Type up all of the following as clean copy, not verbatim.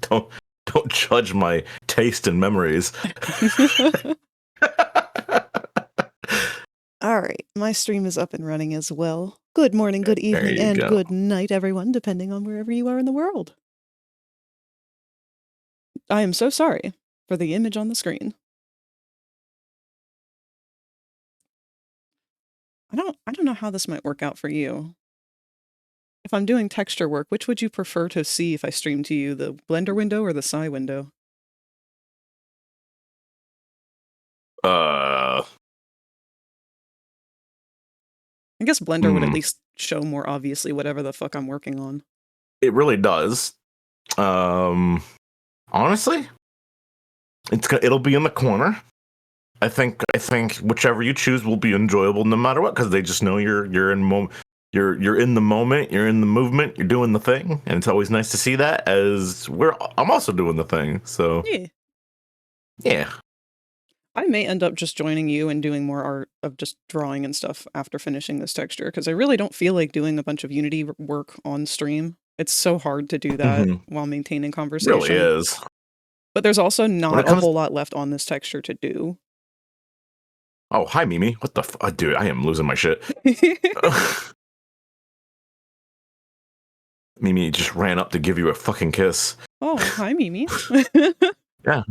don't don't judge my taste and memories. All right, my stream is up and running as well. Good morning, good evening, and good night, everyone, depending on wherever you are in the world. I am so sorry for the image on the screen. I don't know how this might work out for you. If I'm doing texture work, which would you prefer to see if I stream to you, the Blender window or the Psy window? I guess Blender would at least show more obviously whatever the fuck I'm working on. It really does. Honestly, it'll be in the corner. I think whichever you choose will be enjoyable no matter what, because they just know you're in you're in the moment, you're in the movement, you're doing the thing, and it's always nice to see that as I'm also doing the thing. So yeah. I may end up just joining you and doing more art of just drawing and stuff after finishing this texture, because I really don't feel like doing a bunch of Unity work on stream. It's so hard to do that while maintaining conversation. It really is. But there's also not a whole lot left on this texture to do. Oh, hi, Mimi. What the dude, I am losing my shit. Mimi just ran up to give you a fucking kiss. Oh, hi, Mimi. Yeah.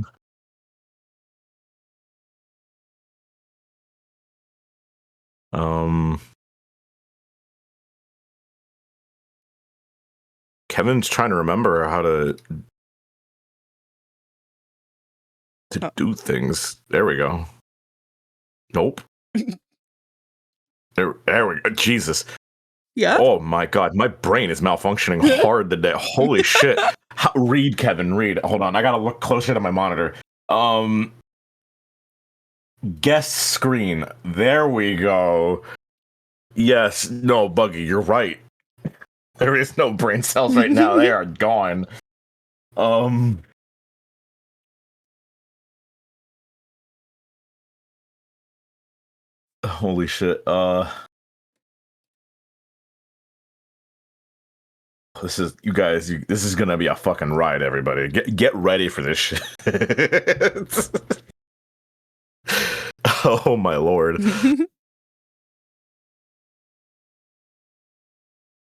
Kevin's trying to remember how to do things. There we go. Nope. There we go. Jesus. Yeah. Oh my god, my brain is malfunctioning hard today. Holy shit. Read, Kevin, read. Hold on, I gotta look closer to my monitor. Guest screen. There we go. Yes. No, Buggy, you're right. There is no brain cells right now. They are gone. Holy shit. This is, you guys, this is gonna be a fucking ride, everybody. Get ready for this shit. Oh my lord.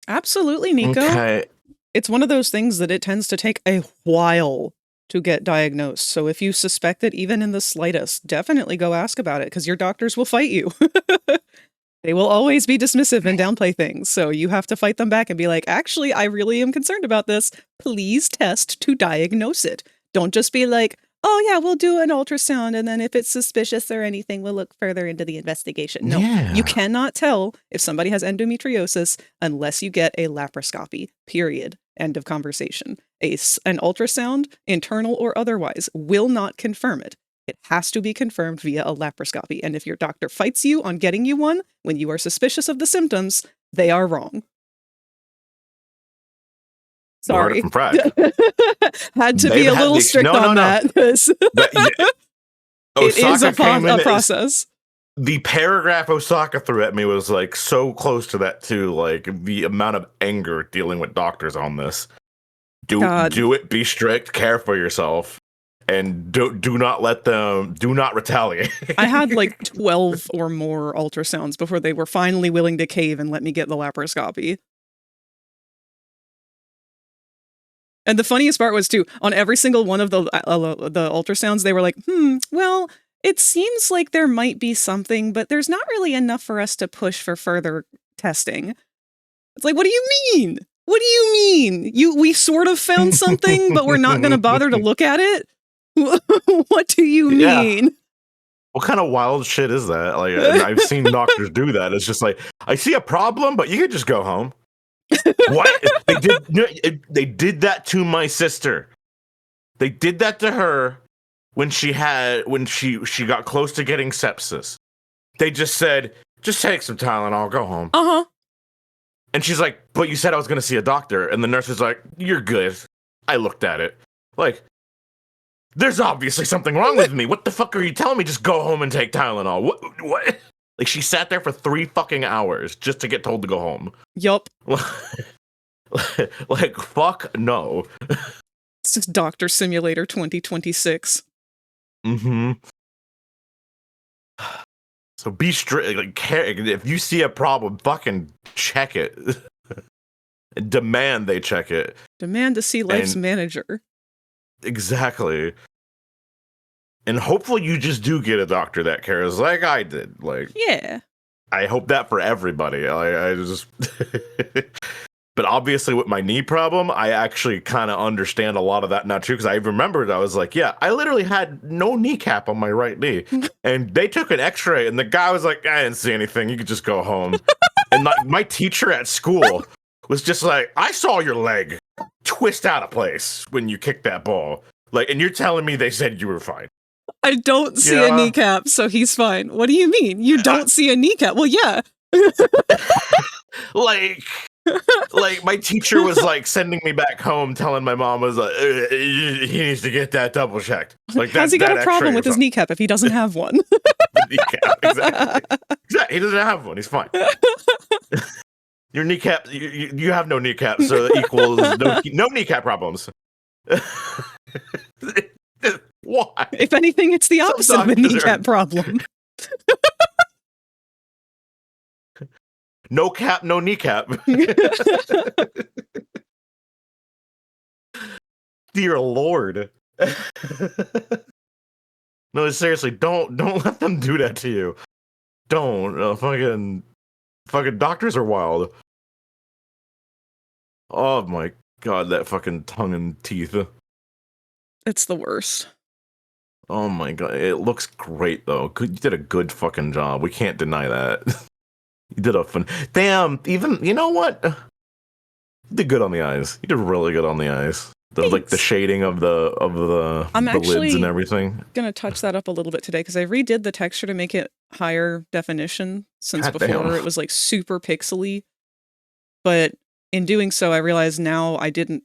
Absolutely, Nico. Okay. It's one of those things that it tends to take a while to get diagnosed. So if you suspect it even in the slightest, definitely go ask about it, because your doctors will fight you. They will always be dismissive and downplay things. So you have to fight them back and be like, actually, I really am concerned about this. Please test to diagnose it. Don't just be like, oh yeah, we'll do an ultrasound, and then if it's suspicious or anything, we'll look further into the investigation. No, you cannot tell if somebody has endometriosis unless you get a laparoscopy, period. End of conversation. An ultrasound, internal or otherwise, will not confirm it. It has to be confirmed via a laparoscopy. And if your doctor fights you on getting you one when you are suspicious of the symptoms, they are wrong. Sorry. Had to be a little strict on that. It is a process. The paragraph Osaka threw at me was like so close to that too. Like the amount of anger dealing with doctors on this. Do it. Be strict. Care for yourself. And do not retaliate. I had like 12 or more ultrasounds before they were finally willing to cave and let me get the laparoscopy. And the funniest part was too, on every single one of the ultrasounds, they were like, well, it seems like there might be something, but there's not really enough for us to push for further testing. It's like, what do you mean? What do you mean? We sort of found something, but we're not going to bother to look at it? What do you mean? What kind of wild shit is that? Like, I've seen doctors do that. It's just like, I see a problem, but you could just go home. What? They did that to my sister. They did that to her when she got close to getting sepsis. They just said, just take some Tylenol, go home. And she's like, but you said I was going to see a doctor. And the nurse was like, you're good. I looked at it. Like, there's obviously something wrong with me. What the fuck are you telling me? Just go home and take Tylenol. What? Like, she sat there for 3 fucking hours just to get told to go home. Yup. Like, fuck no. It's just Doctor Simulator 2026. Mm-hmm. So be strict. Like, if you see a problem, fucking check it. Demand they check it. Demand to see life's manager. Exactly. And hopefully you just do get a doctor that cares, like I did. Like, yeah. I hope that for everybody. I just. But obviously, with my knee problem, I actually kind of understand a lot of that now too. Because I remembered, I was like, yeah, I literally had no kneecap on my right knee, and they took an X-ray, and the guy was like, I didn't see anything. You could just go home. And my teacher at school was just like, I saw your leg twist out of place when you kicked that ball. Like, and you're telling me they said you were fine. I don't see a kneecap, so he's fine. What do you mean? You don't see a kneecap? Well, yeah. Like my teacher was like sending me back home, telling my mom was like, he needs to get that double checked. Like, how's he got a problem with his kneecap if he doesn't have one? Kneecap, exactly. He doesn't have one. He's fine. Your kneecap, you have no kneecap, so that equals no kneecap problems. Why? If anything, it's the opposite of a kneecap problem. No cap, no kneecap. Dear Lord. No, seriously, don't let them do that to you. Don't. Fucking doctors are wild. Oh my god, that fucking tongue and teeth. It's the worst. Oh my god, it looks great though. You did a good fucking job. We can't deny that. You did a fun. Damn, even you know what? You did good on the eyes. You did really good on the eyes. Like the shading of the lids and everything. Gonna touch that up a little bit today because I redid the texture to make it higher definition since before it was like super pixely. But in doing so, I realized now I didn't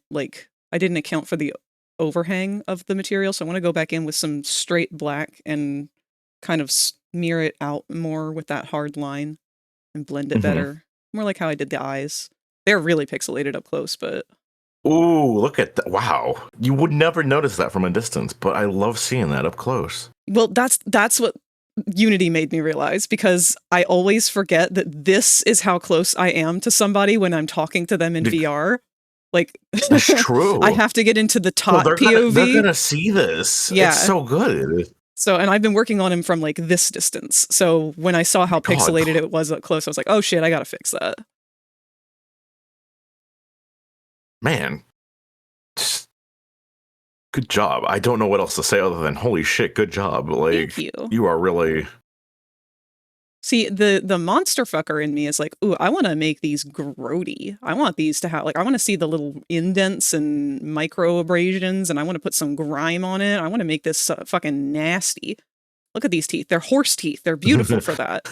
account for the overhang of the material, so I want to go back in with some straight black and kind of smear it out more with that hard line and blend it better. More like how I did the eyes. They're really pixelated up close, but ooh, look at that. Wow. You would never notice that from a distance, but I love seeing that up close. Well, that's what Unity made me realize, because I always forget that this is how close I am to somebody when I'm talking to them in VR. Like, that's true. I have to get into the top POV. They're gonna see this. Yeah. It's so good. So, and I've been working on him from like this distance. So when I saw how pixelated it was up close, I was like, oh shit, I gotta fix that. Man. Good job. I don't know what else to say other than holy shit, good job. Like, thank you. You are really. See, the monster fucker in me is like, ooh, I want to make these grody. I want these to have, like, I want to see the little indents and micro abrasions, and I want to put some grime on it. I want to make this fucking nasty. Look at these teeth. They're horse teeth. They're beautiful for that.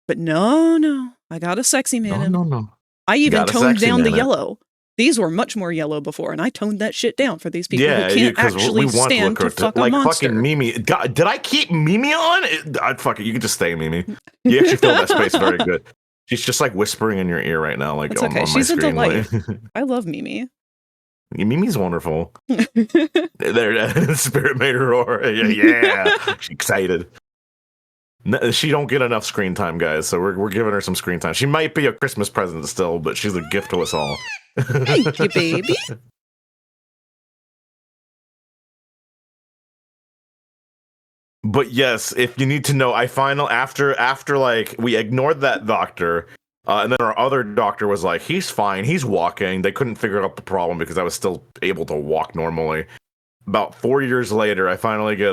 But no. I got a sexy man. No. I even toned down the yellow. These were much more yellow before, and I toned that shit down for these people who can't actually stand to fuck a monster. Fucking Mimi. God, did I keep Mimi on? Fuck it, you can just stay, Mimi. You actually fill that space very good. She's just like whispering in your ear right now, like it's on my She's screen. A delight. I love Mimi. Mimi's wonderful. There, Spirit made her roar. Yeah, she's excited. She don't get enough screen time, guys. So we're giving her some screen time. She might be a Christmas present still, but she's a gift to us all. Thank you, baby. But yes, if you need to know, after like we ignored that doctor, and then our other doctor was like, he's fine, he's walking. They couldn't figure out the problem because I was still able to walk normally. About 4 years later, I finally get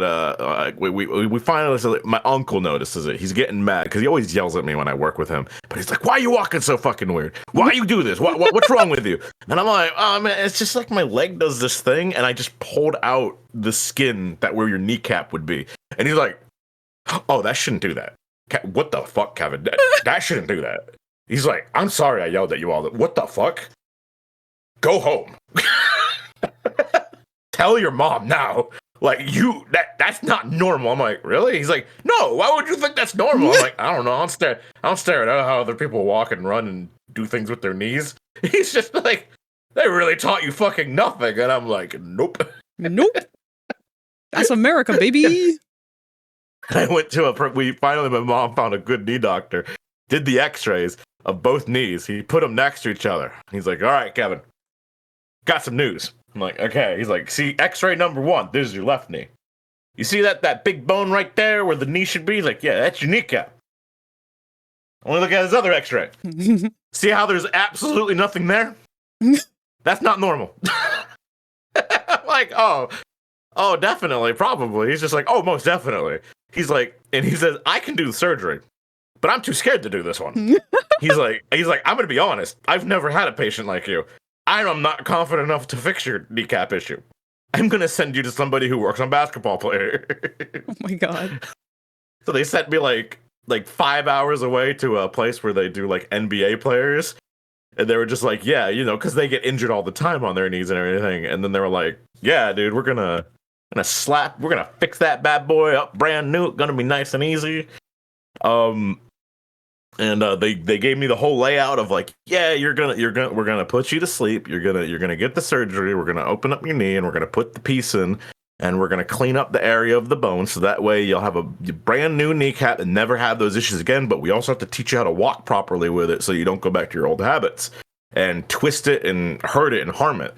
we finally, my uncle notices it. He's getting mad because he always yells at me when I work with him. But he's like, "Why are you walking so fucking weird? Why you do this? What's wrong with you?" And I'm like, "Oh man, it's just like my leg does this thing," and I just pulled out the skin where your kneecap would be. And he's like, "Oh, that shouldn't do that. What the fuck, Kevin? That shouldn't do that." He's like, "I'm sorry, I yelled at you all. What the fuck? Go home." Tell your mom now. Like, that's not normal. I'm like, really? He's like, no, why would you think that's normal? I'm like, I don't know. I don't stare at how other people walk and run and do things with their knees. He's just like, They really taught you fucking nothing. And I'm like, nope. Nope. That's America, baby. I went to my mom found a good knee doctor, did the x-rays of both knees. He put them next to each other. He's like, all right, Kevin, got some news. I'm like, okay. He's like, see, x-ray number 1, this is your left knee. You see that big bone right there where the knee should be? He's like, yeah, that's your kneecap. Only look at his other x-ray. See how there's absolutely nothing there? That's not normal. I'm like, oh, definitely, probably. He's just like, oh, most definitely. He's like, and he says, I can do the surgery, but I'm too scared to do this one. He's like, I'm going to be honest. I've never had a patient like you. I'm not confident enough to fix your kneecap issue. I'm going to send you to somebody who works on basketball players. Oh my God. So they sent me like 5 hours away to a place where they do like NBA players. And they were just like, yeah, you know, because they get injured all the time on their knees and everything. And then they were like, yeah, dude, we're gonna fix that bad boy up brand new. Gonna be nice and easy. They gave me the whole layout of like, yeah, we're gonna put you to sleep. You're gonna get the surgery. We're gonna open up your knee and we're gonna put the piece in. And we're going to clean up the area of the bone so that way you'll have a brand new kneecap and never have those issues again. But we also have to teach you how to walk properly with it so you don't go back to your old habits and twist it and hurt it and harm it.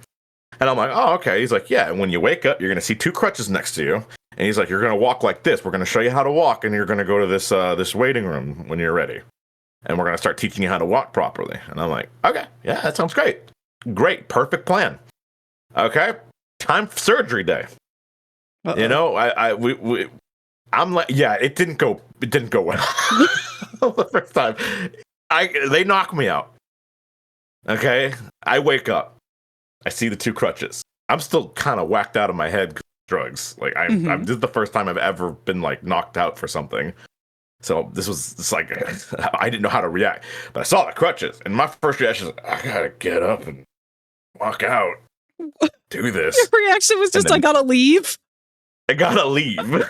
And I'm like, oh, okay. He's like, yeah. And when you wake up, you're going to see 2 crutches next to you. And he's like, you're going to walk like this. We're going to show you how to walk. And you're going to go to this waiting room when you're ready. And we're going to start teaching you how to walk properly. And I'm like, okay, yeah, that sounds great. Great. Perfect plan. Okay. Time for surgery day. Uh-oh. You know, I'm like, yeah, it didn't go well. The first time, they knock me out. Okay, I wake up, I see the 2 crutches. I'm still kind of whacked out of my head because of drugs. Like, this is the first time I've ever been like knocked out for something. So this was just like I didn't know how to react, but I saw the crutches, and my first reaction was, I gotta get up and walk out, do this. Your reaction was just, I gotta leave. I gotta leave.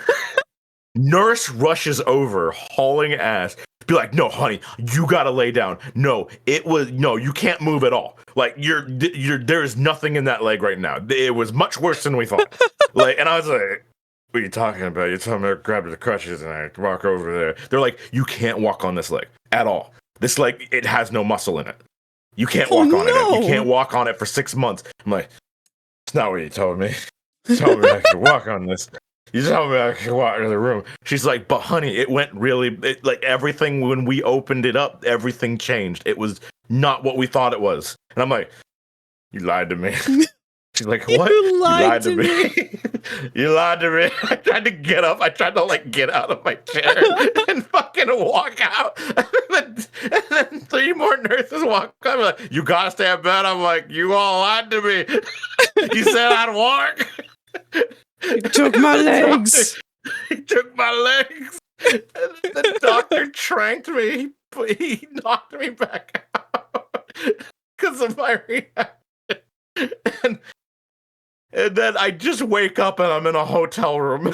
Nurse rushes over, hauling ass. Be like, no, honey, you gotta lay down. No, you can't move at all. Like, there's nothing in that leg right now. It was much worse than we thought. And I was like, what are you talking about? You're telling me to grab the crutches and I walk over there. They're like, you can't walk on this leg at all. This leg, it has no muscle in it. You can't walk on it. You can't walk on it for 6 months. I'm like, it's not what you told me. You told me I could walk on this. You told me I could walk into the room. She's like, but honey, it went like everything when we opened it up, everything changed. It was not what we thought it was. And I'm like, you lied to me. She's like, what? You lied to me. You lied to me. I tried to get up. I tried to get out of my chair and fucking walk out. And then 3 more nurses walk up. I'm like, you gotta stay in bed. I'm like, you all lied to me. You said I'd walk. He took my legs. He took my legs. And the doctor tranked me. He knocked me back out because of my reaction. And then I just wake up and I'm in a hotel room.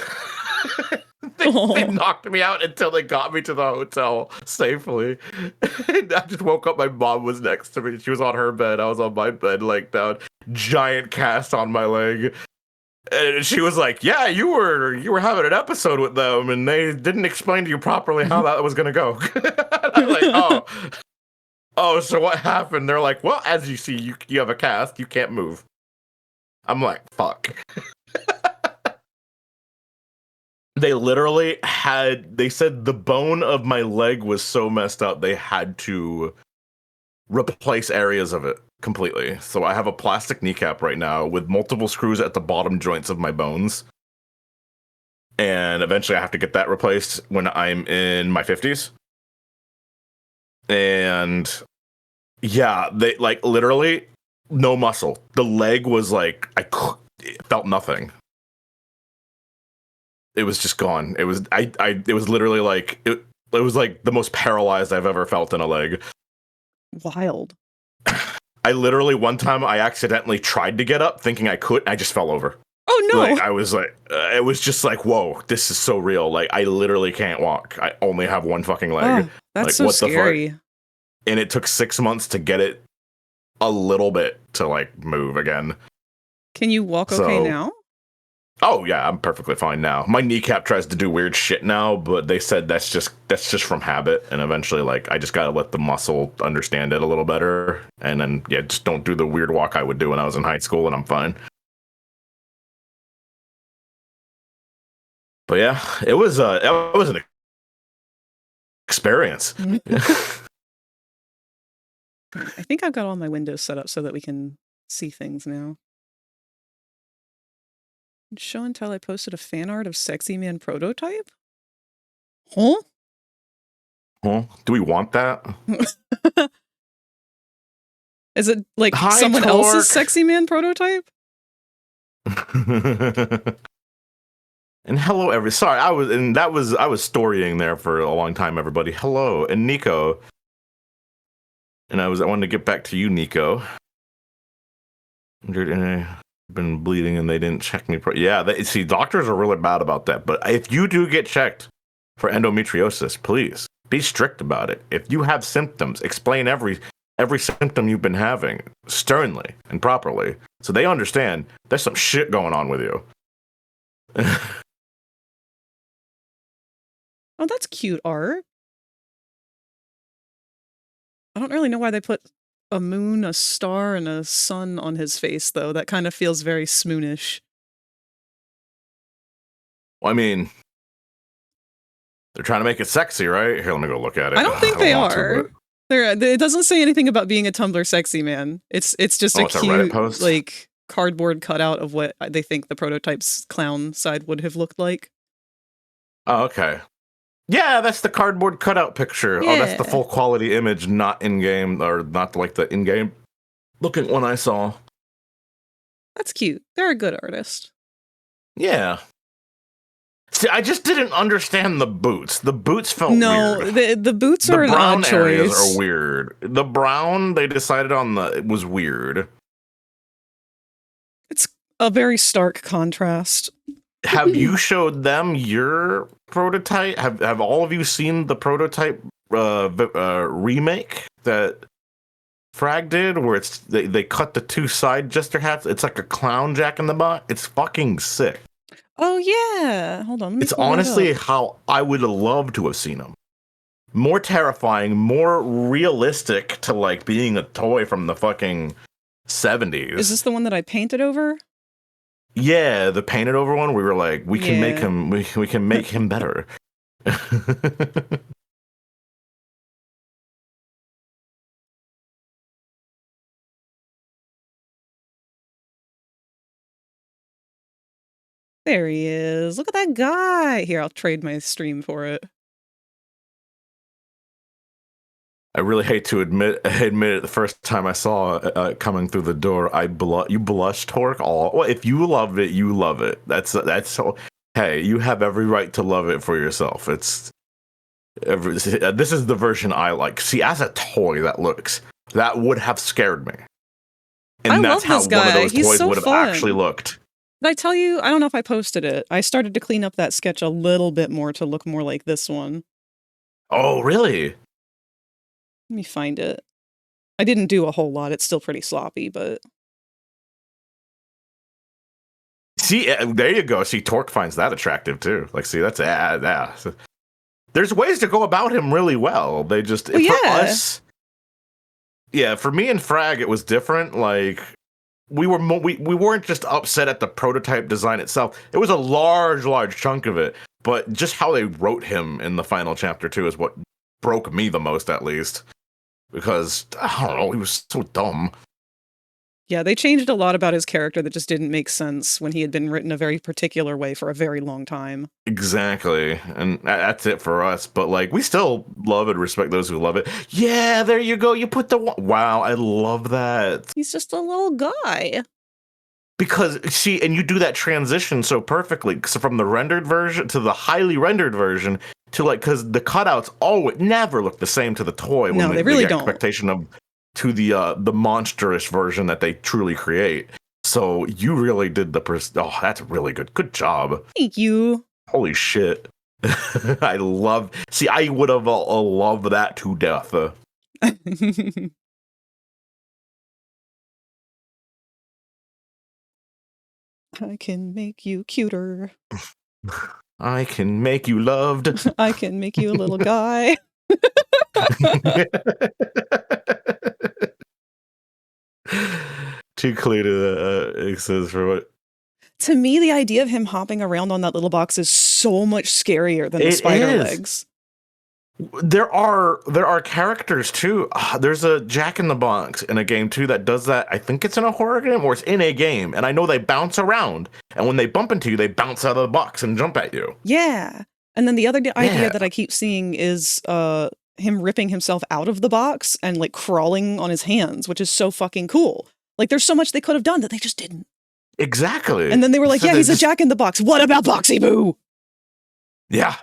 They knocked me out until they got me to the hotel safely. And I just woke up. My mom was next to me. She was on her bed. I was on my bed, down. Giant cast on my leg. And she was like, yeah, you were having an episode with them, and they didn't explain to you properly how that was going to go. I'm like, oh, so what happened? They're like, well, as you see, you have a cast. You can't move. I'm like, fuck. They literally they said the bone of my leg was so messed up, they had to replace areas of it completely. So I have a plastic kneecap right now with multiple screws at the bottom joints of my bones. And eventually I have to get that replaced when I'm in my 50s. And yeah, they literally no muscle. The leg was it felt nothing. It was just gone. It was it was literally it was the most paralyzed I've ever felt in a leg. Wild. I literally one time I accidentally tried to get up thinking I could. I just fell over. Oh no! I was it was just whoa, this is so real. I literally can't walk. I only have one fucking leg. Oh, that's so what scary. The fuck? And it took 6 months to get it a little bit to like move again. Can you walk okay now? Oh yeah, I'm perfectly fine now. My kneecap tries to do weird shit now, but they said that's just from habit, and eventually, like, I just gotta let the muscle understand it a little better, and then yeah, just don't do the weird walk I would do when I was in high school, and I'm fine. But yeah, it was an experience. I think I've got all my windows set up so that we can see things now. Show and tell I posted a fan art of Sexy Man Prototype? Huh? Huh? Do we want that? Is it like Hi, someone Torque. else's Sexy Man Prototype? And hello, sorry, I was storying there for a long time, everybody. Hello, and Nico. And I wanted to get back to you, Nico. Been bleeding and they didn't check me. See, doctors are really bad about that. But if you do get checked for endometriosis, please be strict about it. If you have symptoms, explain every symptom you've been having sternly and properly, so they understand there's some shit going on with you. Oh, that's cute art. I don't really know why they put a moon, a star, and a sun on his face, though. That kind of feels very Smoonish. Well, I mean, they're trying to make it sexy, right? Here, let me go look at it. I don't think they are. It doesn't say anything about being a Tumblr sexy man. It's just a cute, like, cardboard cutout of what they think the Prototype's clown side would have looked like. Oh, okay. Yeah, that's the cardboard cutout picture. Yeah. Oh, that's the full quality image, not in-game, or not like the in-game looking one I saw. That's cute. They're a good artist. Yeah. See, I just didn't understand the boots. The boots felt weird. No, the boots are an odd choice. The brown areas are weird. The brown they decided on it was weird. It's a very stark contrast. Have you showed them your prototype? Have all of you seen the Prototype remake that Frag did, where it's they cut the two side jester hats? It's like a clown Jack in the Box. It's fucking sick. Oh yeah, hold on. It's honestly how I would have loved to have seen them. More terrifying, more realistic to like being a toy from the fucking 70s. Is this the one that I painted over? Yeah, the painted over one. We were like, we can make him. We can make him better. There he is. Look at that guy. Here, I'll trade my stream for it. I really hate to admit it. The first time I saw it coming through the door, you blushed, Torque. Well, if you loved it, you love it. That's so. Hey, you have every right to love it for yourself. This is the version I like. See, as a toy, that would have scared me. And that's how one of those toys would have actually looked. Did I tell you? I don't know if I posted it. I started to clean up that sketch a little bit more to look more like this one. Oh, really? Let me find it. I didn't do a whole lot. It's still pretty sloppy, but... See, there you go. See, Torque finds that attractive, too. Like, see, that's... There's ways to go about him really well. They just... For us... Yeah, for me and Frag, it was different. Like, we weren't just upset at the prototype design itself. It was a large chunk of it. But just how they wrote him in the final chapter, too, is what broke me the most, at least. Because, I don't know, he was so dumb. Yeah, they changed a lot about his character that just didn't make sense when he had been written a very particular way for a very long time. Exactly. And that's it for us. But, like, we still love and respect those who love it. Yeah, there you go. You put the... Wow, I love that. He's just a little guy. Because, see, and you do that transition so perfectly. So from the rendered version to the highly rendered version... To like, because the cutouts always never look the same to the toy. No, they really don't. Expectation of to the monstrous version that they truly create. So you really did oh, that's really good. Good job. Thank you. Holy shit! I love. See, I would have loved that to death. I can make you cuter. I can make you loved. I can make you a little guy. Too clear to exist for what To me, the idea of him hopping around on that little box is so much scarier than the spider legs. There are characters too. There's a Jack in the Box in a game too that does that. I think it's in a horror game or it's in a game, and I know they bounce around, and when they bump into you, they bounce out of the box and jump at you. Yeah, and then the other idea that I keep seeing is him ripping himself out of the box and like crawling on his hands, which is so fucking cool. Like, there's so much they could have done that they just didn't. Exactly. And then they were like, "Yeah, he's a Jack in the Box. What about Boxy Boo?" Yeah.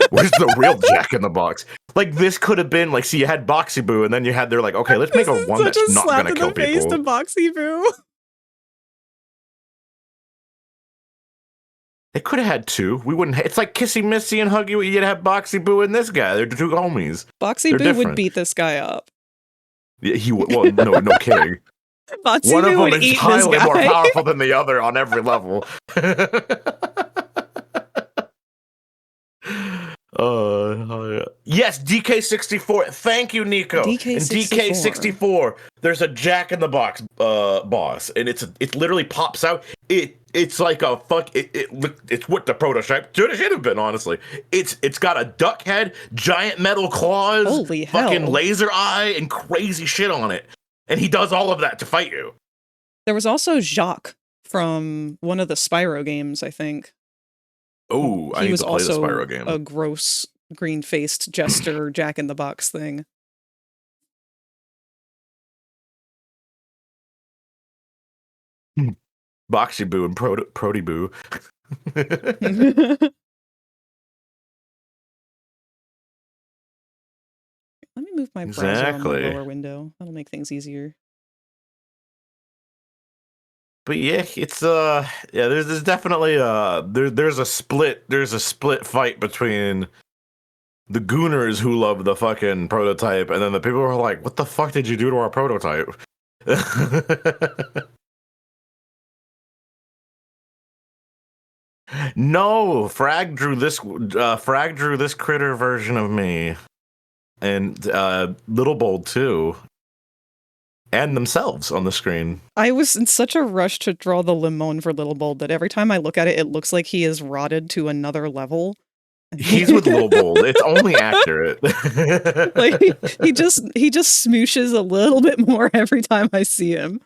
Where's the real Jack in the Box? Like, this could have been like, see, you had Boxy Boo, and then you had they're like, okay, let's make a one that's not gonna kill people. To Boxy Boo. They could have had two. We wouldn't. It's like Kissy Missy and Huggy. You'd have Boxy Boo and this guy. They're two homies. Boxy Boo would beat this guy up. Yeah, he would. Well, no kidding. Boxy One Boo of them is highly more powerful than the other on every level. Yes, DK64. Thank you, Nico. DK64. There's a Jack in the Box boss, and it literally pops out. It's like a it's what the prototype should have been, honestly. It's got a duck head, giant metal claws, holy hell, fucking laser eye, and crazy shit on it. And he does all of that to fight you. There was also Jacques from one of the Spyro games, I think. Oh, I need to play the Spyro game. A gross green-faced jester Jack in the Box thing. Boxy Boo and Prody Boo. Let me move my browser on the lower window. That'll make things easier. But yeah, it's there's definitely there's a split fight between the gooners who love the fucking prototype, and then the people who are like, what the fuck did you do to our prototype? No, Frag drew this critter version of me. And Little Bold too. And themselves on the screen. I was in such a rush to draw the Limon for Little Bold that every time I look at it, it looks like he is rotted to another level. He's with Little Bold. It's only accurate. Like he just smooshes a little bit more every time I see him.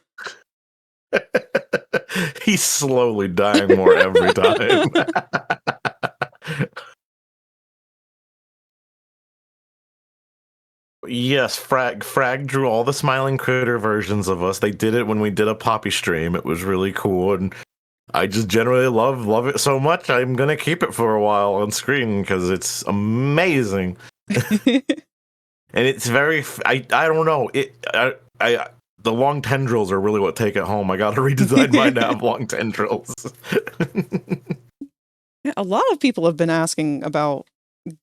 He's slowly dying more every time. Yes, Frag drew all the Smiling Critter versions of us. They did it when we did a Poppy stream. It was really cool, and I just generally love it so much. I'm gonna keep it for a while on screen because it's amazing. And it's very I don't know the long tendrils are really what take it home. I gotta redesign mine to have long tendrils. Yeah, a lot of people have been asking about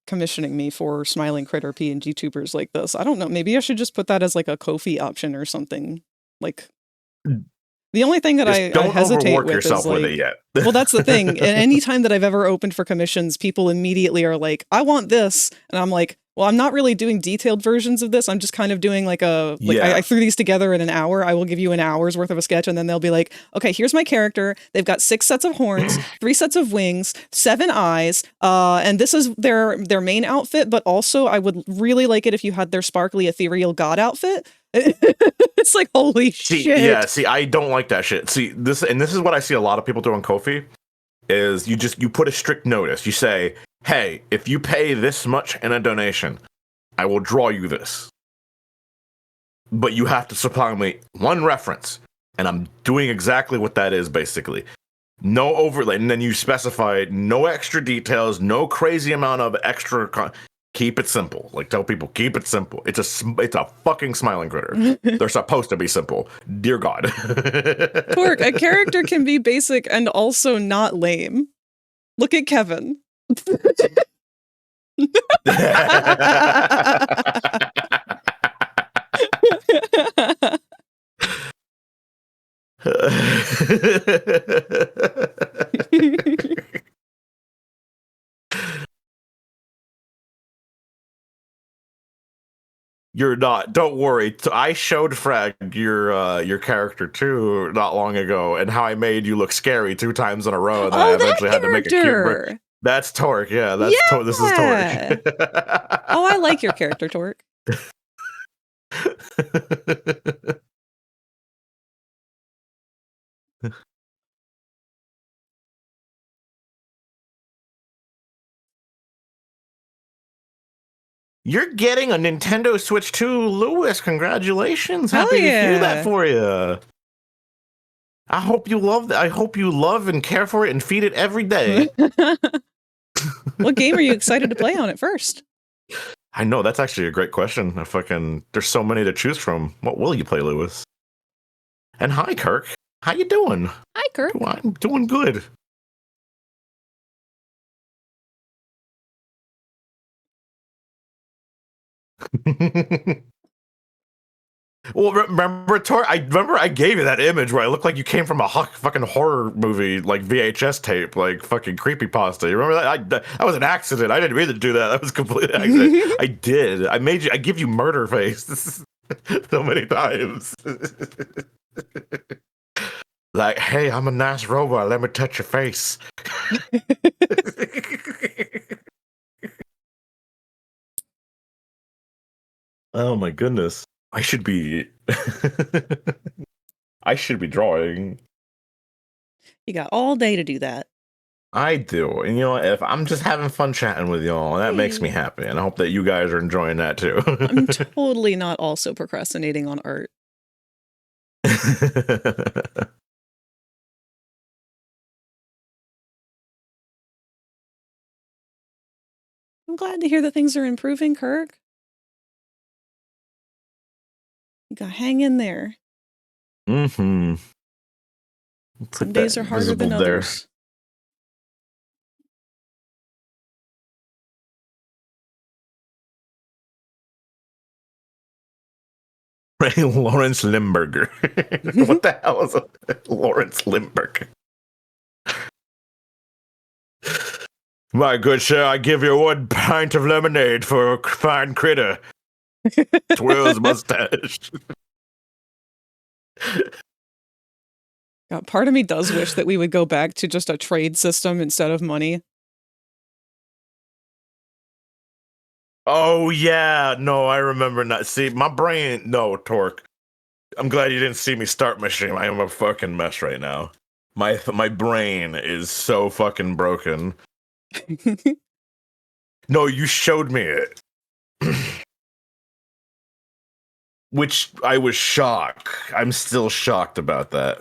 commissioning me for Smiling Critter PNG tubers like this. I don't know. Maybe I should just put that as like a Ko-fi option or something. Like, the only thing that I hesitate with is like, with it yet. Well, that's the thing. And any time that I've ever opened for commissions, people immediately are like, I want this. And I'm like, well, I'm not really doing detailed versions of this. I'm just kind of doing like I threw these together in an hour. I will give you an hour's worth of a sketch. And then they'll be like, okay, here's my character. They've got 6 sets of horns, 3 sets of wings, 7 eyes. And this is their main outfit. But also I would really like it if you had their sparkly ethereal god outfit. It's like, holy shit. Yeah, I don't like that shit. See, this is what I see a lot of people do on Ko-fi, is you put a strict notice. You say, hey, if you pay this much in a donation, I will draw you this. But you have to supply me one reference, and I'm doing exactly what that is, basically. No overlay, and then you specify no extra details, no crazy amount of extra... Keep it simple. Like, tell people, keep it simple. It's a fucking Smiling Critter. They're supposed to be simple. Dear God. Torque, a character can be basic and also not lame. Look at Kevin. You're not. Don't worry. I showed Frag your character too not long ago, and how I made you look scary 2 times in a row, and then I Oh, that eventually had to make a cute. character! That's Torque. Yeah, that's this is Yeah! Torque. Oh, I like your character, Torque. You're getting a Nintendo Switch 2, Lewis. Congratulations. Hell Happy to hear that yeah! for you. I hope you love that. I hope you love and care for it and feed it every day. What game are you excited to play on it first? I know, that's actually a great question. There's so many to choose from. What will you play, Lewis? And hi, Kirk. How you doing? Hi, Kirk. I'm doing good. Well, remember, I remember I gave you that image where I looked like you came from a fucking horror movie, like VHS tape, like fucking creepypasta. You remember that? That was an accident. I didn't mean to do that. That was completely accident. I did. I give you murder face so many times. Like, hey, I'm a nice robot. Let me touch your face. Oh my goodness. I should be I should be drawing. You got all day to do that. I do. And you know, if I'm just having fun chatting with y'all, that makes me happy. And I hope that you guys are enjoying that too. I'm totally not also procrastinating on art. I'm glad to hear that things are improving, Kirk. You gotta hang in there. Mm-hmm. Some days are harder than others. Lawrence Limburger. What the hell is Lawrence Limburger? My good sir, I give you 1 pint of lemonade for a fine critter. Twirls mustache. God, part of me does wish that we would go back to just a trade system instead of money. Oh yeah, no, I remember not. See, my brain, no, Torque. I'm glad you didn't see me start my stream. I am a fucking mess right now. My brain is so fucking broken. No, you showed me it. Which I was shocked. I'm still shocked about that.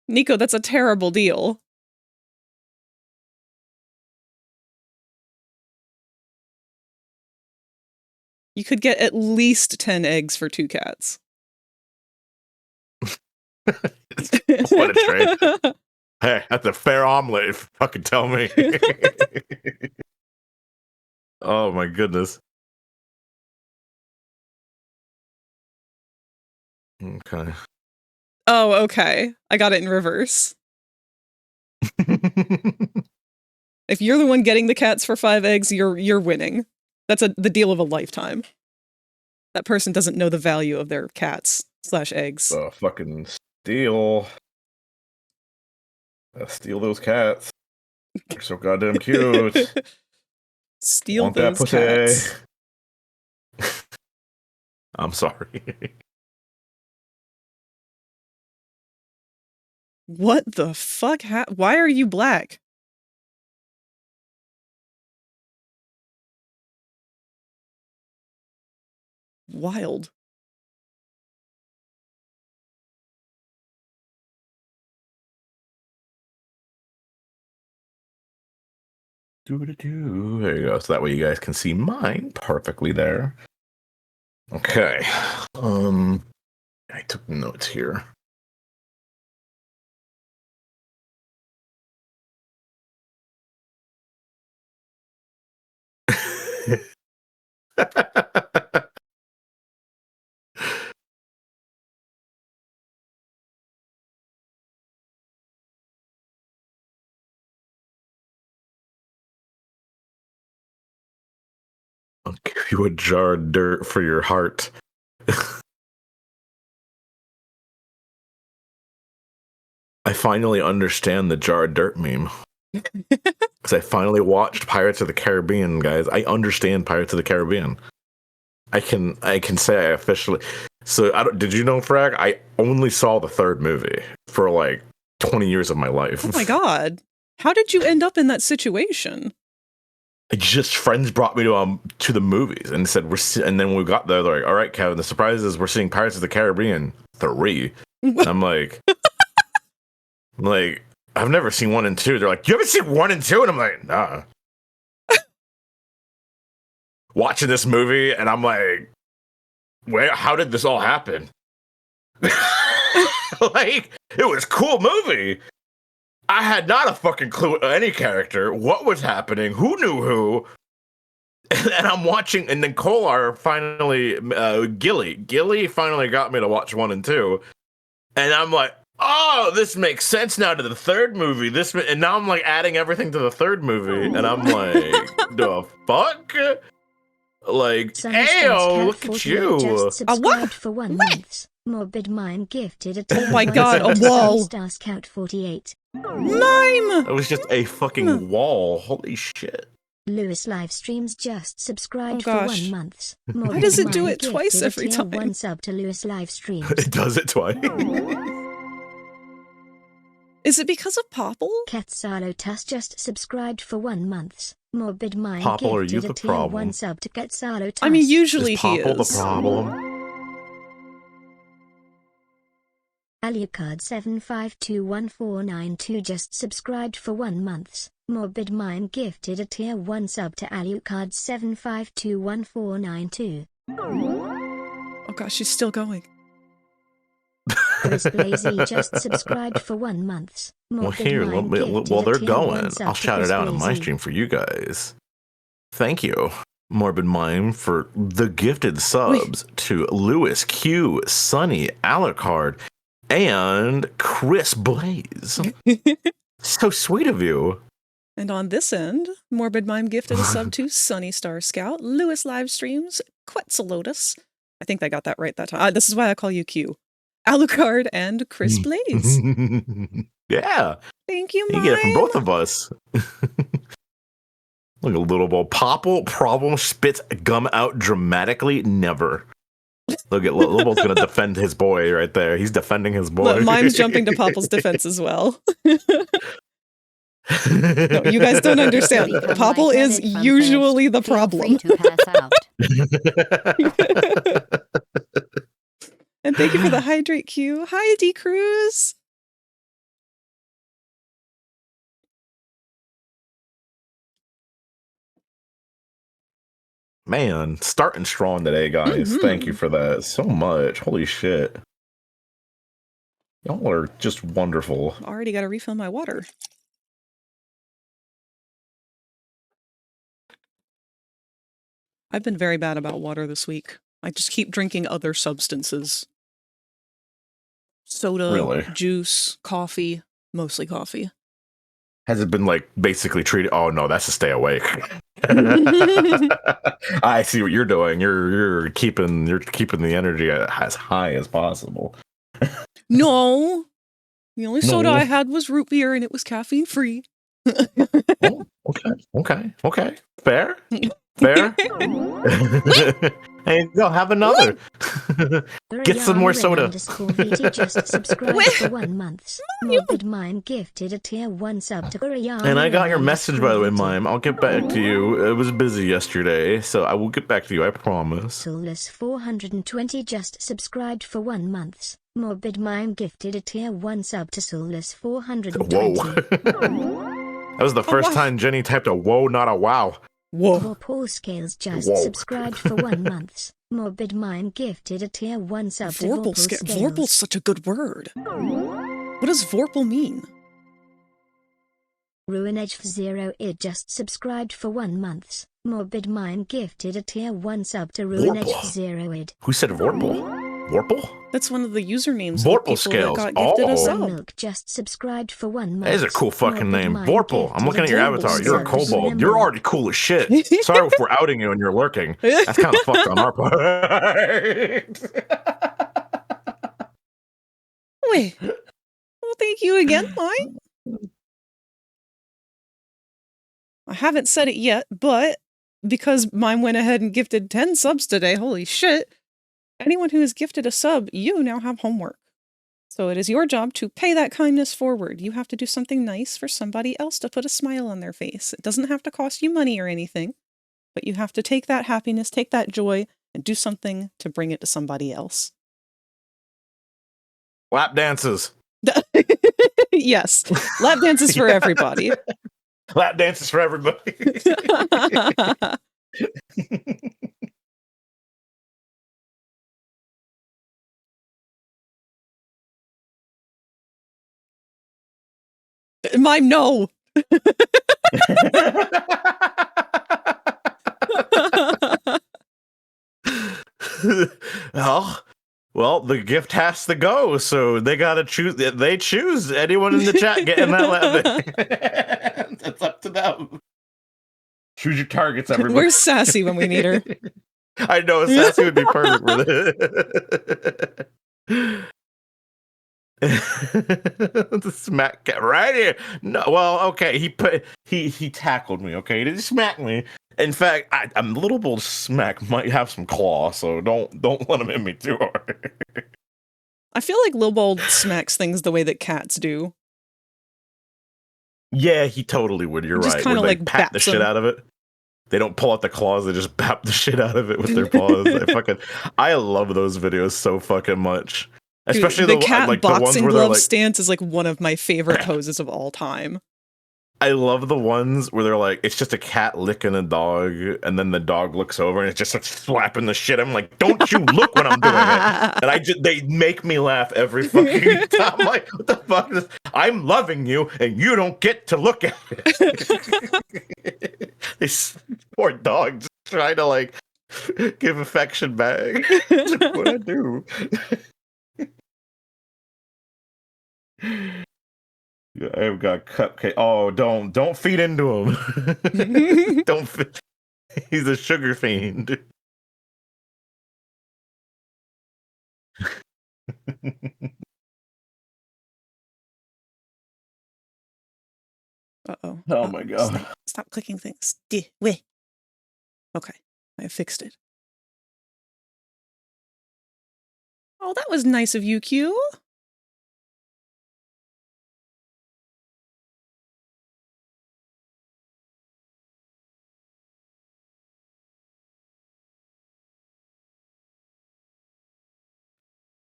Nico, that's a terrible deal. You could get at least 10 eggs for 2 cats. What a trade. Hey, that's a fair omelet, if you fucking tell me. Oh my goodness. Okay. Oh, okay. I got it in reverse. If you're the one getting the cats for 5 eggs, you're winning. That's the deal of a lifetime. That person doesn't know the value of their cats / eggs. Fucking steal. Steal those cats. They're so goddamn cute. Steal Want those that pussy? cats. I'm sorry. What the fuck? Why are you black? Wild. There you go. So that way you guys can see mine perfectly there. Okay. I took notes here. You a jar of dirt for your heart. I finally understand the jar of dirt meme. Because I finally watched Pirates of the Caribbean, guys. I understand Pirates of the Caribbean. I can say I officially. So, did you know, Frag? I only saw the third movie for like 20 years of my life. Oh my god. How did you end up in that situation? Just friends brought me to the movies and said and then when we got there, they're like, all right, Kevin, the surprise is we're seeing Pirates of the Caribbean 3. And I'm like, I've never seen 1 and 2. They're like, you haven't seen 1 and 2? And I'm like, nah. Watching this movie, and I'm like, how did this all happen? Like, it was a cool movie. I had not a fucking clue any character, what was happening, who knew who. And I'm watching, and then Kolar finally, Gilly finally got me to watch 1 and 2. And I'm like, oh, this makes sense now to the third movie. And now I'm like adding everything to the third movie, and I'm like, the fuck? Like, ayo, look at you. Just subscribed for 1 month. Morbid Mime gifted a Oh my god, a wall. Star Scout 48. Mime! It was just a fucking wall. Holy shit. Lewis Livestreams just subscribed Oh for gosh. 1 month. Why does it do it twice every time? 1 sub to Lewis Livestreams. It does it twice. Is it because of Popple? Quetzalotus just subscribed for 1 month. Morbid Mime Popple, are you gifted the a tier 1 problem? sub to Quetzalotus. I mean, usually Is he Popple is. the problem? Alucard752142 just subscribed for 1 month. Morbid Mime gifted a tier 1 sub to Alucard752142. Oh gosh, she's still going. Chris Blazy just subscribed for 1 month. Well, Morbid here, Mime while gifted they're a tier 1 going, sub I'll to shout Chris it out on my Blazy. stream for you guys. Thank you, Morbid Mime, for the gifted subs to Lewis, Q, Sunny, Alucard, and Chris Blaze. So sweet of you. And on this end, Morbid Mime gifted a sub to Sunny Star Scout, Lewis Livestreams, Quetzalotus. I think I got that right that time. This is why I call you Q. Alucard and Chris Blaze. Yeah. Thank you, You Mime. get it from both of us. Look, a little ball. Popple problem spits gum out dramatically. Never. Look at Little Ball's gonna defend his boy right there. He's defending his boy. Look, Mime's jumping to Popple's defense as well. No, you guys don't understand. Popple is usually the problem. To pass out. And thank you for the hydrate Q. Hi, D Cruz. Man, starting strong today, guys. Thank you for that so much. Holy shit. Y'all are just wonderful. Already got to refill my water. I've been very bad about water this week. I just keep drinking other substances. Soda, Really? juice, coffee, mostly coffee. Has it been like basically treated? Oh no, that's to stay awake. I see what you're doing. You're keeping the energy as high as possible. No. The only soda No. I had was root beer and it was caffeine free. Oh, okay. Fair. Hey, go have another. Get some more soda. _VT just subscribed for 1 month. Morbid Mime gifted a tier 1 sub to Uriana. And I got your message, by the way, Mime. I'll get back to you. It was busy yesterday, so I will get back to you, I promise. Soulless 420 just subscribed for 1 month. Morbid Mime gifted a tier 1 sub to Soulless 420. Whoa. That was the first wow. time Jenny typed a whoa, not a wow. Whoa. Paul Scales just Whoa. subscribed for 1 month. Morbid Mime gifted a tier 1 sub to Vorpal Scales. Vorpal's such a good word. What does Vorpal mean? Ruin Edge 0 Id just subscribed for 1 month. Morbid Mime gifted a tier 1 sub to Ruin Edge Vorpal. 0 Id. Who said Vorpal? Vorpal? That's one of the usernames of the Vorpal people scales. that got gifted a Oh. sub. Milk just subscribed for 1 month. That is a cool fucking Morbid name. Mind Vorpal. I'm gifted looking at your a avatar. tier You're a 1 kobold. sub. You're already cool as shit. Sorry if we're outing you and you're lurking. That's kind of fucked on our part. Wait. Well, thank you again, Mike. I haven't said it yet, but because mine went ahead and gifted 10 subs today, holy shit, anyone who is gifted a sub, you now have homework. So it is your job to pay that kindness forward. You have to do something nice for somebody else to put a smile on their face. It doesn't have to cost you money or anything, but you have to take that happiness, take that joy, and do something to bring it to somebody else. Lap dances. Yes, lap dances for everybody. Lap dances for everybody. Mime, no. Well, the gift has to go, so they gotta choose. They choose anyone in the chat getting that lap. That's up to them. Choose your targets, everybody. Where's Sassy when we need her? I know Sassy would be perfect for this. The smack cat right here. No, well, okay. He tackled me. Okay, he didn't smack me. In fact, I'm a little bold. Smack might have some claw, so don't let him hit me too hard. I feel like Lilbold smacks things the way that cats do. Yeah, he totally would. You're Just right. kinda Where they like pat the baps shit him. out of it. They don't pull out the claws. They just bap the shit out of it with their paws. I love those videos so fucking much. Especially Dude, the cat like the ones boxing where they're glove like, stance is like one of my favorite poses of all time. I love the ones where they're like, it's just a cat licking a dog, and then the dog looks over and it just starts slapping the shit. I'm like, don't you look when I'm doing it. And they make me laugh every fucking time. I'm like, what the fuck is this? I'm loving you and you don't get to look at it. This poor dog just trying to like give affection back. Look what I do. Yeah, I've got cupcake. Oh, don't feed into him. Don't. He's a sugar fiend. Uh-oh. Oh my god. Stop clicking things. Okay, I fixed it. Oh, that was nice of you, Q.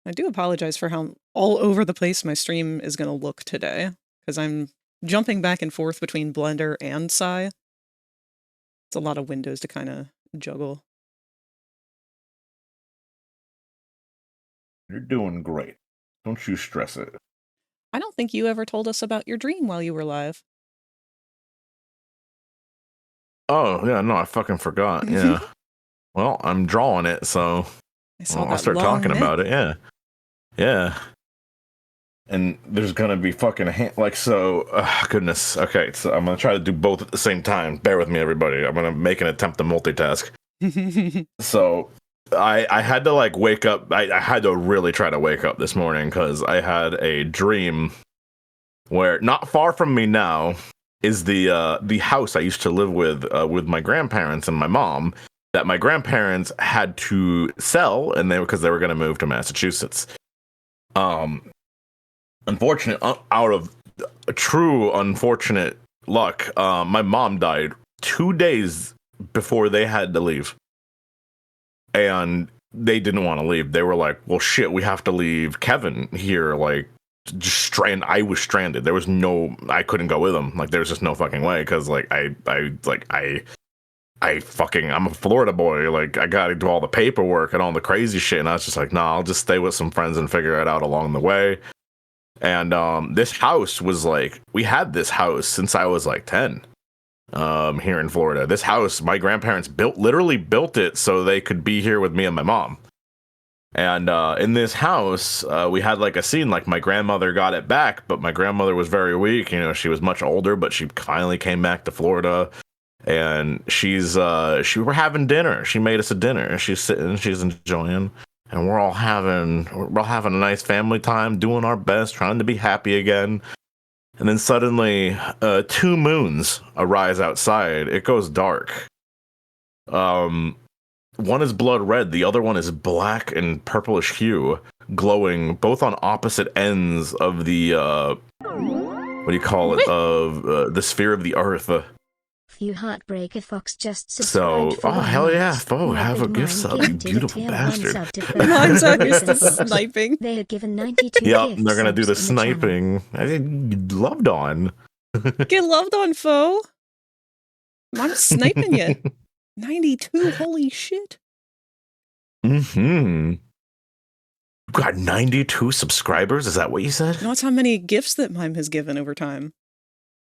I do apologize for how all over the place my stream is going to look today, because I'm jumping back and forth between Blender and Psy. It's a lot of windows to kind of juggle. You're doing great. Don't you stress it. I don't think you ever told us about your dream while you were live. Oh, yeah, no, I fucking forgot. Yeah. Well, I'm drawing it, so I'll start talking about it. Yeah. Yeah. And there's going to be fucking goodness. Okay, so I'm going to try to do both at the same time. Bear with me, everybody. I'm going to make an attempt to multitask. So I had to like wake up. I had to really try to wake up this morning because I had a dream where not far from me now is the house I used to live with my grandparents and my mom that my grandparents had to sell because they were going to move to Massachusetts. Unfortunate out of true unfortunate luck, my mom died 2 days before they had to leave. And they didn't want to leave. They were like, well, shit, we have to leave Kevin here. Like, just I was stranded. There was I couldn't go with him. Like, there was just no fucking way. Cause like, I'm a Florida boy. Like, I got to do all the paperwork and all the crazy shit. And I was just like, nah, I'll just stay with some friends and figure it out along the way. And, this house was like, we had this house since I was like 10. Here in Florida. This house, my grandparents literally built it so they could be here with me and my mom. And in this house, we had like a scene like my grandmother got it back, but my grandmother was very weak. You know, she was much older, but she finally came back to Florida. And we were having dinner. She made us a dinner. She's sitting, she's enjoying, and we're all having a nice family time, doing our best, trying to be happy again. And then suddenly, 2 moons arise outside. It goes dark. One is blood red, the other one is black and purplish hue, glowing both on opposite ends of the what do you call it? Of the sphere of the earth. Few Heartbreaker Fox just So, subscribed for oh hell yeah, months. Fo, have a Morbid gift sub, Mind you gifted a beautiful tier 1 bastard. sub to Mine's Fo. used to sniping. They had given 92 Yep, gift they're gonna do the subs in the channel. sniping. I did loved on. Get loved on, foe. I'm sniping you. 92, holy shit. Mm-hmm. You got 92 subscribers? Is that what you said? You know how many gifts that Mime has given over time?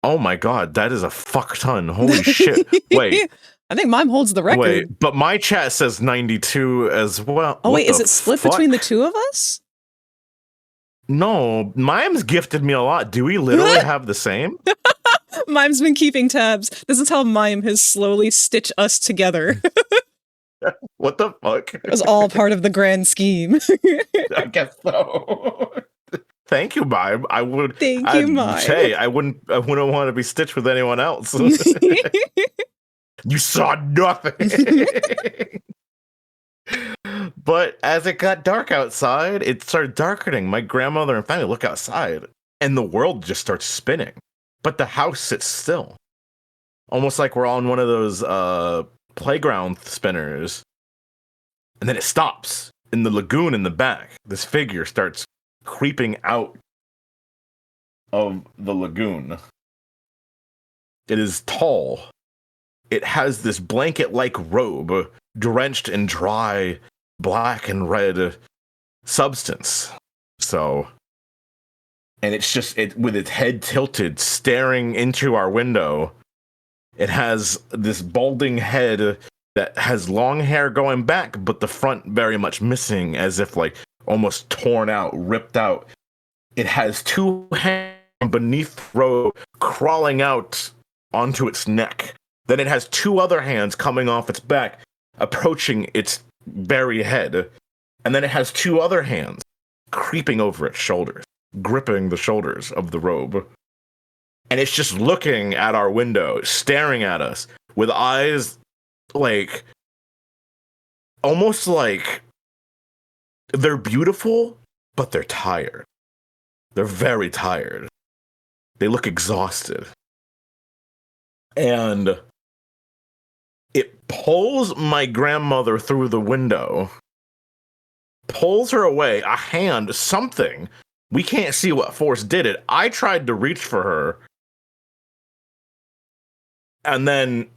Oh my god, that is a fuck ton. Holy shit. Wait. I think Mime holds the record. Wait, but my chat says 92 as well. Oh, What wait, is the it split fuck? between the two of us? No, Mime's gifted me a lot. Do we literally have the same? Mime's been keeping tabs. This is how Mime has slowly stitched us together. What the fuck? It was all part of the grand scheme. I guess so. Thank you, Mime. I would. Thank you, Mime. Hey, I wouldn't want to be stitched with anyone else. You saw nothing. But as it got dark outside, it started darkening. My grandmother and family look outside, and the world just starts spinning. But the house sits still, almost like we're on one of those playground spinners. And then it stops in the lagoon in the back. This figure starts creeping out of the lagoon. It is tall. It has this blanket-like robe drenched in dry black and red substance. So, and it's just with its head tilted, staring into our window. It has this balding head that has long hair going back, but the front very much missing, as if like almost torn out, ripped out. It has 2 hands beneath the robe crawling out onto its neck. Then it has 2 other hands coming off its back, approaching its very head. And then it has 2 other hands creeping over its shoulders, gripping the shoulders of the robe. And it's just looking at our window, staring at us with eyes like almost like they're beautiful, but they're tired. They're very tired. They look exhausted. And it pulls my grandmother through the window, pulls her away, a hand, something. We can't see what force did it. I tried to reach for her. And then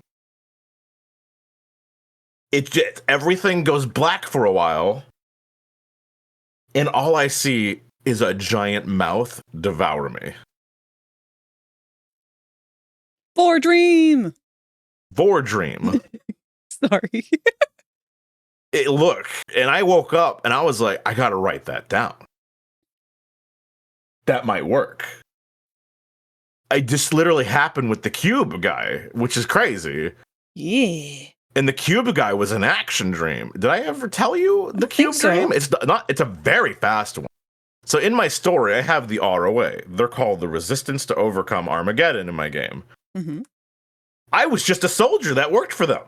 everything goes black for a while. And all I see is a giant mouth devour me. Dream. Dream. Sorry. Look, and I woke up and I was like, I gotta write that down. That might work. It just literally happened with the cube guy, which is crazy. Yeah. And the cube guy was an action dream. Did I ever tell you the cube dream? It's not. It's a very fast one. So in my story, I have the ROA. They're called the Resistance to Overcome Armageddon in my game. Mm-hmm. I was just a soldier that worked for them.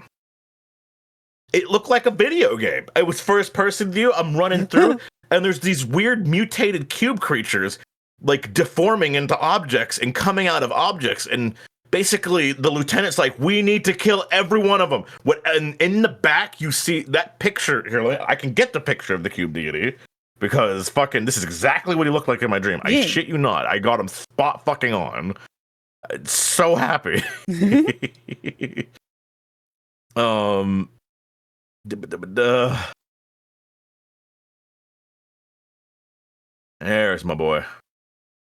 It looked like a video game. It was first person view. I'm running through, and there's these weird mutated cube creatures like deforming into objects and coming out of objects. And basically the lieutenant's like, we need to kill every one of them. And in the back, you see that picture here. I can get the picture of the cube deity because this is exactly what he looked like in my dream. I shit you not. I got him spot fucking on. So happy. There's my boy.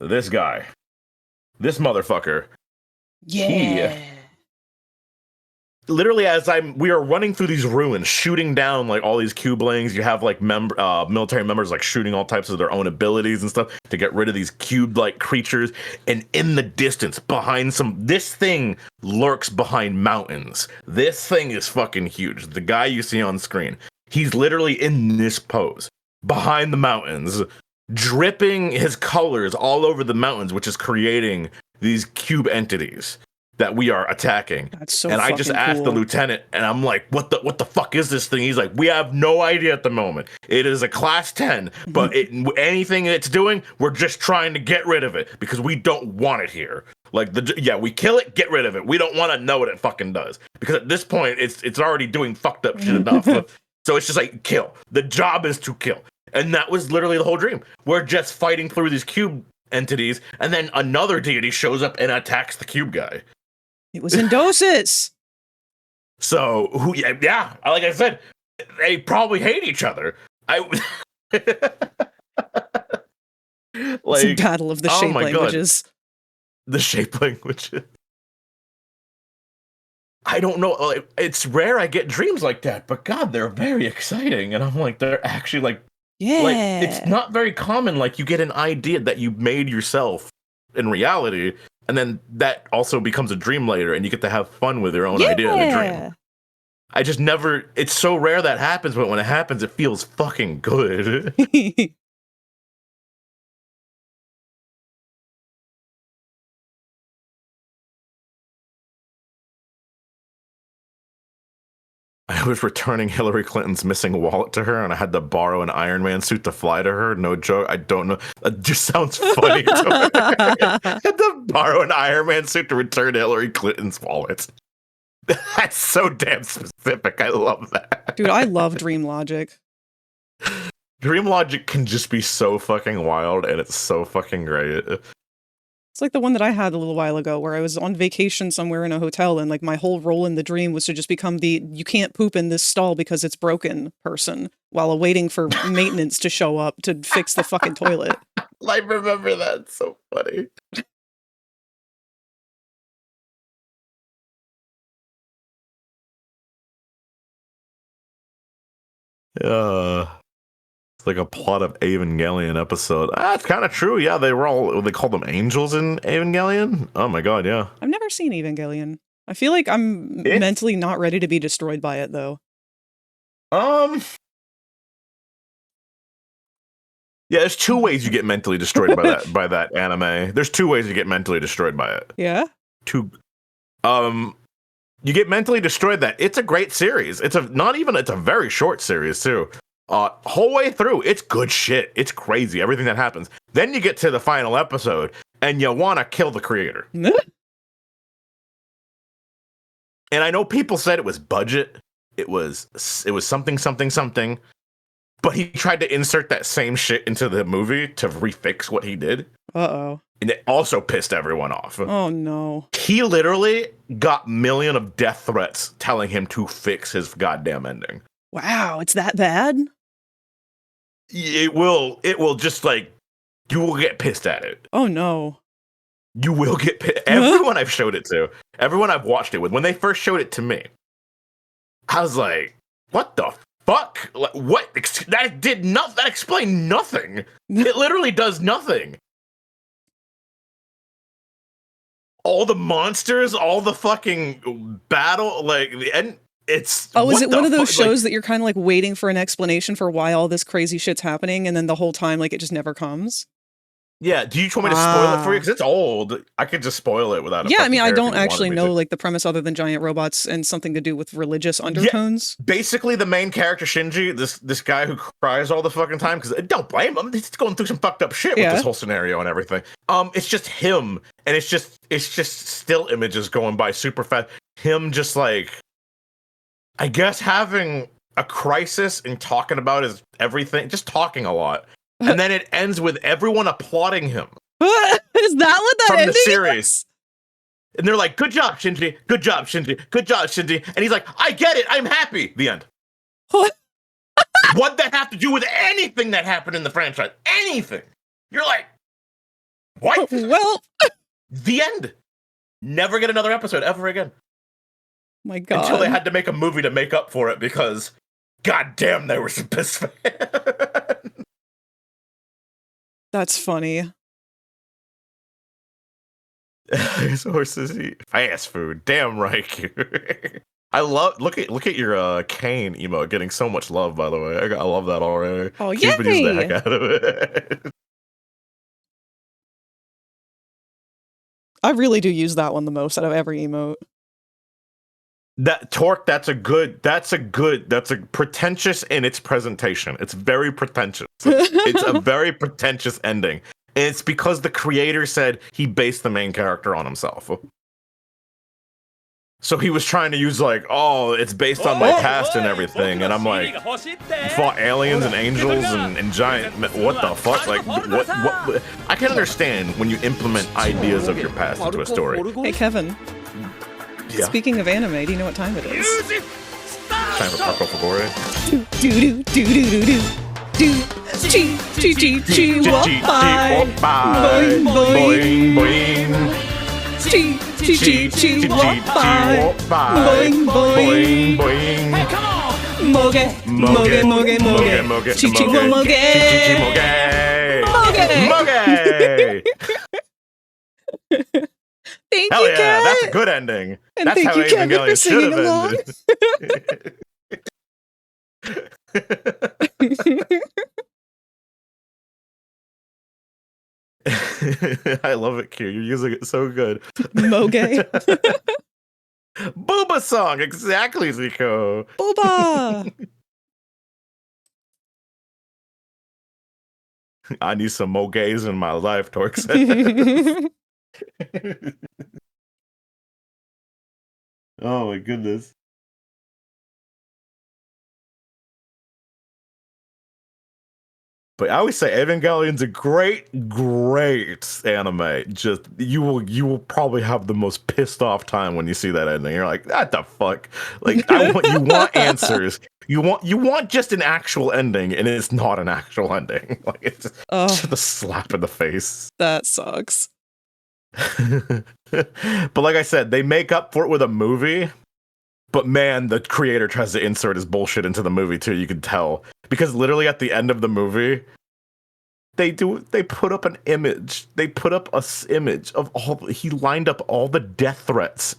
This guy. This motherfucker. Yeah. literally as we are running through these ruins, shooting down like all these cubelings. You have like military members like shooting all types of their own abilities and stuff to get rid of these cube-like creatures. And in the distance, behind this thing lurks behind mountains. This thing is fucking huge. The guy you see on screen, he's literally in this pose behind the mountains, dripping his colors all over the mountains, which is creating these cube entities that we are attacking. That's so and I just asked cool. the lieutenant, and I'm like, what the fuck is this thing? He's like, we have no idea at the moment. It is a class 10, but anything it's doing, we're just trying to get rid of it because we don't want it here. Like, we kill it, get rid of it. We don't want to know what it fucking does. Because at this point, it's already doing fucked up shit enough. So it's just like, kill. The job is to kill. And that was literally the whole dream. We're just fighting through these cube entities, and then another deity shows up and attacks the cube guy. It was in doses. So, yeah, like I said, they probably hate each other. It's a battle of the shape languages. The shape languages. I don't know. It's rare I get dreams like that, but God, they're very exciting. And I'm like, they're actually like, like, it's not very common. Like, you get an idea that you made yourself in reality, and then that also becomes a dream later, and you get to have fun with your own idea in a dream. I just never, it's so rare that happens, but when it happens, it feels fucking good. I was returning Hillary Clinton's missing wallet to her, and I had to borrow an Iron Man suit to fly to her. No joke. I don't know. It just sounds funny to me. I had to borrow an Iron Man suit to return Hillary Clinton's wallet. That's so damn specific. I love that. Dude, I love dream logic. Dream logic can just be so fucking wild, and it's so fucking great. It's like the one that I had a little while ago where I was on vacation somewhere in a hotel, and like my whole role in the dream was to just become the you can't poop in this stall because it's broken person while awaiting for maintenance to show up to fix the fucking toilet. I remember that. It's so funny. It's like a plot of Evangelion episode. It's kind of true. Yeah, they called them angels in Evangelion. Oh my god, yeah. I've never seen Evangelion. I feel like I'm mentally not ready to be destroyed by it, though. Yeah, there's two ways you get mentally destroyed by that anime. There's two ways you get mentally destroyed by it. Yeah? You get mentally destroyed that it's a great series. It's a very short series too. Whole way through, it's good shit. It's crazy, everything that happens. Then you get to the final episode, and you want to kill the creator. And I know people said it was budget. It was something. But he tried to insert that same shit into the movie to refix what he did. Uh-oh. And it also pissed everyone off. Oh, no. He literally got millions of death threats telling him to fix his goddamn ending. Wow, it's that bad? It will just like, you will get pissed at it. Oh, no. You will get pissed. Everyone I've showed it to, everyone I've watched it with, when they first showed it to me, I was like, what the fuck? Like, what? That explained nothing. It literally does nothing. All the monsters, all the fucking battle, like, and it's... Oh, is it one of those shows that you're kind of like waiting for an explanation for why all this crazy shit's happening, and then the whole time, like, it just never comes? Yeah, do you want me to spoil it for you? Because it's old. I could just spoil it without. Yeah, I mean, I don't actually know like the premise other than giant robots and something to do with religious undertones. Yeah, basically, the main character Shinji, this guy who cries all the fucking time, because don't blame him. He's going through some fucked up shit with this whole scenario and everything. It's just him, and it's just still images going by super fast. Him just like, I guess having a crisis and talking about his everything, just talking a lot. And then it ends with everyone applauding him. Is that what that from ending the series? is? And they're like, "Good job, Shinji. Good job, Shinji. Good job, Shinji." And he's like, "I get it. I'm happy." The end. What'd that have to do with anything that happened in the franchise? Anything? You're like, what? Well, the end. Never get another episode ever again. My God. Until they had to make a movie to make up for it because, goddamn, they were some piss fans. That's funny. Horses eat fast food. Damn right. I love look at your Kane emote getting so much love, by the way. I love that already. Oh, Keep using the yay! heck out of it. I really do use that one the most out of every emote. That Torque, that's a pretentious in its presentation. It's very pretentious. It's a very pretentious ending. And it's because the creator said he based the main character on himself. So he was trying to use like, oh, it's based on my past and everything. And I'm like, you fought aliens and angels and giant, what the fuck? Like, what? I can understand when you implement ideas of your past into a story. Hey, Kevin. Yeah. Speaking of anime, do you know what time it is? Time for Paco Favore. Boing, boing. Boing, boing. Boing. Moge, moge, moge, moge. Chichi wo moge. Moge. Thank Hell you, yeah, Kat. that's a good ending. And That's thank how you, Kevin, for Evangelion should singing along. ended. I love it, Q. You're using it so good. Moge. Booba song, exactly, Zico. Boba. I need some more gays in my life, Torque said. Oh my goodness. But I always say Evangelion's a great anime. Just you will probably have the most pissed off time when you see that ending. You're like, what the fuck? Like you want answers. You want just an actual ending, and it's not an actual ending. Like it's just a slap in the face. That sucks. But like I said, they make up for it with a movie. But man, the creator tries to insert his bullshit into the movie too. You can tell because literally at the end of the movie, they put up an image. They put up a image of he lined up all the death threats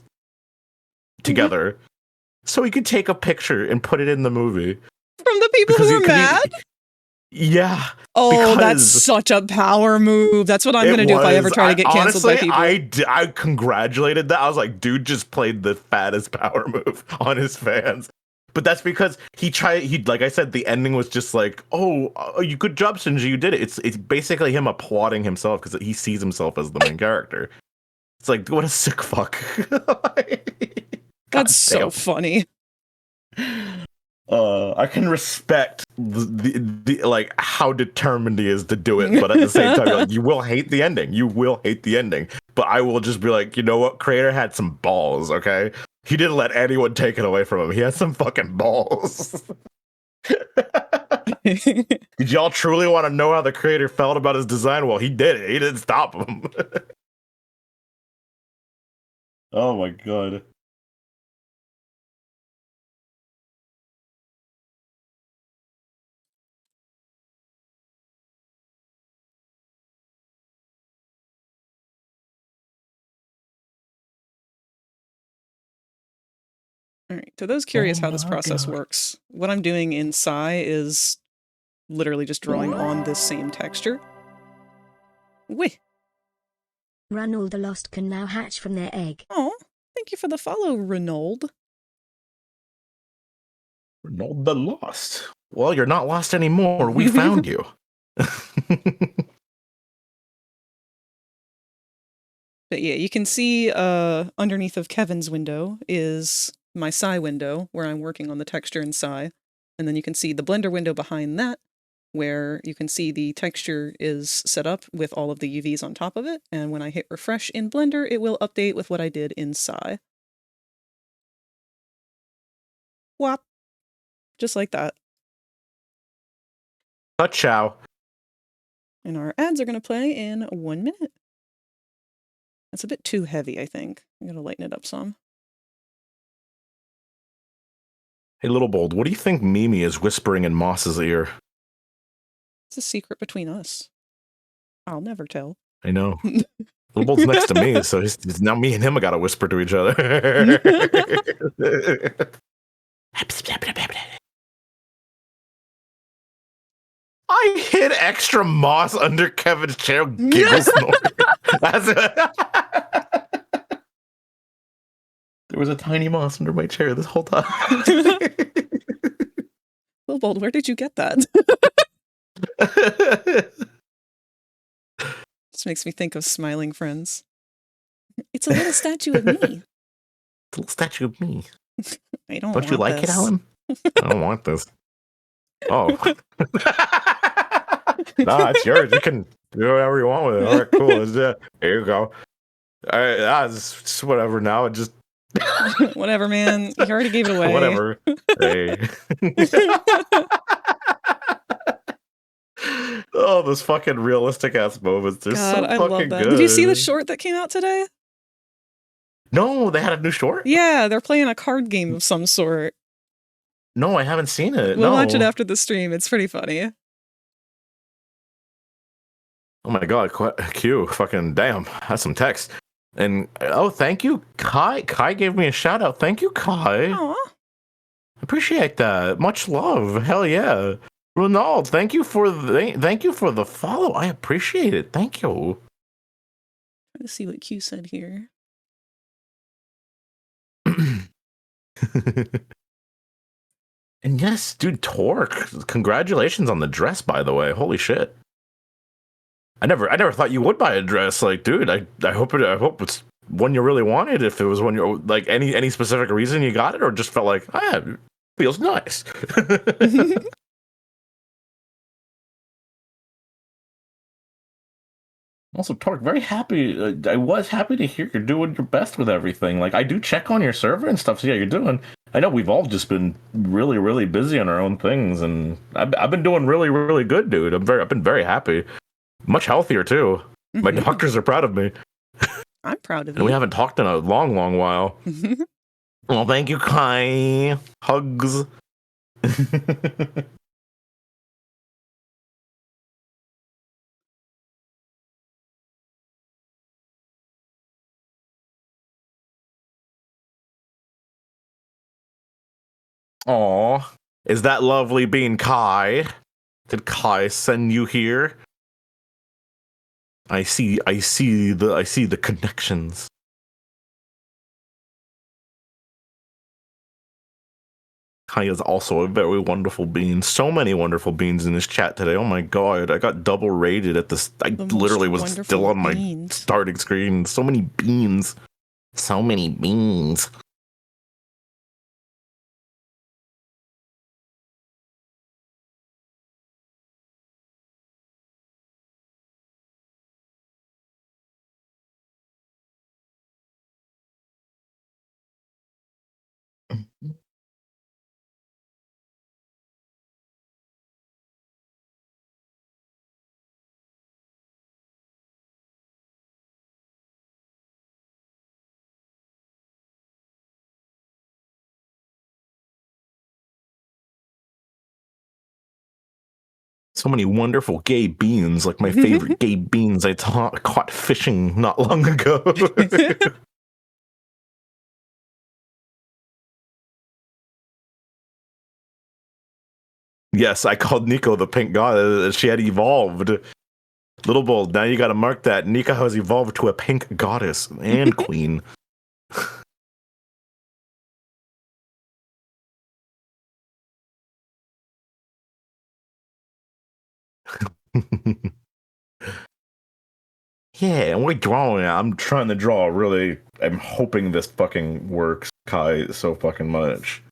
together, so he could take a picture and put it in the movie. From the people who were mad. Yeah. Oh, that's such a power move. That's what I'm going to do if I ever try to get canceled by people. I congratulated that. I was like, dude just played the fattest power move on his fans. But that's because he like I said, the ending was just like, oh, you good job, Shinji, you did it. It's basically him applauding himself because he sees himself as the main character. It's like, what a sick fuck. That's so funny. I can respect the like how determined he is to do it, but at the same time, like, you will hate the ending. You will hate the ending. But I will just be like, you know what? Creator had some balls, okay? He didn't let anyone take it away from him. He had some fucking balls. Did y'all truly want to know how the creator felt about his design? Well, he did it. He didn't stop him. Oh my god. All right. To those curious how this process works, what I'm doing in Psy is literally just drawing on this same texture. Wait. Ranald the Lost can now hatch from their egg. Oh, thank you for the follow, Reynold. Reynold the Lost. Well, you're not lost anymore. We found you. But yeah, you can see underneath of Kevin's window is my Psy window, where I'm working on the texture in Psy. And then you can see the Blender window behind that, where you can see the texture is set up with all of the UVs on top of it. And when I hit refresh in Blender, it will update with what I did in Psy. Whop. Just like that. Ciao. And our ads are going to play in 1 minute. That's a bit too heavy, I think. I'm going to lighten it up some. Hey, Little Bold, what do you think Mimi is whispering in Moss's ear? It's a secret between us. I'll never tell. I know. Little Bold's next to me, so it's now me and him got to whisper to each other. I hid extra moss under Kevin's chair. Giggles. There was a tiny moss under my chair this whole time. Little Bold, where did you get that? This makes me think of Smiling Friends. It's a little statue of me. It's a little statue of me. I don't Don't you like this. it, Alan? I don't want this. Oh. Nah, it's yours. You can do whatever you want with it. All right, cool. There you go. All right, it's just whatever now. It just Whatever, man. You already gave it away. whatever. Hey. Oh, those fucking realistic ass moments. They're God, so I fucking love that. good. Did you see the short that came out today? No, they had a new short? Yeah, they're playing a card game of some sort. No, I haven't seen it. We'll no. watch it after the stream. It's pretty funny. Oh my god, Q, fucking damn, that's some text. And oh, thank you, Kai. Kai gave me a shout out. Thank you, Kai. Aw. Appreciate that. Much love. Hell yeah. Ronald, thank you for the follow. I appreciate it. Thank you. Trying to see what Q said here. And yes, dude, Torque. Congratulations on the dress, by the way. Holy shit. I never thought you would buy a dress. Like, dude, I hope it's one you really wanted. If it was one you like, any specific reason you got it, or just felt like, it feels nice. Also, Torque, very happy. I was happy to hear you're doing your best with everything. Like, I do check on your server and stuff. So yeah, you're doing. I know we've all just been really, really busy on our own things, and I've been doing really, really good, dude. I've been very happy. Much healthier too. My doctors are proud of me. I'm proud of you. And we haven't talked in a long, long while. Well, thank you, Kai. Hugs. Aw, is that lovely being Kai? Did Kai send you here? I see the connections. Kai is also a very wonderful being. So many wonderful beings in this chat today. Oh my god, I got double rated at this. I literally was still on my starting screen. So many beans. So many beans. So many wonderful gay beans, like my favorite gay beans I caught fishing not long ago. Yes, I called Nico the pink god. She had evolved. Little Bold, now you gotta mark that. Nico has evolved to a pink goddess and queen. Yeah, and we're drawing. I'm trying to draw really. I'm hoping this fucking works, Kai, so fucking much.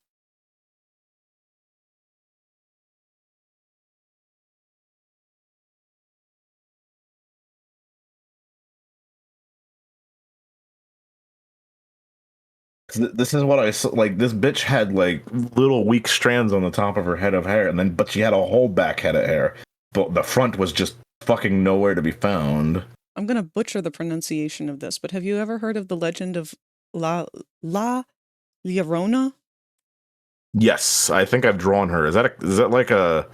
This is what I saw. Like, this bitch had like little weak strands on the top of her head of hair, but she had a whole back head of hair. But the front was just fucking nowhere to be found. I'm gonna butcher the pronunciation of this, but have you ever heard of the legend of La Llorona? Yes, I think I've drawn her. Is that like a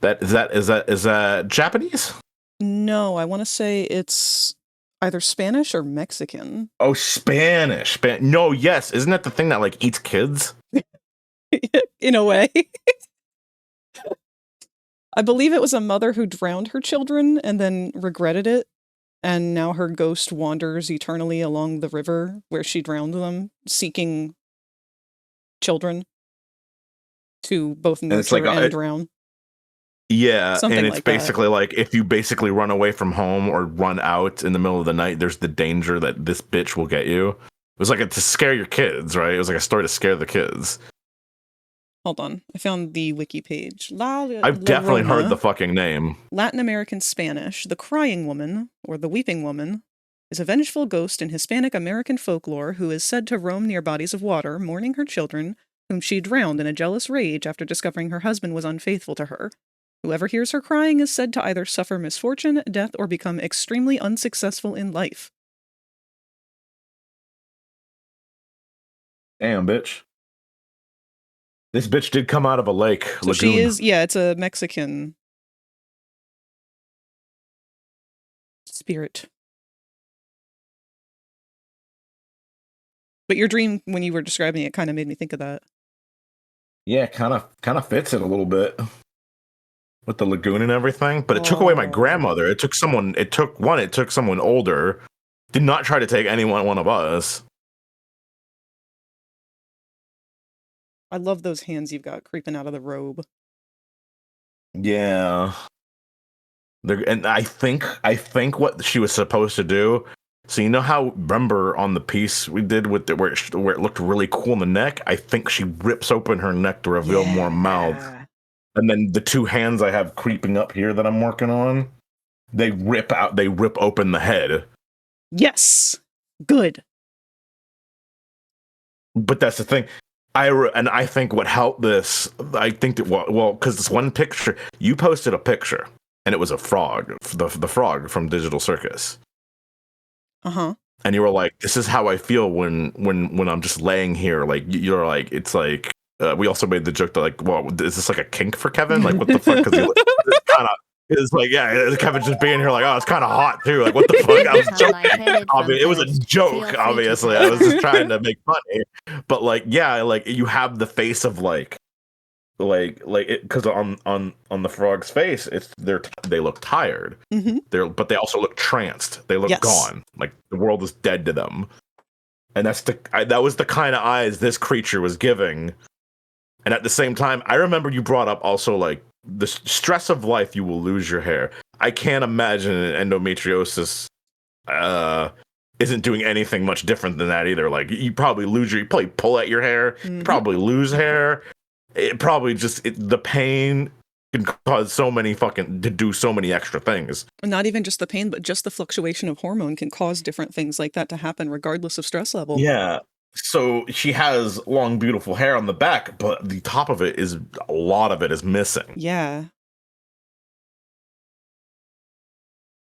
is that Japanese? No, I want to say it's either Spanish or Mexican. Oh, Spanish. No, yes. Isn't that the thing that like eats kids? In a way. I believe it was a mother who drowned her children and then regretted it, and now her ghost wanders eternally along the river where she drowned them, seeking children to both And it's like nurture and drown. yeah, Something and it's like that. basically like if you basically run away from home or run out in the middle of the night, there's the danger that this bitch will get you. It was like to scare your kids, right? It was like a story to scare the kids. Hold on. I found the wiki page. I've definitely heard the fucking name. Latin American Spanish, the crying woman, or the weeping woman, is a vengeful ghost in Hispanic American folklore who is said to roam near bodies of water, mourning her children, whom she drowned in a jealous rage after discovering her husband was unfaithful to her. Whoever hears her crying is said to either suffer misfortune, death, or become extremely unsuccessful in life. Damn, bitch. This bitch did come out of a lake. So lagoon. she is, yeah, it's a Mexican spirit. But your dream, when you were describing it, kind of made me think of that. Yeah, kind of fits it a little bit with the lagoon and everything. But it took away my grandmother. It took someone older. Did not try to take one of us. I love those hands you've got creeping out of the robe. Yeah. And I think what she was supposed to do. So you know how, remember on the piece we did with where it looked really cool in the neck? I think she rips open her neck to reveal more mouth. And then the two hands I have creeping up here that I'm working on, they rip open the head. Yes. Good. But that's the thing. I think what helped this, I think that, well, because this one picture, you posted a picture, and it was a frog, the frog from Digital Circus. Uh-huh. And you were like, this is how I feel when I'm just laying here. Like, you're like, it's like, we also made the joke that like, well, is this like a kink for Kevin? Like, what the fuck? Because it's kind of, it's like, yeah, Kevin just being here like, oh, it's kind of hot too. Like, what the fuck? I was joking. It was a joke, obviously. I was just trying to make funny. But like, yeah, like you have the face of like it, because on the frog's face, they look tired. Mm-hmm. But they also look tranced. They look gone. Like the world is dead to them. And that was the kind of eyes this creature was giving. And at the same time, I remember you brought up also like the stress of life. You will lose your hair. I can't imagine endometriosis isn't doing anything much different than that either. Like you probably pull at your hair, you probably lose hair. It probably the pain can cause to do so many extra things. Not even just the pain, but just the fluctuation of hormone can cause different things like that to happen regardless of stress level. Yeah. So she has long, beautiful hair on the back, but the top of it a lot of it is missing. Yeah.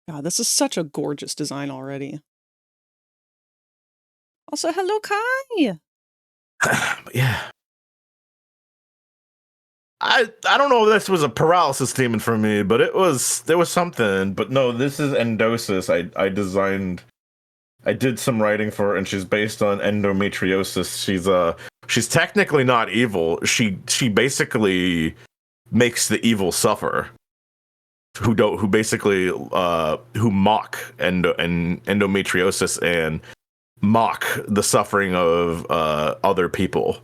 God, this is such a gorgeous design already. Also, hello, Kai. Yeah. I don't know if this was a paralysis demon for me, but there was something. But no, this is Endosis. I did some writing for her, and she's based on endometriosis. She's technically not evil. She basically makes the evil suffer. Who basically mock endometriosis and mock the suffering of other people.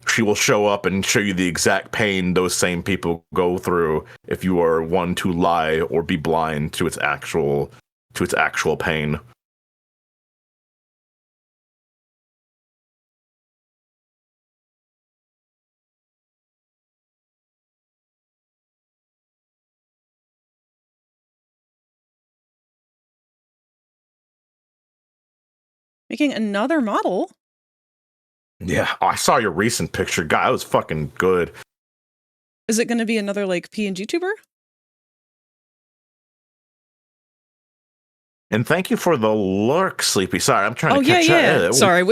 She will show up and show you the exact pain those same people go through if you are one to lie or be blind to its actual pain. Making another model? Yeah, I saw your recent picture. God, that was fucking good. Is it going to be another like PNG tuber? And thank you for the lurk, Sleepy. Sorry, I'm trying Oh to yeah, catch yeah. up. Sorry,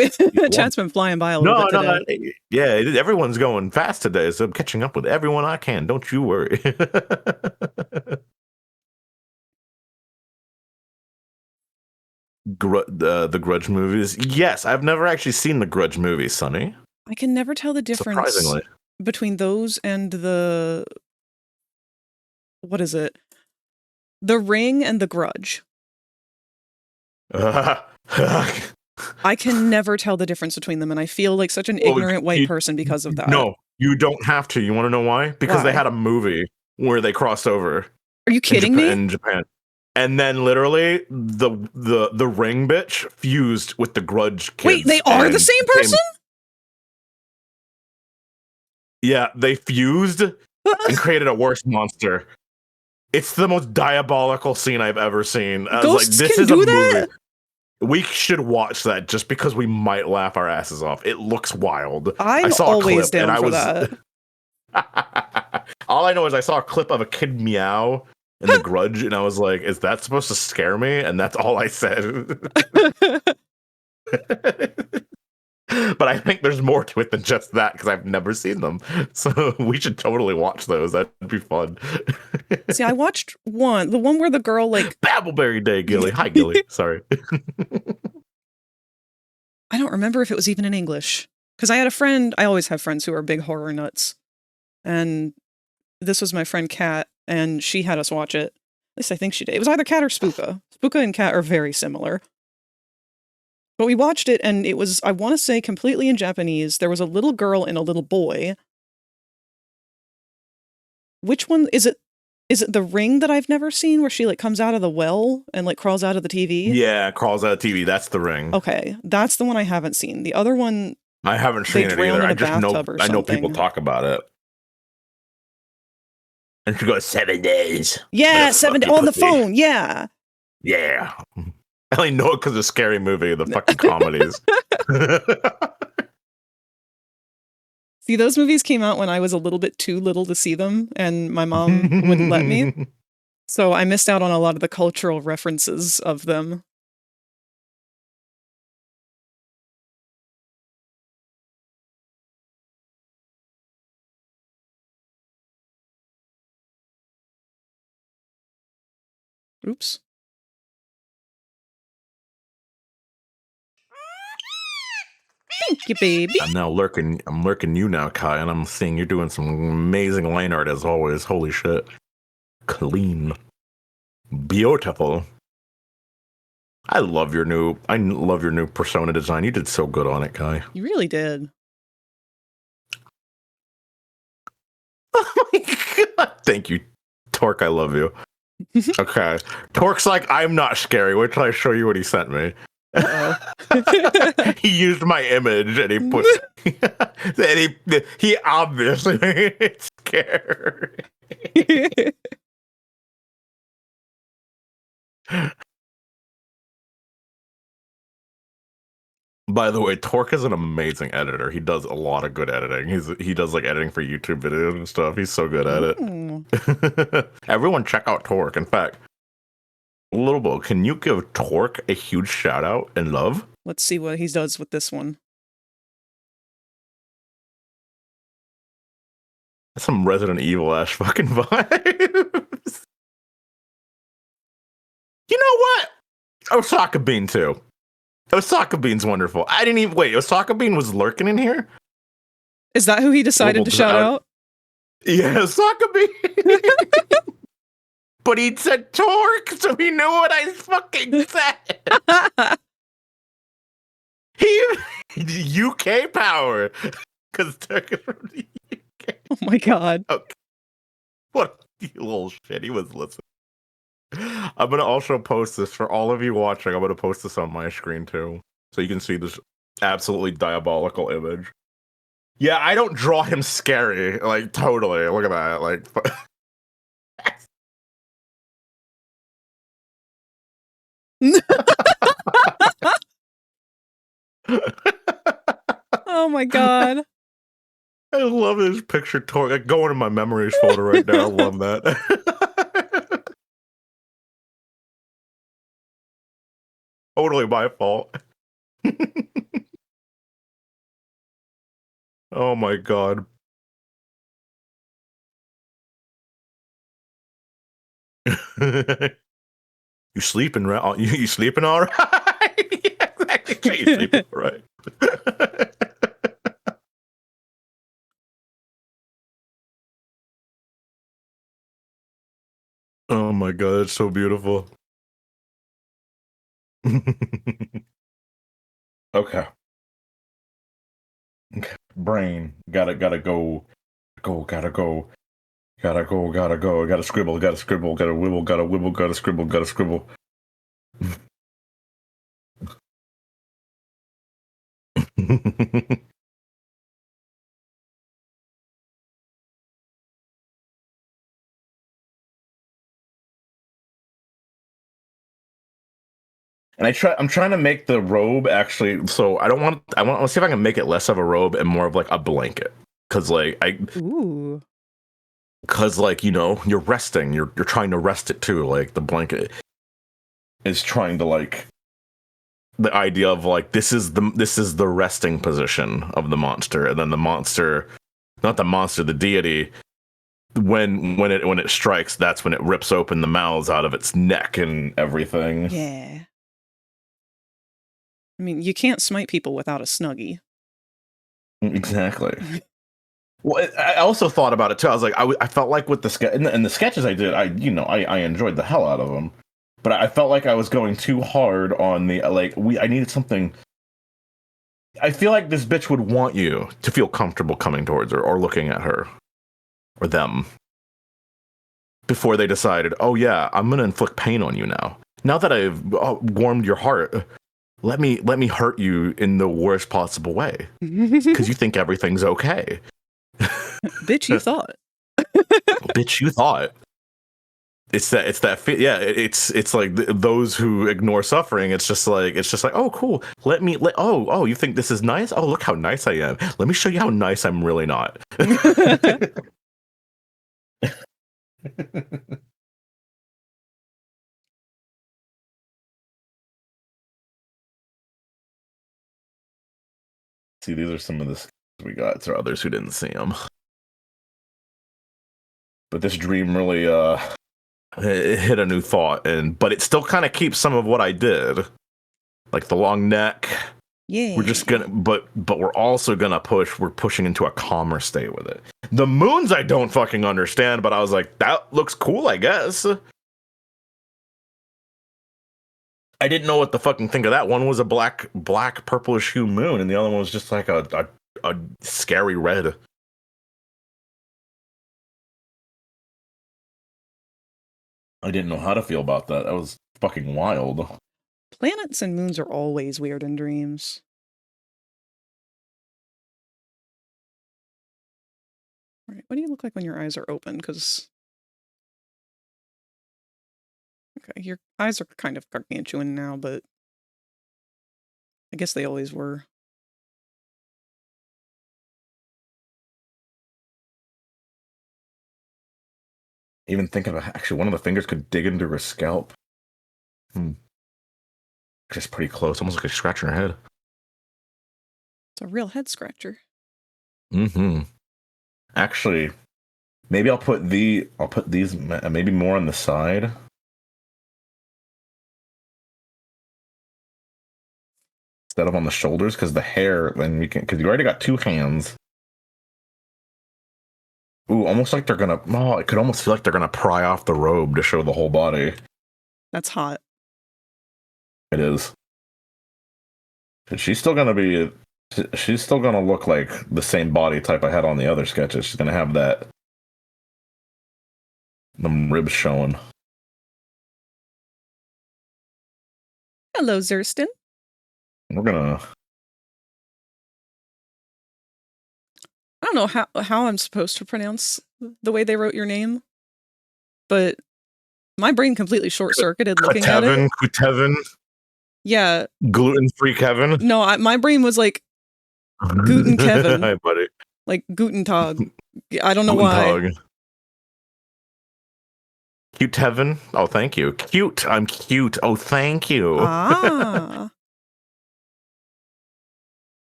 chat's been flying by a little bit today. Yeah, everyone's going fast today, so I'm catching up with everyone I can. Don't you worry. The Grudge movies. Yes, I've never actually seen the Grudge movies, Sonny. I can never tell the difference Surprisingly. between those and the what is it? The Ring and the Grudge. I can never tell the difference between them, and I feel like such an ignorant white person because of that. No, you don't have to. You want to know why? Because they had a movie where they crossed over. Are you kidding me? In Japan. And then literally the Ring bitch fused with the Grudge kids. Wait, they are the same person? Yeah, they fused and created a worse monster. It's the most diabolical scene I've ever seen. I was like, this is a movie. We should watch that just because we might laugh our asses off. It looks wild. I saw always a clip down and for that. All I know is I saw a clip of a kid meow in the Grudge, and I was like, is that supposed to scare me? And that's all I said. But I think there's more to it than just that, because I've never seen them. So we should totally watch those. That'd be fun. See, I watched the one where the girl, like... Babbleberry Day, Gilly. Hi, Gilly. Sorry. I don't remember if it was even in English. Because I had a friend, I always have friends who are big horror nuts. And this was my friend Kat, and she had us watch it. At least I think she did. It was either Kat or Spooka. Spooka and Kat are very similar. But we watched it, and it was, I want to say, completely in Japanese. There was a little girl and a little boy. Which one is it? Is it the Ring that I've never seen, where she like comes out of the well and like crawls out of the TV? Yeah, crawls out of TV. That's the Ring. Okay, that's the one I haven't seen. The other one, I haven't seen it either. I just know. I know people talk about it. And she goes 7 days. Yeah, 7 days on the phone. Yeah. Yeah. I only know it because of Scary Movie, the fucking comedies. See, those movies came out when I was a little bit too little to see them, and my mom wouldn't let me. So I missed out on a lot of the cultural references of them. Oops. Thank you, baby. I'm lurking you now, Kai, and I'm seeing you're doing some amazing line art as always. Holy shit. Clean. Beautiful. I love your new persona design. You did so good on it, Kai. You really did. Oh my god. Thank you, Torque. I love you. Okay. Torque's like, I'm not scary. Wait till I show you what he sent me. He used my image and he put and he obviously made it scary. By the way, Torque is an amazing editor. He does a lot of good editing. He does like editing for YouTube videos and stuff. He's so good at it. Everyone check out Torque. In fact, Little Bo, can you give Torque a huge shout out and love? Let's see what he does with this one. That's some Resident Evil-ass fucking vibes. You know what? Osaka Bean too. Osaka Bean's wonderful. I didn't even wait. Osaka Bean was lurking in here. Is that who he decided to shout out? Yeah, Osaka Bean. But he said Torque, so he knew what I fucking said. He UK power, because Torque is from the UK. Oh my god! Okay. What a little shit. He was listening. I'm gonna also post this for all of you watching. I'm gonna post this on my screen too, so you can see this absolutely diabolical image. Yeah, I don't draw him scary. Like totally. Look at that. Like. Oh my god. I love this picture. Going in my memories folder right now. I love that. totally my fault. Oh my god. You sleeping right? You sleeping all right? Yeah, exactly. You sleeping all right? Oh my god, it's so beautiful. Okay. Okay. Brain. Gotta go. Gotta go. Gotta scribble, gotta wibble, gotta wibble, gotta scribble, gotta scribble. And I'm trying to make the robe actually, so I want to see if I can make it less of a robe and more of like a blanket. Cause like Ooh. Cause like, you know, you're resting, you're trying to rest it too. Like the blanket is trying to like the idea of like this is the resting position of the monster, and then the monster, not the monster, the deity, when it strikes, that's when it rips open the mouths out of its neck and everything. Yeah. I mean, you can't smite people without a Snuggie. Exactly. Well, I also thought about it too. I was like, I felt like with the in the sketches I did, I enjoyed the hell out of them, but I felt like I was going too hard on the I needed something. I feel like this bitch would want you to feel comfortable coming towards her or looking at her or them before they decided, oh yeah, I'm gonna inflict pain on you now. Now that I've warmed your heart, let me hurt you in the worst possible way because you think everything's okay. Bitch, you thought. Bitch, you thought. It's like those who ignore suffering. It's just like, oh cool. Oh, you think this is nice? Oh, look how nice I am. Let me show you how nice I'm really not. See, these are some of the skills we got. There are others who didn't see them. But this dream really it hit a new thought, but it still kind of keeps some of what I did, like the long neck. Yeah. We're just gonna, but we're also gonna push. We're pushing into a calmer state with it. The moons I don't fucking understand, but I was like, that looks cool, I guess. I didn't know what to fucking think of that. One was a black purplish hue moon, and the other one was just like a scary red. I didn't know how to feel about that. That was fucking wild. Planets and moons are always weird in dreams. All right, what do you look like when your eyes are open? Because okay, your eyes are kind of gargantuan now, but I guess they always were. Even thinking of actually one of the fingers could dig into her scalp. Just pretty close, almost like a scratch in her head. It's a real head scratcher. Mm-hmm. Actually, maybe I'll put these maybe more on the side. Instead of on the shoulders, because the hair, then we can, because you already got two hands. Ooh, almost like they're gonna, oh, it could almost feel like they're gonna pry off the robe to show the whole body. That's hot. It is. She's still gonna look like the same body type I had on the other sketches. She's gonna have the ribs showing. Hello, Zurston. We're gonna. I don't know how I'm supposed to pronounce the way they wrote your name, but my brain completely short-circuited looking at it. Kutevin. Yeah. Gluten-free Kevin. No, my brain was like Guten Kevin. Hi, buddy. Like Guten Tag. I don't know why. Cute Tevin. Oh, thank you. Cute. I'm cute. Oh, thank you. Ah.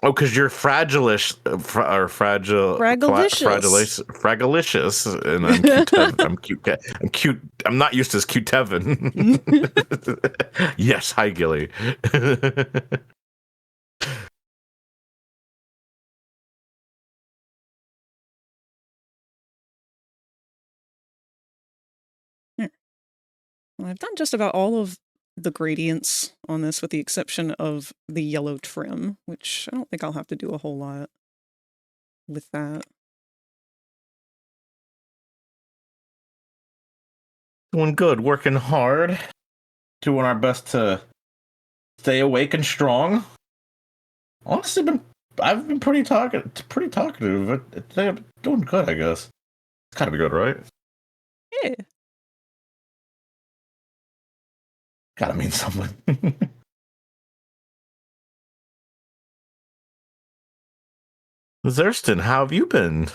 Oh, because you're fragilish, or fragile, Fragalicious. fragilicious, and I'm cute. I'm cute. I'm cute. I'm not used to this cute Tevin. Yes, hi Gilly. Well, I've done just about all of the gradients on this with the exception of the yellow trim, which I don't think I'll have to do a whole lot with that. Doing good, working hard, doing our best to stay awake and strong. Honestly, I've been pretty talkative. I'm doing good, I guess. It's gotta be good, right? Yeah. Gotta mean something. Zerston, how have you been?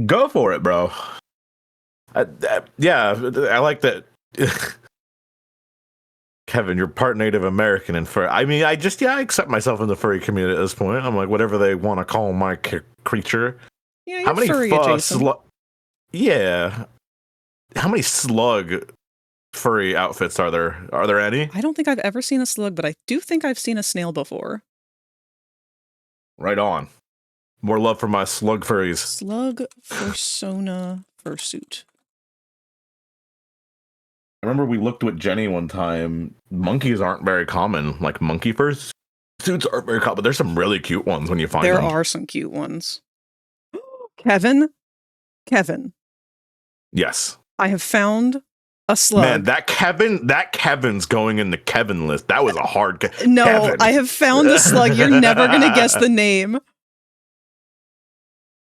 Go for it, bro. Yeah, I like that. Kevin, you're part Native American and furry. I mean, I accept myself in the furry community at this point. I'm like, whatever they want to call my creature. Yeah, How you're furry adjacent. Yeah. How many slug furry outfits are there? Are there any? I don't think I've ever seen a slug, but I do think I've seen a snail before. Right on. More love for my slug furries. Slug fursona fursuit. I remember we looked with Jenny one time. Monkeys aren't very common. Like monkey fursuits aren't very common, but there's some really cute ones when you find them. There are some cute ones. Kevin? Yes. I have found a slug. Man, that Kevin's going in the Kevin list. That was a hard No, Kevin. I have found a slug. You're never going to guess the name.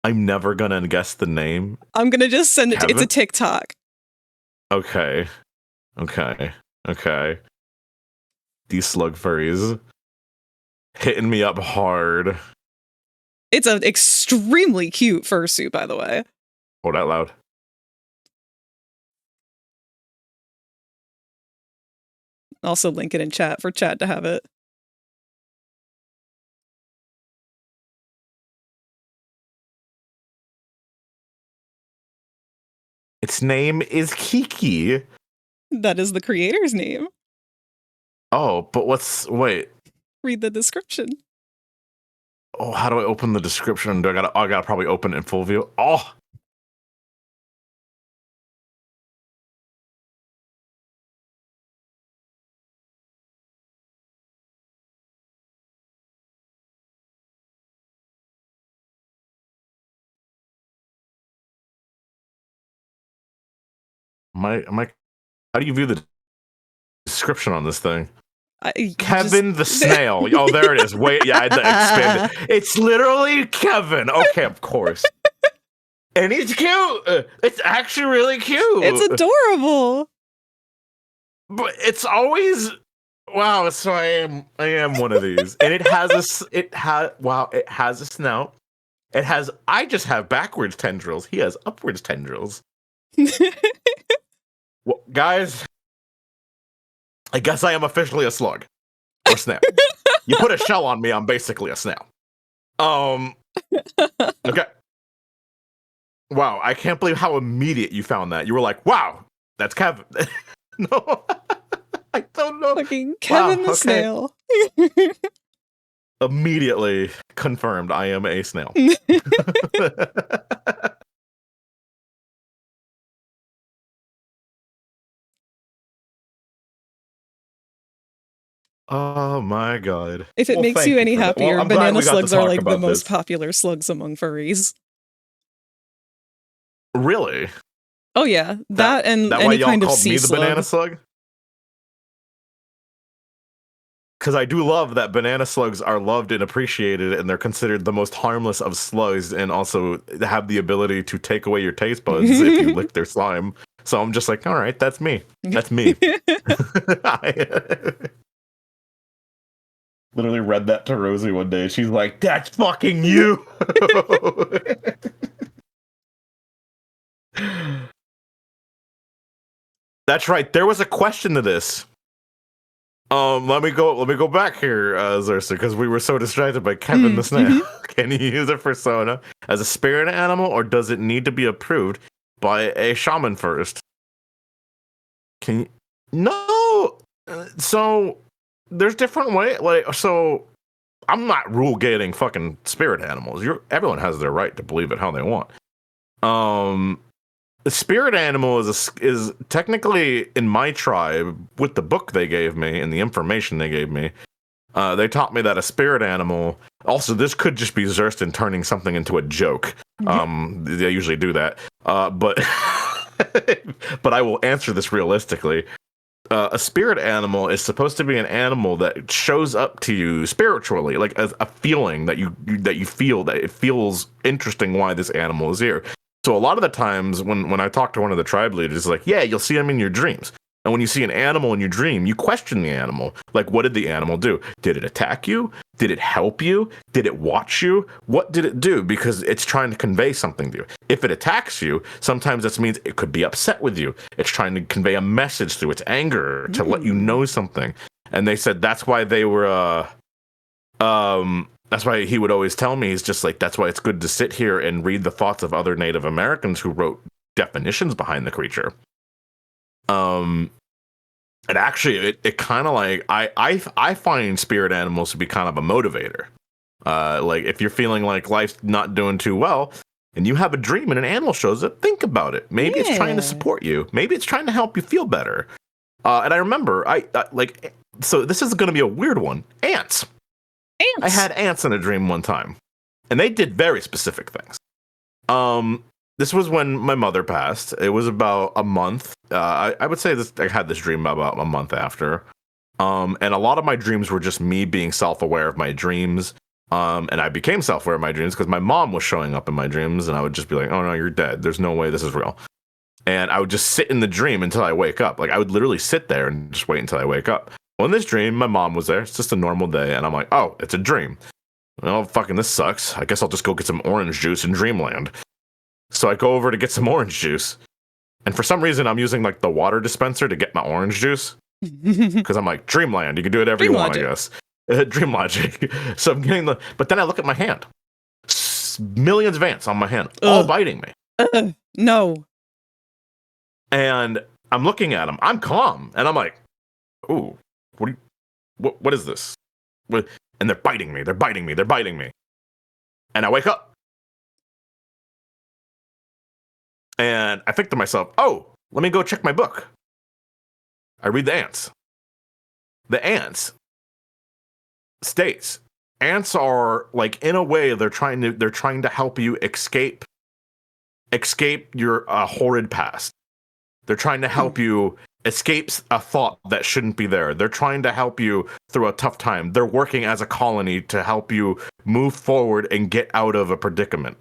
I'm never going to guess the name. I'm going to just send it. It's a TikTok. Okay. These slug furries hitting me up hard. It's an extremely cute fursuit, by the way. Hold out loud. Also link it in chat for chat to have it. Its name is Kiki. That is the creator's name. Oh, but wait. Read the description. Oh, how do I open the description? I gotta probably open it in full view. Oh. How do you view the description on this thing? Kevin the snail. Oh, there it is. Wait, yeah, I expanded. It's literally Kevin. Okay, of course. And he's cute. It's actually really cute. It's adorable. But it's always wow. So I am one of these, and it has a snout. I just have backwards tendrils. He has upwards tendrils. Well, guys, I guess I am officially a slug or snail. You put a shell on me, I'm basically a snail. Okay. Wow, I can't believe how immediate you found that. You were like, "Wow, that's Kevin." No, I don't know. Fucking Kevin the snail. Immediately confirmed, I am a snail. Oh my god. If it makes you any happier, well, banana slugs are like the most popular slugs among furries. Really? Oh yeah, that and that any why y'all kind of called sea me the slug. banana slug? Because I do love that banana slugs are loved and appreciated, and they're considered the most harmless of slugs, and also have the ability to take away your taste buds if you lick their slime. So I'm just like, all right, that's me. That's me. I literally read that to Rosie one day. She's like, that's fucking you. That's right. There was a question to this. Let me go back here, Xerxes, because we were so distracted by Kevin the Snail. Can you use a persona as a spirit animal, or does it need to be approved by a shaman first? Can you? No. So there's different ways. Like, so I'm not rule gating fucking spirit animals. Everyone has their right to believe it how they want. The spirit animal is technically in my tribe with the book they gave me and the information they gave me. They taught me that a spirit animal. Also, this could just be Zerston turning something into a joke. They usually do that. But but I will answer this realistically. A spirit animal is supposed to be an animal that shows up to you spiritually, like as a feeling that you feel that it feels interesting why this animal is here. So a lot of the times when I talk to one of the tribe leaders, it's like, yeah, you'll see them in your dreams. And when you see an animal in your dream, you question the animal. Like, what did the animal do? Did it attack you? Did it help you? Did it watch you? What did it do? Because it's trying to convey something to you. If it attacks you, sometimes that means it could be upset with you. It's trying to convey a message through its anger to let you know something. And they said that's why they were, that's why he would always tell me, he's just like, that's why it's good to sit here and read the thoughts of other Native Americans who wrote definitions behind the creature. And actually, it kind of like I find spirit animals to be kind of a motivator. Like if you're feeling like life's not doing too well, and you have a dream and an animal shows up, think about it. Maybe it's trying to support you. Maybe it's trying to help you feel better. And I remember, so this is going to be a weird one. Ants. I had ants in a dream one time, and they did very specific things. This was when my mother passed. It was about a month. I would say this. I had this dream about a month after. And a lot of my dreams were just me being self-aware of my dreams. And I became self-aware of my dreams because my mom was showing up in my dreams, and I would just be like, "Oh no, you're dead. There's no way this is real." And I would just sit in the dream until I wake up. Like I would literally sit there and just wait until I wake up. Well, in this dream, my mom was there. It's just a normal day, and I'm like, "Oh, it's a dream. Well, fucking this sucks. I guess I'll just go get some orange juice in Dreamland." So I go over to get some orange juice. And for some reason, I'm using like the water dispenser to get my orange juice. Because I'm like, Dreamland, you can do whatever you want, I guess. Dream logic. So I'm getting but then I look at my hand. Millions of ants on my hand, all biting me. No. And I'm looking at them. I'm calm. And I'm like, ooh, what is this? And they're biting me. They're biting me. They're biting me. And I wake up. And I think to myself, oh, let me go check my book. I read the ants. The ants states, ants are like, in a way, they're trying to help you escape your horrid past. They're trying to help you escape a thought that shouldn't be there. They're trying to help you through a tough time. They're working as a colony to help you move forward and get out of a predicament.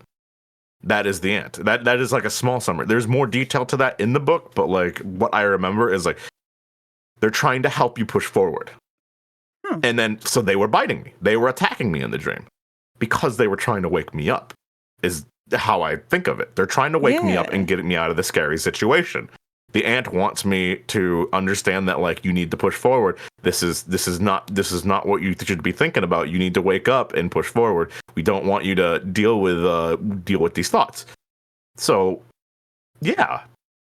That is the ant. That is like a small summary. There's more detail to that in the book, but like what I remember is like they're trying to help you push forward. And then so they were biting me. They were attacking me in the dream because they were trying to wake me up. Is how I think of it. They're trying to wake me up and get me out of the scary situation. The ant wants me to understand that like you need to push forward. This is not what you should be thinking about. You need to wake up and push forward. We don't want you to deal with these thoughts. So, yeah,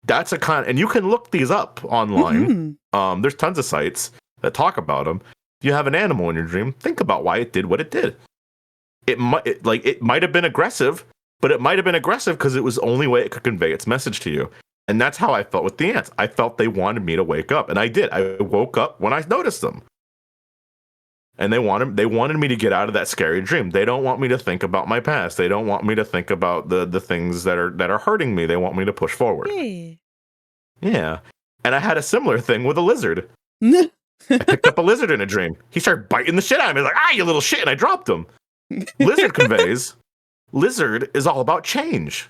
that's a kind. And you can look these up online. There's tons of sites that talk about them. If you have an animal in your dream, think about why it did what it did. It might have been aggressive, but it might have been aggressive because it was the only way it could convey its message to you. And that's how I felt with the ants. I felt they wanted me to wake up, and I did. I woke up when I noticed them. And they wanted me to get out of that scary dream. They don't want me to think about my past. They don't want me to think about the things that are hurting me. They want me to push forward. Hey. Yeah. And I had a similar thing with a lizard. I picked up a lizard in a dream. He started biting the shit out of me. Like, you little shit, and I dropped him. Lizard conveys. Lizard is all about change.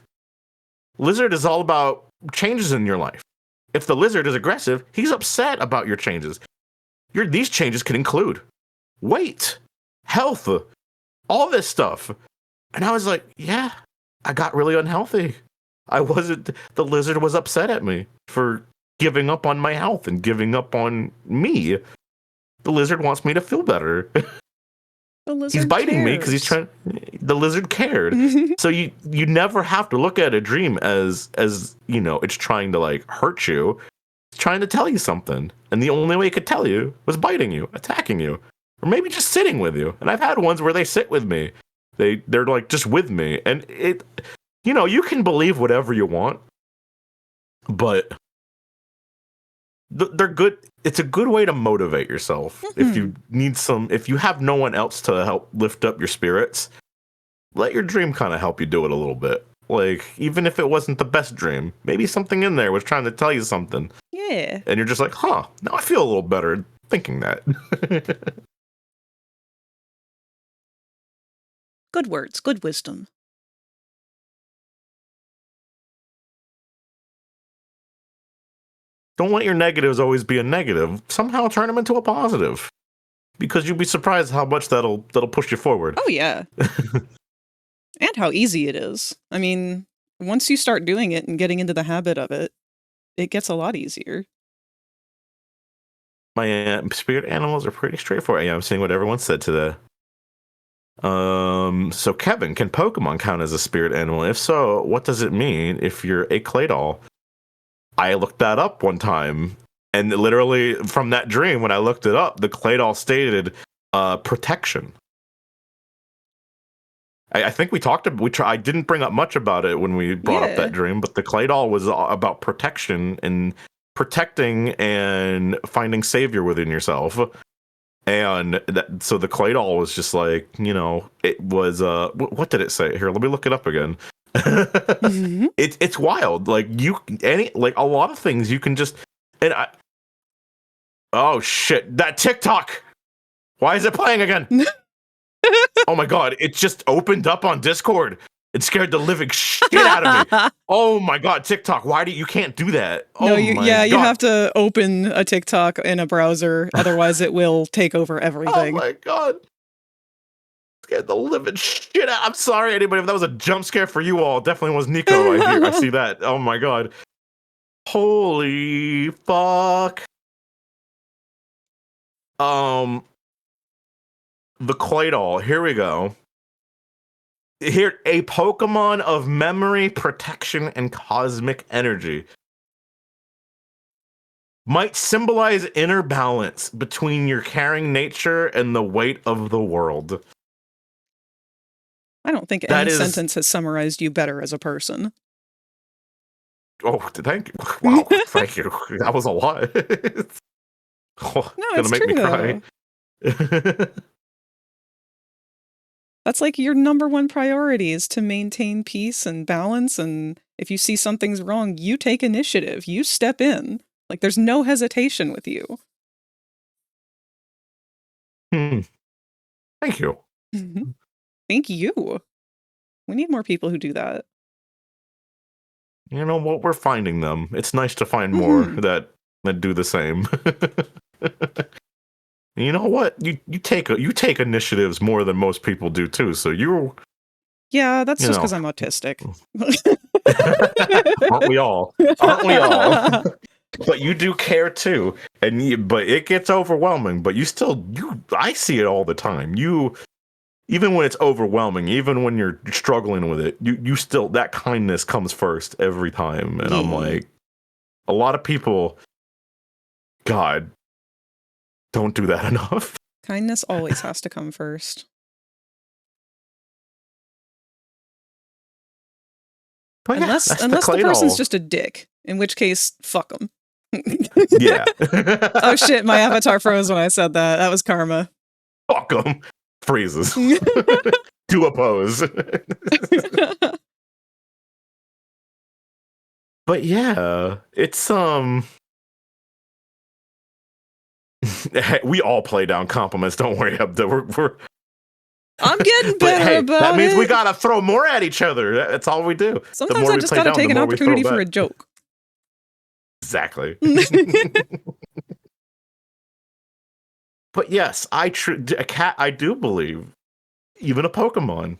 Lizard is all about changes in your life. if the lizard is aggressive, he's upset about your changes. These changes can include weight, health, all this stuff. And I was like, yeah, I got really unhealthy. The lizard was upset at me for giving up on my health and giving up on me. The lizard wants me to feel better. He's biting me because the lizard cared. So you never have to look at a dream as it's trying to like hurt you. It's trying to tell you something. And the only way it could tell you was biting you, attacking you, or maybe just sitting with you. And I've had ones where they sit with me. They're like just with me. And you can believe whatever you want, but they're good. It's a good way to motivate yourself. If you have no one else to help lift up your spirits, let your dream kind of help you do it a little bit. Like, even if it wasn't the best dream, maybe something in there was trying to tell you something. Yeah. And you're just like, now I feel a little better thinking that. Good words, good wisdom. Don't let your negatives always be a negative. Somehow turn them into a positive. Because you'll be surprised how much that'll push you forward. Oh, yeah. And how easy it is. I mean, once you start doing it and getting into the habit of it, it gets a lot easier. My spirit animals are pretty straightforward. Yeah, I'm seeing what everyone said today. So Kevin, can Pokemon count as a spirit animal? If so, what does it mean if you're a Claydol? I looked that up one time, and literally from that dream, when I looked it up, the Claydol stated protection. I think we talked about. I didn't bring up much about it when we brought up that dream, but the Claydol was about protection and protecting and finding savior within yourself. And so the Claydol was just like, it was what did it say? Here, let me look it up again. It's wild. Like a lot of things you can just oh shit, that TikTok. Why is it playing again? Oh my god, it just opened up on Discord. It scared the living shit out of me. Oh my god, TikTok, you can't do that? No, you have to open a TikTok in a browser, otherwise it will take over everything. Oh my god. Scared the living shit out. I'm sorry, anybody, if that was a jump scare for you all. Definitely was Nico. I see that. Oh my god. Holy fuck. The Claydol. Here we go. Here, a Pokemon of memory, protection, and cosmic energy. Might symbolize inner balance between your caring nature and the weight of the world. I don't think any sentence has summarized you better as a person. Oh, thank you. Wow, thank you. That was a lot. No, it's make true, me cry. That's like your number one priority is to maintain peace and balance. And if you see something's wrong, you take initiative. You step in. Like there's no hesitation with you. Thank you. Thank you. We need more people who do that. You know what? We're finding them. It's nice to find more that do the same. You know what? You take initiatives more than most people do too. So yeah, that's just because I'm autistic. Aren't we all? Aren't we all? But you do care too, but it gets overwhelming. But I see it all the time. Even when it's overwhelming, even when you're struggling with it, you still, that kindness comes first every time. And I'm like, a lot of people, God, don't do that enough. Kindness always has to come first. But unless the person's just a dick, in which case, fuck them. Yeah. Oh shit, my avatar froze when I said that. That was karma. Fuck them. Freezes. Do a pose. But yeah, it's we all play down compliments. Don't worry. I'm getting better about it. That means we gotta throw more at each other. That's all we do. Sometimes I just gotta take an opportunity for a joke. Exactly. But yes, a cat, I do believe, even a Pokemon,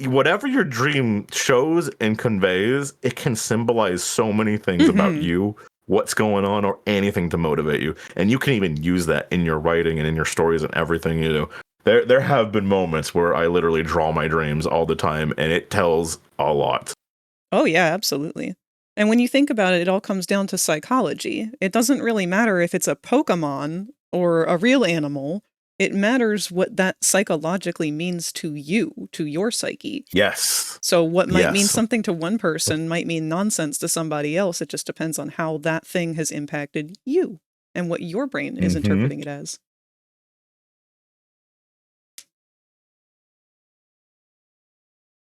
whatever your dream shows and conveys, it can symbolize so many things about you, what's going on, or anything to motivate you. And you can even use that in your writing and in your stories and everything you do. There have been moments where I literally draw my dreams all the time, and it tells a lot. Oh, yeah, absolutely. And when you think about it, it all comes down to psychology. It doesn't really matter if it's a Pokemon or a real animal. It matters what that psychologically means to you, to your psyche. Yes. So what might mean Yes. something to one person might mean nonsense to somebody else. It just depends on how that thing has impacted you and what your brain is interpreting it as.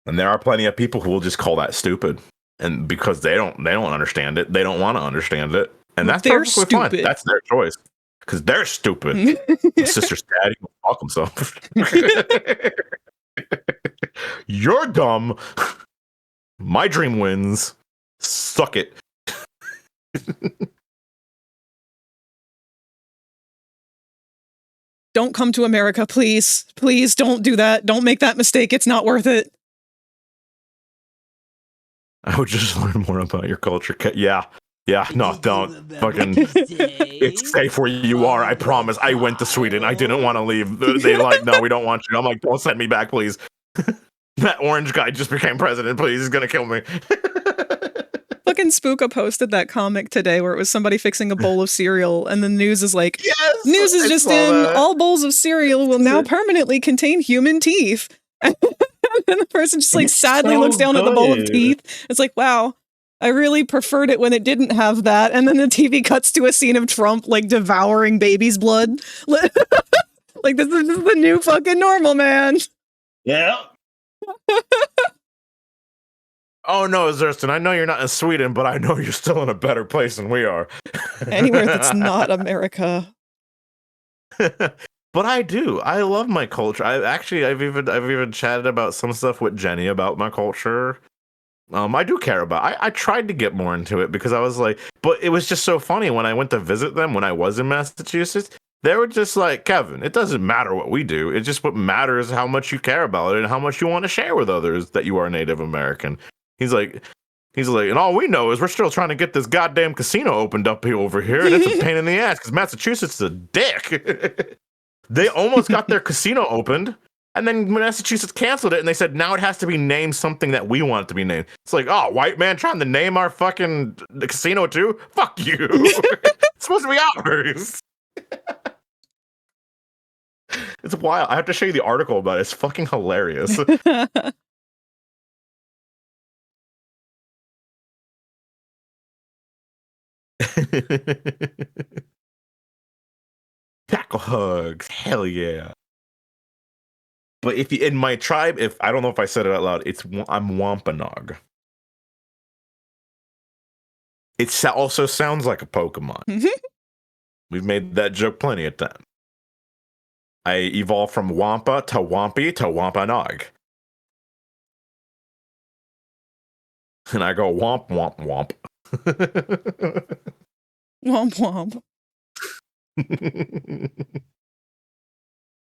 And there are plenty of people who will just call that stupid. And because they don't understand it, they don't want to understand it. And that's They're perfectly fine. stupid. That's their choice. Because they're stupid. Sister's daddy will fuck himself. You're dumb. My dream wins. Suck it. Don't come to America, please. Please don't do that. Don't make that mistake. It's not worth it. I would just learn more about your culture. Yeah. Yeah, no, don't. Fucking, it's safe where you are, I promise. I went to Sweden. I didn't want to leave. They like, no, we don't want you. I'm like, don't send me back, please. That orange guy just became president, please. He's gonna kill me. Fucking Spooka posted that comic today where it was somebody fixing a bowl of cereal, and the news is like, yes, news is just in, all bowls of cereal will now permanently contain human teeth. And the person just like sadly looks down at the bowl of teeth. It's like, wow, I really preferred it when it didn't have that. And then the TV cuts to a scene of Trump like devouring baby's blood. Like this is the new fucking normal, man. Yeah. Oh no, Zerston, I know you're not in Sweden, but I know you're still in a better place than we are. Anywhere that's not America. But I do. I love my culture. I've even chatted about some stuff with Jenny about my culture. I do care about. I tried to get more into it because I was like, but it was just so funny when I went to visit them when I was in Massachusetts. They were just like, Kevin, it doesn't matter what we do. It's just what matters how much you care about it and how much you want to share with others that you are Native American. He's like, and all we know is we're still trying to get this goddamn casino opened up here over here, and it's a pain in the ass because Massachusetts is a dick. They almost got their casino opened, and then Massachusetts canceled it, and they said now it has to be named something that we want it to be named. It's like, oh, white man trying to name our fucking casino too? Fuck you. It's supposed to be ours. It's wild. I have to show you the article about it. It's fucking hilarious. Tackle hugs. Hell yeah. But if you, in my tribe, if I don't know if I said it out loud, I'm Wampanoag. It also sounds like a Pokemon. We've made that joke plenty of times. I evolved from Wampa to Wampy to Wampanoag. And I go womp, womp, womp. Womp womp.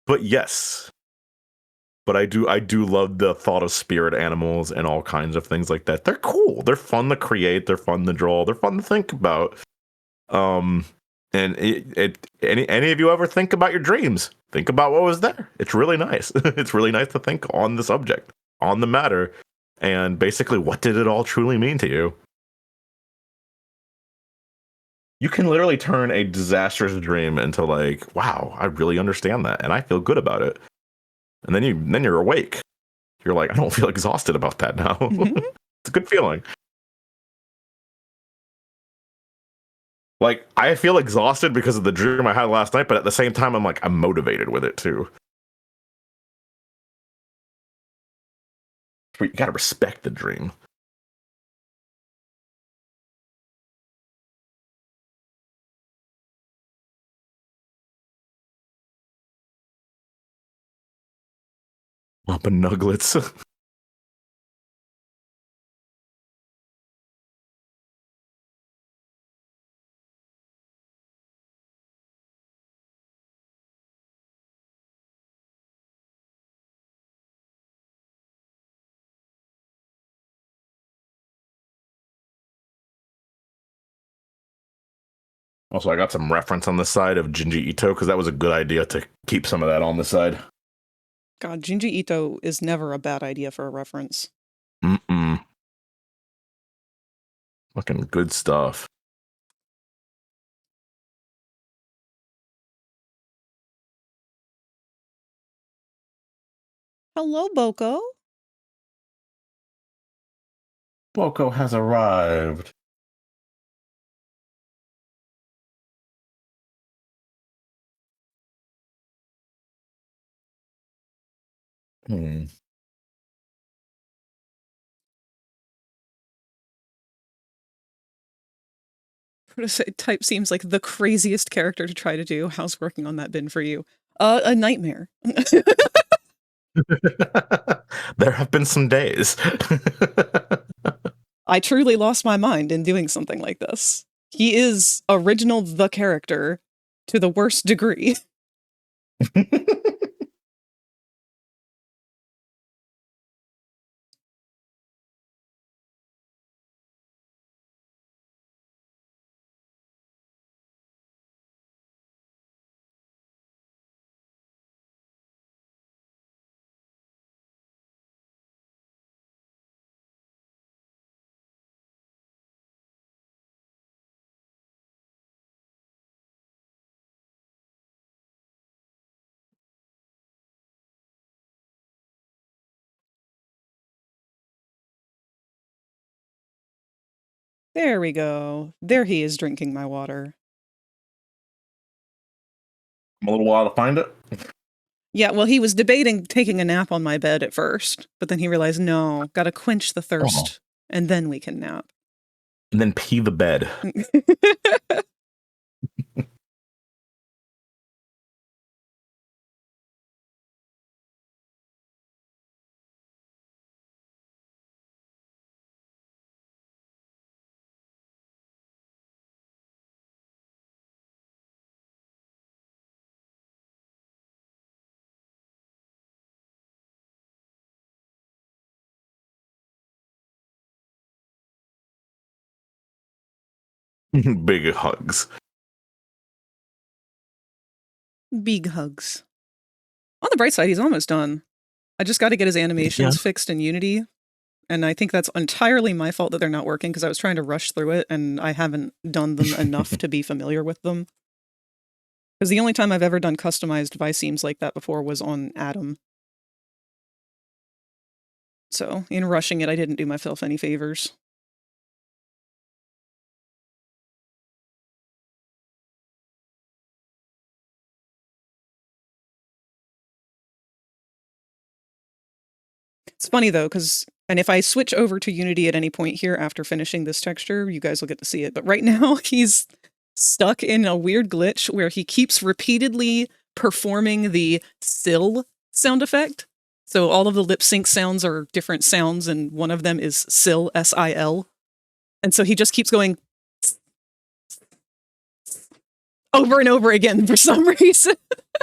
But yes. But I do love the thought of spirit animals and all kinds of things like that. They're cool. They're fun to create. They're fun to draw. They're fun to think about. And any of you ever think about your dreams? Think about what was there. It's really nice. It's really nice to think on the subject, on the matter, and basically what did it all truly mean to you? You can literally turn a disastrous dream into like, wow, I really understand that, and I feel good about it. And then you're awake. You're like, I don't feel exhausted about that now. It's a good feeling. Like, I feel exhausted because of the dream I had last night, but at the same time, I'm motivated with it too. You gotta respect the dream. Wampanuglets. Also, I got some reference on the side of Junji Ito because that was a good idea to keep some of that on the side. God, Junji Ito is never a bad idea for a reference. Mm-mm. Fucking good stuff. Hello, Boko. Boko has arrived. Hmm. Prototype seems like the craziest character to try to do. How's working on that been for you? A nightmare. There have been some days. I truly lost my mind in doing something like this. He is original the character to the worst degree. There we go. There he is drinking my water. I'm a little while to find it. Yeah, well, he was debating taking a nap on my bed at first, but then he realized, no, gotta quench the thirst, and then we can nap. And then pee the bed. Big hugs. Big hugs. On the bright side, he's almost done. I just got to get his animations fixed in Unity, and I think that's entirely my fault that they're not working because I was trying to rush through it and I haven't done them enough to be familiar with them. Because the only time I've ever done customized Visemes like that before was on Atom. So in rushing it, I didn't do myself any favors. It's funny though, and if I switch over to Unity at any point here after finishing this texture, you guys will get to see it. But right now, he's stuck in a weird glitch where he keeps repeatedly performing the sill sound effect. So all of the lip sync sounds are different sounds, and one of them is sill, S-I-L. And so he just keeps going over and over again for some reason.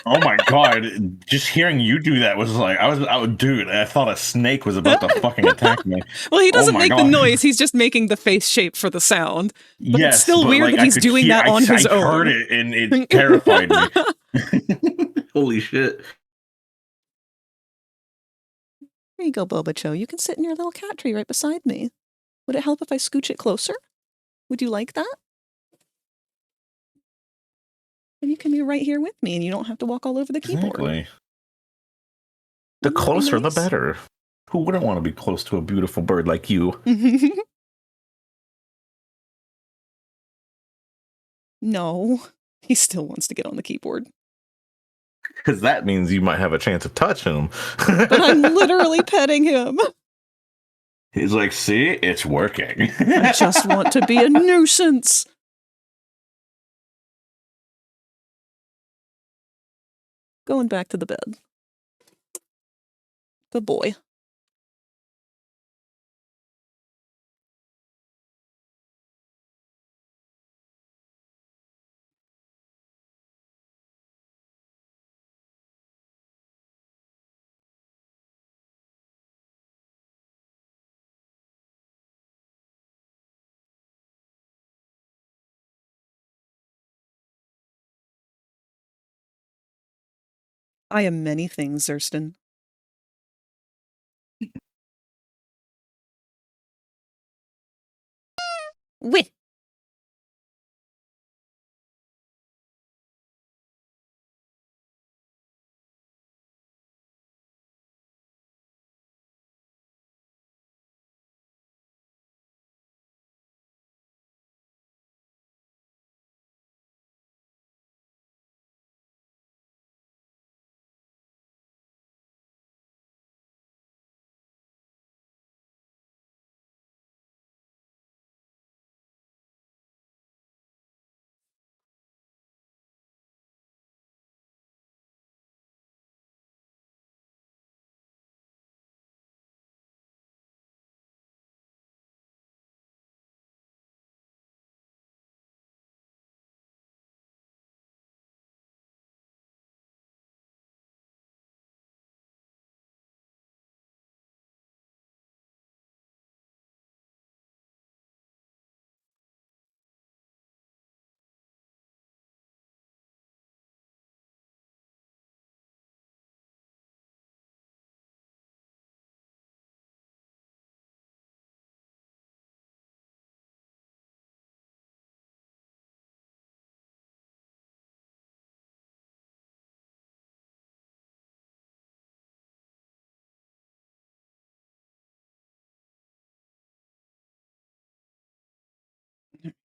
Oh my god! Just hearing you do that was like dude. I thought a snake was about to fucking attack me. Well, he doesn't make the noise; he's just making the face shape for the sound. But yes, it's still weird like, that he's doing that on his own. I heard it and it terrified me. Holy shit! There you go, Bobacho. You can sit in your little cat tree right beside me. Would it help if I scooch it closer? Would you like that? And you can be right here with me, and you don't have to walk all over the keyboard. Exactly. The closer, the better. Who wouldn't want to be close to a beautiful bird like you? No, he still wants to get on the keyboard. Because that means you might have a chance of touching him. But I'm literally petting him. He's like, see, it's working. I just want to be a nuisance. Going back to the bed. Good boy. I am many things, Zerston. Wait.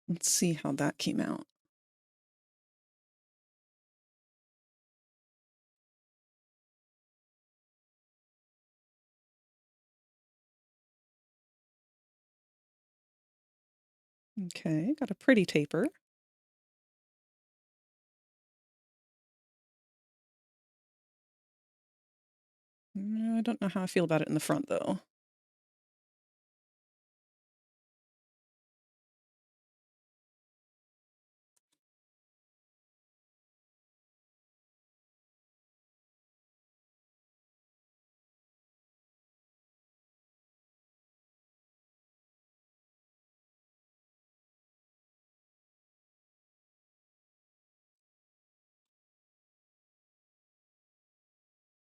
Let's see how that came out. Okay, got a pretty taper. I don't know how I feel about it in the front, though.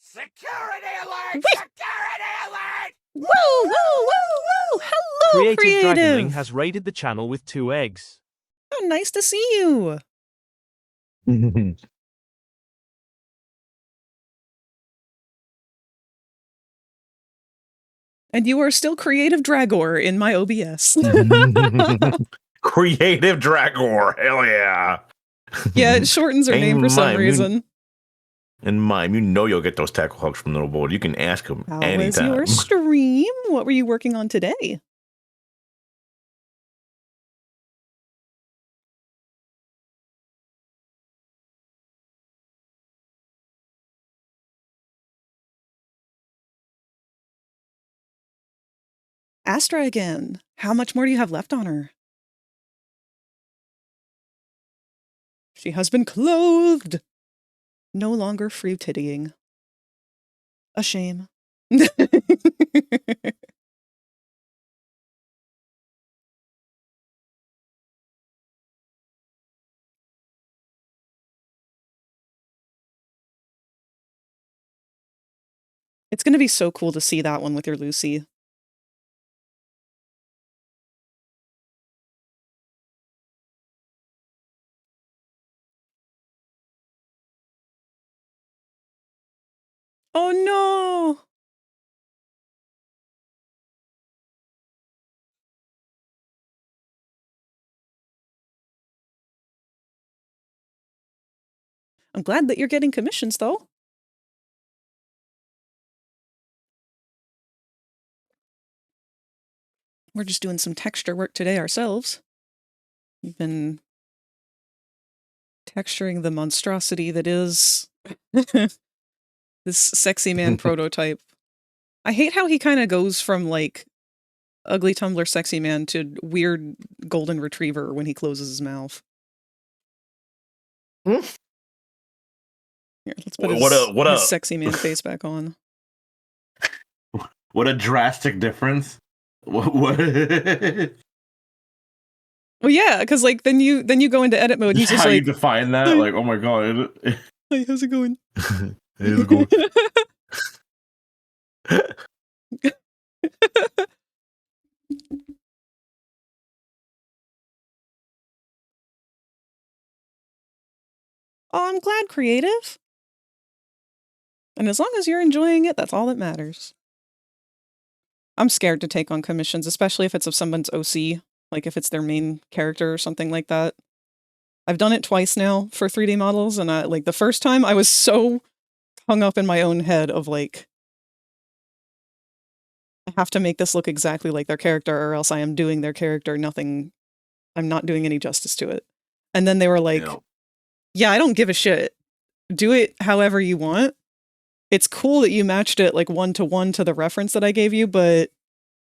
Security alert! Security alert! Woo, woo, woo, woo! Hello, Creative Dragonling Creative! has raided the channel with 2 eggs. Oh, nice to see you! And you are still Creative Dragor in my OBS. Creative Dragor, hell yeah! Yeah, it shortens her Hey, name for some Mime, reason. And Mime, you know you'll get those tackle hugs from Little Boy. You can ask him How was anytime. your stream? What were you working on today? Astra again. How much more do you have left on her? She has been clothed. No longer free tittying. A shame. It's going to be so cool to see that one with your Lucy. Oh no! I'm glad that you're getting commissions, though. We're just doing some texture work today ourselves. We've been texturing the monstrosity that is this sexy man prototype. I hate how he kind of goes from, like, ugly Tumblr sexy man to weird golden retriever when he closes his mouth. Hmm? Here, let's put his sexy man face back on. What a drastic difference. What? Oh yeah, because like then you go into edit mode and he's just how like, you define that? Like, oh my god. "Hey, how's it going?" He's going. Oh, I'm glad, creative. And as long as you're enjoying it, that's all that matters. I'm scared to take on commissions, especially if it's of someone's OC, like if it's their main character or something like that. I've done it twice now for 3D models, and like the first time I was so hung up in my own head of like, I have to make this look exactly like their character or else I am doing their character I'm not doing any justice to it. And then they were like, yeah, I don't give a shit. Do it however you want. It's cool that you matched it like 1-to-1 to the reference that I gave you, but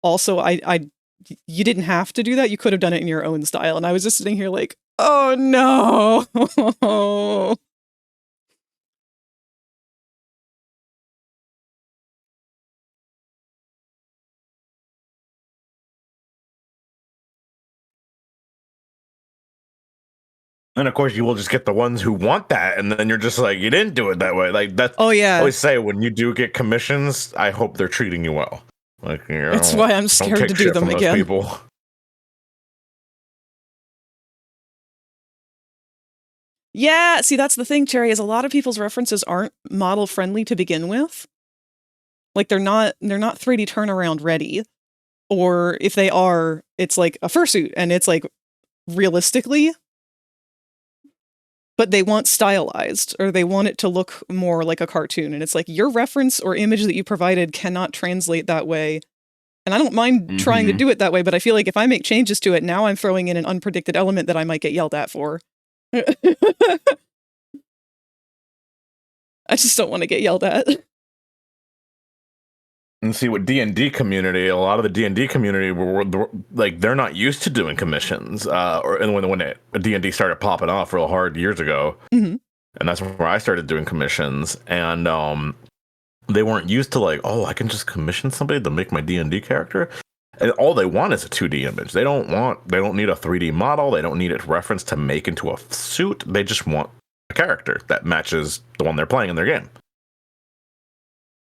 also you didn't have to do that. You could have done it in your own style. And I was just sitting here like, oh no. And of course, you will just get the ones who want that, and then you're just like, you didn't do it that way. Like that. Oh yeah. I always say when you do get commissions, I hope they're treating you well. Like That's why I'm scared to do them again. People. Yeah, see, that's the thing, Cherry, is a lot of people's references aren't model friendly to begin with. Like they're not 3D turnaround ready. Or if they are, it's like a fursuit and it's like realistically, but they want stylized or they want it to look more like a cartoon. And it's like your reference or image that you provided cannot translate that way. And I don't mind trying to do it that way, but I feel like if I make changes to it, now I'm throwing in an unpredicted element that I might get yelled at for. I just don't want to get yelled at. And see, with D&D community, a lot of the D&D community were like they're not used to doing commissions. And when D&D started popping off real hard years ago, and that's where I started doing commissions, and they weren't used to like, oh, I can just commission somebody to make my D&D character, and all they want is a 2D image. They don't need a 3D model. They don't need it referenced to make into a suit. They just want a character that matches the one they're playing in their game.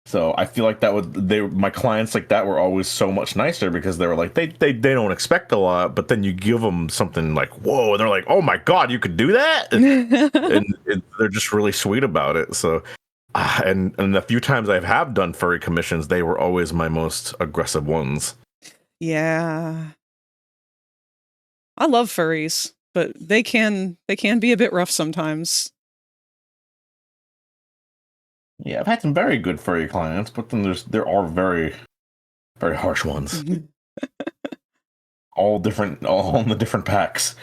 So I feel like my clients like that were always so much nicer because they were like, they don't expect a lot, but then you give them something like, whoa, and they're like, oh my God, you could do that? and they're just really sweet about it. So, and the few times I have done furry commissions, they were always my most aggressive ones. Yeah. I love furries, but they can be a bit rough sometimes. Yeah, I've had some very good furry clients, but then there are very, very harsh ones. all in the different packs.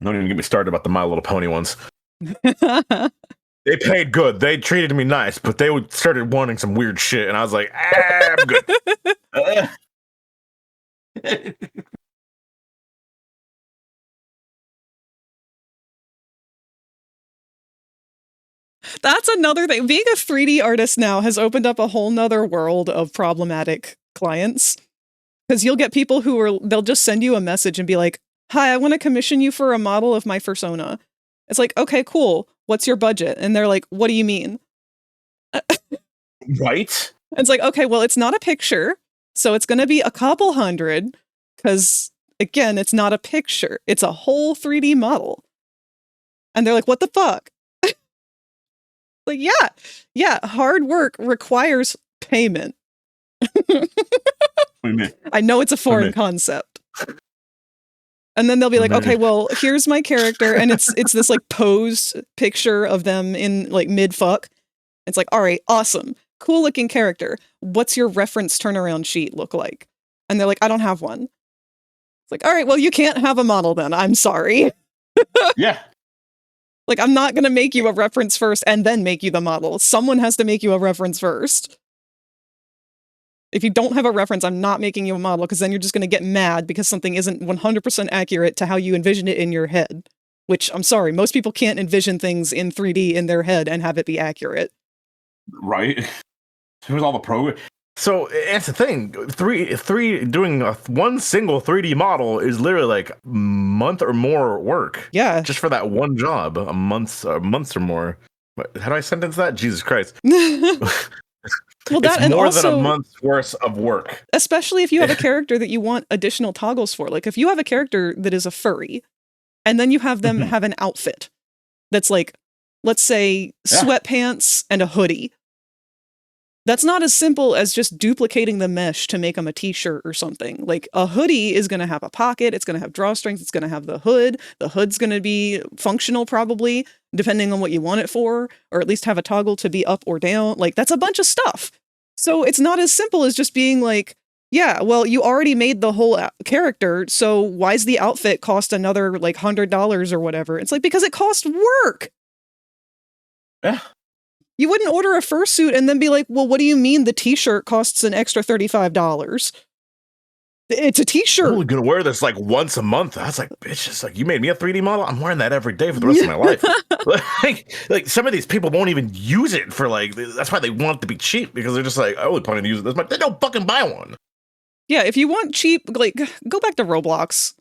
Don't even get me started about the My Little Pony ones. They paid good. They treated me nice, but they started wanting some weird shit, and I was like, I'm good. That's another thing. Being a 3D artist now has opened up a whole nother world of problematic clients. Because you'll get people they'll just send you a message and be like, hi, I want to commission you for a model of my fursona. It's like, okay, cool. What's your budget? And they're like, what do you mean? Right? It's like, okay, well, it's not a picture. So it's going to be a couple hundred. Because, again, it's not a picture. It's a whole 3D model. And they're like, what the fuck? Like, yeah, hard work requires payment. I know it's a foreign concept. And then they'll be like, okay, well, here's my character, and it's this like posed picture of them in like mid-fuck. It's like, all right, awesome. Cool looking character. What's your reference turnaround sheet look like? And they're like, I don't have one. It's like, all right, well, you can't have a model then. I'm sorry. Yeah. Like, I'm not going to make you a reference first and then make you the model. Someone has to make you a reference first. If you don't have a reference, I'm not making you a model because then you're just going to get mad because something isn't 100% accurate to how you envision it in your head. Which, I'm sorry, most people can't envision things in 3D in their head and have it be accurate. Right. Here's all the So that's the thing. Doing one single 3D model is literally like a month or more work. Yeah. Just for that one job, months or more. How do I sentence that? Jesus Christ. Well, that it's and more also, than a month's worth of work. especially if you have a character that you want additional toggles for. Like if you have a character that is a furry, and then you have them have an outfit that's like, let's say, sweatpants and a hoodie. That's not as simple as just duplicating the mesh to make them a t-shirt or something. Like a hoodie is going to have a pocket, it's going to have drawstrings, it's going to have the hood. The hood's going to be functional probably, depending on what you want it for, or at least have a toggle to be up or down. Like that's a bunch of stuff. So it's not as simple as just being like, yeah, well, you already made the whole character, so why's the outfit cost another like $100 or whatever? It's like, because it costs work. Yeah. You wouldn't order a fursuit and then be like, well, what do you mean the t-shirt costs an extra $35? It's a t-shirt. I'm only gonna wear this like once a month. I was like, bitch, it's like you made me a 3D model. I'm wearing that every day for the rest of my life. like some of these people won't even use it for like, that's why they want it to be cheap, because they're just like, I only plan to use it this much. They don't fucking buy one. Yeah, if you want cheap, like, go back to Roblox.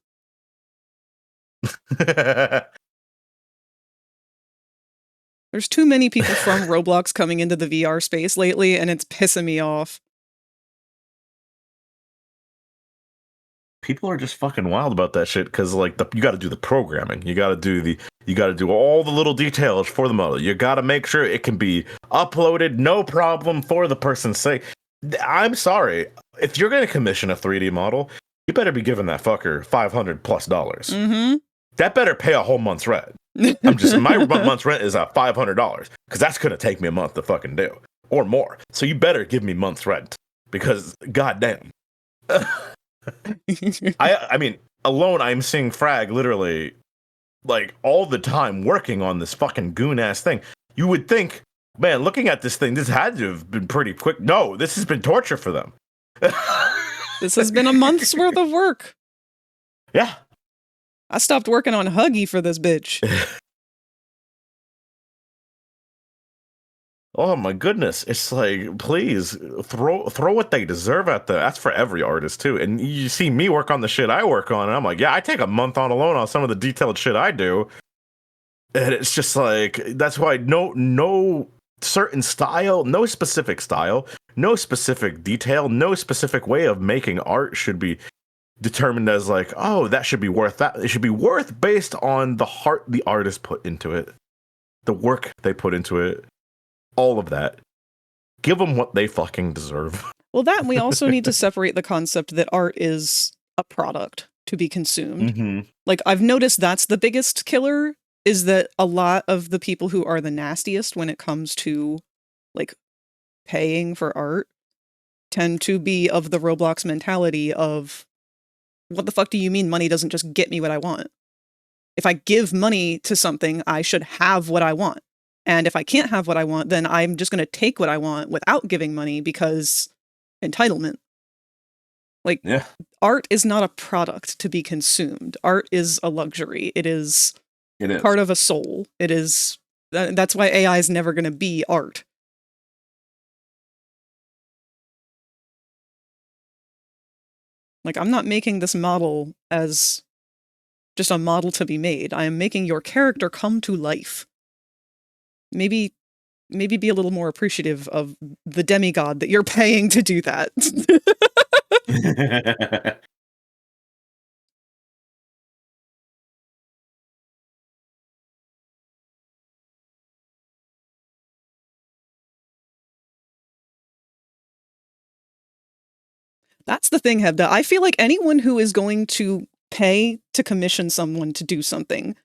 There's too many people from Roblox coming into the VR space lately, and it's pissing me off. People are just fucking wild about that shit, because like you got to do the programming, you got to do all the little details for the model. You got to make sure it can be uploaded, no problem, for the person's sake. I'm sorry, if you're gonna commission a 3D model, you better be giving that fucker $500 plus. That better pay a whole month's rent. I'm just, my month's rent is $500, because that's gonna take me a month to fucking do, or more. So you better give me month's rent, because goddamn. I mean, alone, I'm seeing Frag literally like all the time working on this fucking goon ass thing. You would think, man, looking at this thing, this had to have been pretty quick. No, this has been torture for them. This has been a month's worth of work. Yeah. I stopped working on Huggy for this bitch. Oh my goodness. It's like, please throw what they deserve at them. That's for every artist too. And you see me work on the shit I work on, and I'm like, yeah, I take a month on alone on some of the detailed shit I do. And it's just like, that's why no certain style, no specific detail, no specific way of making art should be determined as like, oh, that should be worth that. It should be worth based on the heart the artist put into it, the work they put into it, all of that. Give them what they fucking deserve. Well, that, we also need to separate the concept that art is a product to be consumed. Like, I've noticed that's the biggest killer, is that a lot of the people who are the nastiest when it comes to, like, paying for art tend to be of the Roblox mentality of, what the fuck do you mean money doesn't just get me what I want? If I give money to something, I should have what I want. And if I can't have what I want, then I'm just going to take what I want without giving money, because entitlement. Like, art is not a product to be consumed. Art is a luxury. It is part of a soul. It is, that's why AI is never going to be art. Like, I'm not making this model as just a model to be made. I am making your character come to life. Maybe be a little more appreciative of the demigod that you're paying to do that. That's the thing, Hebda. I feel like anyone who is going to pay to commission someone to do something,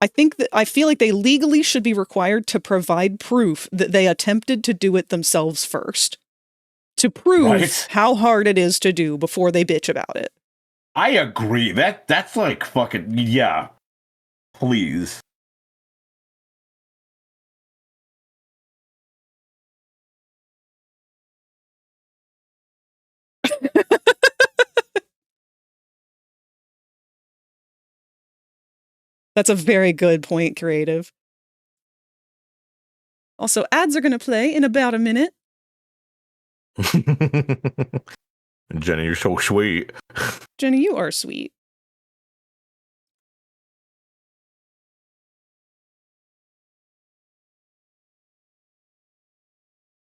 I feel like they legally should be required to provide proof that they attempted to do it themselves first. To prove how hard it is to do before they bitch about it. I agree. That's like fucking, yeah. Please. That's a very good point, Creative. Also, ads are going to play in about a minute. Jenny, you're so sweet. Jenny, you are sweet.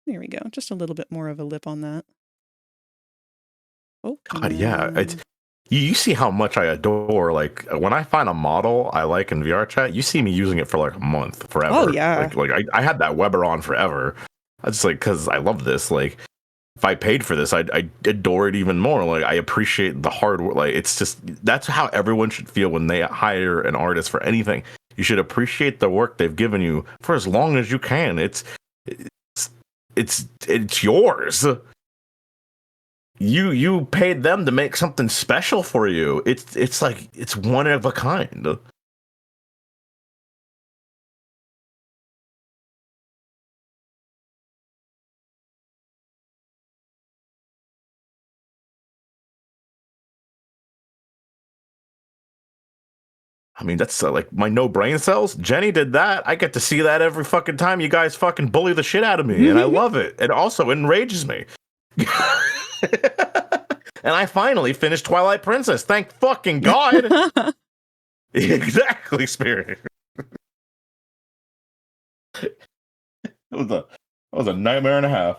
There we go. Just a little bit more of a lip on that. Oh, God, yeah. and You see how much I adore, like, when I find a model I like in VRChat, you see me using it for like a month, forever. Oh, yeah. Like I had that Weber on forever. I just like, because I love this. Like, if I paid for this, I adore it even more. Like, I appreciate the hard work. Like, it's just, that's how everyone should feel when they hire an artist for anything. You should appreciate the work they've given you for as long as you can. It's yours. You paid them to make something special for you. It's like, it's one of a kind. I mean, that's like my no brain cells. Jenny did that. I get to see that every fucking time you guys fucking bully the shit out of me, and I love it. It also enrages me. And I finally finished Twilight Princess. Thank fucking God. Exactly, Spirit. That was a nightmare and a half.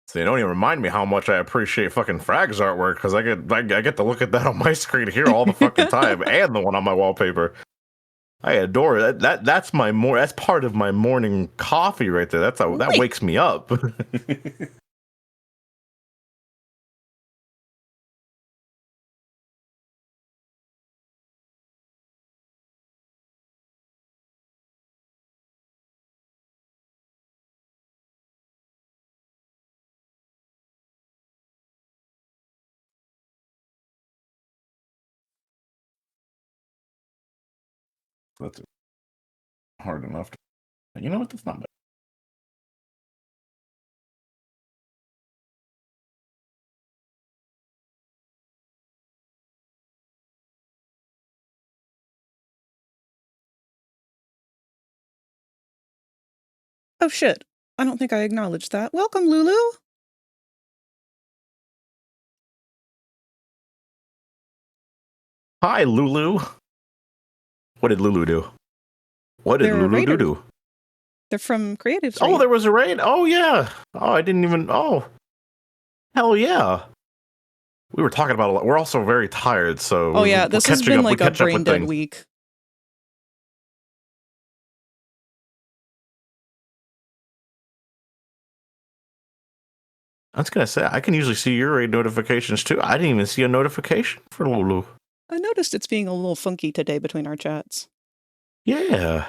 So you don't even remind me how much I appreciate fucking Frag's artwork, because I get to look at that on my screen here all the fucking time, and the one on my wallpaper. I adore it. That's that's part of my morning coffee right there. That wakes me up. That's hard enough. You know what? That's not bad. oh shit. I don't think I acknowledged that. Welcome, Lulu. Hi, Lulu. What did Lulu do? What did They're a Lulu raider. do? They're from Creatives. Oh, Raid. there was a raid. Oh yeah. Oh, I didn't even. Oh, hell yeah. We were talking about a lot. We're also very tired, so Oh yeah, we're this has catching been up. We like a catch up brain with dead things. week. I was gonna say I can usually see your raid notifications too. I didn't even see a notification for Lulu. I noticed it's being a little funky today between our chats. Yeah.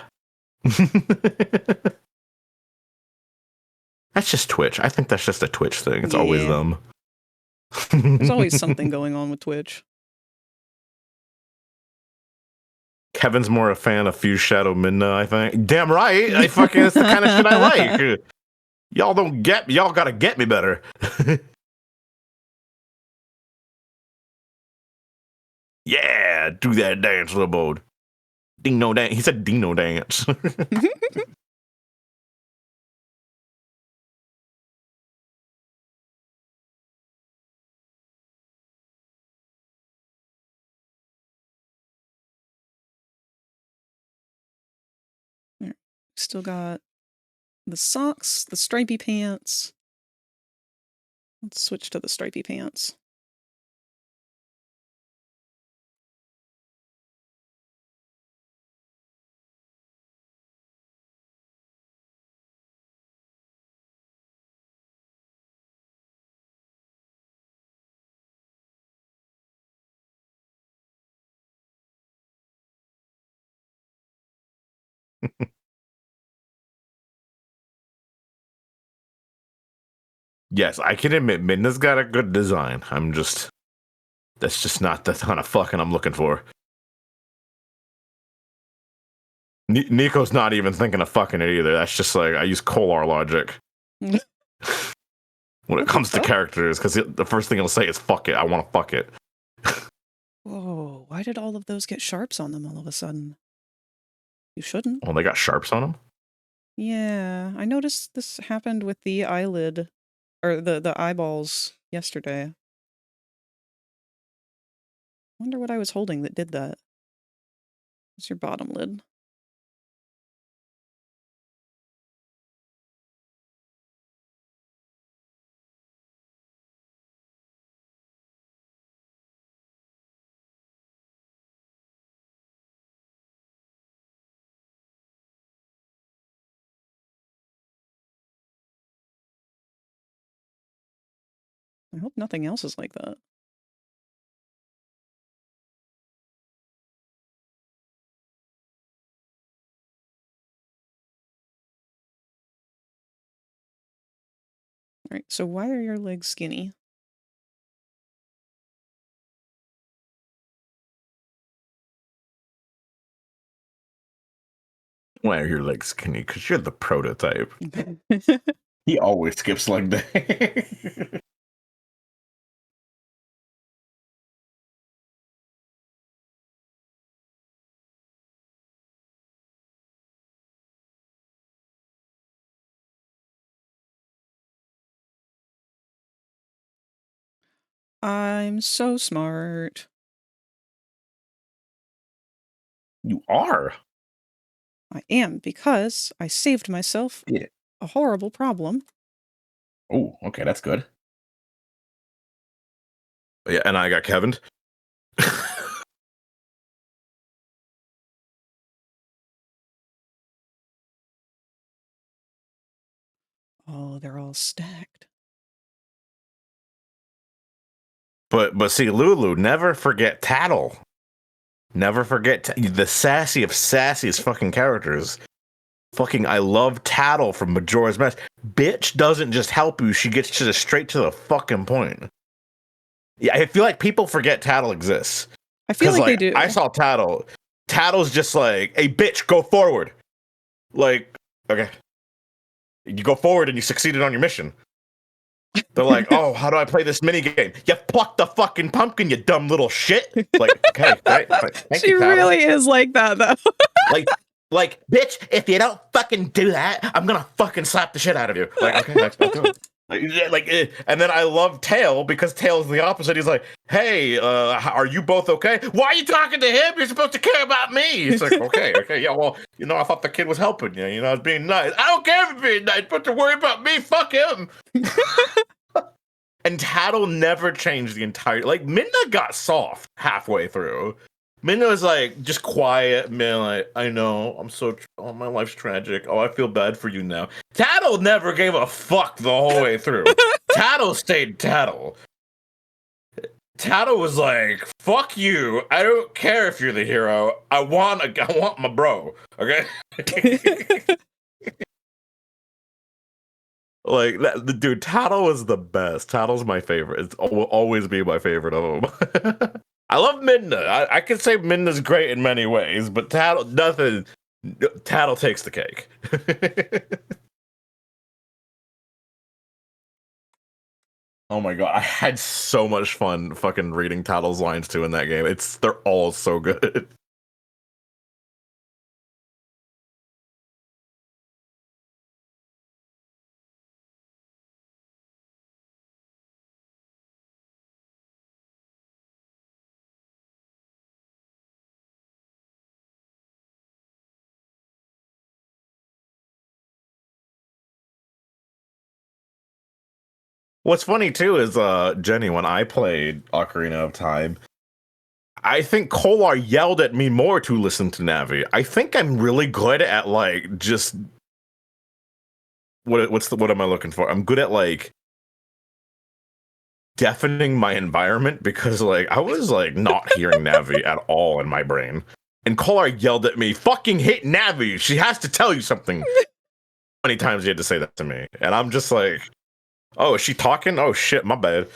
That's just Twitch. I think that's just a Twitch thing. It's always Yeah. them. There's always something going on with Twitch. Kevin's more a fan of Fuse Shadow Midna, I think. Damn right. It's the kind of shit I like. Y'all don't get me. Y'all gotta get me better. Yeah, do that dance, little boy. Ding no dance. He said ding no dance. Still got The socks, the stripy pants. Let's switch to the stripy pants. Yes, I can admit Midna's got a good design. That's just not the kind of fucking I'm looking for. Nico's not even thinking of fucking it either. That's just like, I use Kolar logic when it comes to characters, because the first thing he'll say is fuck it. I want to fuck it. Whoa, why did all of those get sharps on them all of a sudden? You shouldn't. Oh, they got sharps on them? Yeah, I noticed this happened with the eyelid, or the eyeballs yesterday. Wonder what I was holding that did that. What's your bottom lid? I hope nothing else is like that. Alright, so why are your legs skinny? Why are your legs skinny? Because you're the prototype. He always skips leg day. I'm so smart. You are? I am, because I saved myself Yeah. a horrible problem. Oh, okay, that's good. Yeah, and I got Kevin. Oh, they're all stacked. But see, Lulu, never forget Tattle. Never forget the sassy of sassiest fucking characters. Fucking, I love Tattle from Majora's Mask. Bitch doesn't just help you; she gets straight to the fucking point. Yeah, I feel like people forget Tattle exists. I feel like they do. I saw Tattle. Tattle's just like, "Hey, bitch, go forward." Like, okay, you go forward and you succeeded on your mission. They're like, "Oh, how do I play this minigame?" You pluck the fucking pumpkin, you dumb little shit. Like, okay, great. Thank She you, Tattle. really is like that, though. like, bitch, if you don't fucking do that, I'm gonna fucking slap the shit out of you. Like, okay, that's good. And then I love Tail, because Tail's the opposite. He's like, "Hey, are you both okay? Why are you talking to him? You're supposed to care about me." It's like, okay, yeah, well, I thought the kid was helping you. I was being nice. I don't care if being nice, but to worry about me, fuck him. And Tattle never changed the entire. Like, Minna got soft halfway through. Minna was like just quiet, man. Like, I know, oh, my life's tragic. Oh, I feel bad for you now. Tattle never gave a fuck the whole way through. Tattle stayed Tattle. Tattle was like, "Fuck you. I don't care if you're the hero. I want my bro." Okay. Like that, the dude, Tattle was the best. Tattle's my favorite. Will always be my favorite of them. I love Midna. I can say Midna's great in many ways, but Tattle takes the cake. Oh my god, I had so much fun fucking reading Tattle's lines too in that game. They're all so good. What's funny too is Jenny, when I played Ocarina of Time, I think Kolar yelled at me more to listen to Navi. I think I'm really good at like just what am I looking for? I'm good at like deafening my environment because like I was like not hearing Navi at all in my brain. And Kolar yelled at me, fucking hit Navi. She has to tell you something. How many times you had to say that to me? And I'm just like, oh, is she talking? Oh shit, my bad.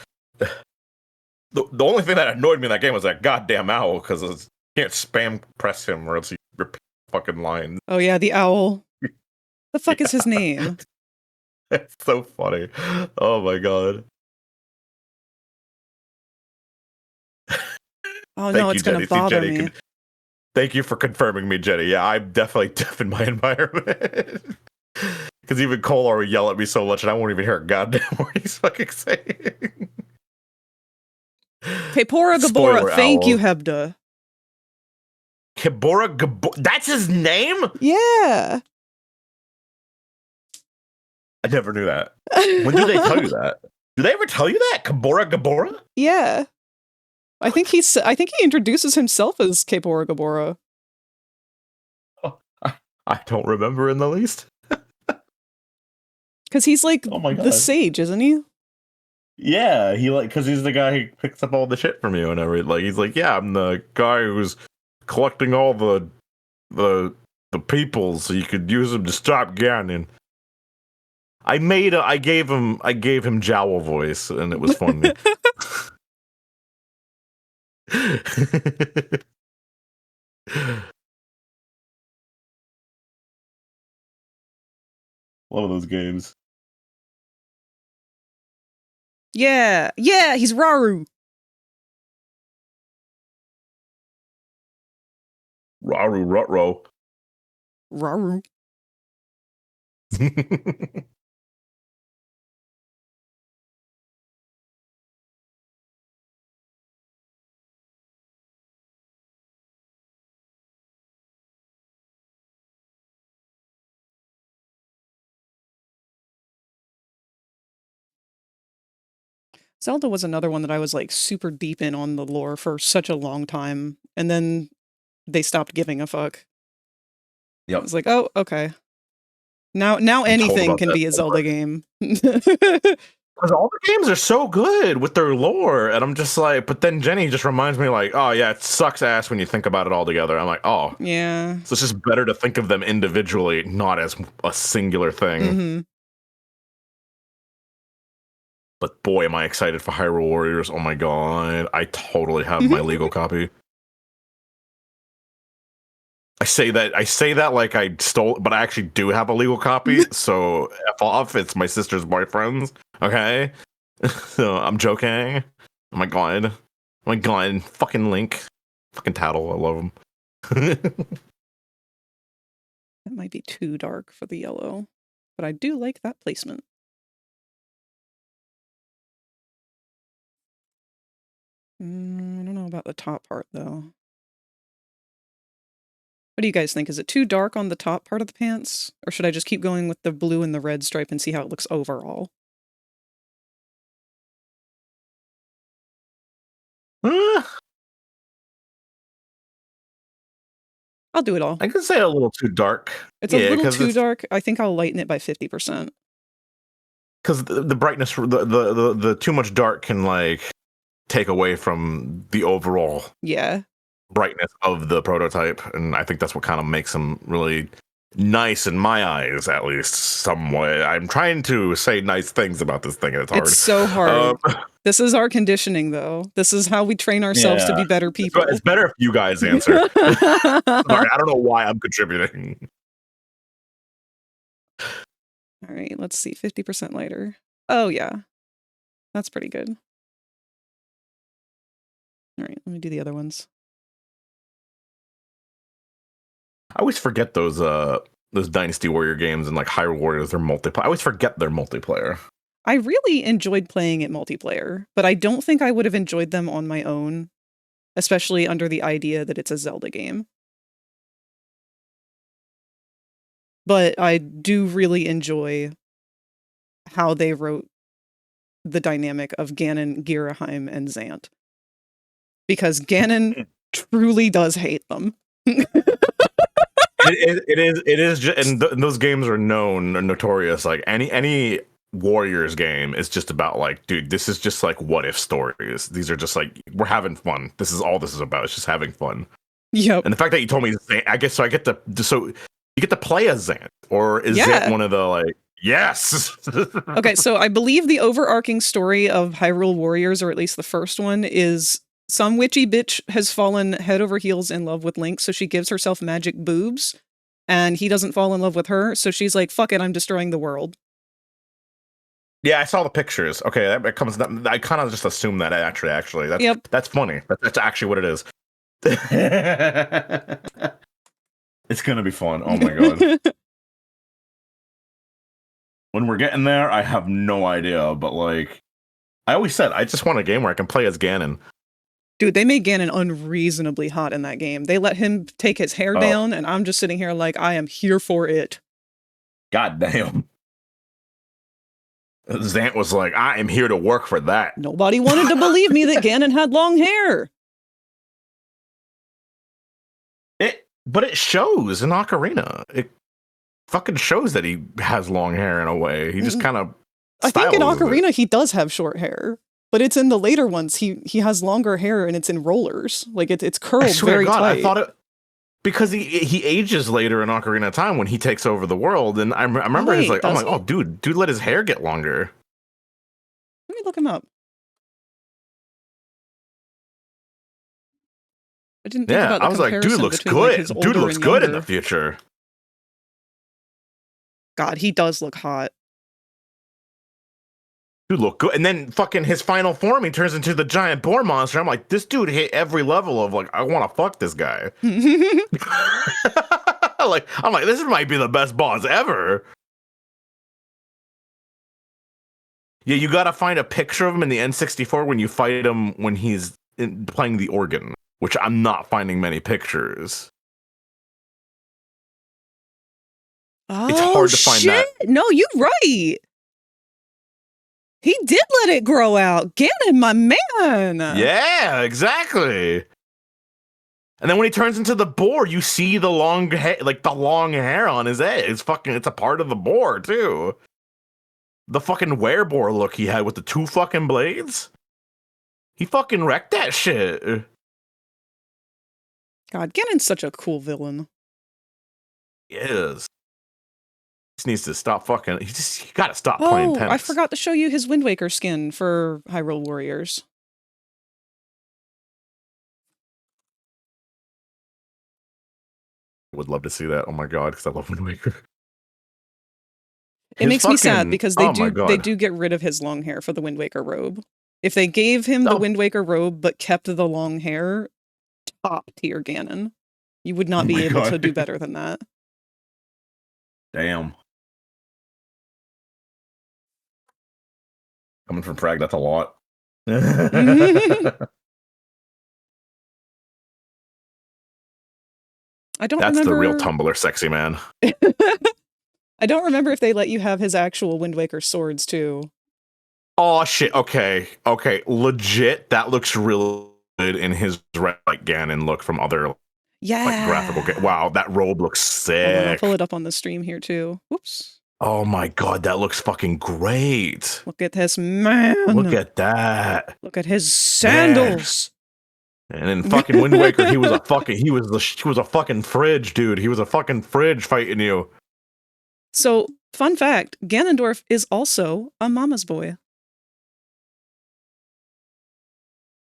The only thing that annoyed me in that game was that goddamn owl, because you can't spam press him or else he repeats fucking lines. Oh yeah, the owl. The fuck is his name? It's so funny. Oh my god. Oh no, it's gonna bother me. Thank you for confirming me, Jenny. Yeah, I'm definitely deaf in my environment. Because even Kolar would yell at me so much, and I won't even hear a goddamn word he's fucking saying. Kapora Gabora, thank you, Hebda. Kibora Gabora, that's his name? Yeah. I never knew that. When do they tell you that? Do they ever tell you that? Kibora Gabora? Yeah. I think he introduces himself as Kapora Gabora. Oh, I don't remember in the least. Because he's like oh my God. the sage, isn't he? Yeah, he like because he's the guy who picks up all the shit from you and everything. Like he's like, yeah, I'm the guy who's collecting all the people so you could use them to stop Ganon. I gave him Jowl voice and it was funny. One of those games. Yeah, he's Raru. Raru Rutro. Raru. Zelda was another one that I was like super deep in on the lore for such a long time, and then they stopped giving a fuck. Yep. I was like, oh, okay. Now anything can be a Zelda game. Because all the games are so good with their lore, and I'm just like, but then Jenny just reminds me like, oh yeah, it sucks ass when you think about it all together. I'm like, oh yeah. So it's just better to think of them individually, not as a singular thing. Mm-hmm. But boy, am I excited for Hyrule Warriors. Oh my god. I totally have my legal copy. I say that like I stole, but I actually do have a legal copy. So F off, it's my sister's boyfriend's. Okay? So I'm joking. Oh my god. Oh my god. Fucking Link. Fucking Tattle. I love him. That might be too dark for the yellow, but I do like that placement. I don't know about the top part, though. What do you guys think? Is it too dark on the top part of the pants? Or should I just keep going with the blue and the red stripe and see how it looks overall? I'll do it all. I could say a little too dark. It's a little too dark. I think I'll lighten it by 50%. Because the brightness, the too much dark can like take away from the overall brightness of the prototype, and I think that's what kind of makes them really nice in my eyes, at least some way. I'm trying to say nice things about this thing, and it's hard. It's so hard. This is our conditioning, though. This is how we train ourselves to be better people. It's better if you guys answer. Sorry, I don't know why I'm contributing. All right, let's see. 50% lighter. Oh, yeah. That's pretty good. All right, let me do the other ones. I always forget those Dynasty Warrior games and like Hyrule Warriors, they're multiplayer. I always forget they're multiplayer. I really enjoyed playing it multiplayer, but I don't think I would have enjoyed them on my own, especially under the idea that it's a Zelda game. But I do really enjoy how they wrote the dynamic of Ganon, Giraheim, and Zant. Because Ganon truly does hate them. It is just, and those games are known and notorious. Like any Warriors game is just about like, dude, this is just like what if stories. These are just like, we're having fun. This is all this is about. It's just having fun. Yep. And the fact that you told me, I guess so. I get so you get to play as Zant, or is Zant one of the like? Yes. Okay, so I believe the overarching story of Hyrule Warriors, or at least the first one, is some witchy bitch has fallen head over heels in love with Link, so she gives herself magic boobs, and he doesn't fall in love with her, so she's like, fuck it, I'm destroying the world. Yeah, I saw the pictures. Okay, that comes. I kind of just assumed that actually. That's funny. That's actually what it is. It's gonna be fun. Oh my god. When we're getting there, I have no idea, but like I always said, I just want a game where I can play as Ganon. Dude, they made Ganon unreasonably hot in that game. They let him take his hair down, and I'm just sitting here like, I am here for it. God damn. Zant was like, I am here to work for that. Nobody wanted to believe me that Ganon had long hair. But it shows in Ocarina. It fucking shows that he has long hair in a way. He just kind of. I think in Ocarina he does have short hair, but it's in the later ones he has longer hair and it's in rollers. Like it's curled very tight. I thought it because he ages later in Ocarina of Time when he takes over the world, and I remember he's like, I'm like, oh dude let his hair get longer. Let me look him up. I didn't think about the I was like, dude looks good. Like dude looks good in the future. God, he does look hot. Dude look good. And then fucking his final form, he turns into the giant boar monster. I'm like, this dude hit every level of like, I want to fuck this guy. I'm like, this might be the best boss ever. Yeah, you gotta find a picture of him in the N64 when you fight him when he's playing the organ, which I'm not finding many pictures. Oh, it's hard to find that. No, you're right. He did let it grow out. Ganon, my man. Yeah, exactly. And then when he turns into the boar, you see the long hair, like the long hair on his head. It's a part of the boar too. The fucking wereboar look he had with the two fucking blades. He fucking wrecked that shit. God, Ganon's such a cool villain. He is. He just needs to stop fucking. He gotta stop playing tennis. I forgot to show you his Wind Waker skin for Hyrule Warriors. I would love to see that. Oh my god, because I love Wind Waker. It makes me sad because they do get rid of his long hair for the Wind Waker robe. If they gave him the Wind Waker robe but kept the long hair, top tier Ganon. You would not be able to do better than that. Damn. Coming from Frag, that's a lot. That's the real Tumblr sexy man. I don't remember if they let you have his actual Wind Waker swords too. Oh shit! Okay. Legit, that looks real good in his like Ganon look from other graphical. Wow, that robe looks sick. I'll pull it up on the stream here too. Whoops. Oh my god, that looks fucking great. Look at this man. Look at that. Look at his sandals. Man. And in fucking Wind Waker, he was a fucking fridge, dude. He was a fucking fridge fighting you. So, fun fact, Ganondorf is also a mama's boy.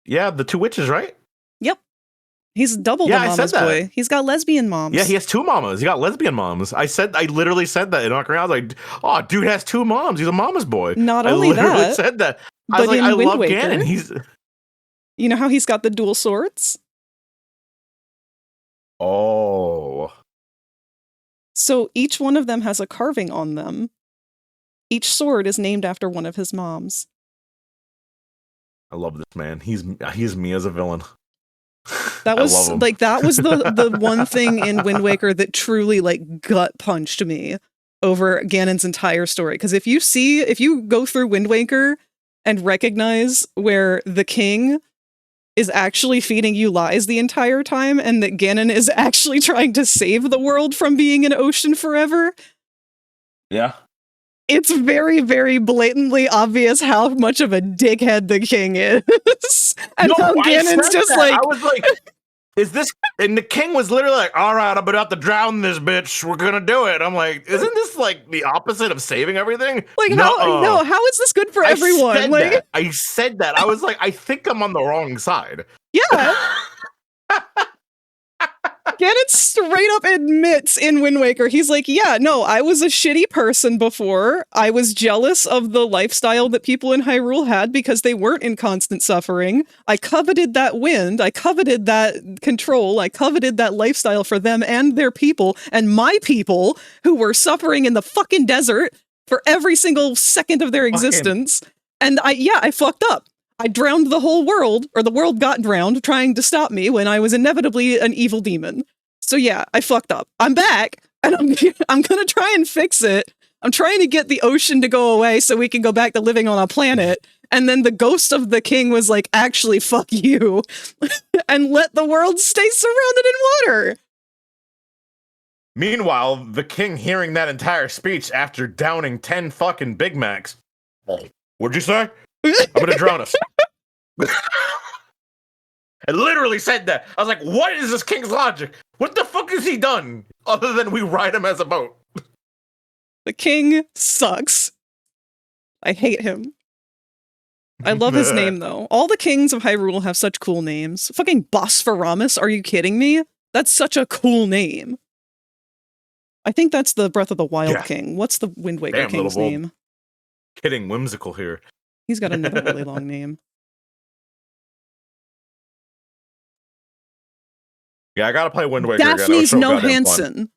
Yeah, the two witches, right? Yep. He's double the mama's boy. He's got lesbian moms. Yeah, he has two mamas. He got lesbian moms. I literally said that in Ocarina. I was like, oh, dude has two moms. He's a mama's boy. Not only that. I literally said that. I was like, I love Ganon. You know how he's got the dual swords? Oh. So each one of them has a carving on them. Each sword is named after one of his moms. I love this man. He's me as a villain. That was the one thing in Wind Waker that truly like gut punched me over Ganon's entire story. Because if you go through Wind Waker and recognize where the king is actually feeding you lies the entire time and that Ganon is actually trying to save the world from being an ocean forever. Yeah. It's very, very blatantly obvious how much of a dickhead the king is. And No, how I Ganon's said just that. like, I was like, is this? And the king was literally like, all right, I'm about to drown this bitch. We're going to do it. I'm like, isn't this like the opposite of saving everything? like how is this good for I everyone? said Like, that. I said that. I was like, I think I'm on the wrong side. yeah. Ganon straight up admits in Wind Waker, he's like, yeah, no, I was a shitty person before. I was jealous of the lifestyle that people in Hyrule had because they weren't in constant suffering. I coveted that wind. I coveted that control. I coveted that lifestyle for them and their people and my people who were suffering in the fucking desert for every single second of their existence. And I fucked up. I drowned the whole world, or the world got drowned trying to stop me when I was inevitably an evil demon. So yeah, I fucked up. I'm back, and I'm gonna try and fix it. I'm trying to get the ocean to go away so we can go back to living on a planet. And then the ghost of the king was like, actually, fuck you, and let the world stay surrounded in water. Meanwhile, the king hearing that entire speech after downing 10 fucking Big Macs. What'd you say? I'm gonna drown us. I literally said that. I was like, what is this king's logic? What the fuck has he done other than we ride him as a boat? The king sucks. I hate him. I love his name, though. All the kings of Hyrule have such cool names. Fucking Bosphoramos, are you kidding me? That's such a cool name. I think that's the Breath of the Wild king. What's the Wind Waker king's name? Kidding whimsical here. He's got another really long name. Yeah, I gotta play Wind Waker Daphne's again. No Hansen.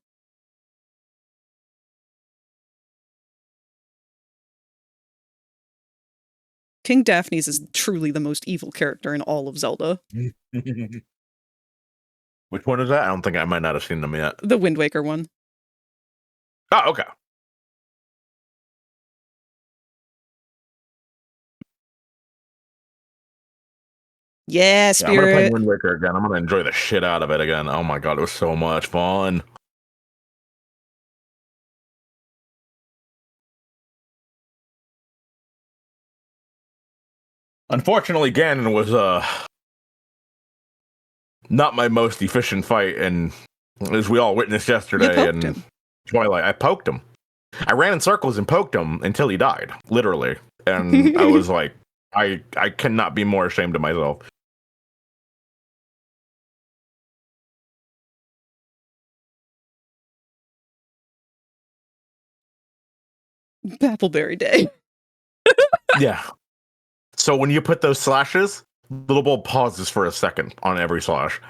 King Daphne's is truly the most evil character in all of Zelda. Which one is that? I might not have seen them yet. The Wind Waker one. Oh, okay. Yeah, Spirit. Yeah, I'm gonna play Wind Waker again. I'm gonna enjoy the shit out of it again. Oh my god, it was so much fun. Unfortunately, Ganon was not my most efficient fight, and as we all witnessed yesterday in Twilight, I poked him. I ran in circles and poked him until he died, literally. And I was like, I cannot be more ashamed of myself. Babbleberry Day. Yeah. So when you put those slashes, Little Bull pauses for a second on every slash.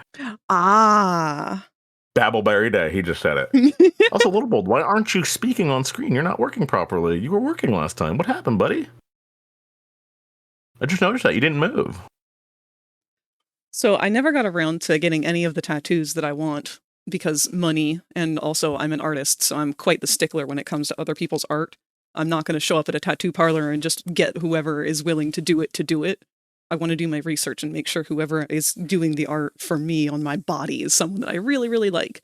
Ah. Babbleberry Day, he just said it. Also, Little Bull, why aren't you speaking on screen? You're not working properly. You were working last time. What happened, buddy? I just noticed that you didn't move. So I never got around to getting any of the tattoos that I want because money, and also I'm an artist, so I'm quite the stickler when it comes to other people's art. I'm not going to show up at a tattoo parlor and just get whoever is willing to do it. I want to do my research and make sure whoever is doing the art for me on my body is someone that I really, really like.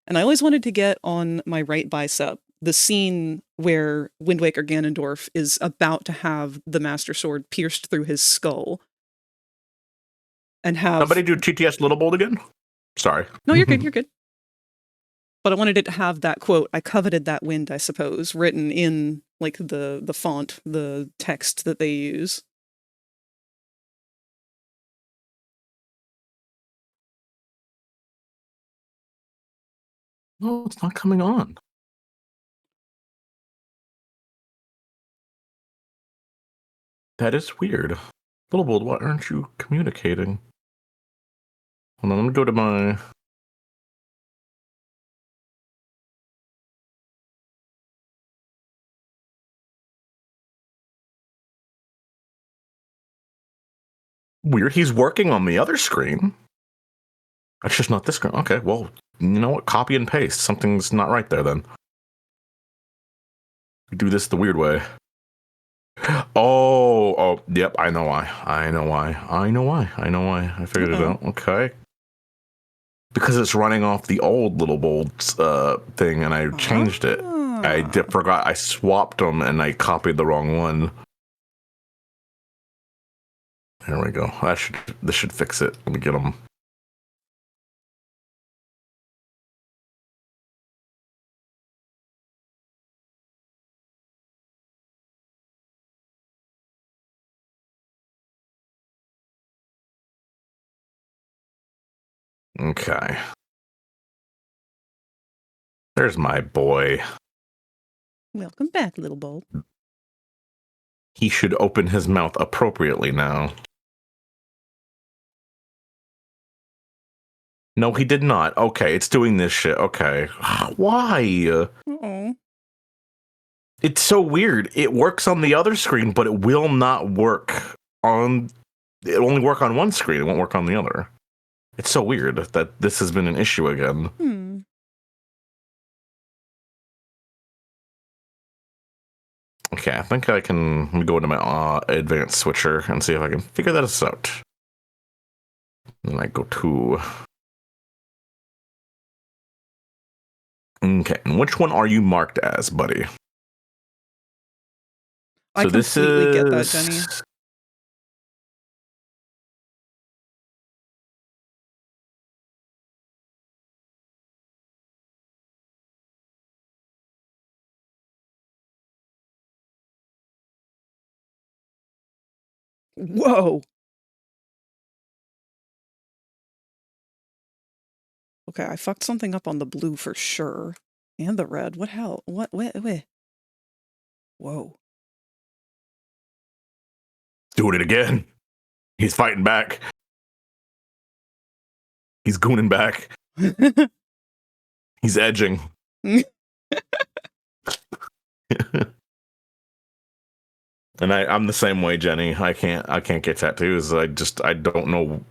And I always wanted to get on my right bicep the scene where Wind Waker Ganondorf is about to have the Master Sword pierced through his skull. And have... Somebody do TTS Little Bold again? Sorry. No, you're good, you're good. But I wanted it to have that quote, I coveted that wind, I suppose, written in like the font, the text that they use. No, it's not coming on. That is weird. Little Bold, why aren't you communicating? Hold on, let me go to my... Weird, he's working on the other screen. That's just not this screen. Okay, well, you know what? Copy and paste. Something's not right there then. We do this the weird way. Oh, Oh, yep. I know why. I know why. I know why. I know why. I figured it out. Okay. Because it's running off the old little bolts thing, and I changed it. I forgot. I swapped them, and I copied the wrong one. There we go. This should fix it. Let me get them. Okay. There's my boy. Welcome back, little bulb. He should open his mouth appropriately now. No, he did not. Okay, it's doing this shit. Okay. Why? Uh-oh. It's so weird. It works on the other screen, but it will not work on... It'll only work on one screen. It won't work on the other. It's so weird that this has been an issue again. Okay, I think I can let me go into my advanced switcher and see if I can figure that out. And I go to... Okay, and which one are you marked as, buddy? I completely get that, Jenny. Whoa. Okay, I fucked something up on the blue for sure. And the red. What hell? What? Whoa. Doing it again. He's fighting back. He's gooning back. He's edging. And I'm the same way, Jenny. I can't get tattoos. I don't know.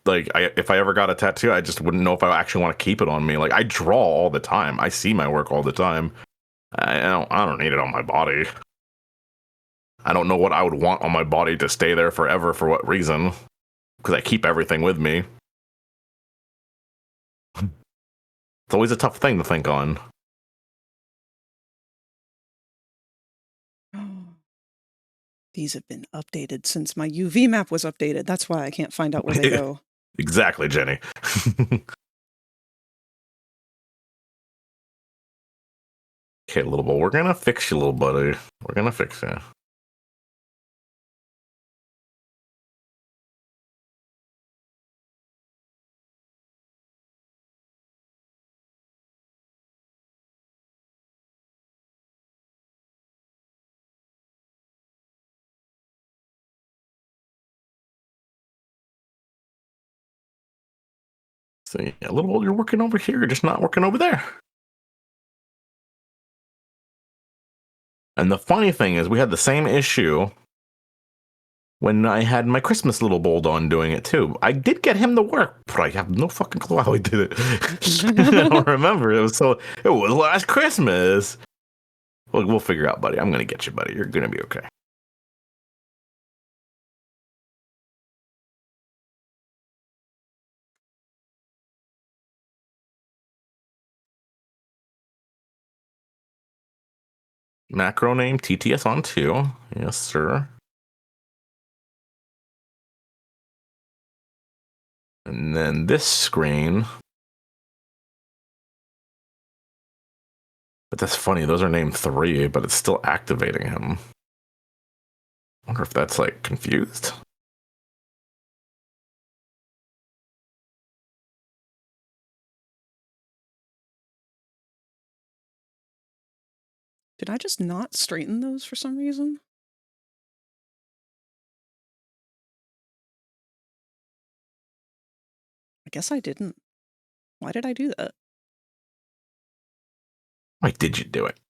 Like, if I ever got a tattoo, I just wouldn't know if I actually want to keep it on me. Like, I draw all the time. I see my work all the time. I don't need it on my body. I don't know what I would want on my body to stay there forever. For what reason? Because I keep everything with me. It's always a tough thing to think on. These have been updated since my UV map was updated. That's why I can't find out where they go. Exactly, Jenny. Okay, little boy, we're gonna fix you, little buddy. We're gonna fix you. See, a little boy, you're working over here, you're just not working over there. And the funny thing is, we had the same issue when I had my Christmas little Bulldog doing it too. I did get him to work, but I have no fucking clue how he did it. I don't remember. It was last Christmas. Well, we'll figure out, buddy. I'm gonna get you, buddy. You're gonna be okay. Macro name TTS on 2. Yes, sir. And then this screen. But that's funny. Those are named 3, but it's still activating him. I wonder if that's like confused. Did I just not straighten those for some reason? I guess I didn't. Why did I do that? Why did you do it?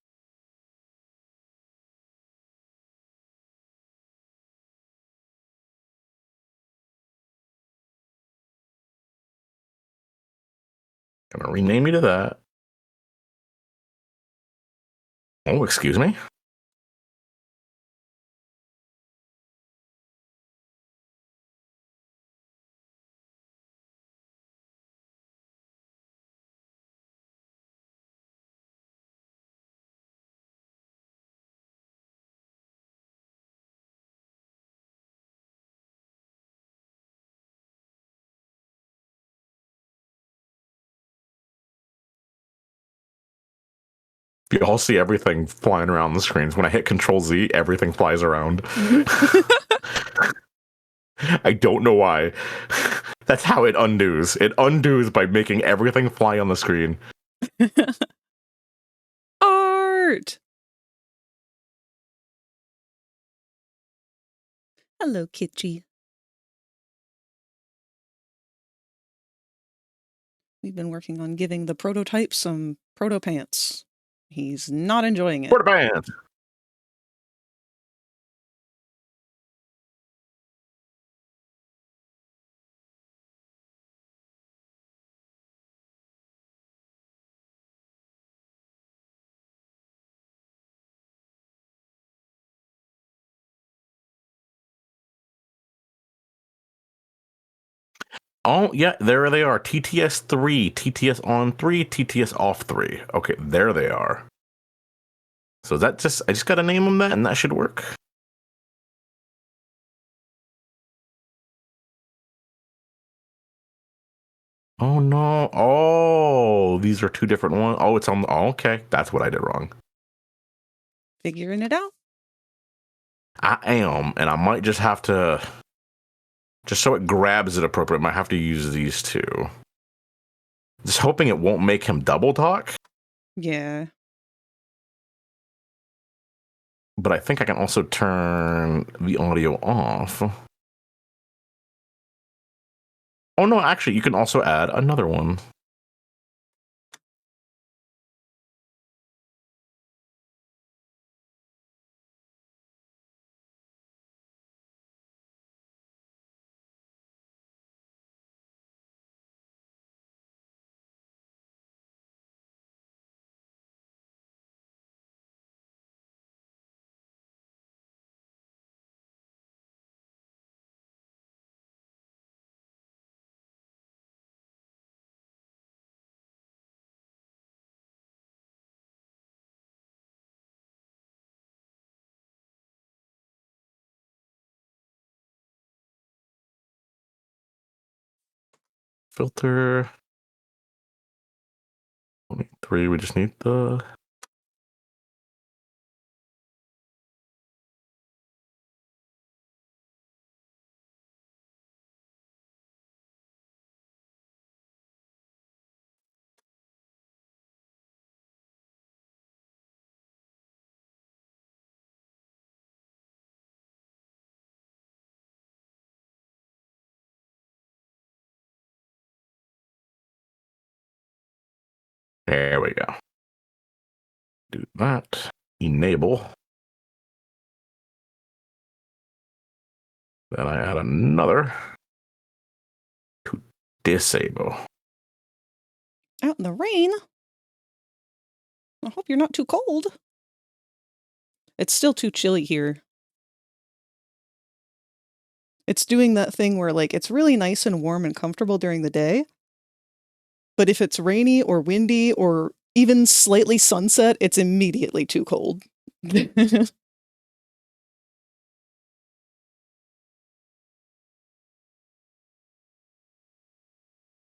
Gonna rename you to that. Oh, excuse me. You all see everything flying around the screens. When I hit Control Z, everything flies around. I don't know why. That's how it undoes. It undoes by making everything fly on the screen. Art! Hello, Kitchi. We've been working on giving the prototype some proto pants. He's not enjoying it. Port band. Oh, yeah, there they are. TTS 3, TTS on 3, TTS off 3. Okay, there they are. So that I just gotta name them that and that should work. Oh no. Oh, these are two different ones. Oh, it's on. Oh, okay. That's what I did wrong. Figuring it out? I am, and I might just have to, just so it grabs it appropriate, I might have to use these two. Just hoping it won't make him double talk. Yeah. But I think I can also turn the audio off. Oh no, actually, you can also add another one. Filter. 3, we just need the... There we go. Do that. Enable. Then I add another to disable. Out in the rain? I hope you're not too cold. It's still too chilly here. It's doing that thing where, like, it's really nice and warm and comfortable during the day. But if it's rainy or windy or even slightly sunset, it's immediately too cold. All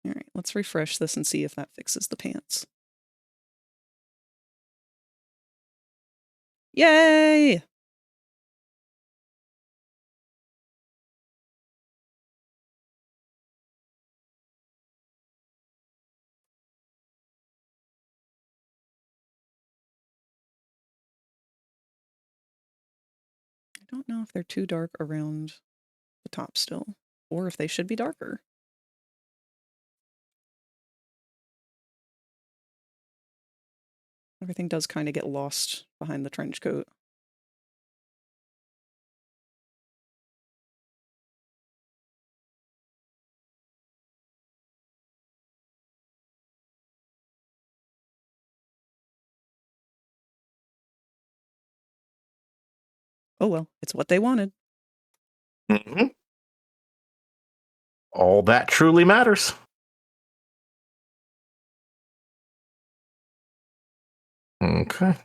right, let's refresh this and see if that fixes the pants. Yay! I don't know if they're too dark around the top still, or if they should be darker. Everything does kind of get lost behind the trench coat. Oh well, it's what they wanted. Mm-hmm. All that truly matters. Okay.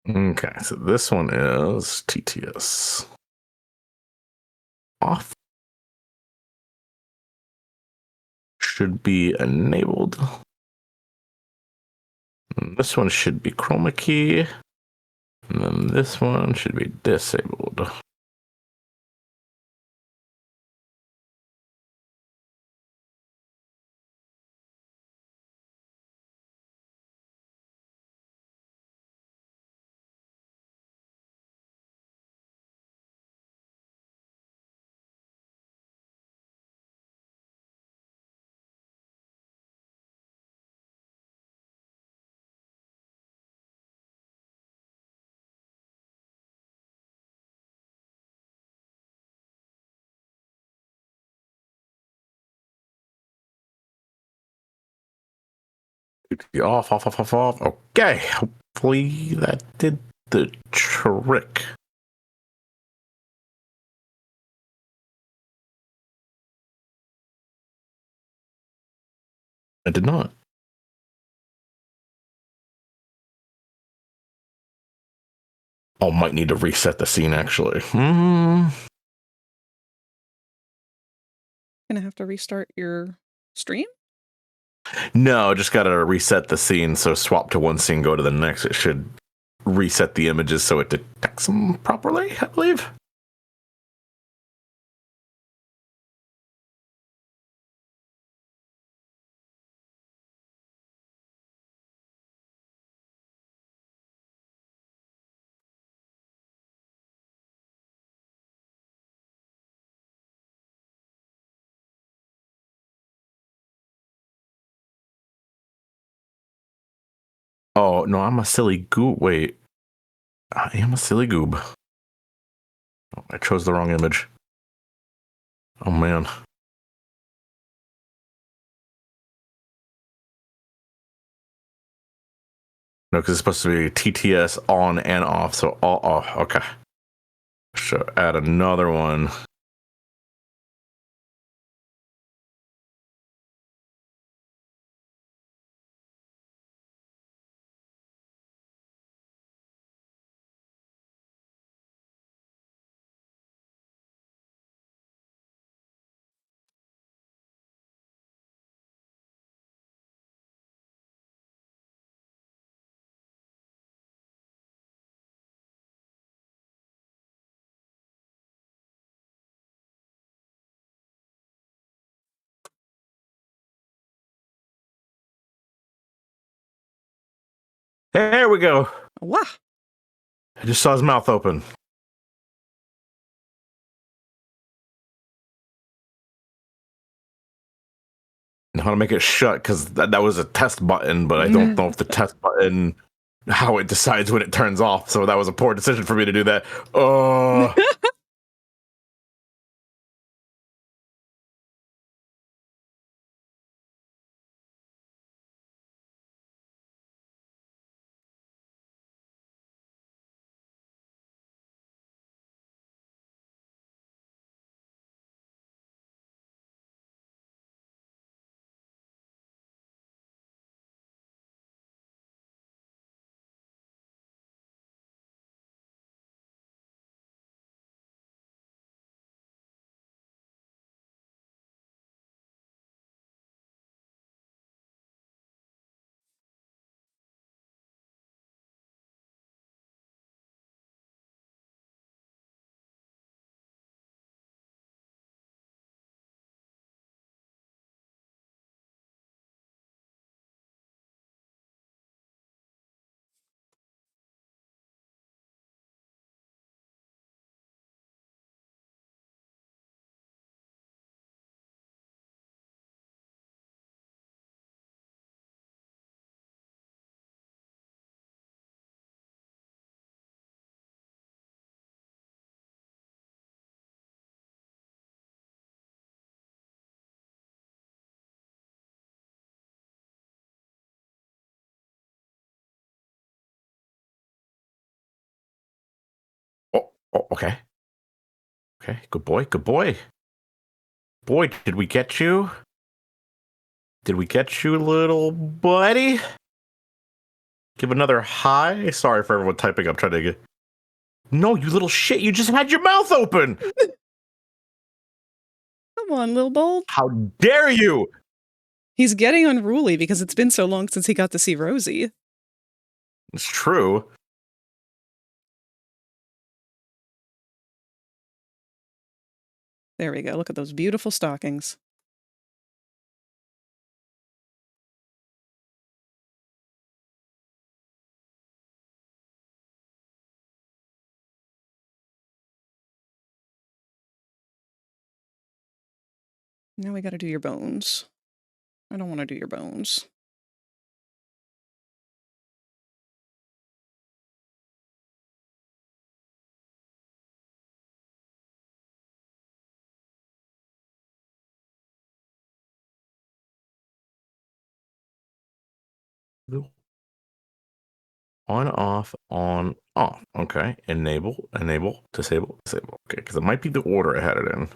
Okay, so this one is TTS off. Should be enabled. And this one should be chroma key. And then this one should be disabled. Off, off, off, off, off. Okay, hopefully that did the trick. I did not. Oh, might need to reset the scene actually. Gonna have to restart your stream? No, just gotta reset the scene. So swap to one scene, go to the next. It should reset the images so it detects them properly, I believe. Oh, no, I'm a silly goob. Wait. I am a silly goob. Oh, I chose the wrong image. Oh, man. No, because it's supposed to be TTS on and off. So, off. Okay. Should add another one. There we go. Wow. I just saw his mouth open. And how to make it shut, because that was a test button, but I don't know if the test button, how it decides when it turns off. So that was a poor decision for me to do that. Oh. Okay. Okay, good boy, good boy. Boy, did we get you? Did we get you, little buddy? Give another hi. Sorry for everyone typing up trying to get. No, you little shit! You just had your mouth open. Come on, Lil Bold. How dare you! He's getting unruly because it's been so long since he got to see Rosie. It's true. There we go. Look at those beautiful stockings. Now we gotta do your bones. I don't want to do your bones. On, off, on, off. Okay. Enable, enable, disable, disable. Okay, because it might be the order I had it in.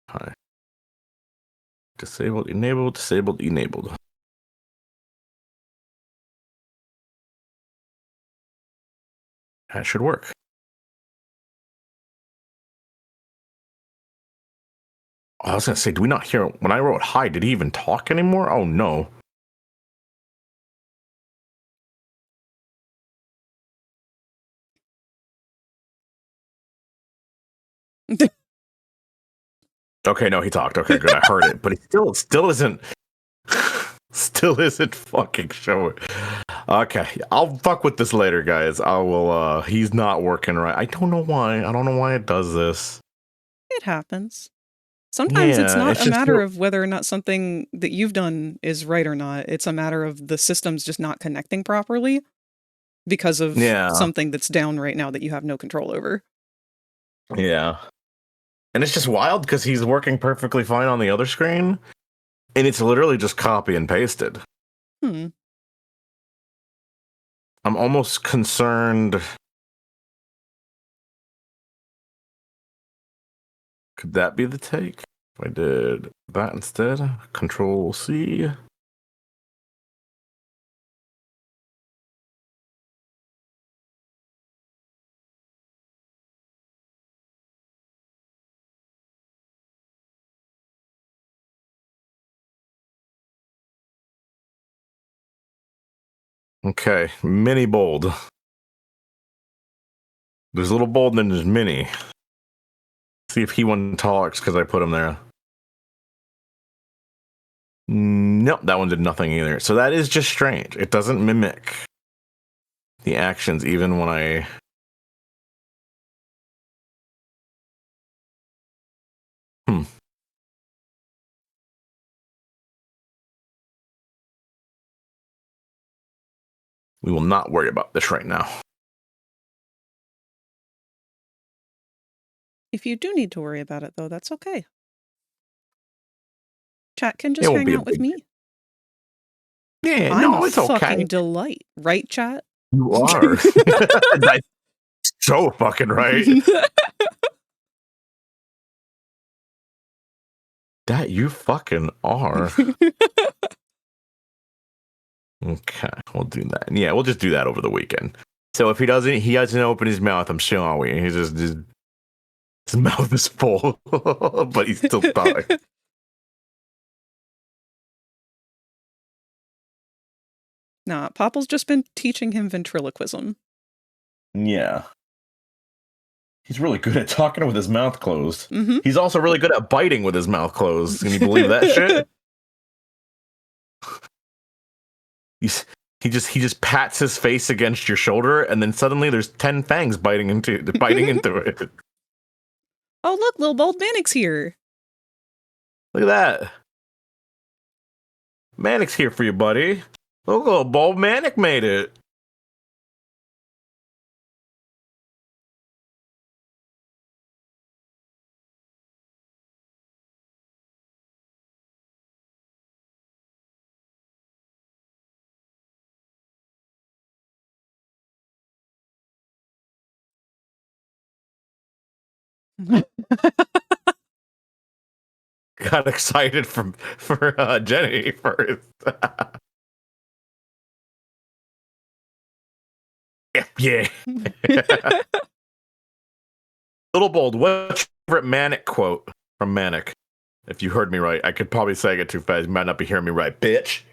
Hi. Disabled, enabled, disabled, enabled. That should work. I was going to say, do we not hear when I wrote hi? Did he even talk anymore? Oh, no. Okay, no, he talked. Okay, good. I heard it, but he still isn't. Still isn't fucking showing. Okay, I'll fuck with this later, guys. I will. He's not working right. I don't know why. I don't know why it does this. It happens. Sometimes it's Yeah, not it's a just matter real- of whether or not something that you've done is right or not. It's a matter of the system's just not connecting properly because of Yeah. something that's down right now that you have no control over. Yeah. And it's just wild because he's working perfectly fine on the other screen, and it's literally just copy and pasted. Hmm. I'm almost concerned. Could that be the take? If I did that instead, Control C. Okay, mini bold. There's a little bold and then there's mini. See if he one talks because I put him there. Nope, that one did nothing either. So that is just strange. It doesn't mimic the actions even when I. We will not worry about this right now. If you do need to worry about it, though, that's okay. Chat can It just won't hang be a out with big- me. Yeah, I'm no, a it's fucking okay. delight, right, chat? You are. That's so fucking right. That you fucking are. Okay, we'll do that. Yeah, we'll just do that over the weekend. So if he doesn't open his mouth, I'm still on we. He's just his mouth is full, but he's still talking. Nah, Popple's just been teaching him ventriloquism. Yeah. He's really good at talking with his mouth closed. Mm-hmm. He's also really good at biting with his mouth closed. Can you believe that shit? He just pats his face against your shoulder, and then suddenly there's 10 fangs biting into it. Oh, look, Lil Bold Manic's here. Look at that. Manic's here for you, buddy. Look, little Bold Manic made it. Got excited for Jenny first. Yeah. Little Bold, what's your favorite Manic quote from Manic? If you heard me right, I could probably say it too fast. You might not be hearing me right, bitch.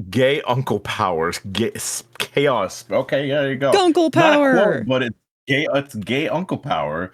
Gay Uncle Powers. Chaos. Okay, there you go. Uncle Not a Power. quote, but it's gay. It's Gay Uncle Power.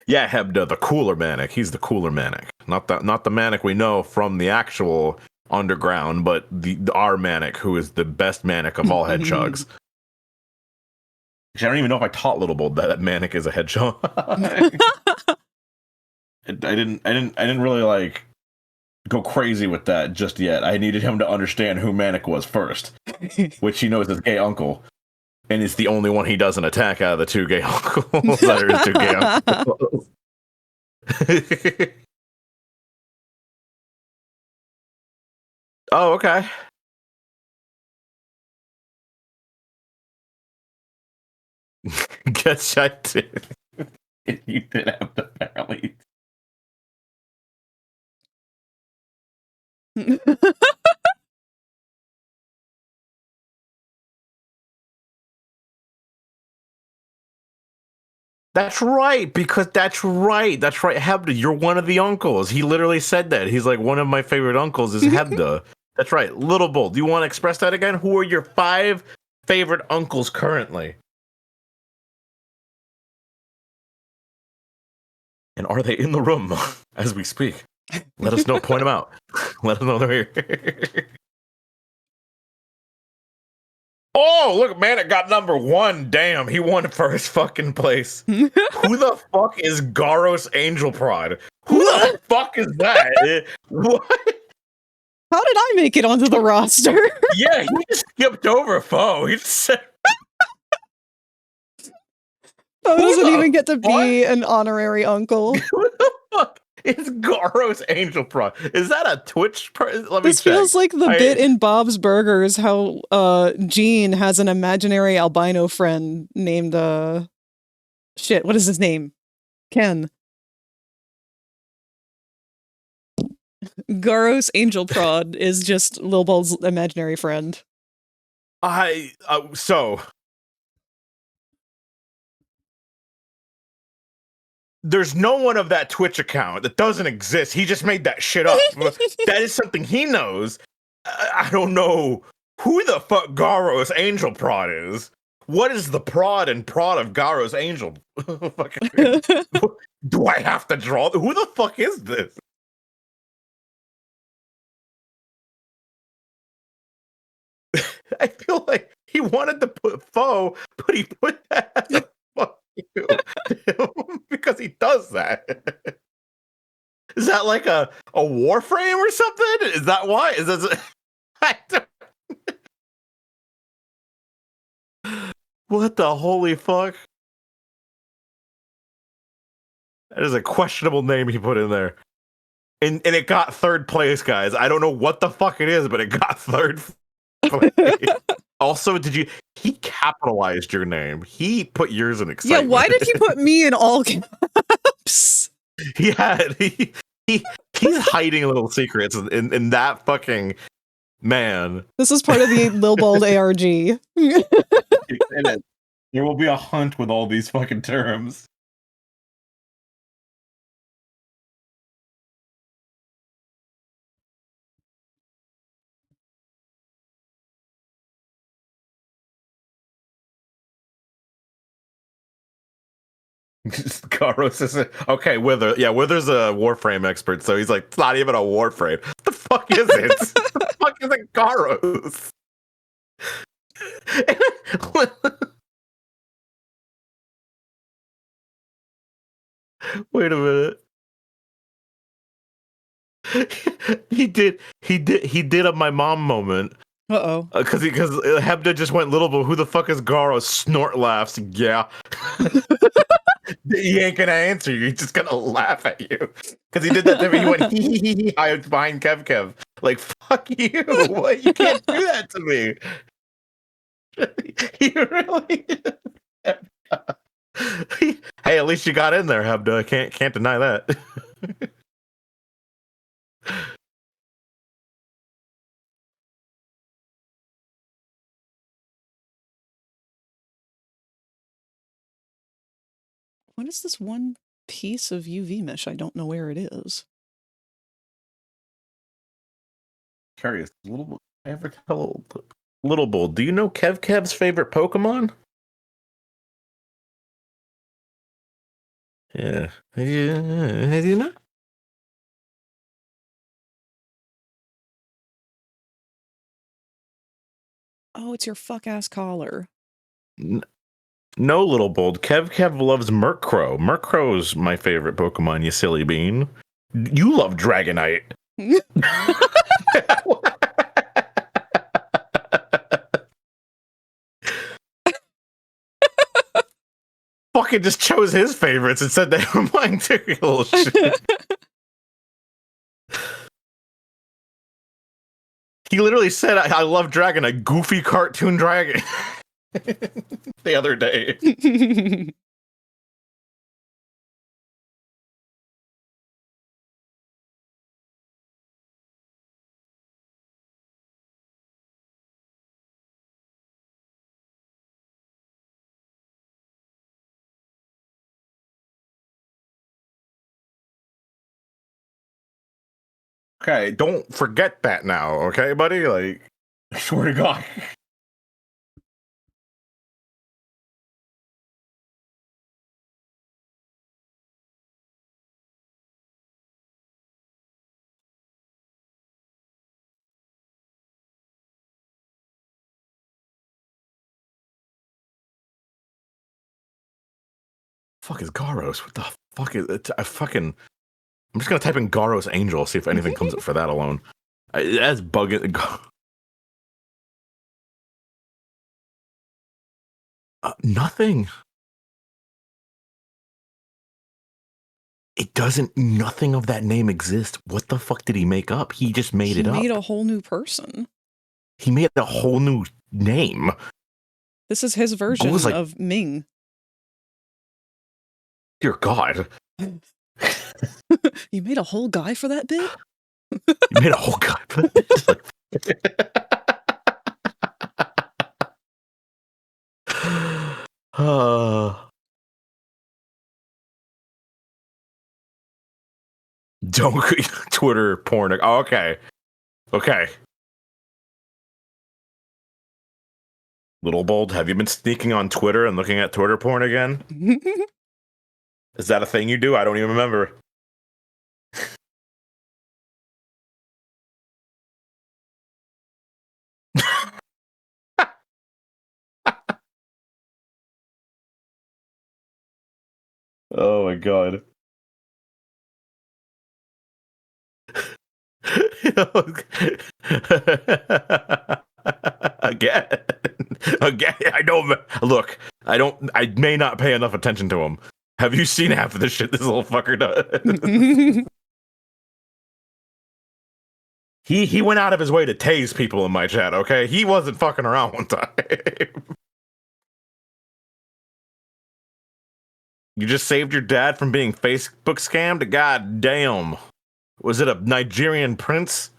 Yeah, Hebda, the cooler Manic. He's the cooler Manic. Not the Manic we know from the actual underground, but our Manic, who is the best Manic of all hedgehogs. Actually, I don't even know if I taught Little Bold that Manic is a hedgehog. I didn't really like go crazy with that just yet. I needed him to understand who Manic was first, which he knows is Gay Uncle. And it's the only one he doesn't attack out of the two gay uncles. There is two gay uncles. Oh, okay. Guess I did. You did have the family. That's right, because that's right. That's right, Hebda. You're one of the uncles. He literally said that. He's like, one of my favorite uncles is Hebda. That's right. Little Bull, do you want to express that again? Who are your 5 favorite uncles currently? And are they in the room as we speak? Let us know. Point them out. Let us know they're here. Oh, look, Manic got number 1. Damn, he won first fucking place. Who the fuck is Garos Angel Prod? Who the fuck is that? What? How did I make it onto the roster? Yeah, he just skipped over Foe. He just said, Foe doesn't the even get to fuck? be an honorary uncle. Who the fuck is Garos Angel Prod? Is that a Twitch? Let me This check. feels like the bit in Bob's Burgers how Gene has an imaginary albino friend named shit, what is his name? Ken. Garos Angel Prod is just Lil Bull's imaginary friend. So there's no one of that Twitch account that doesn't exist. He just made that shit up. That is something he knows. I don't know who the fuck Garos Angel Prod is. What is the prod and prod of Garos Angel? Do I have to draw? Who the fuck is this? I feel like he wanted to put Foe, but he put that as a fuck you because he does that. Is that like a Warframe or something? Is that why? Is that? I don't... What the holy fuck? That is a questionable name he put in there. And it got 3rd place, guys. I don't know what the fuck it is, but it got 3rd place. Also, he capitalized your name. He put yours in excitement. Yeah, why did he put me in all caps? He's hiding little secrets in that fucking man. This is part of the Lil Bold ARG. There will be a hunt with all these fucking terms. Garos is Wither's a Warframe expert, so he's like, it's not even a Warframe. What the fuck is it? What the fuck is it, Garos? Wait a minute. he did a my mom moment. Uh-oh. Because Hebda just went little, but who the fuck is Garo? Snort laughs. Yeah. He ain't gonna answer you. He's just gonna laugh at you. Because he did that to me. He went hee. I was behind Kev. Like, fuck you. What? You can't do that to me. He really. Hey, at least you got in there, Hebda. Can't deny that. What is this one piece of UV mesh? I don't know where it is. Curious, ever tell Little Bull, do you know Kev's favorite Pokemon? Yeah. Do you know? Oh, it's your fuck-ass collar. No, Little Bold. Kev loves Murkrow. Murkrow's my favorite Pokemon, you silly bean. You love Dragonite. Fucking just chose his favorites and said they were mine too. Little shit. He literally said, I love Dragonite, goofy cartoon dragon. The other day. Okay, don't forget that now, okay, buddy? Like, I swear to God. Fuck is Garos? What the fuck is it? I'm just gonna type in Garos Angel, see if anything comes up for that alone. That's bugging. Nothing. It doesn't. Nothing of that name exists. What the fuck did he make up? He just made it up. He made a whole new person. He made a whole new name. This is his version of Ming. Dear God. You made a whole guy for that bit? You made a whole guy for that bit? Don't Twitter porn. Oh, okay. Okay. Little Bold, have you been sneaking on Twitter and looking at Twitter porn again? Is that a thing you do? I don't even remember. Oh my God. Again, I don't look. I may not pay enough attention to him. Have you seen half of the shit this little fucker does? He went out of his way to tase people in my chat. Okay, he wasn't fucking around one time. You just saved your dad from being Facebook scammed? God damn. Was it a Nigerian prince?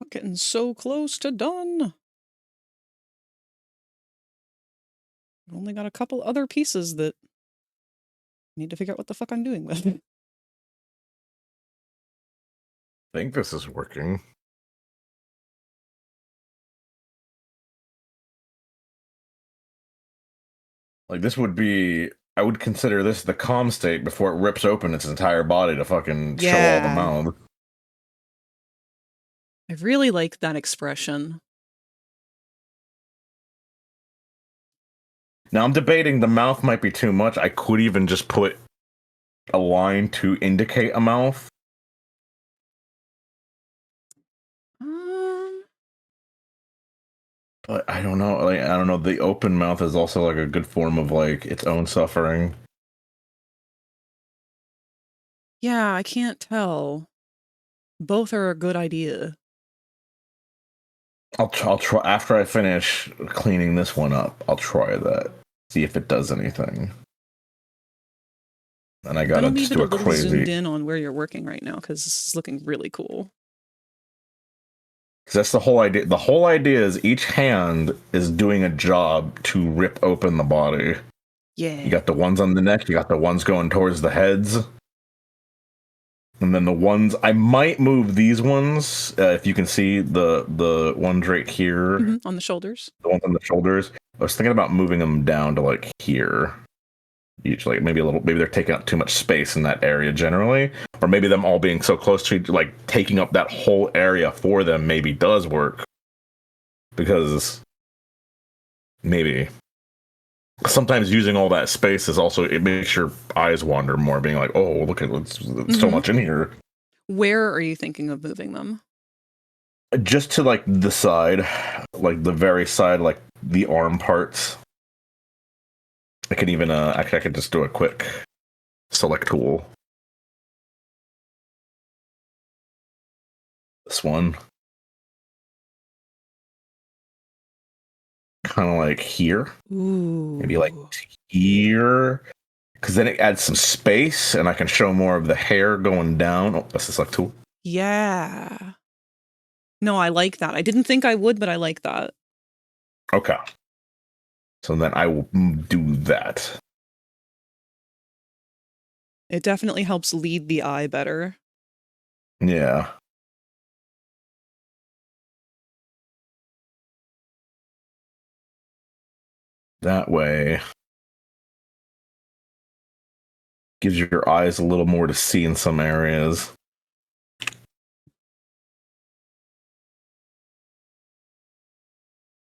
We're getting so close to done. only got a couple other pieces that I need to figure out what the fuck I'm doing with. I think this is working. Like, this would be... I would consider this the calm state before it rips open its entire body to fucking show all the Yeah. mouth. I really like that expression. Now, I'm debating the mouth might be too much. I could even just put a line to indicate a mouth. But I don't know. Like, I don't know. The open mouth is also like a good form of like its own suffering. Yeah, I can't tell. Both are a good idea. I'll try after I finish cleaning this one up. I'll try that. See if it does anything. And I gotta just leave it do a a little crazy. zoomed in on where you're working right now because this is looking really cool. Because that's the whole idea. The whole idea is each hand is doing a job to rip open the body. Yeah. You got the ones on the neck. You got the ones going towards the heads. And then the ones, I might move these ones, if you can see the ones right here. Mm-hmm, on the shoulders. The ones on the shoulders. I was thinking about moving them down to like here. Each, like maybe they're taking up too much space in that area generally. Or maybe them all being so close to like taking up that whole area for them maybe does work. Because maybe sometimes using all that space is also, it makes your eyes wander more, being like, oh, look at it's so much in here. Where are you thinking of moving them? Just to like the side, like the very side, like the arm parts. I can even actually I could just do a quick select tool. This one. Kind of like here. Ooh. Maybe like here. Because then it adds some space and I can show more of the hair going down. Oh, that's the select tool. Yeah. No, I like that. I didn't think I would, but I like that. Okay. So then I will do that. It definitely helps lead the eye better. Yeah. That way, gives your eyes a little more to see in some areas.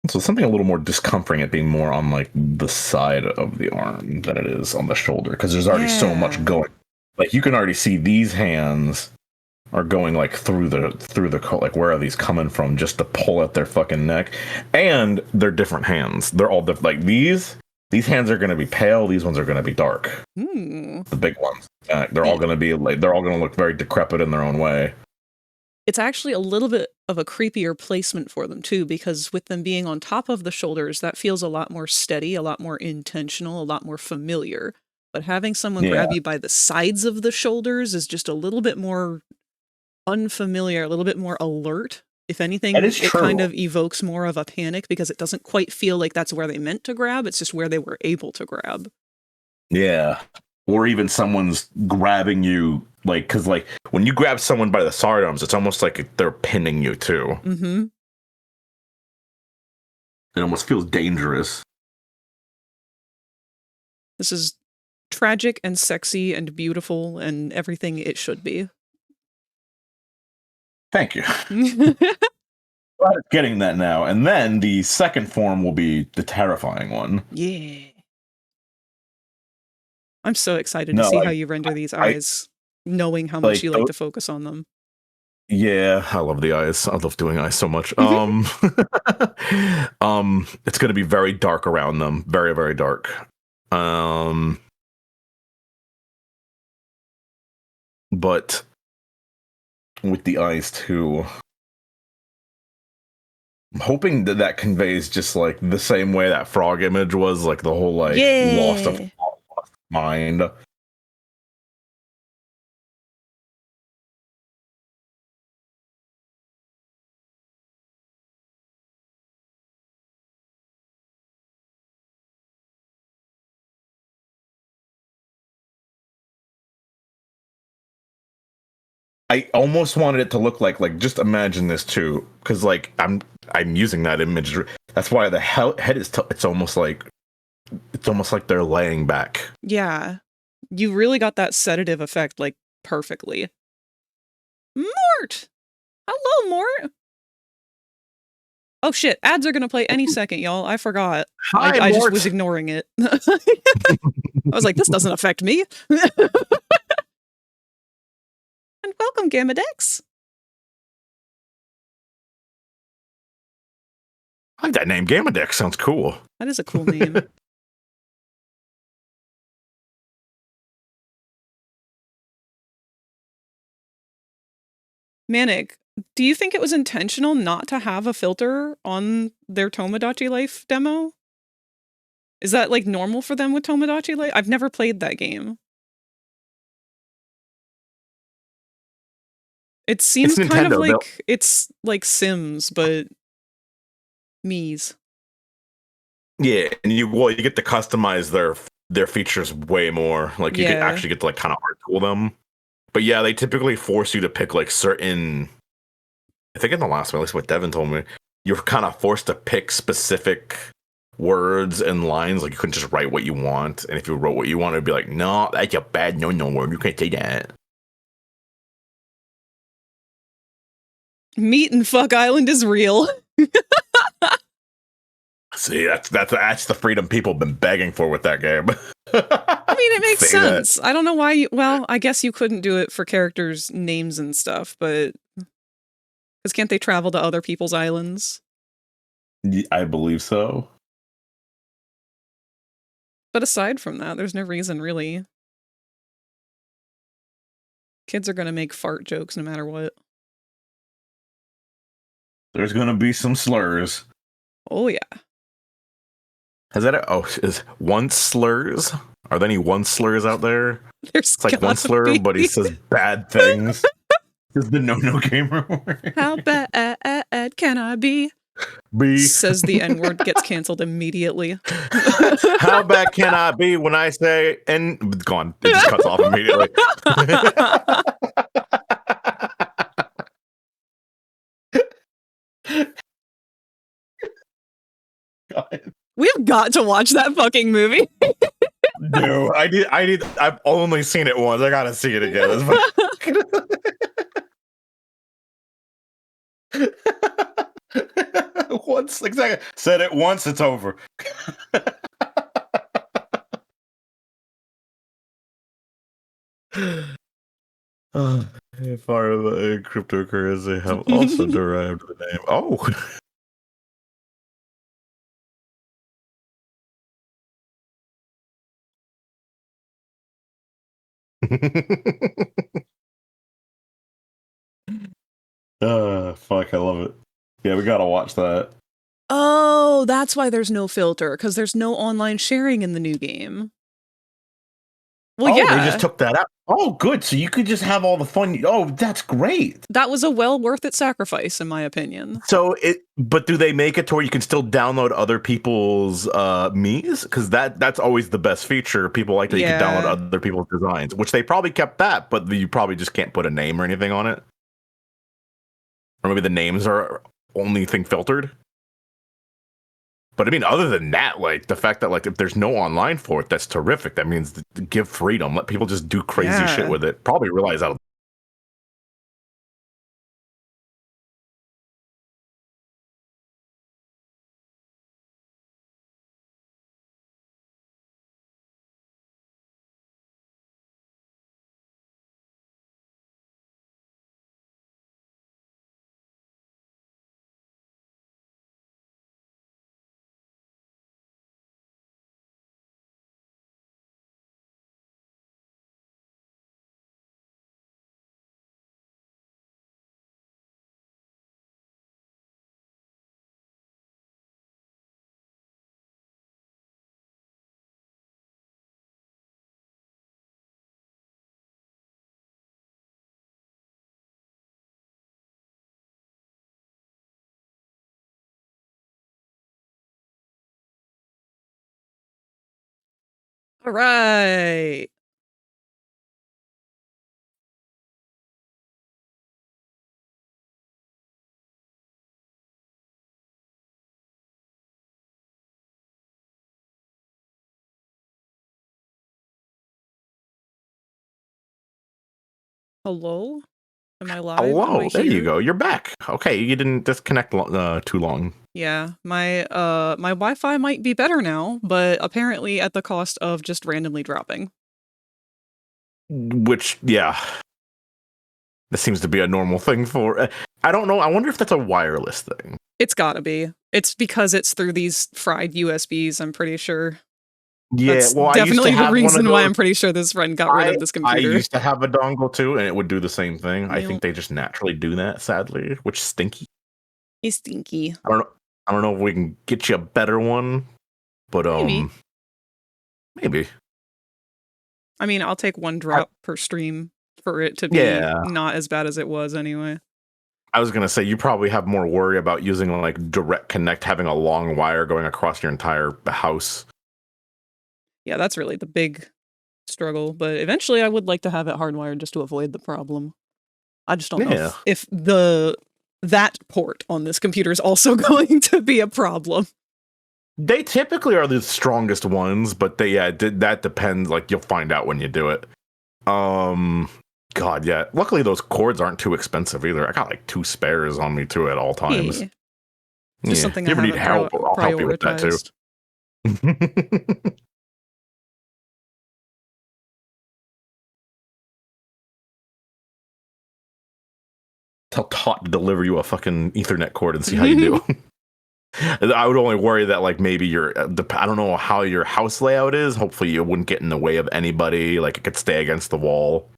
So something a little more discomforting, it being more on like the side of the arm than it is on the shoulder, because there's already so much going. Like you can already see these hands are going like through the like where are these coming from just to pull at their fucking neck, and they're different hands. They're all like these hands are going to be pale. These ones are going to be dark. The big ones. They're all going to be like they're all going to look very decrepit in their own way. It's actually a little bit of a creepier placement for them too, because with them being on top of the shoulders, that feels a lot more steady, a lot more intentional, a lot more familiar. But having someone grab you by the sides of the shoulders is just a little bit more unfamiliar, a little bit more alert. If anything, it kind of evokes more of a panic because it doesn't quite feel like that's where they meant to grab. It's just where they were able to grab. Yeah. Or even someone's grabbing you, like, because, like, when you grab someone by the sidearms, it's almost like they're pinning you, too. Mm-hmm. It almost feels dangerous. This is tragic and sexy and beautiful and everything it should be. Thank you. Getting that now. And then the second form will be the terrifying one. Yeah. I'm so excited to see how you render these eyes, knowing how much you like to focus on them. Yeah, I love the eyes. I love doing eyes so much. It's going to be very dark around them. Very, very dark. But with the eyes too, I'm hoping that conveys just like the same way that frog image was, like the whole like lost of mind. I almost wanted it to look like just imagine this too, because like I'm using that image. That's why the head is. It's almost like they're laying back. Yeah. You really got that sedative effect like perfectly. Mort! Hello, Mort! Oh shit, ads are gonna play any second, y'all. I forgot. Hi, I just Mort. was ignoring it. I was like, this doesn't affect me. And welcome, Gamadex. I like that name. Gamadex sounds cool. That is a cool name. Manic, do you think it was intentional not to have a filter on their Tomodachi Life demo? Is that like normal for them with Tomodachi Life? I've never played that game. It seems It's kind of Nintendo, like it's like Sims, but Mii's. Yeah, and you get to customize their features way more. Like you could Yeah. actually get to like kind of art tool them. But yeah, they typically force you to pick like certain. I think in the last one, at least what Devin told me, you're kind of forced to pick specific words and lines. Like you couldn't just write what you want, and if you wrote what you want, it'd be like, no, that's a bad no word. You can't say that. Meat and Fuck Island is real. See, that's the freedom people have been begging for with that game. I mean, it makes Say that. sense. I don't know why you. Well, I guess you couldn't do it for characters' names and stuff, but because can't they travel to other people's islands? I believe so. But aside from that, there's no reason really. Kids are gonna make fart jokes no matter what. There's gonna be some slurs. Oh yeah. Is that is one slurs? Are there any one slurs out there? There's It's like one slur, but he says bad things. Is the no gamer word? How bad can I be? B. Says the N-word, gets canceled immediately. How bad can I be when I say and gone? It just cuts off immediately. God. We've got to watch that fucking movie. No, I've only seen it once. I gotta see it again. Once, exactly. Said it once, it's over. Part of a cryptocurrency have also derived the name. Oh. Fuck, I love it. Yeah, we gotta watch that. Oh, that's why there's no filter, because there's no online sharing in the new game. Well, oh, yeah. They just took that out. Oh, good. So you could just have all the fun. Oh, that's great. That was a well worth it sacrifice, in my opinion. But do they make it to where you can still download other people's Mii's? Because that's always the best feature. People like that you can download other people's designs, which they probably kept that, but you probably just can't put a name or anything on it. Or maybe the names are only thing filtered. But I mean, other than that, like the fact that like if there's no online for it, that's terrific. That means give freedom. Let people just do crazy shit with it. Probably realize that. All right. Hello? Am I live? Am I Hello, there you here? go. You're back. Okay, you didn't disconnect too long. Yeah, my Wi-Fi might be better now, but apparently at the cost of just randomly dropping. Which, yeah, this seems to be a normal thing for. I don't know. I wonder if that's a wireless thing. It's gotta be. It's because it's through these fried USBs, I'm pretty sure. Yeah, That's well, I used to definitely the have one of reason why those. I'm pretty sure this friend got rid of this I computer. used to have a dongle too, and it would do the same thing. I Yep. think they just naturally do that, sadly, which is stinky. It's stinky. I don't know if we can get you a better one, but maybe. I mean, I'll take one drop per stream for it to be not as bad as it was anyway. I was gonna say you probably have more worry about using like direct connect, having a long wire going across your entire house. Yeah, that's really the big struggle, but eventually I would like to have it hardwired just to avoid the problem. I just don't know if that port on this computer is also going to be a problem. They typically are the strongest ones, but that depends. Like you'll find out when you do it. God, yeah. Luckily, those cords aren't too expensive either. I got like 2 spares on me too at all times. Yeah. Just something you ever I need help? I'll help you with that too. Tell Tot to deliver you a fucking Ethernet cord and see how you do. I would only worry that like maybe I don't know how your house layout is. Hopefully, it wouldn't get in the way of anybody. Like it could stay against the wall.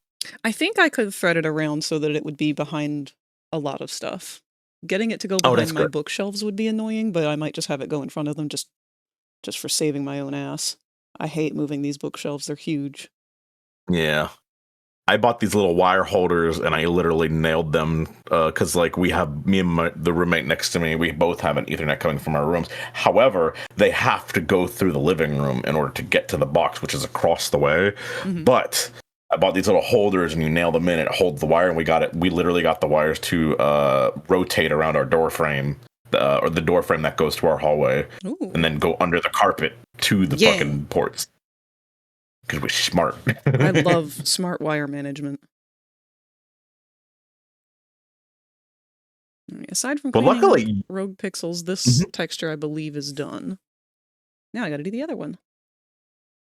I think I could thread it around so that it would be behind a lot of stuff. Getting it to go behind my bookshelves would be annoying, but I might just have it go in front of them just for saving my own ass. I hate moving these bookshelves. They're huge. Yeah. I bought these little wire holders and I literally nailed them because like we have me and the roommate next to me, we both have an Ethernet coming from our rooms. However, they have to go through the living room in order to get to the box, which is across the way. Mm-hmm. But I bought these little holders and you nail them in, it holds the wire, and we literally got the wires to rotate around our door frame, or the door frame that goes to our hallway. Ooh. And then go under the carpet to the fucking ports. Because we're smart. I love smart wire management. Aside from luckily rogue pixels, this texture I believe is done. Now I got to do the other one.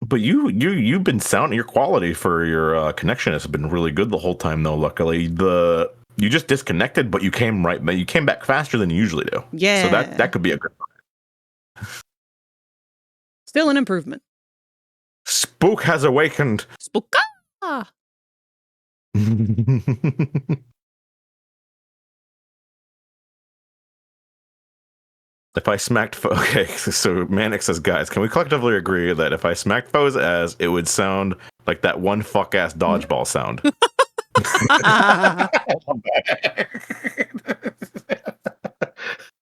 But you've been sounding, your quality for your connection has been really good the whole time though. Luckily, you just disconnected, but you came back faster than you usually do. Yeah. So that could be a good sign. Still an improvement. Spook has awakened. Spooka! If I smacked okay, so Manic says, guys, can we collectively agree that if I smacked foes ass, it would sound like that one fuck ass dodgeball sound?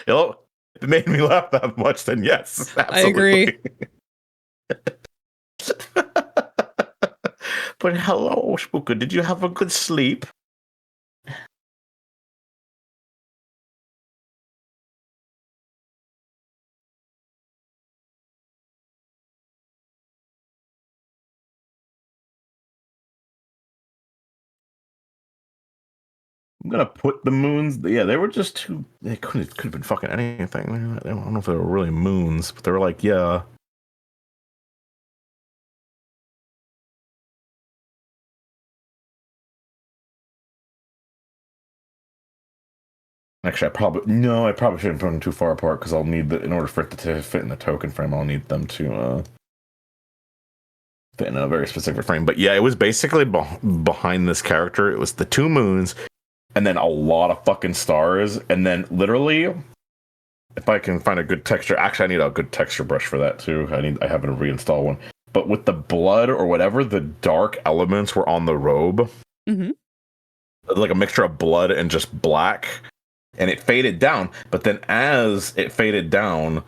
It made me laugh that much, then yes, absolutely. I agree. But hello, Spooka, did you have a good sleep? I'm gonna put the moons. Yeah, they were just too. They could have been fucking anything. I don't know if they were really moons, but they were like, yeah. Actually, I probably shouldn't put them too far apart because I'll need in order for it to fit in the token frame, I'll need them to fit in a very specific frame. But yeah, it was basically behind this character. It was the 2 moons, and then a lot of fucking stars, and then literally, if I can find a good texture, actually, I need a good texture brush for that too. I have to reinstall one. But with the blood or whatever, the dark elements were on the robe, like a mixture of blood and just black. And it faded down, but then as it faded down,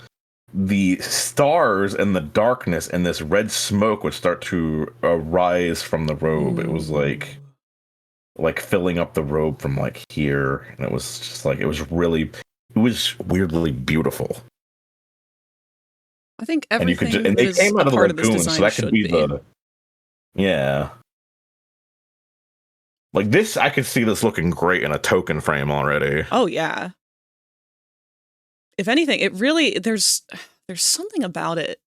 the stars and the darkness and this red smoke would start to rise from the robe. It was like filling up the robe from like here, and it was just like it was weirdly beautiful. I think everything and it came out of the lagoon, so that could be the yeah. Like this, I could see this looking great in a token frame already. Oh yeah. If anything, it really there's something about it.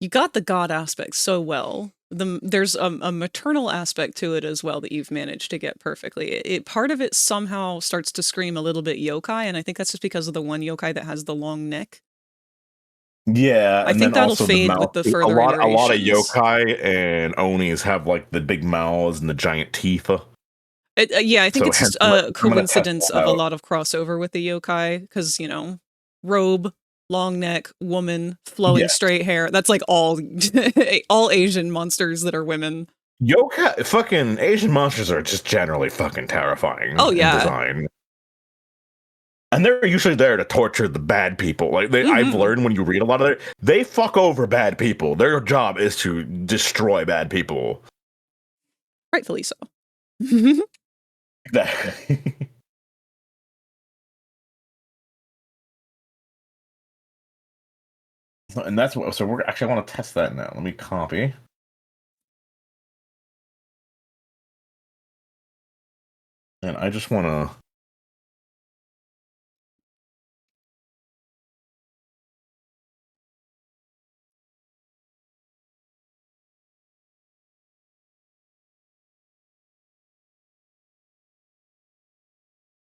You got the god aspect so well. There's a maternal aspect to it as well that you've managed to get perfectly. Part of it somehow starts to scream a little bit yokai, and I think that's just because of the one yokai that has the long neck. Yeah, I and think then that'll also the fade mouth. with the further a lot of iterations. yokai and onis have like the big mouths and the giant teeth. Yeah, I think So it's just I'm a gonna test coincidence that of a out. lot of crossover with the yokai, because, robe, long neck, woman, flowing Yeah, straight hair. That's like all all Asian monsters that are women. yokai, fucking Asian monsters are just generally fucking terrifying Oh in yeah. design. And they're usually there to torture the bad people. Like I've learned when you read a lot of they fuck over bad people. Their job is to destroy bad people. Rightfully so. And that's what. So we're actually I want to test that now. Let me copy. And I just want to.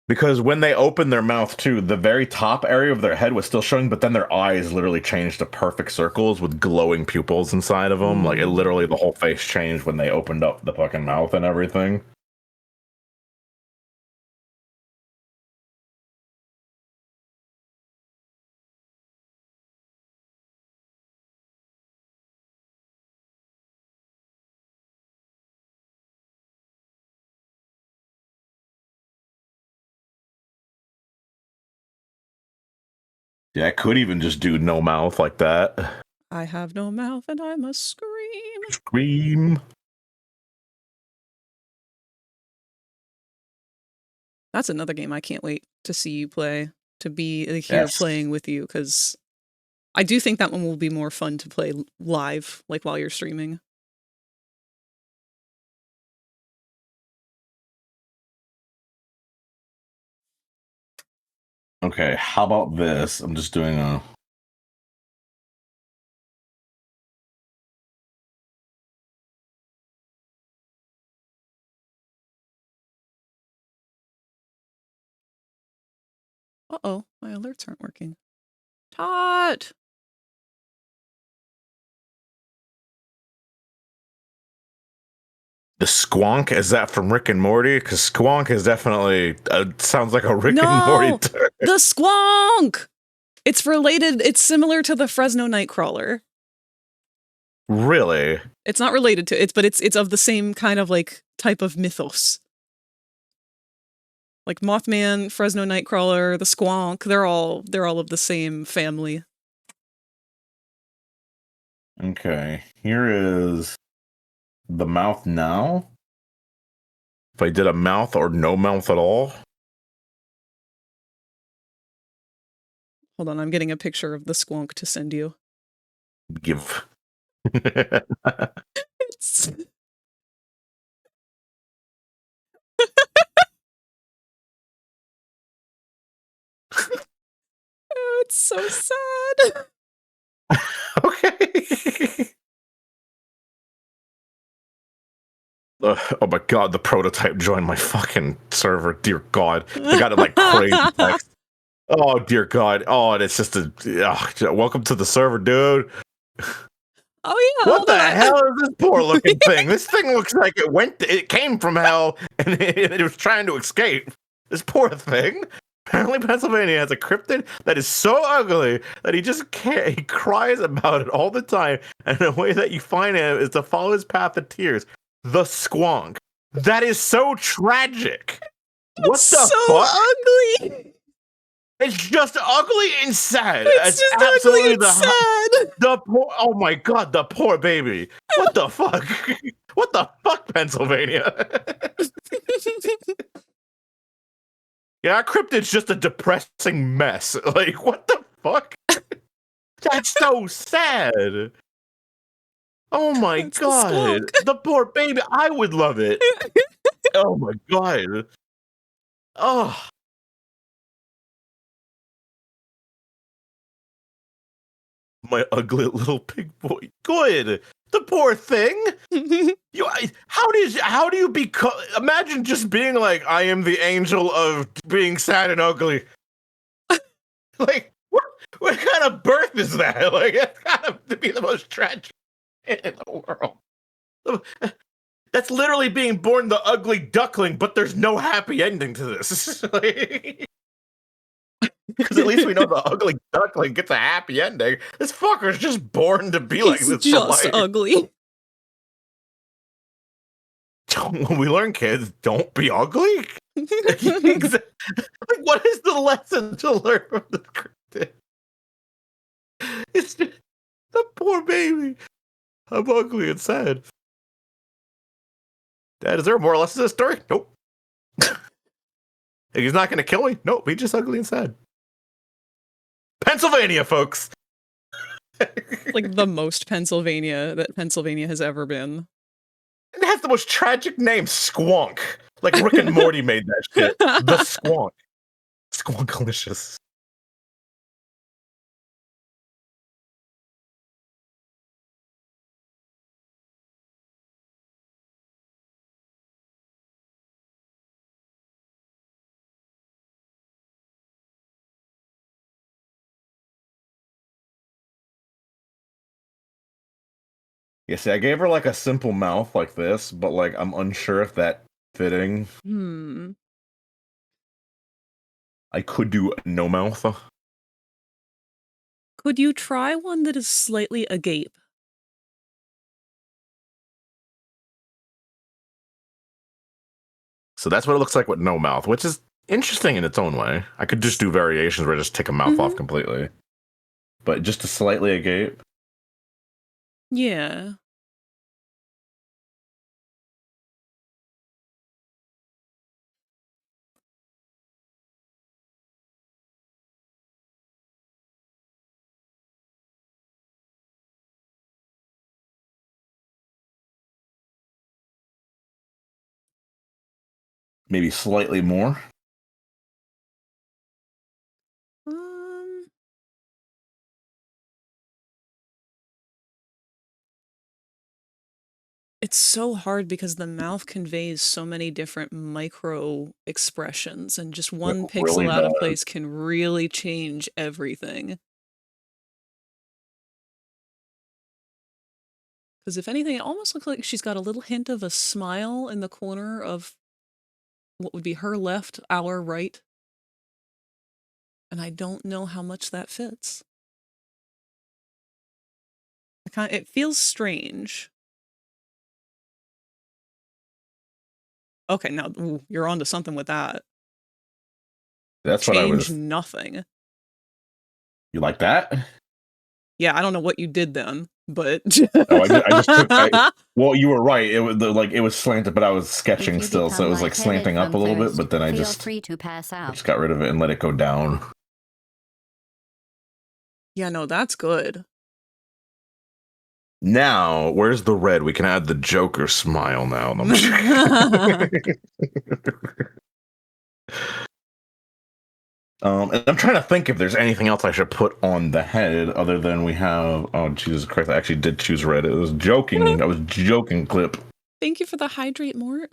Because when they opened their mouth too, the very top area of their head was still showing, but then their eyes literally changed to perfect circles with glowing pupils inside of them. Like it literally, the whole face changed when they opened up the fucking mouth and everything. Yeah, I could even just do no mouth like that. I have no mouth and I must scream. Scream. That's another game I can't wait to see you play, to be here Yes. playing with you, because I do think that one will be more fun to play live, like while you're streaming. Okay, how about this? I'm just doing a. Uh-oh, my alerts aren't working. Todd! The Squonk, is that from Rick and Morty? Because Squonk is definitely sounds like a Rick and No! Morty term. The Squonk! It's related, it's similar to the Fresno Nightcrawler. Really? It's not related to it, but it's of the same kind of like type of mythos. Like Mothman, Fresno Nightcrawler, the Squonk, they're all of the same family. Okay, here is the mouth now. If I did a mouth or no mouth at all. Hold on, I'm getting a picture of the Squonk to send you. Give. It's... Oh, it's so sad. Okay. Oh my god, the prototype joined my fucking server. Dear god. They got it like crazy text. Oh dear god. Oh, and it's just a welcome to the server, dude. Oh yeah. What the hell is this poor looking thing? This thing looks like it came from hell and it was trying to escape. This poor thing. Apparently Pennsylvania has a cryptid that is so ugly that he just can't, he cries about it all the time, and the way that you find him is to follow his path of tears. The Squonk. That is so tragic. What It's the so fuck? ugly. It's just ugly and sad. It's just ugly and sad. The poor, oh my god, the poor baby. What the fuck? What the fuck, Pennsylvania? Yeah, our cryptid's just a depressing mess. Like, what the fuck? That's so sad. Oh my It's the god, skunk. the poor baby. I would love it. Oh my god. Oh, my ugly little pig boy. Good. The poor thing. How do you become? Imagine just being like, I am the angel of being sad and ugly. Like, what kind of birth is that? Like, it's gotta be the most tragic in the world. That's literally being born the ugly duckling, but there's no happy ending to this. Because at least we know the ugly duckling gets a happy ending. This fucker's just born to be like He's this for just life. ugly. When we learn, kids, don't be ugly. Like, what is the lesson to learn from this cryptid? It's just the poor baby. I'm ugly and sad. Dad, is there a moral lesson to this story? Nope. He's not going to kill me? Nope. He's just ugly and sad. Pennsylvania, folks. Like the most Pennsylvania that Pennsylvania has ever been. It has the most tragic name, Squonk. Like Rick and Morty made that shit. The Squonk. Squonkalicious. Yeah, see, I gave her like a simple mouth like this, but like I'm unsure if that fitting. I could do no mouth. Could you try one that is slightly agape? So that's what it looks like with no mouth, which is interesting in its own way. I could just do variations where I just take a mouth off completely. But just a slightly agape. Yeah. Maybe slightly more. It's so hard because the mouth conveys so many different micro expressions, and just one It pixel really out of does. place can really change everything. Because if anything, it almost looks like she's got a little hint of a smile in the corner of what would be her left, our right. And I don't know how much that fits. It feels strange. Okay, now ooh, you're onto something with that. That's Change what I was. nothing. You like that? Yeah, I don't know what you did then, but Oh, I just took. Well, you were right. It was like it was slanted, but I was sketching still, so it was like slanting up a little bit. But then I just got rid of it and let it go down. Yeah, no, that's good. Now, where's the red? We can add the Joker smile now. And I'm trying to think if there's anything else I should put on the head other than we have. Oh, Jesus Christ! I actually did choose red. It was joking. I was joking. Clip. Thank you for the hydrate, Mort.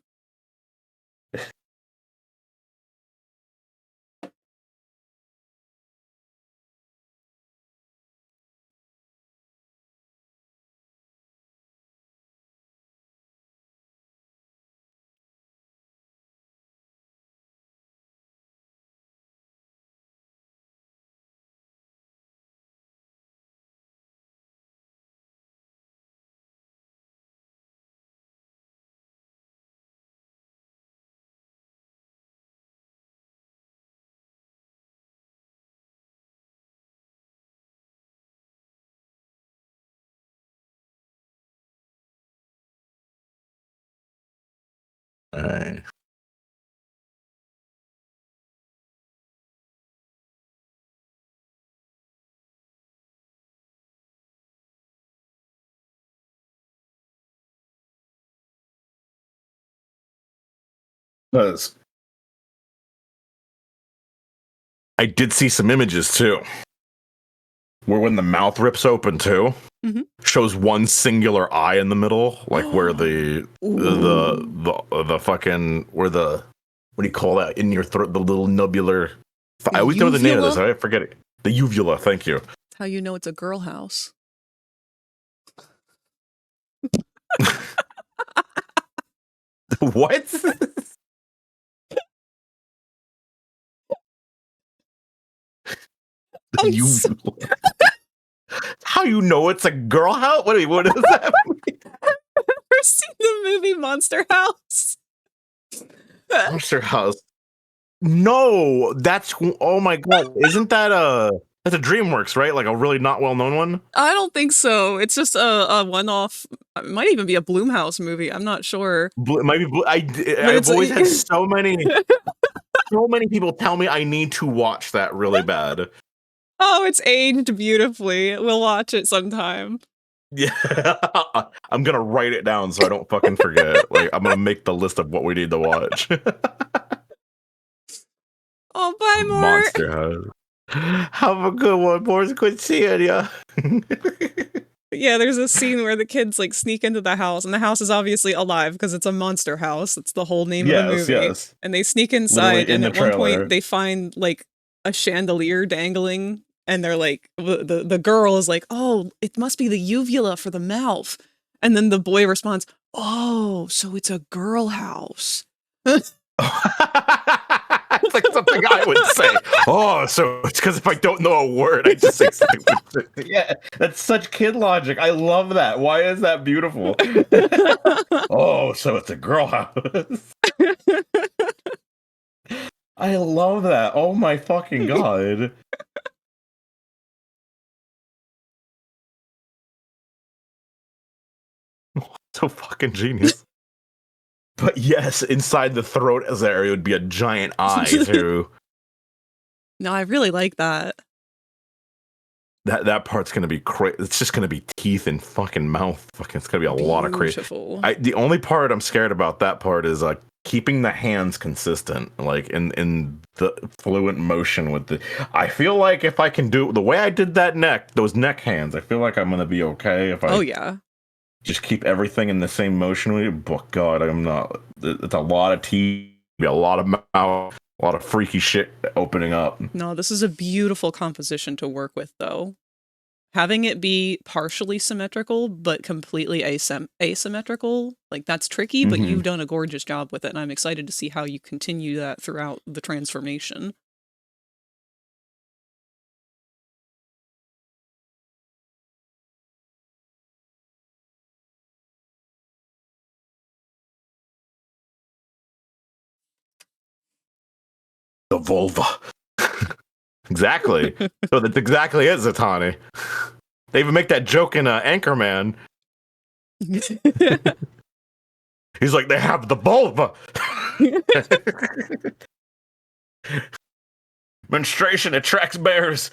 All right. Because I did see some images too, where when the mouth rips open too, shows one singular eye in the middle, like where the fucking where the what do you call that in your throat, the little nubular. I always know the name of this. I forget it. The uvula. Thank you. That's how you know it's a girl house. What? How you know it's a girl house? What does that mean? Ever seen the movie Monster House? Monster House. No, that's oh my god! Isn't that that's a DreamWorks, right? Like a really not well known one. I don't think so. It's just a one off. It might even be a Blumhouse movie. I'm not sure. It might be. I've always had so many people tell me I need to watch that really bad. Oh, it's aged beautifully. We'll watch it sometime. Yeah, I'm gonna write it down so I don't fucking forget. Like I'm gonna make the list of what we need to watch. Oh, bye, Mort. Monster House. Have a good one, Morris. Good seeing ya. Yeah, there's a scene where the kids like sneak into the house, and the house is obviously alive because it's a monster house. That's the whole name of the movie. Yes. And they sneak inside, and at one trailer. point they find like a chandelier dangling, and they're like, the girl is like, "Oh, it must be the uvula for the mouth," and then the boy responds, "Oh, so it's a girl house." It's like something I would say. Oh, so it's because if I don't know a word, I just say something. Yeah, that's such kid logic. I love that. Why is that beautiful? Oh, so it's a girl house. I love that. Oh my fucking god. So fucking genius. But yes, inside the throat as area would be a giant eye too. No, I really like that. That part's gonna be crazy. It's just gonna be teeth and fucking mouth. Fucking, it's gonna be a lot of crazy. The only part I'm scared about that part is keeping the hands consistent, like in the fluent motion with the. I feel like if I can do the way I did those neck hands, I feel like I'm gonna be okay if I. Oh yeah. Just keep everything in the same motion with it. But God, I'm not. It's a lot of teeth, a lot of mouth, a lot of freaky shit opening up. No, this is a beautiful composition to work with, though. Having it be partially symmetrical, but completely asymmetrical, like that's tricky, but you've done a gorgeous job with it, and I'm excited to see how you continue that throughout the transformation. The vulva. Exactly. So that's exactly it, Zatanni. They even make that joke in Anchorman. He's like, they have the vulva. Menstruation attracts bears.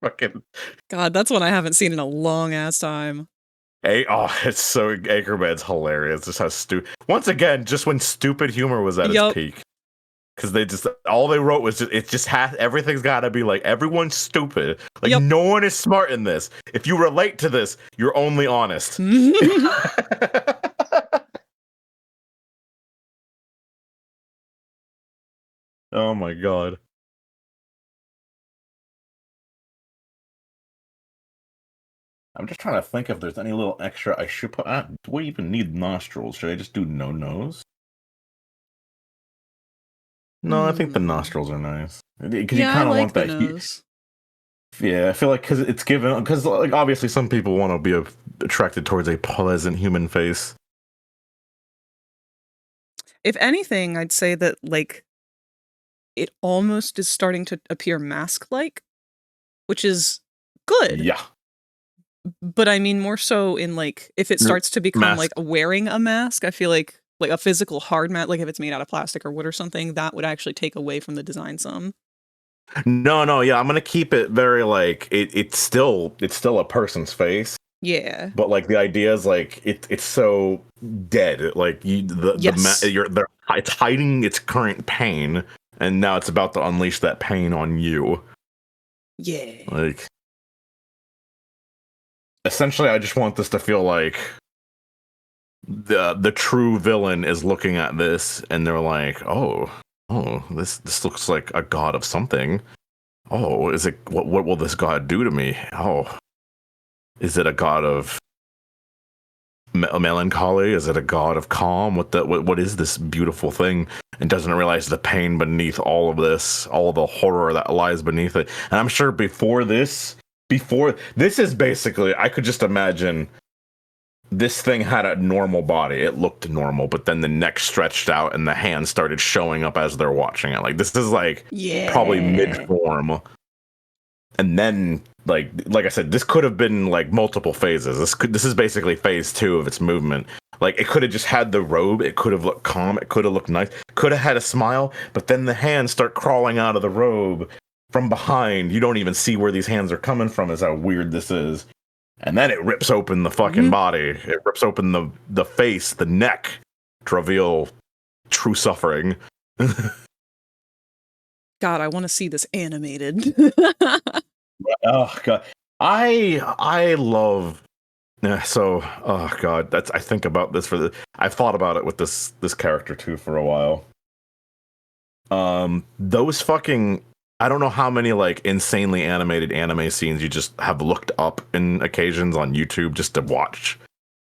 Fucking God, that's one I haven't seen in a long ass time. It's so Anchorman's hilarious. Just how stupid. Once again, just when stupid humor was at its peak, because they just all they wrote was it just has everything's got to be like everyone's stupid. Like no one is smart in this. If you relate to this, you're only honest. Oh my god. I'm just trying to think if there's any little extra I should put. Do we even need nostrils? Should I just do no nose? No, I think the nostrils are nice. Because you kind of want that heat. Yeah, I feel like because it's given because like obviously some people want to be attracted towards a pleasant human face. If anything, I'd say that like it almost is starting to appear mask-like, which is good. Yeah. But I mean more so in like if it starts to become like wearing a mask, I feel like a physical hard mask, like if it's made out of plastic or wood or something, that would actually take away from the design some. No, yeah, I'm gonna keep it very like it's still a person's face. Yeah. But like the idea is like it's so dead. Like Yes. it's hiding its current pain, and now it's about to unleash that pain on you. Yeah. Like, essentially, I just want this to feel like the true villain is looking at this, and they're like, oh, this looks like a god of something. Oh, is it what will this god do to me? Oh, is it a god of melancholy? Is it a god of calm? What is this beautiful thing? And doesn't realize the pain beneath all of this, all of the horror that lies beneath it. And I'm sure before this is basically, I could just imagine this thing had a normal body. It looked normal, but then the neck stretched out and the hands started showing up as they're watching it. Like, this is like probably mid-form. And then, like I said, this could have been like multiple phases. This is basically phase 2 of its movement. Like, it could have just had the robe. It could have looked calm. It could have looked nice. Could have had a smile. But then the hands start crawling out of the robe from behind. You don't even see where these hands are coming from. Is how weird this is. And then it rips open the fucking body. It rips open the face, the neck, to reveal true suffering. God, I want to see this animated. Oh god, I love. So, oh god, I think about this I've thought about it with this character too for a while. Those fucking, I don't know how many like insanely animated anime scenes you just have looked up in occasions on YouTube just to watch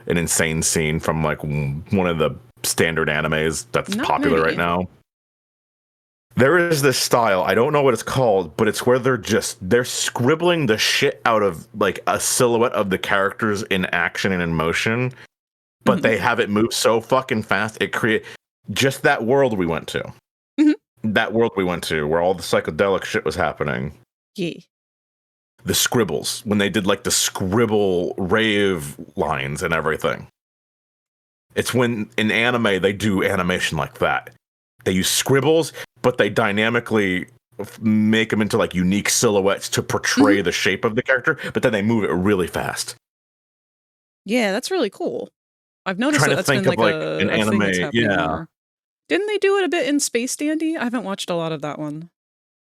an insane scene from like one of the standard animes that's Not popular many. right now. There is this style, I don't know what it's called, but it's where they're scribbling the shit out of like a silhouette of the characters in action and in motion, but they have it move so fucking fast it create just that world we went to. That world we went to where all the psychedelic shit was happening. Yeah. The scribbles, when they did like the scribble rave lines and everything. It's when in anime they do animation like that. They use scribbles, but they dynamically make them into like unique silhouettes to portray the shape of the character, but then they move it really fast. Yeah, that's really cool. I've noticed that's been like an a thing that's anime, happening yeah. more. Didn't they do it a bit in Space Dandy? I haven't watched a lot of that one.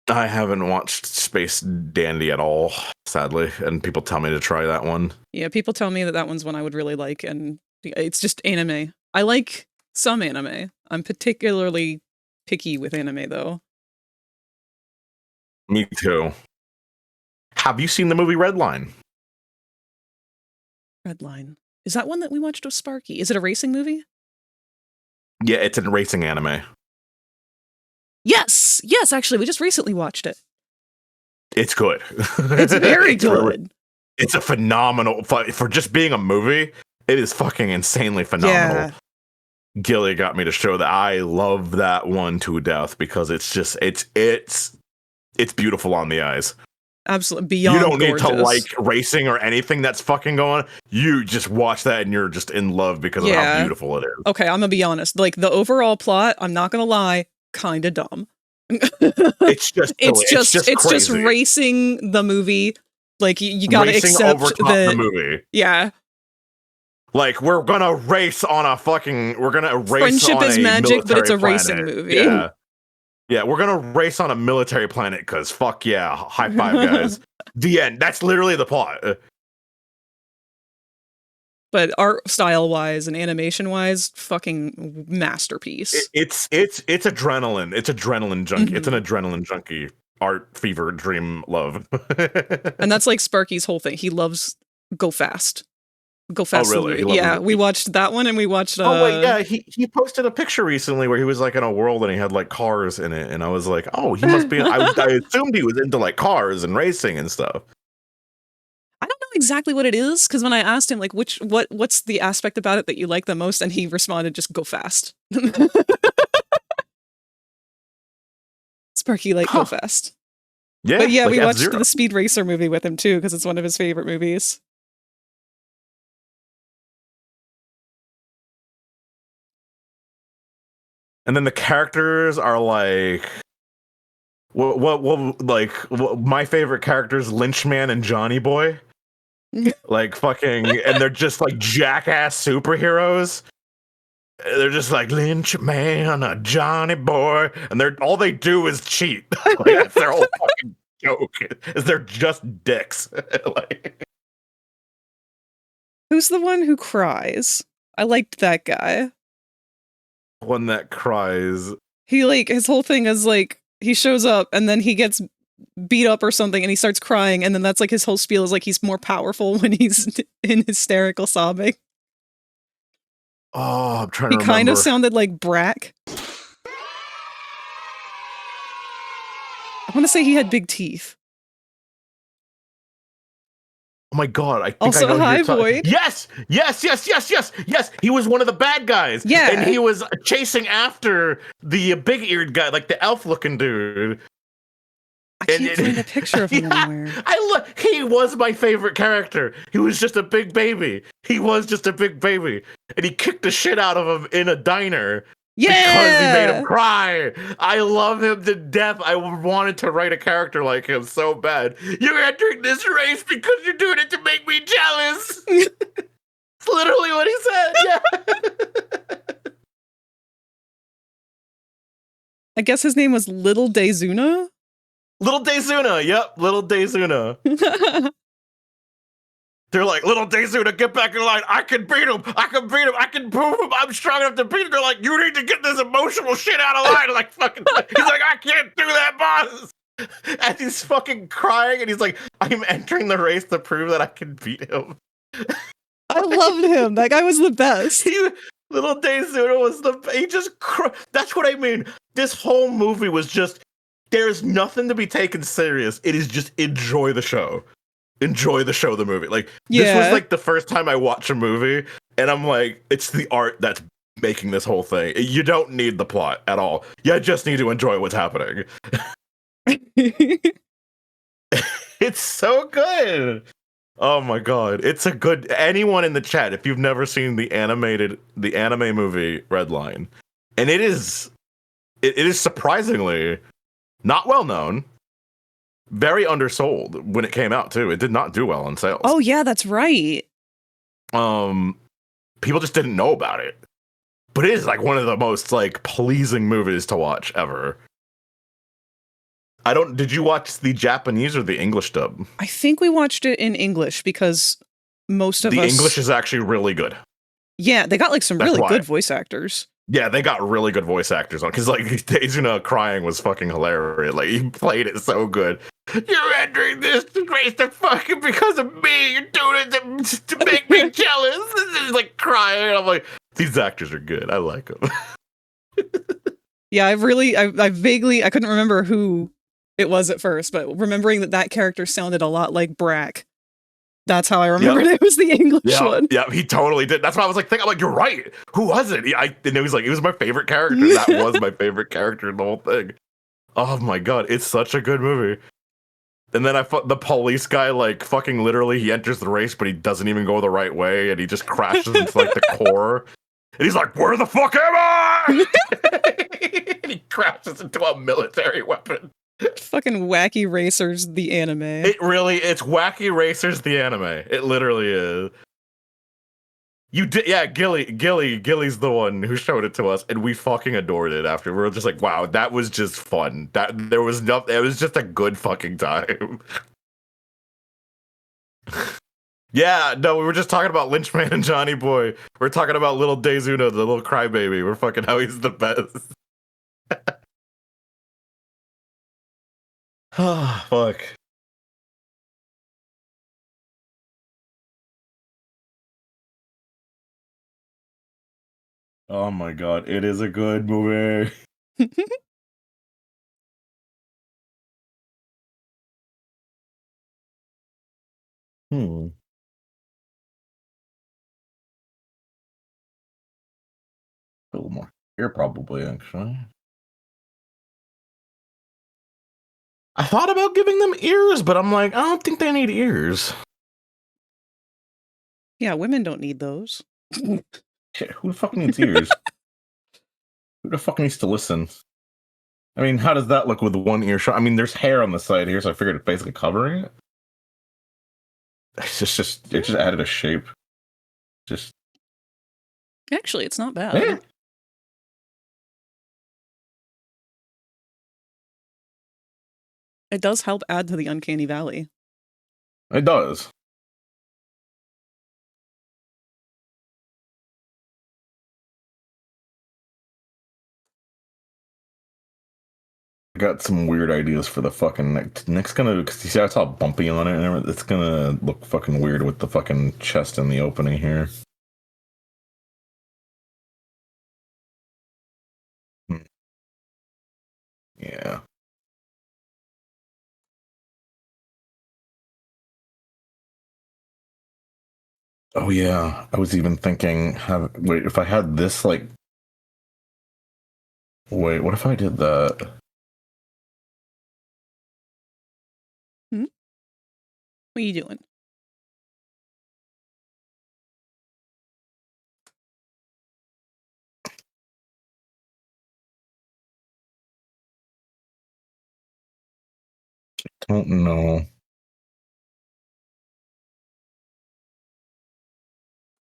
I haven't watched Space Dandy at all, sadly, and people tell me to try that one. Yeah, people tell me that one's one I would really like, and it's just anime. I like some anime. I'm particularly picky with anime, though. Me too. Have you seen the movie Redline? Redline. Is that one that we watched with Sparky? Is it a racing movie? Yeah, it's a racing anime. Yes! Yes, actually, we just recently watched it. It's good. It's very good. It's a phenomenal, for just being a movie, it is fucking insanely phenomenal. Yeah. Gilly got me to show that. I love that one to death because it's just, it's beautiful on the eyes. Absolutely. Beyond You don't need gorgeous. to like racing or anything that's fucking going on. You just watch that and you're just in love because of how beautiful it is. Okay, I'm gonna be honest. Like, the overall plot, I'm not gonna lie, kind of dumb. It's just it's just crazy. racing the movie. Like, you gotta Racing accept over top that the movie. Yeah. Like, we're gonna race on a fucking, we're gonna race Friendship on is a magic, but it's a military racing planet. movie. Yeah. Yeah, we're gonna race on a military planet because fuck yeah, high five, guys. The end. That's literally the plot. But art style wise and animation wise, fucking masterpiece. It's adrenaline. It's adrenaline junkie. It's an adrenaline junkie. Art fever dream love. And that's like Sparky's whole thing. He loves go fast. Go fast. Oh, really? Yeah, we watched that one and we watched Oh wait, yeah, he posted a picture recently where he was like in a world and he had like cars in it, and I was like, oh, he must be. I assumed he was into like cars and racing and stuff. I don't know exactly what it is, because when I asked him like what's the aspect about it that you like the most, and he responded, just go fast. Sparky like go fast. Yeah, but yeah, like we watched F-Zero. the Speed Racer movie with him too, because it's one of his favorite movies. And then the characters are like, my favorite characters, Lynchman and Johnny Boy. Like fucking, and they're just like jackass superheroes. They're just like Lynch man, a Johnny boy, and all they do is cheat. Like, that's their whole fucking joke. Is they're just dicks. Like, Who's the one who cries? I liked that guy. one that cries. He like his whole thing is like he shows up and then he gets beat up or something and he starts crying and then that's like his whole spiel is like he's more powerful when he's in hysterical sobbing. Oh, I'm trying He to remember. kind of sounded like Brack. I want to say he had big teeth. Oh my god! I think Also, I know who hi, you're talking- Void. Yes. He was one of the bad guys. Yeah. and he was chasing after the big-eared guy, like the elf-looking dude. I can't find a picture of him anywhere. He was my favorite character. He was just a big baby. And he kicked the shit out of him in a diner. Yeah, Because he made him cry. I love him to death. I wanted to write a character like him so bad. You're entering this race because you're doing it to make me jealous. It's literally what he said. Yeah. I guess his name was Little Dezuna. Little Dezuna. Yep. Little Dezuna. They're like, Little Dezuna, get back in line. I can beat him. I can prove him. I'm strong enough to beat him. They're like, you need to get this emotional shit out of line. Like, fucking, he's like, I can't do that, boss. And he's fucking crying. And he's like, I'm entering the race to prove that I can beat him. I loved him. That guy was the best. Little Dezuna was he just, that's what I mean. This whole movie was just, there's nothing to be taken serious. It is just enjoy the show. Enjoy the show, the movie. Like, this was like the first time I watch a movie, and I'm like, it's the art that's making this whole thing. You don't need the plot at all. You just need to enjoy what's happening. It's so good. Oh my god. It's a good, anyone in the chat, if you've never seen the anime movie Redline, and it is surprisingly not well known. Very undersold when it came out too. It did not do well on sales. Oh yeah, that's right. People just didn't know about it. But it is like one of the most like pleasing movies to watch ever. Did you watch the Japanese or the English dub? I think we watched it in English because most of the us... English is actually really good. Yeah, they got like some That's really why. good voice actors. Yeah, they got really good voice actors on, because like Dezuna crying was fucking hilarious. Like, he played it so good. You're entering this race to fucking because of me. You're doing it to make me jealous. He's like crying. I'm like, these actors are good. I like them. Yeah, I vaguely, I couldn't remember who it was at first, but remembering that character sounded a lot like Brack. That's how I remembered it was the English one. Yeah, he totally did. That's why I was like, I'm like, you're right. Who was it? And it was like, it was my favorite character. That was my favorite character in the whole thing. Oh my god, it's such a good movie. And then the police guy, like, fucking literally, he enters the race, but he doesn't even go the right way, and he just crashes into like the core. And he's like, where the fuck am I? And he crashes into a military weapon. Fucking Wacky Racers, the anime. It's Wacky Racers, the anime. It literally is. Gilly's the one who showed it to us, and we fucking adored it after. We were just like, wow, that was just fun. It was just a good fucking time. Yeah, no, we were just talking about Lynchman and Johnny Boy. We're talking about little Dezuna, the little crybaby. We're fucking how he's the best. Oh, fuck. Oh my god, it is a good movie. A little more here, probably, actually. I thought about giving them ears, but I'm like, I don't think they need ears. Yeah, women don't need those. Shit, who the fuck needs ears? Who the fuck needs to listen? I mean, how does that look with one ear shot? I mean, there's hair on the side here, so I figured it's basically covering it. it just added a shape. Just Actually, it's not bad. eh. It does help add to the uncanny valley. It does. I got some weird ideas for the fucking neck. Neck's gonna, because you see how it's all bumpy on it, and everything? It's gonna look fucking weird with the fucking chest and the opening here. Yeah. Oh yeah. I was even thinking, wait, if I had this like, wait, what if I did that? What are you doing? Don't know.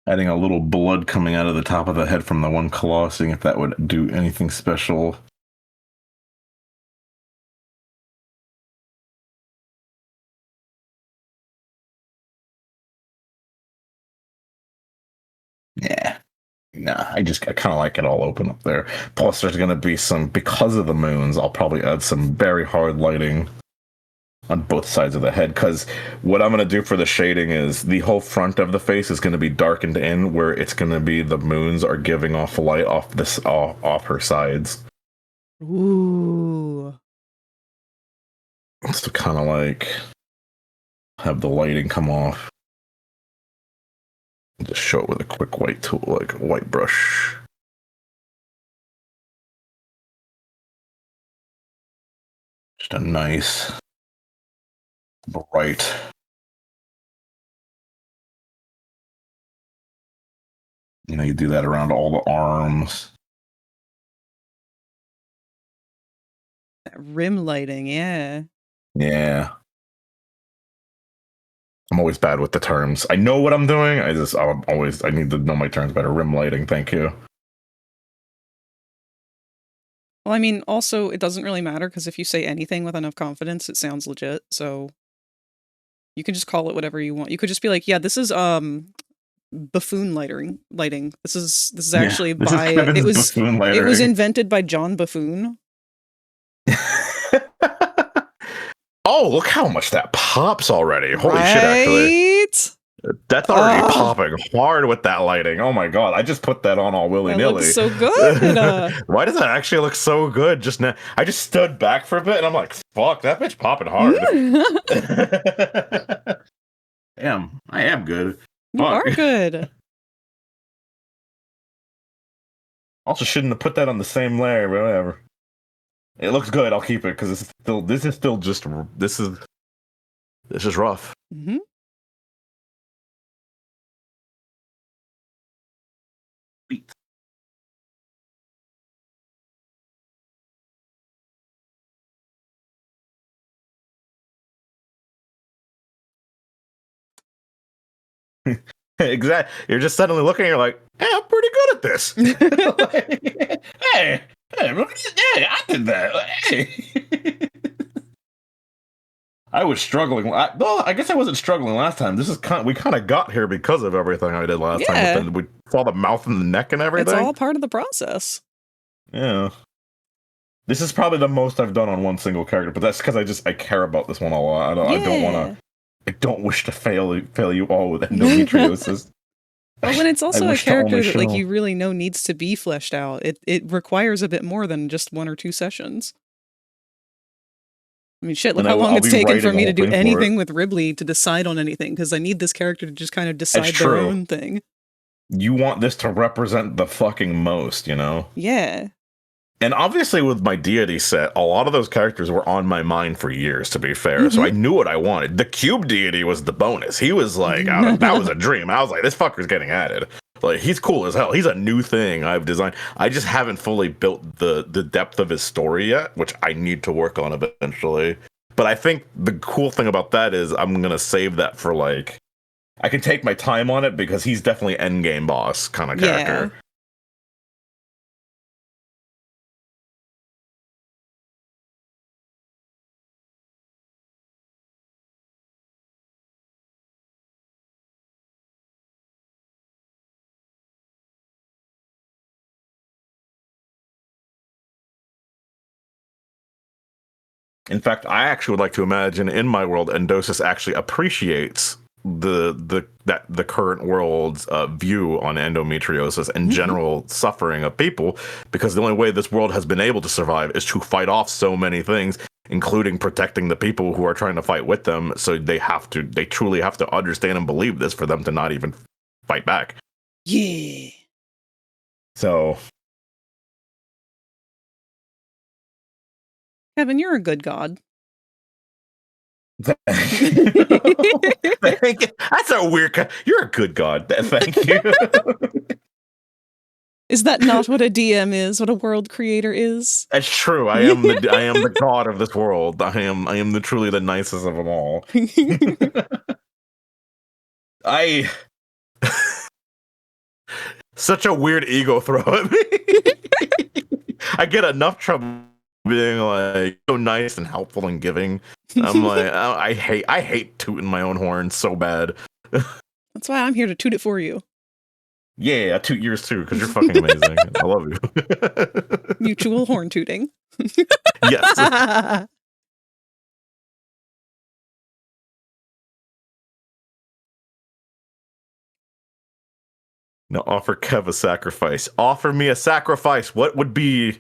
Adding a little blood coming out of the top of the head from the one claw, seeing if that would do anything special. Yeah. Nah, I kind of like it all open up there. Plus, there's going to be some, because of the moons, I'll probably add some very hard lighting on both sides of the head, because what I'm going to do for the shading is the whole front of the face is going to be darkened in, where it's going to be the moons are giving off light off her sides. Ooh. So kind of like have the lighting come off. Just show it with a quick white tool, like a white brush. Just a nice bright. You know, you do that around all the arms. That rim lighting, yeah. Yeah. I'm always bad with the terms. I know what I'm doing. I need to know my terms better. Rim lighting, thank you. Well, I mean, also, it doesn't really matter, because if you say anything with enough confidence, it sounds legit, so you can just call it whatever you want. You could just be like, yeah, this is buffoon lighting. This is actually it was invented by John Buffoon. Oh, look how much that pops already. Holy right? shit, actually. That's already popping hard with that lighting. Oh my god, I just put that on all willy-nilly. That looks so good. Why does that actually look so good just now? I just stood back for a bit and I'm like, fuck, that bitch popping hard. Damn, I am good. You are good. Also shouldn't have put that on the same layer, but whatever. It looks good. I'll keep it because this is rough. Mm-hmm. Exactly. You're just suddenly looking. You're like, "Hey, I'm pretty good at this." Like, hey, I did that. Hey. I was struggling. Well, I guess I wasn't struggling last time. This is we kind of got here because of everything I did last time. We saw the mouth and the neck and everything. It's all part of the process. Yeah. This is probably the most I've done on one single character, but that's because I care about this one a lot. I don't wish to fail you all with endometriosis. But when it's also a character that like you really know needs to be fleshed out, it requires a bit more than just 1 or 2 sessions. I mean, shit, look how long it's taken for me to do anything with Ribley to decide on anything, because I need this character to just kind of decide their own thing. You want this to represent the fucking most, you know? Yeah. And obviously with my deity set, a lot of those characters were on my mind for years, to be fair. So I knew what I wanted. The cube deity was the bonus. He was like, that was a dream. I was like, this fucker's getting added. Like, he's cool as hell. He's a new thing I've designed. I just haven't fully built the depth of his story yet, which I need to work on eventually. But I think the cool thing about that is I'm going to save that for, like, I can take my time on it because he's definitely endgame boss kind of character. Yeah. In fact, I actually would like to imagine in my world, Endosis actually appreciates the current world's view on endometriosis and general suffering of people, because the only way this world has been able to survive is to fight off so many things, including protecting the people who are trying to fight with them. So they truly have to understand and believe this for them to not even fight back. Yeah. So Kevin, you're a good god. Thank you. That's a weird. You're a good god. Thank you. Is that not what a DM is? What a world creator is? That's true. I am the god of this world. I am truly the nicest of them all. I such a weird ego throw at me. I get enough trouble being like so nice and helpful and giving. I'm like, I hate tooting my own horn so bad. That's why I'm here to toot it for you. Yeah, I toot yours too, because you're fucking amazing. I love you. Mutual horn tooting. Yes. Now offer Kev a sacrifice. Offer me a sacrifice. What would be...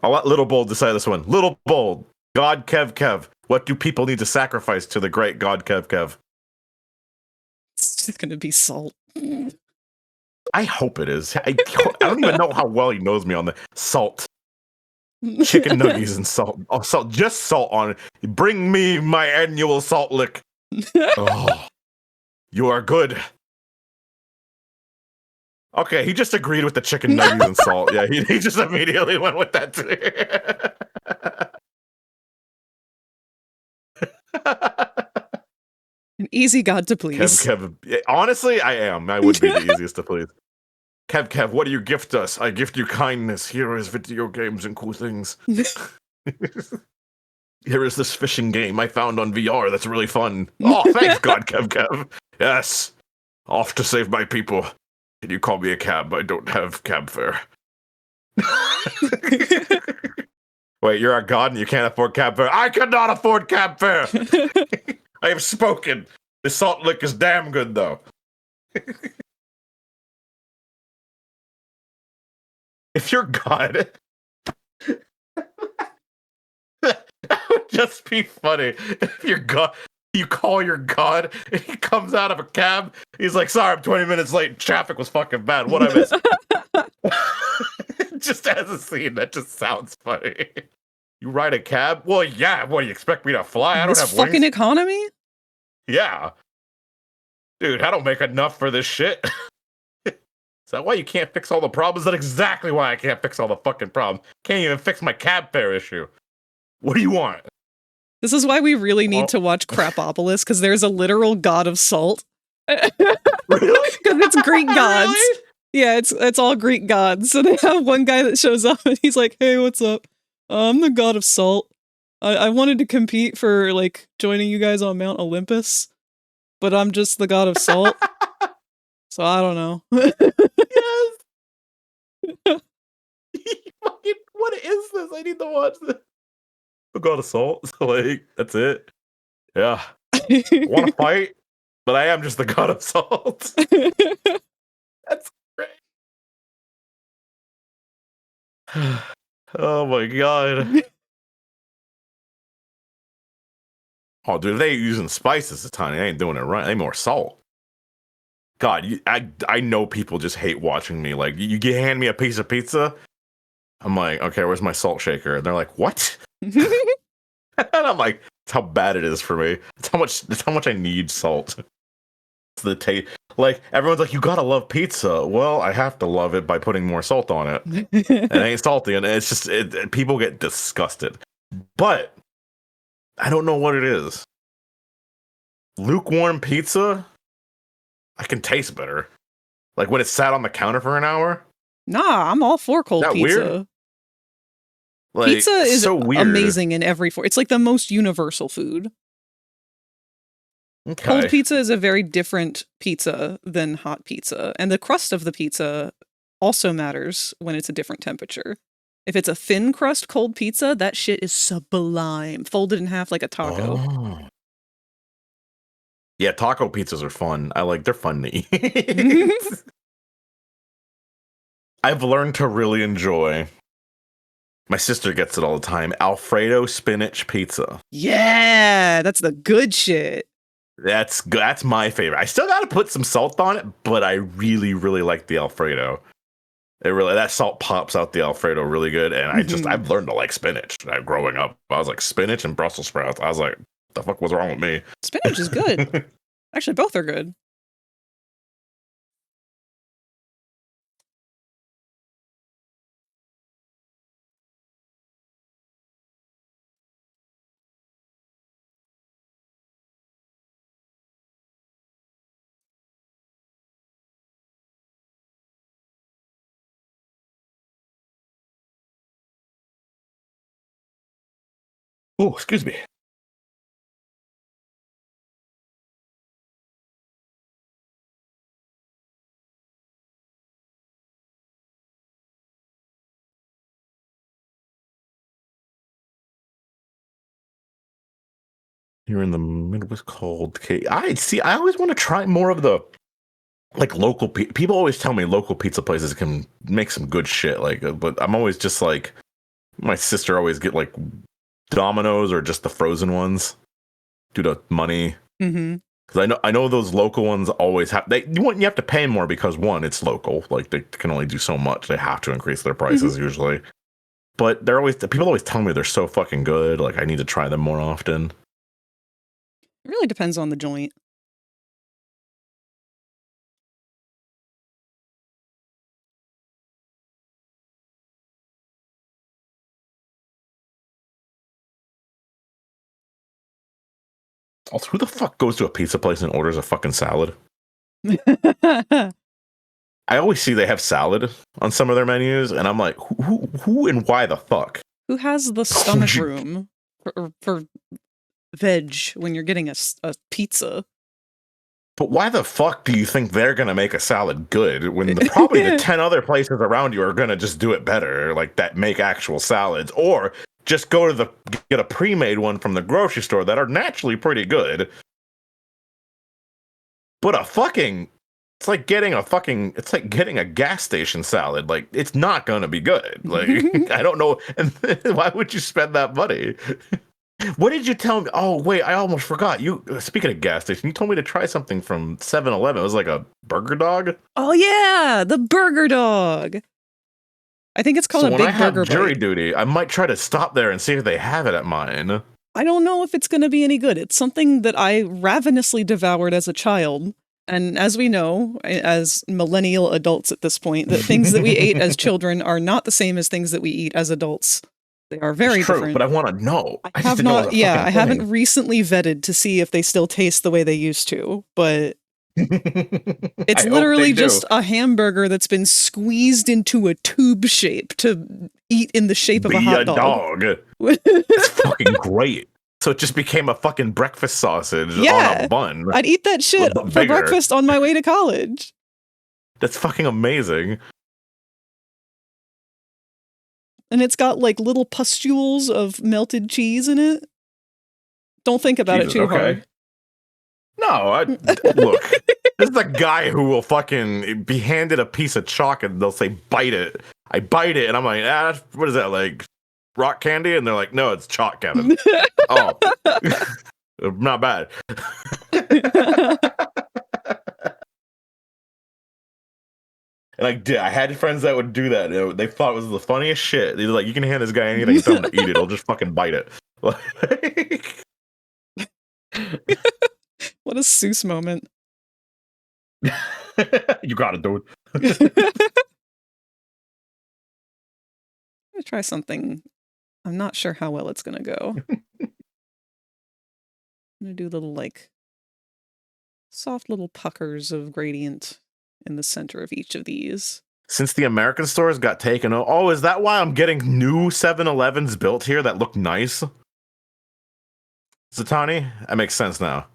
I'll let Little Bold decide this one. Little Bold. God Kev. What do people need to sacrifice to the great God Kev? It's just gonna be salt. I hope it is. I don't even know how well he knows me on the salt. Chicken nuggets and salt. Oh, salt. Just salt on it. Bring me my annual salt lick. Oh, you are good. Okay, he just agreed with the chicken nuggets and salt. Yeah, he just immediately went with that too. An easy god to please. Kev. Honestly, I am. I would be the easiest to please. Kev, what do you gift us? I gift you kindness. Here is video games and cool things. Here is this fishing game I found on VR that's really fun. Oh, thanks, God Kev. Yes. Off to save my people. Can you call me a cab? I don't have cab fare. Wait, you're a god and you can't afford cab fare? I cannot afford cab fare! I have spoken. The salt lick is damn good, though. If you're God, that would just be funny. If you're God, you call your God, and he comes out of a cab. He's like, "Sorry, I'm 20 minutes late. Traffic was fucking bad. What I missed?" Just as a scene, that just sounds funny. You ride a cab? Well, yeah. What do you expect me to fly? I don't have fucking wings. Economy? Yeah. Dude, I don't make enough for this shit. Is that why you can't fix all the problems? That's exactly why I can't fix all the fucking problems. Can't even fix my cab fare issue. What do you want? This is why we really need to watch Crapopolis, because there's a literal god of salt. Really? Because it's Greek gods. Really? Yeah, it's all Greek gods. So they have one guy that shows up and he's like, "Hey, what's up? I'm the god of salt. I wanted to compete for, like, joining you guys on Mount Olympus, but I'm just the god of salt. So I don't know." Yes. Fucking, what is this? I need to watch this. The god of salt. Like, that's it. Yeah. I want to fight, but I am just the god of salt. That's great. Oh my god. Oh, dude, they using spices a ton. They ain't doing it right. They more salt. God, I know people just hate watching me. Like, you hand me a piece of pizza, I'm like, okay, where's my salt shaker? And they're like, what? And I'm like, that's how bad it is for me. That's how much I need salt. It's the taste. Like, everyone's like, you gotta love pizza. Well, I have to love it by putting more salt on it. And it ain't salty, and it's just people get disgusted. But I don't know what it is. lukewarm pizza, I can taste better. Like when it's sat on the counter for an hour. Nah, I'm all for cold That pizza. weird? Like, Pizza is so weird. amazing in every form. It's like the most universal food. Okay. Cold pizza is a very different pizza than hot pizza, and the crust of the pizza also matters when it's a different temperature. If it's a thin crust cold pizza, that shit is sublime, folded in half like a taco. Oh. Yeah, taco pizzas are fun. They're fun to eat. I've learned to really enjoy. My sister gets it all the time. Alfredo spinach pizza. Yeah, that's the good shit. That's good. That's my favorite. I still got to put some salt on it, but I really, really like the Alfredo. That salt pops out the Alfredo really good, and I've learned to like spinach. Growing up, I was like spinach and Brussels sprouts. I was like, the fuck was wrong with me? Spinach is good. Actually, both are good. Oh, excuse me. You're in the Midwest cold. I see. I always want to try more of the like local people always tell me local pizza places can make some good shit. But I'm always just like, my sister always get like Domino's or just the frozen ones due to money. Mm-hmm. Because I know those local ones always have you have to pay more because one, it's local. Like they can only do so much. They have to increase their prices usually. But people always tell me they're so fucking good. Like I need to try them more often. It really depends on the joint. Also, who the fuck goes to a pizza place and orders a fucking salad? I always see they have salad on some of their menus, and I'm like, who and why the fuck? Who has the stomach room for veg when you're getting a pizza? But why the fuck do you think they're gonna make a salad good when probably the 10 other places around you are gonna just do it better, like that make actual salads, or just go to get a pre-made one from the grocery store that are naturally pretty good. But it's like getting a gas station salad. Like it's not gonna be good. Like I don't know. And why would you spend that money? What did you tell me? Oh, wait, I almost forgot. Speaking of gas station, you told me to try something from 7-Eleven. It was like a burger dog. Oh, yeah, the burger dog. I think it's called a big burger bite. When I have jury duty, I might try to stop there and see if they have it at mine. I don't know if it's going to be any good. It's something that I ravenously devoured as a child. And as we know, as millennial adults at this point, that things that we ate as children are not the same as things that we eat as adults. They are very different. But I want to know. I haven't recently vetted to see if they still taste the way they used to, but it's literally just a hamburger that's been squeezed into a tube shape to eat in the shape of a hot dog. It's fucking great. So it just became a fucking breakfast sausage on a bun. I'd eat that shit for breakfast on my way to college. That's fucking amazing. And it's got like little pustules of melted cheese in it. Don't think about it too hard. No, look. This is a guy who will fucking be handed a piece of chalk and they'll say, bite it. I bite it and I'm like, what is that, like rock candy? And they're like, no, it's chalk, Kevin. Oh, not bad. And I had friends that would do that. They thought it was the funniest shit. They're like, you can hand this guy anything, tell him to eat it. He'll just fucking bite it. What a Seuss moment. You got it, dude. I'm gonna try something. I'm not sure how well it's gonna go. I'm gonna do a little like soft little puckers of gradient in the center of each of these. Since the American stores got taken, oh, is that why I'm getting new 7-Elevens built here that look nice? Zatani? That makes sense now.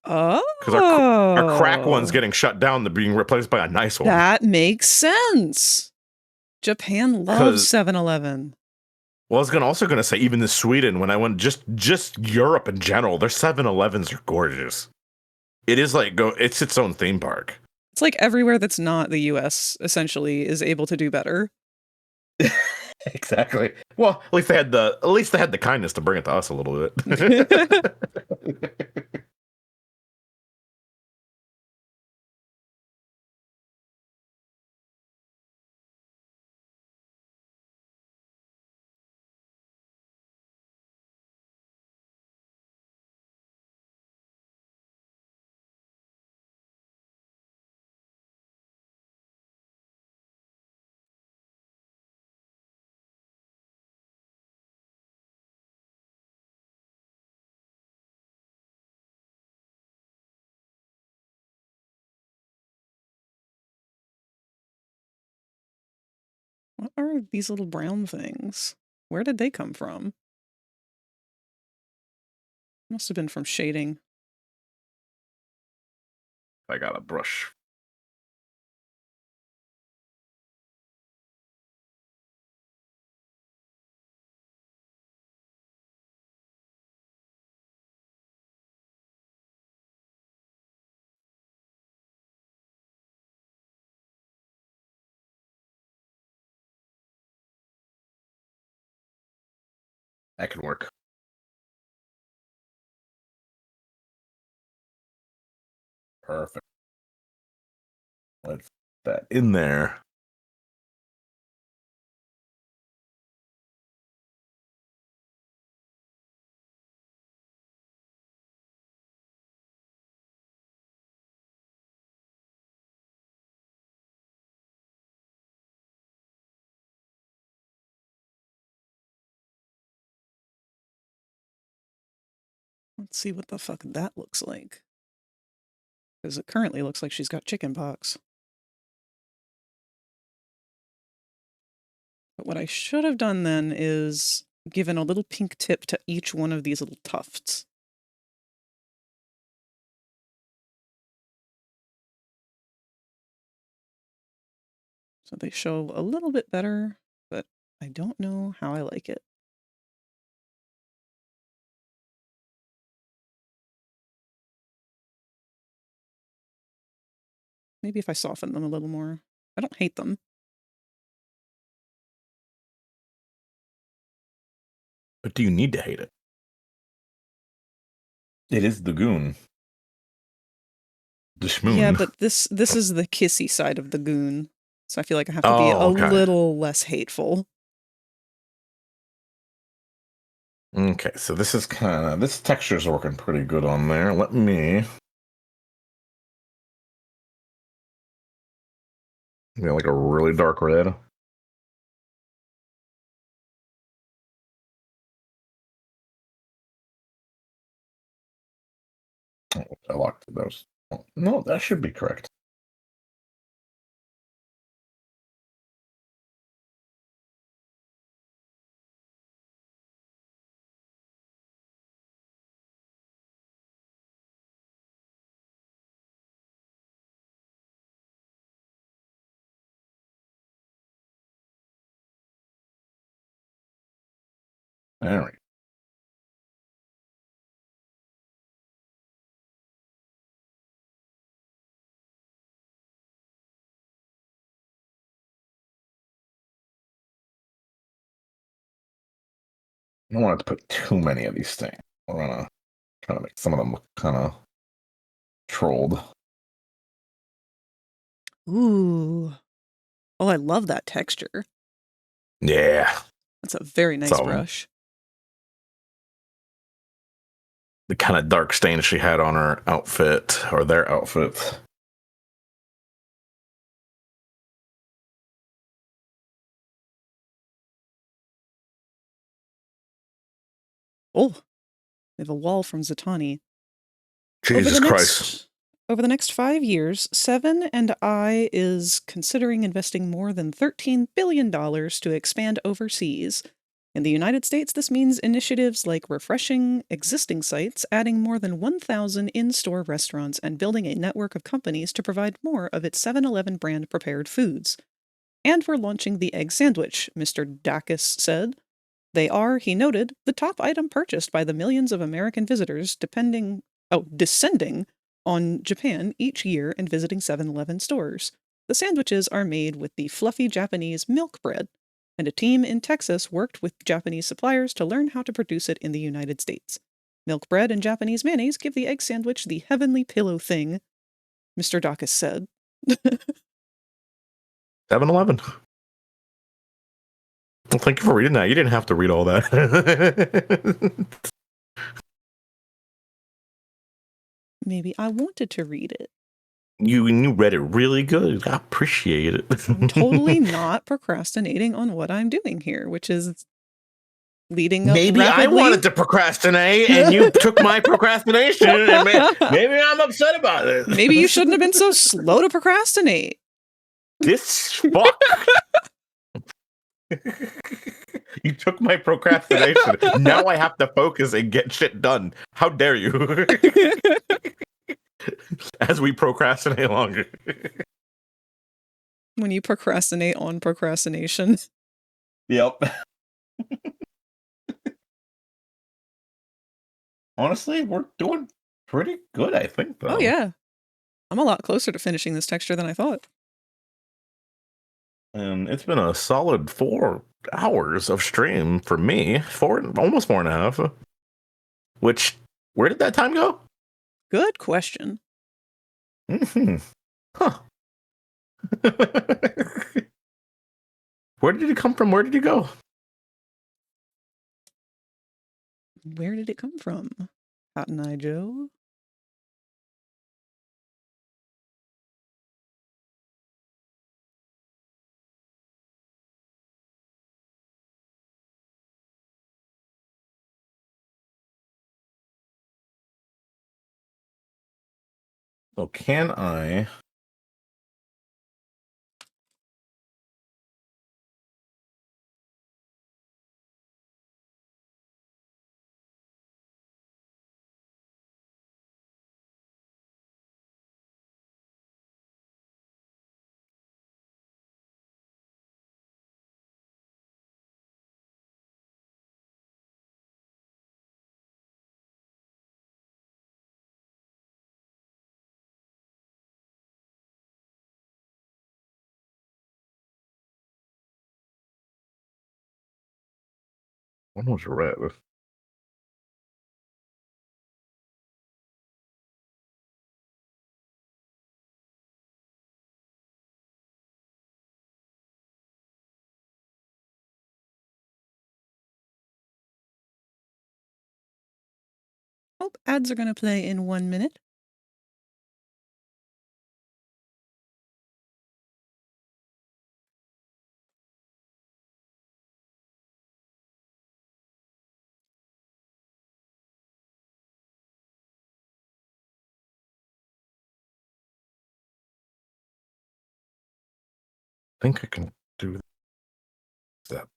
Oh, Because our crack one's getting shut down to being replaced by a nice one. That makes sense. Japan loves 7-Eleven. Well, I was also gonna say, even in Sweden, when I went just Europe in general, their 7-Elevens are gorgeous. It is like it's its own theme park. It's like everywhere that's not the US essentially is able to do better. Exactly. Well, at least they had the kindness to bring it to us a little bit. What are these little brown things? Where did they come from? Must have been from shading. I got a brush. That can work. Perfect. Let's put that in there. Let's see what the fuck that looks like. Because it currently looks like she's got chicken pox. But what I should have done then is given a little pink tip to each one of these little tufts. So they show a little bit better, but I don't know how I like it. Maybe if I soften them a little more. I don't hate them. But do you need to hate it? It is the goon. The schmoon. Yeah, but this is the kissy side of the goon. So I feel like I have to be a little less hateful. Okay, so this is this texture's working pretty good on there. Let me like a really dark red. Oh, I locked those. Oh, no, that should be correct. There we go. I don't want to put too many of these things. We're gonna try to make some of them look kind of trolled. Ooh. Oh, I love that texture. Yeah. That's a very nice brush. The kind of dark stain she had on her outfit, or their outfit. Oh, we have a wall from Zatani. Jesus Christ. Over the next 5 years, Seven and I is considering investing more than $13 billion to expand overseas. In the United States, this means initiatives like refreshing existing sites, adding more than 1,000 in-store restaurants, and building a network of companies to provide more of its 7-Eleven brand prepared foods. And we're launching the egg sandwich, Mr. Dacus said. They are, he noted, the top item purchased by the millions of American visitors descending on Japan each year and visiting 7-Eleven stores. The sandwiches are made with the fluffy Japanese milk bread, and a team in Texas worked with Japanese suppliers to learn how to produce it in the United States. Milk bread and Japanese mayonnaise give the egg sandwich the heavenly pillow thing, Mr. Dacus said. 7-Eleven. Well, thank you for reading that. You didn't have to read all that. Maybe I wanted to read it. You read it really good. I appreciate it. I'm totally not procrastinating on what I'm doing here, which is leading up Maybe rapidly. I wanted to procrastinate and you took my procrastination and maybe I'm upset about it. Maybe you shouldn't have been so slow to procrastinate. This fuck. You took my procrastination. Now I have to focus and get shit done. How dare you? As we procrastinate longer. When you procrastinate on procrastination. Yep. Honestly, we're doing pretty good, I think, though. Oh, yeah. I'm a lot closer to finishing this texture than I thought. And it's been a solid 4 hours of stream for me. Almost 4.5. Which, where did that time go? Good question. Mm-hmm. Huh. Where did it come from? Where did it go? Where did it come from? Cotton Eye Joe? So can I... When was red? Oh, ads are going to play in 1 minute. I think I can do that.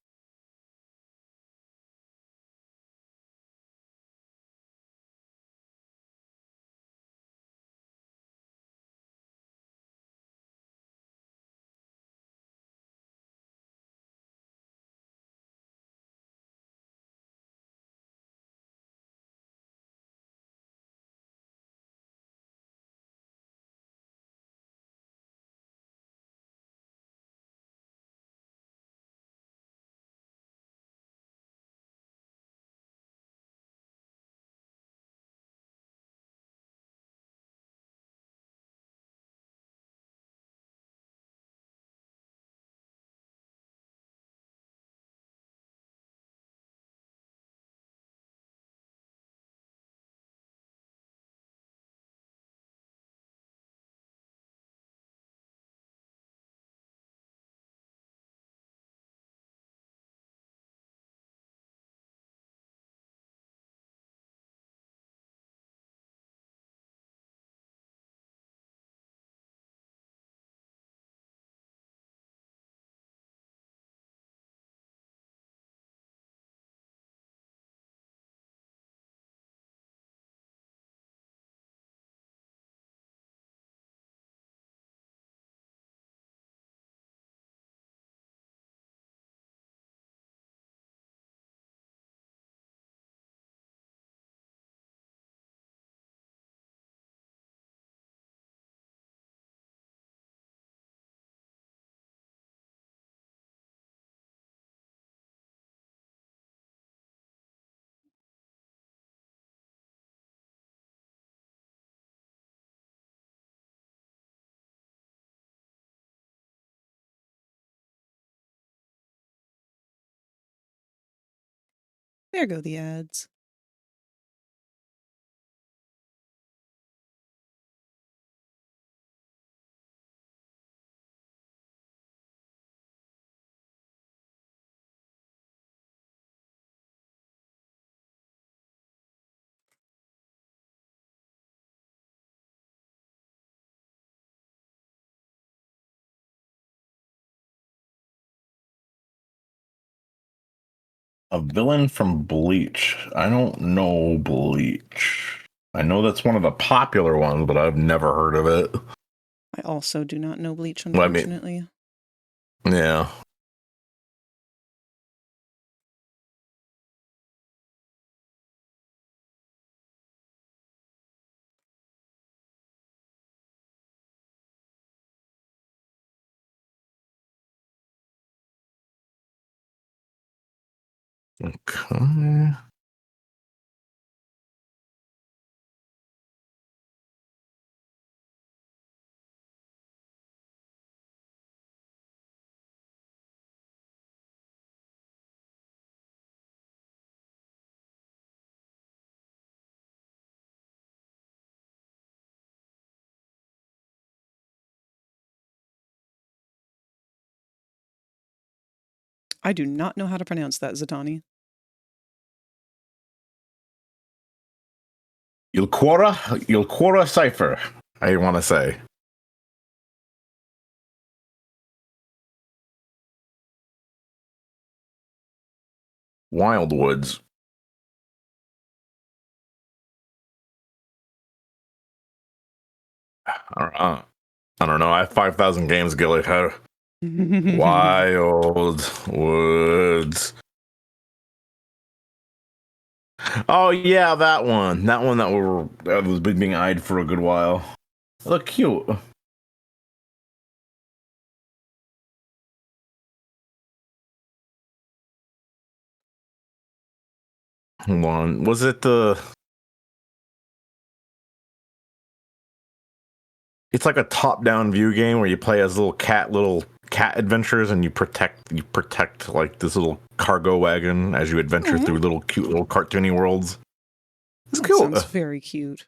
There go the ads. A villain from Bleach. I don't know Bleach. I know that's one of the popular ones, but I've never heard of it. I also do not know Bleach, Well, I mean- unfortunately. Yeah. Okay. I do not know how to pronounce that, Zatani. Yulquara Cipher, I want to say. Wildwoods. I don't know. I have 5,000 games, Gilly. Wild Woods. Oh yeah, that one. That one that was being eyed for a good while. Look cute. Hold on. Was it the? It's like a top-down view game where you play as little cat adventures, and you protect like this little cargo wagon as you adventure through little cute little cartoony worlds. It's That cool. sounds very cute.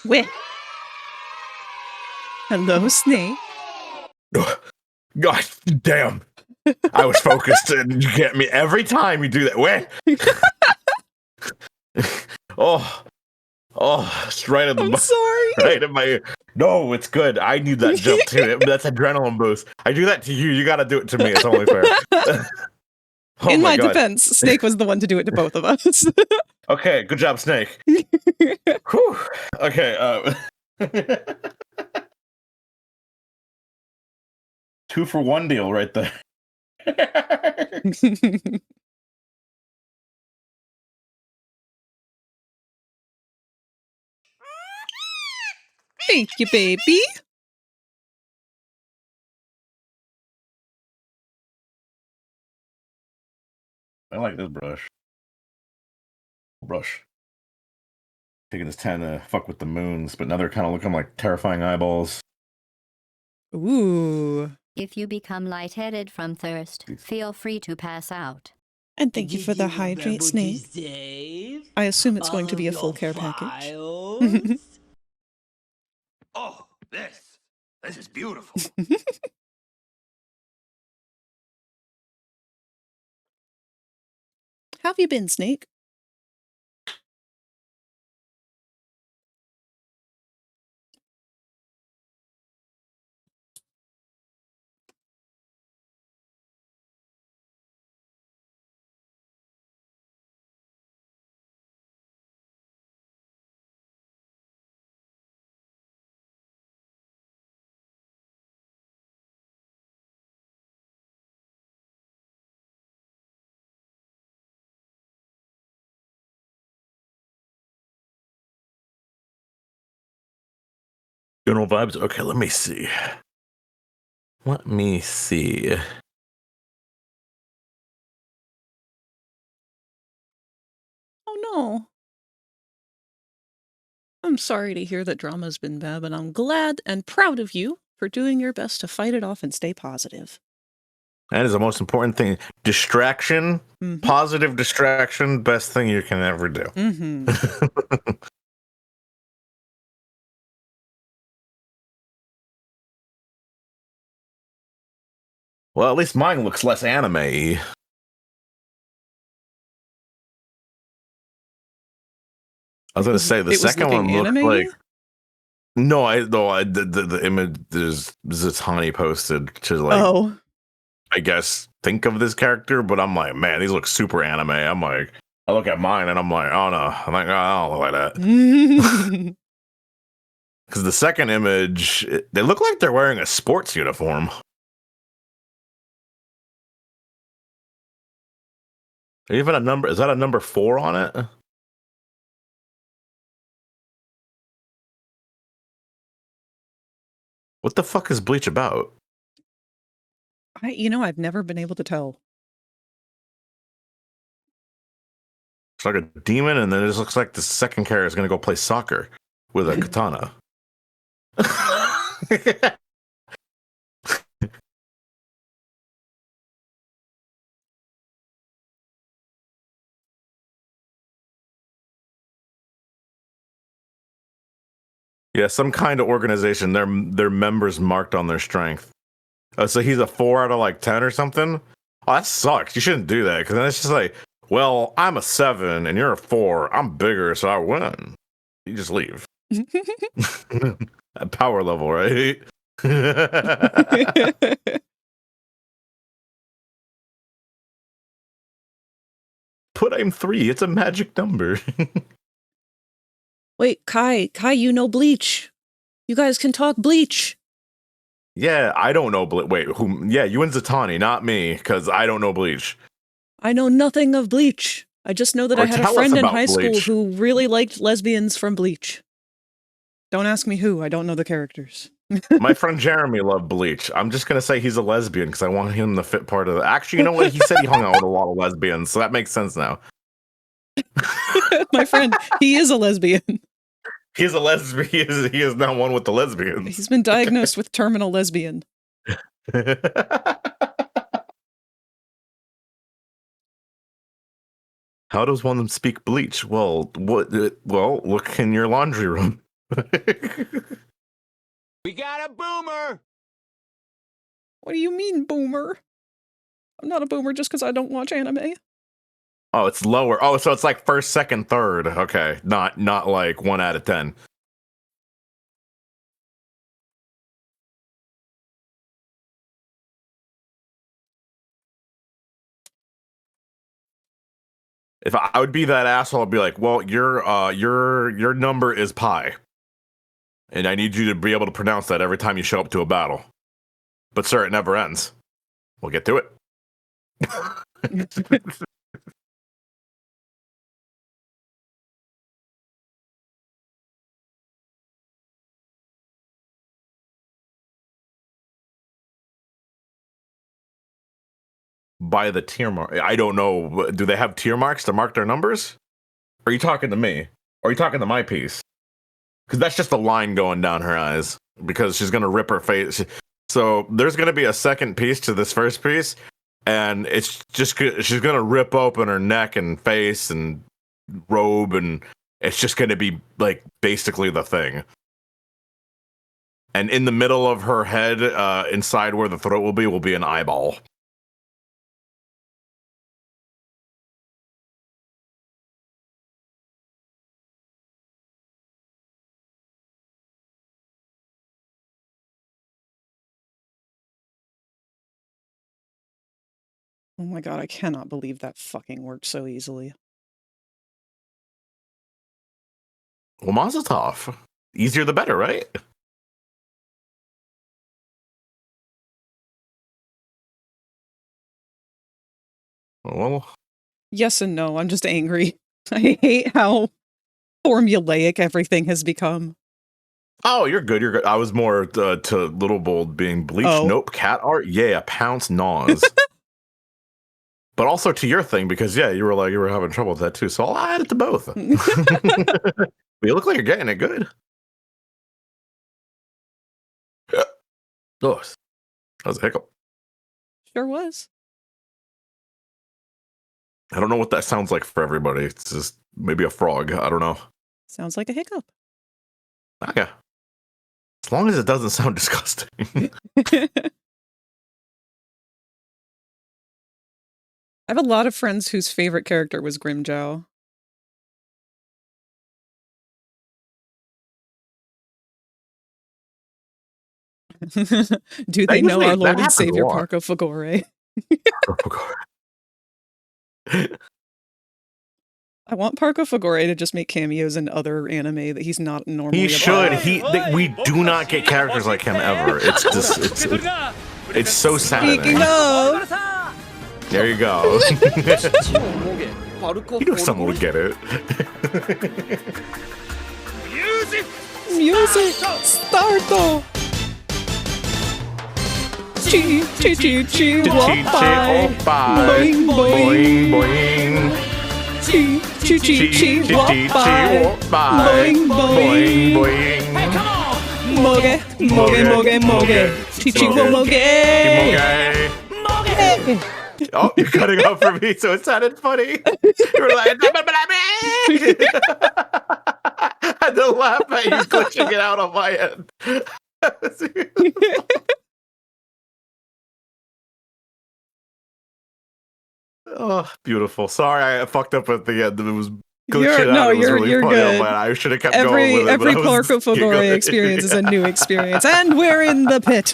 Weh. Hello, Snake. God damn. I was focused and you get me every time you do that. Wait. Oh, it's right at the I'm sorry. right at my. No, it's good. I need that jump too. That's adrenaline boost. I do that to you. You got to do it to me. It's only fair. Oh In my my God. defense, Snake was the one to do it to both of us. Okay, good job, Snake. Whew. Okay. 2-for-1 deal right there. Thank you, baby. I like this brush. Taking this time to fuck with the moons, but now they're kind of looking like terrifying eyeballs. Ooh. If you become lightheaded from thirst, feel free to pass out. And thank you for the hydrate, Snake. I assume it's going to be a full care package. Oh, this is beautiful. How have you been, Snake? General vibes. Okay, let me see. Oh no. I'm sorry to hear that drama's been bad, but I'm glad and proud of you for doing your best to fight it off and stay positive. That is the most important thing. Distraction, positive distraction, best thing you can ever do. Well, at least mine looks less anime-y. I was gonna say the second one looked like. No, the image is Zitani posted to like. I guess think of this character, but I'm like, man, these look super anime. I'm like, I look at mine and I'm like, oh no, I'm like, oh, I don't look like that. Because the second image, they look like they're wearing a sports uniform. Even a number, is that a number 4 on it? What the fuck is Bleach about? I've never been able to tell. It's like a demon, and then it just looks like the second character is going to go play soccer with a katana. Yeah, some kind of organization. Their members marked on their strength. So he's a 4 out of like 10 or something. Oh, that sucks. You shouldn't do that because then it's just like, well, I'm a 7 and you're a 4. I'm bigger, so I win. You just leave. At power level, right? Put aim 3. It's a magic number. Wait, Kai, you know Bleach. You guys can talk Bleach. Yeah, I don't know. Wait, who? Yeah, you and Zatanni, not me, because I don't know Bleach. I know nothing of Bleach. I just know that I had a friend in high school who really liked lesbians from Bleach. Don't ask me who. I don't know the characters. My friend Jeremy loved Bleach. I'm just going to say he's a lesbian because I want him to fit part of the... Actually, you know what? He said he hung out with a lot of lesbians, so that makes sense now. My friend, he is a lesbian. He's a lesbian. He is now one with the lesbians. He's been diagnosed with terminal lesbian. How does one speak Bleach? Well, look in your laundry room. We got a boomer. What do you mean, boomer? I'm not a boomer just because I don't watch anime. Oh, it's lower. Oh, so it's like first, second, third. Okay, not like 1 out of 10. If I would be that asshole, I'd be like, well, your number is pi. And I need you to be able to pronounce that every time you show up to a battle. But sir, it never ends. We'll get to it. By the tier mark. I don't know. Do they have tier marks to mark their numbers? Are you talking to me? Or are you talking to my piece? Because that's just a line going down her eyes. Because she's going to rip her face. So there's going to be a second piece to this first piece. And it's just, she's going to rip open her neck and face and robe. And it's just going to be like basically the thing. And in the middle of her head, inside where the throat will be an eyeball. Oh my god, I cannot believe that fucking worked so easily. Well, Mazel Tov. Easier the better, right? Well, yes and no. I'm just angry. I hate how formulaic everything has become. oh, you're good. You're good. I was more to Little Bold being bleached. Oh. Nope. Cat art. Yeah. Pounce gnaws. But also to your thing, because yeah, you were having trouble with that too. So I'll add it to both. You look like you're getting it good. Yeah. Oh, that was a hiccup. Sure was. I don't know what that sounds like for everybody. It's just maybe a frog. I don't know. Sounds like a hiccup. Okay. As long as it doesn't sound disgusting. I have a lot of friends whose favorite character was Grimjow. Do they know our Lord and Savior Parco Fagore? I want Parco Fagore to just make cameos in other anime that he's not normally. He should. We do not get characters like him ever. It's just it's so sad. Speaking of, there you go. You know someone would get it. Music, starto. Chi chi chi chi Chi-chi-chi, boing boing boing. Chi chi chi chi Chi-chi-chi, boing boing boing. Moge moge moge moge chi chi moge moge. Oh, you're cutting off for me, so it sounded funny. You were like, I had to laugh at you glitching it out on my end. Oh, beautiful. Sorry, I fucked up at the end. It was glitching out. It was really funny. Good. I should have kept going with it. Every Parco Fagore experience is a new experience, and we're in the pit.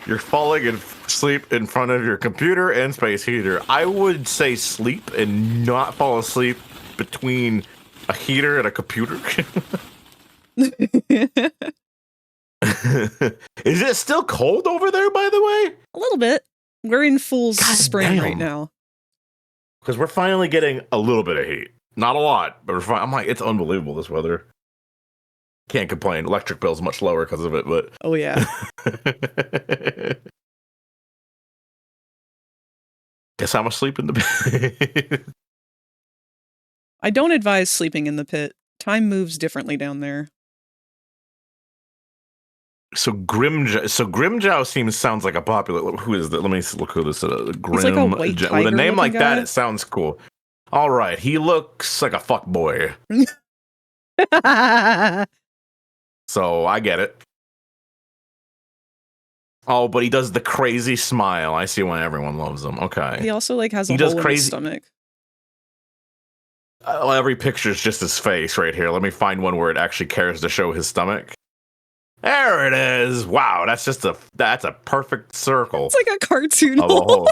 You're falling asleep in front of your computer and space heater. I would say sleep and not fall asleep between a heater and a computer. Is it still cold over there, by the way? A little bit. We're in full spring right now. Because we're finally getting a little bit of heat. Not a lot, but I'm like, it's unbelievable, this weather. Can't complain. Electric bill's much lower because of it, but... Oh, yeah. Guess I'm asleep in the pit. I don't advise sleeping in the pit. Time moves differently down there. So Grimjow sounds like a popular... Who is that? Let me look who this is. He's like a white tiger with a name like guy. that, it sounds cool. All right, he looks like a fuck boy. So I get it. Oh, but he does the crazy smile. I see why everyone loves him. Okay. He also has a hole in his stomach. Every picture is just his face right here. Let me find one where it actually cares to show his stomach. There it is. Wow, that's a perfect circle It's like a cartoon. of a whole.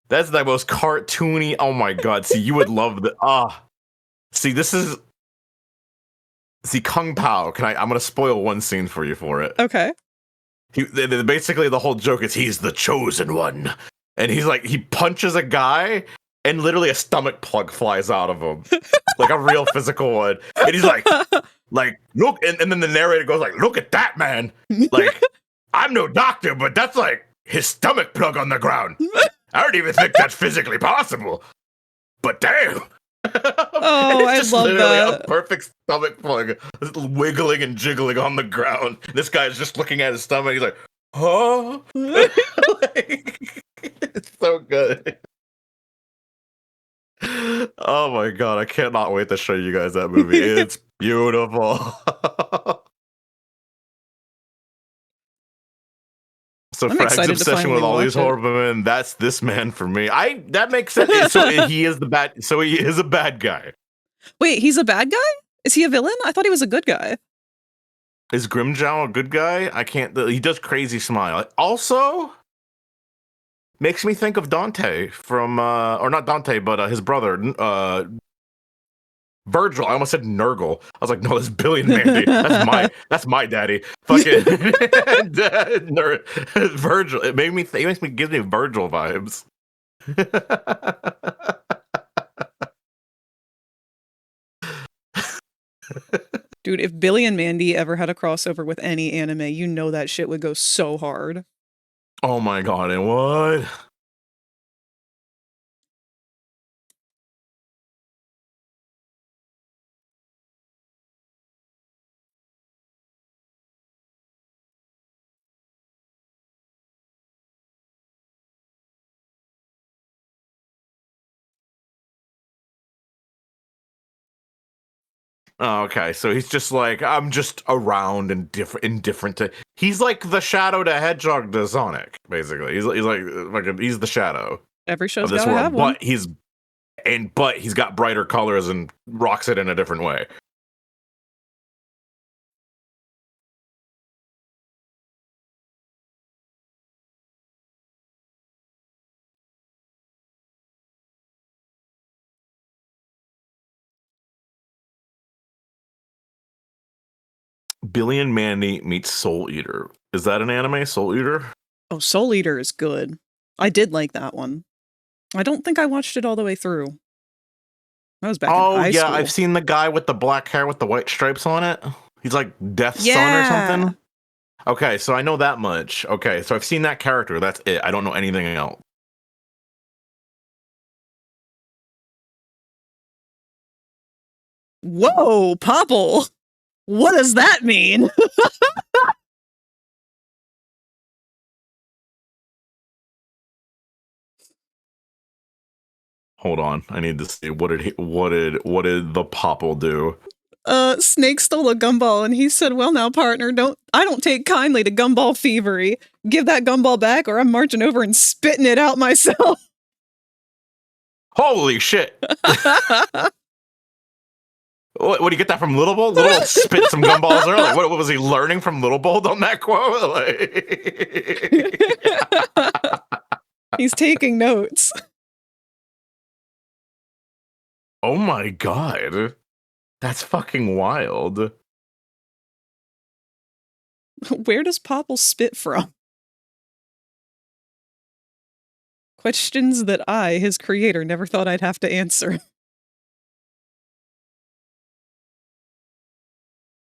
That's the most cartoony. Oh my god! See, you would love the. See, see Kung Pao. I'm gonna spoil one scene for you for it. Okay. Basically, the whole joke is he's the chosen one, and he punches a guy, and literally a stomach plug flies out of him, like a real physical one, and he's like look, and then the narrator goes like, look at that man, like I'm no doctor, but that's like his stomach plug on the ground. I don't even think that's physically possible, but damn. Oh, I love that. A perfect stomach plug wiggling and jiggling on the ground. This guy's just looking at his stomach. He's like, huh? It's so good. Oh my god, I cannot wait to show you guys that movie. It's beautiful. So I'm Frag's excited to obsession with finally all these watch it. horrible women, that's this man for me. That makes sense. So he is a bad guy. Wait, he's a bad guy? Is he a villain? I thought he was a good guy. Is Grimjow a good guy? I can't. He does crazy smile. Also, makes me think of Dante from, or not Dante, but his brother, Virgil. I almost said Nurgle. I was like, no, that's Billy and Mandy. That's my daddy. Fucking Virgil. It gives me Virgil vibes. Dude, if Billy and Mandy ever had a crossover with any anime, you know that shit would go so hard. Oh my god, and what? Oh, okay, so he's just like, I'm just around and indifferent to. He's like the Shadow to Hedgehog to Sonic, basically. He's like he's the Shadow Every show's of this gotta world, have one. but he's got brighter colors and rocks it in a different way. Billy and Mandy meets Soul Eater. Is that an anime, Soul Eater? Oh, Soul Eater is good. I did like that one. I don't think I watched it all the way through. That was back in high school. I've seen the guy with the black hair with the white stripes on it. He's like Death's son or something. Okay, so I know that much. Okay, so I've seen that character. That's it. I don't know anything else. Whoa, Popple! What does that mean? Hold on, I need to see what did the Popple do? Snake stole a gumball and he said, well now partner, I don't take kindly to gumball thievery. Give that gumball back or I'm marching over and spitting it out myself. Holy shit. What do you get that from Little Bold? Little Bold spit some gumballs earlier. What was he learning from Little Bold on that quote? He's taking notes. Oh my god. That's fucking wild. Where does Popple spit from? Questions that I, his creator, never thought I'd have to answer.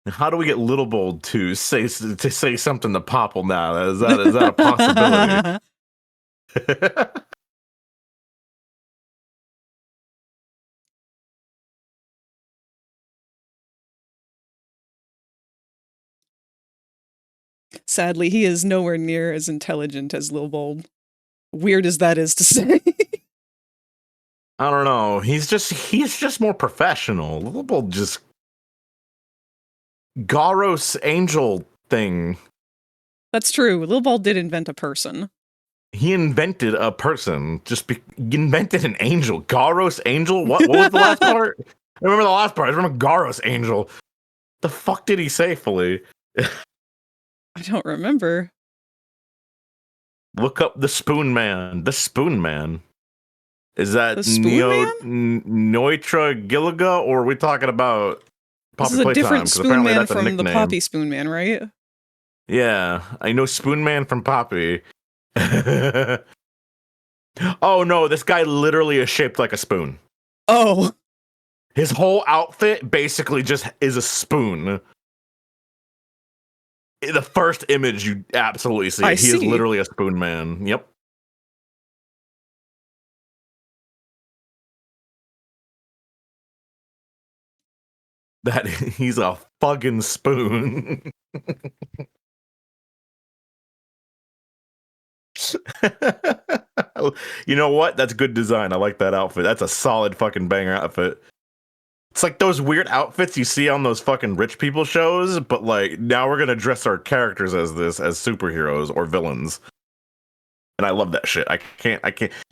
How do we get Little Bold to say something to Popple now? Is that a possibility? Sadly, he is nowhere near as intelligent as Lil Bold. Weird as that is to say. I don't know. He's just more professional. Little Bold just Garos angel thing. That's true. Lil Bold did invent a person. He invented a person. He invented an angel. Garos angel? What was the last part? I remember the last part. I remember Garos angel. The fuck did he say fully? I don't remember. Look up the Spoon Man. The Spoon Man. Is that The Spoon Noitra Gilliga, or are we talking about This Poppy is a Playtime? different 'Cause Spoon apparently Man that's a from the nickname. Poppy Spoon Man, right? Yeah, I know Spoon Man from Poppy. Oh no, this guy literally is shaped like a spoon. Oh. His whole outfit basically just is a spoon. The first image you absolutely see. I He is see. literally a spoon man. Yep. That he's a fucking spoon. You know what? That's good design. I like that outfit. That's a solid fucking banger outfit. It's like those weird outfits you see on those fucking rich people shows, but like now we're gonna dress our characters as superheroes or villains. And I love that shit. I can't,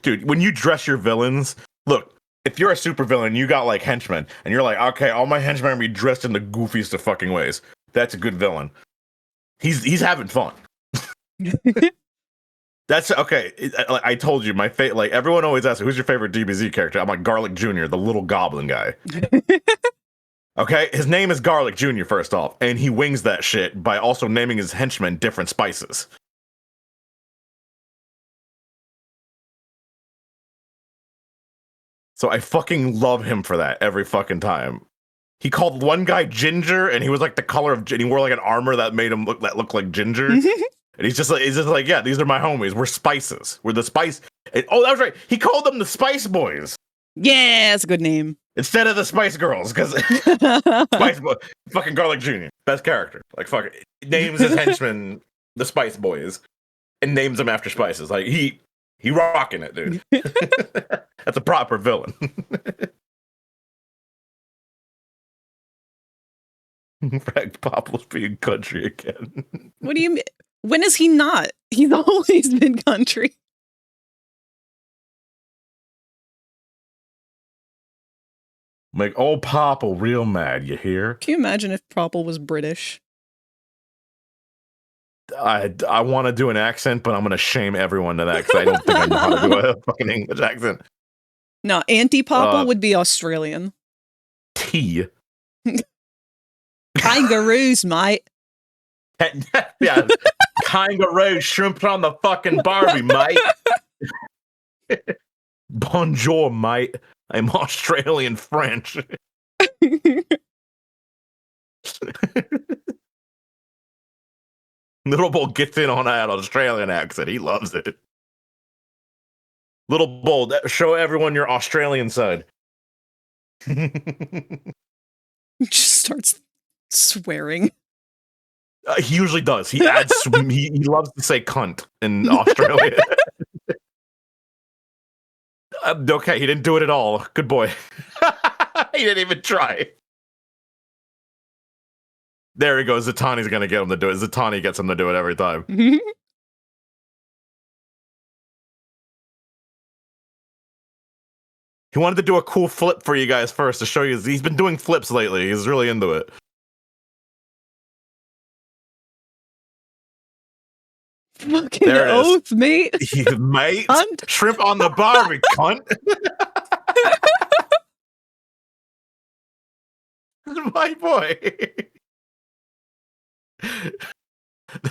dude, when you dress your villains, look, if you're a supervillain, you got like henchmen, and you're like, okay, all my henchmen are gonna be dressed in the goofiest of fucking ways. That's a good villain. He's having fun. That's okay. I told you my favorite. Like everyone always asks, "Who's your favorite DBZ character?" I'm like Garlic Jr., the little goblin guy. Okay, his name is Garlic Jr. First off, and he wings that shit by also naming his henchmen different spices. So I fucking love him for that every fucking time. He called one guy Ginger, and he was like the color of. And he wore like an armor that made him look like ginger. And he's just like, yeah, these are my homies. We're spices. We're the spice. Oh, that was right. He called them the Spice Boys. Yeah, that's a good name. Instead of the Spice Girls, because Spice Boy, fucking Garlic Jr., best character. Like, fuck it. Names his henchmen the Spice Boys, and names them after spices. Like, he rocking it, dude. That's a proper villain. Frag Popple's being country again. What do you mean? When is he not? He's always been country. Make old Popple real mad, you hear? Can you imagine if Propple was British? I want to do an accent, but I'm going to shame everyone to that because I don't think I know how to do a fucking English accent. No, Auntie Popple would be Australian. T. Kangaroos, mate. Yeah, kangaroo shrimp on the fucking Barbie, mate. Bonjour, mate. I'm Australian French. Little Bull gets in on that Australian accent. He loves it. Little Bull, show everyone your Australian side. Just starts swearing. He usually does. He adds. he loves to say cunt in Australia. Okay, he didn't do it at all. Good boy. He didn't even try. There he goes. Zatani's gonna get him to do it. Zatani gets him to do it every time. He wanted to do a cool flip for you guys first to show you. He's been doing flips lately. He's really into it. Fucking oath, mate. Mate, Cunt. shrimp on the Barbie, cunt. My boy.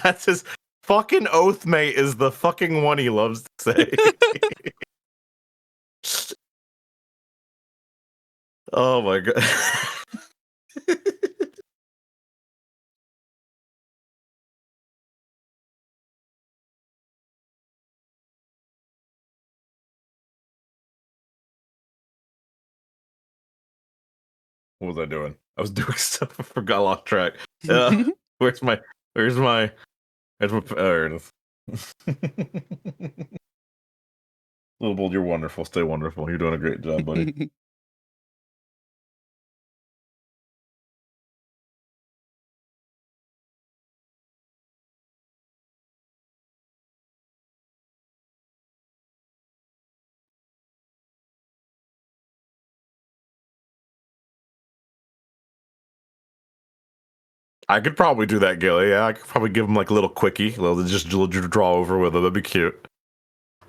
That's his fucking oath, mate, is the fucking one he loves to say. Oh my god. What was I doing? I was doing stuff. I forgot, lost track. Where's my there it is. Little Bull, you're wonderful. Stay wonderful. You're doing a great job, buddy. I could probably do that, Gilly. Yeah, I could probably give him like a little quickie, just draw over with it. That'd be cute.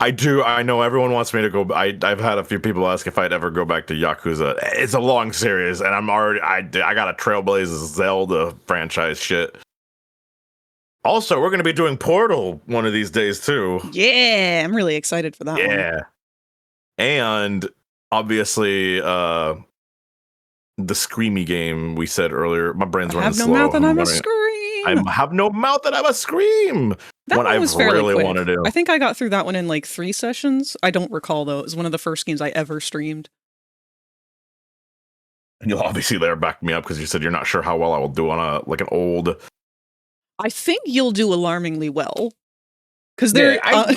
I do. I know everyone wants me to go. I've had a few people ask if I'd ever go back to Yakuza. It's a long series, and I'm already. I got a Trailblaze Zelda franchise shit. Also, we're going to be doing Portal one of these days too. Yeah, I'm really excited for that one. Yeah, and obviously, the Screamy game we said earlier. My brain's I running have no slow. mouth and I'm a running- scream. I have no mouth and I'm a scream. That What one I was fairly really quick. want to do. I think I got through that one in like 3 sessions. I don't recall though. It was one of the first games I ever streamed. You'll obviously there back me up because you said you're not sure how well I will do on an old. I think you'll do alarmingly well. Because there, Yeah,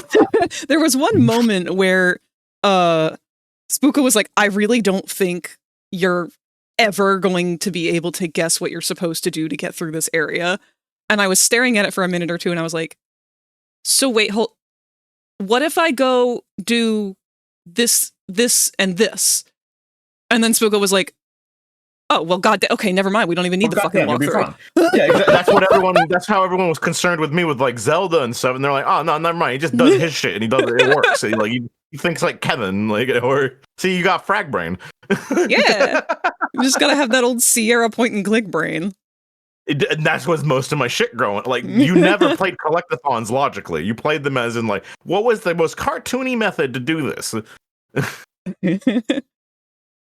there was one moment where Spooka was like, I really don't think you're ever going to be able to guess what you're supposed to do to get through this area. And I was staring at it for a minute or two and I was like, so wait, hold. What if I go do this, and this? And then Spooka was like, oh, well, okay, never mind. We don't even need the fucking walkthrough. Yeah, exactly. That's how everyone was concerned with me with like Zelda and stuff. And they're like, oh, no, never mind. He just does his shit and it works. And, like, he thinks like Kevin, like, or see, you got frag brain. Yeah. You just gotta have that old Sierra point and click brain. And that's was most of my shit growing. Like, you never played collectathons logically. You played them as in like, what was the most cartoony method to do this?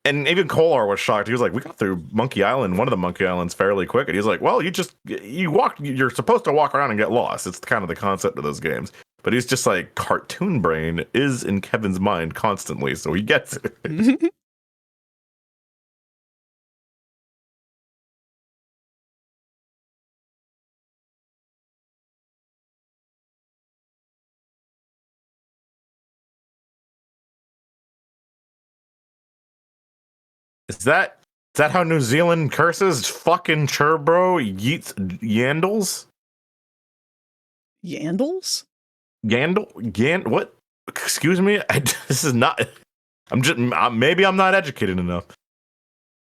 And even Kolar was shocked. He was like, we got through Monkey Island, one of the Monkey Islands, fairly quick. And he's like, well, you're supposed to walk around and get lost. It's kind of the concept of those games. But he's just like, cartoon brain is in Kevin's mind constantly, so he gets it. Is that how New Zealand curses? Fucking Churbro yeets yandles? Yandles? What? Excuse me? This is not. Maybe I'm not educated enough.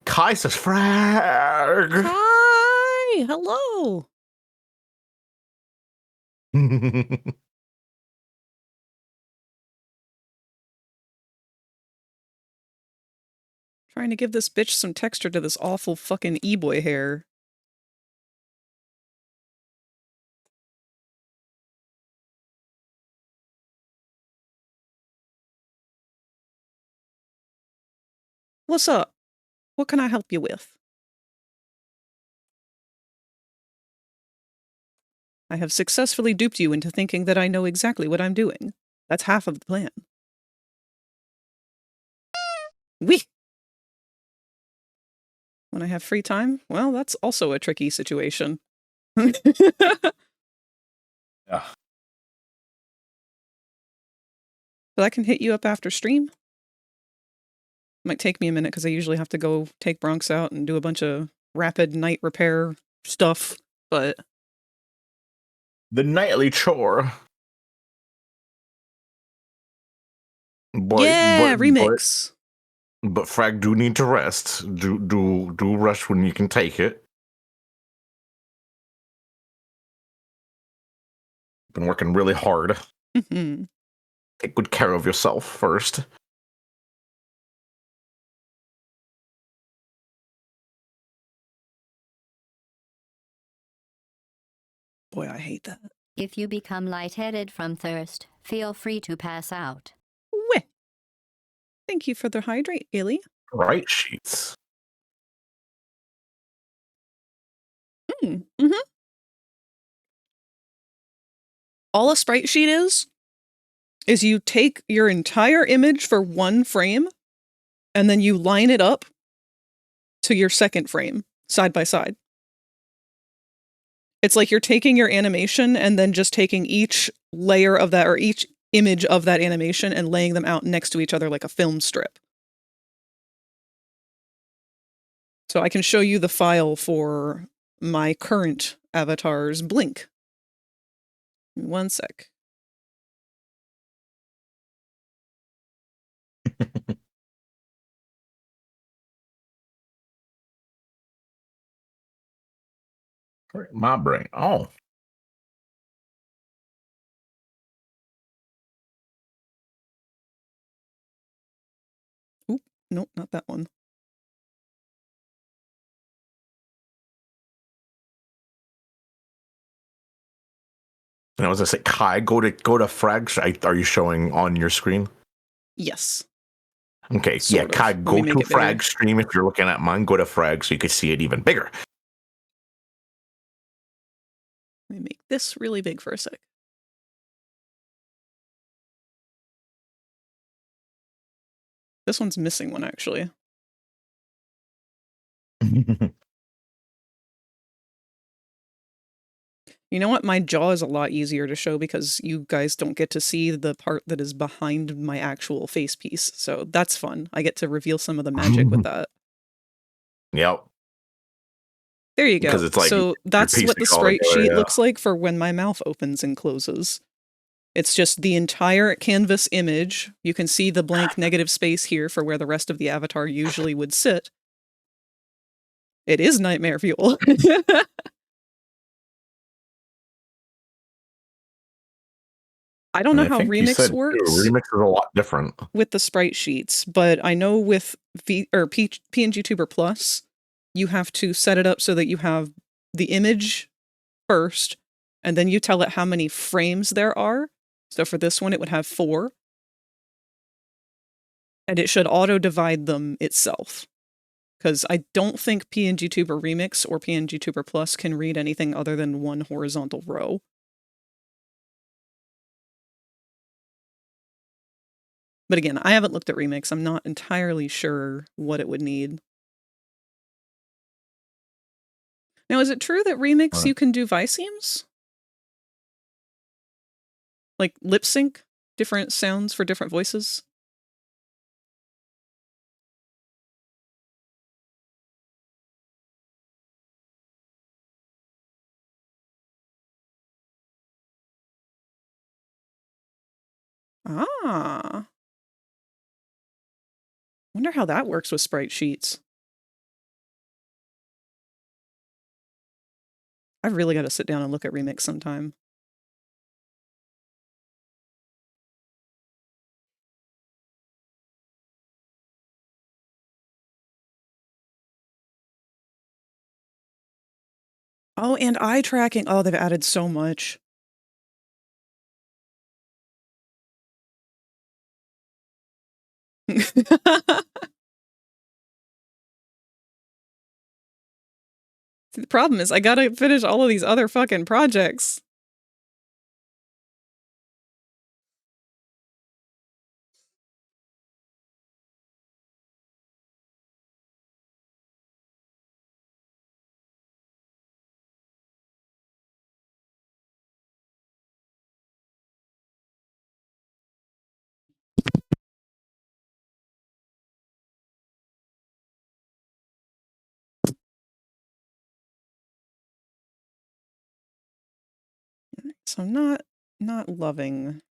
Kai says frag. Hi, hello. Trying to give this bitch some texture to this awful fucking e-boy hair. What's up? What can I help you with? I have successfully duped you into thinking that I know exactly what I'm doing. That's half of the plan. Wee! When I have free time, well, that's also a tricky situation. Yeah. But I can hit you up after stream. Might take me a minute because I usually have to go take Bronx out and do a bunch of rapid night repair stuff, but... The nightly chore. Remix. But frag do need to rest. Do rush when you can take it. Been working really hard. Mm-hmm. Take good care of yourself first. Boy, I hate that. If you become lightheaded from thirst, feel free to pass out. Weh. Thank you for the hydrate, Illy. Right sheets. Mm-hmm. All a sprite sheet is you take your entire image for one frame, and then you line it up to your second frame, side by side. It's like you're taking your animation and then just taking each layer of that, or each image of that animation, and laying them out next to each other like a film strip. So I can show you the file for my current avatar's blink. One sec. My brain. Oh. Oop, nope, not that one. And I was gonna say, Kai, go to Frag. Are you showing on your screen? Yes. Okay, Sort yeah, of. Kai, Let go me make to it bigger. Frag stream if you're looking at mine. Go to Frag so you can see it even bigger. Let me make this really big for a sec. This one's missing one, actually. You know what? My jaw is a lot easier to show because you guys don't get to see the part that is behind my actual face piece. So that's fun. I get to reveal some of the magic with that. Yep. There you go. Because it's like so that's what piecing the it all sprite together, sheet yeah. looks like for when my mouth opens and closes. It's just the entire canvas image. You can see the blank negative space here for where the rest of the avatar usually would sit. It is nightmare fuel. I don't And know I how think you Remix said too, works Remix is a lot different. with the sprite sheets, but I know with PNG Tuber Plus, you have to set it up so that you have the image first, and then you tell it how many frames there are. So for this one, it would have 4. And it should auto-divide them itself. Because I don't think PNG Tuber Remix or PNG Tuber Plus can read anything other than one horizontal row. But again, I haven't looked at Remix. I'm not entirely sure what it would need. Now, is it true that Remix you can do Visemes? Like lip sync different sounds for different voices? Ah. Wonder how that works with sprite sheets. I've really got to sit down and look at Remix sometime. Oh, and eye tracking. Oh, they've added so much. See, the problem is I gotta finish all of these other fucking projects. So I'm not loving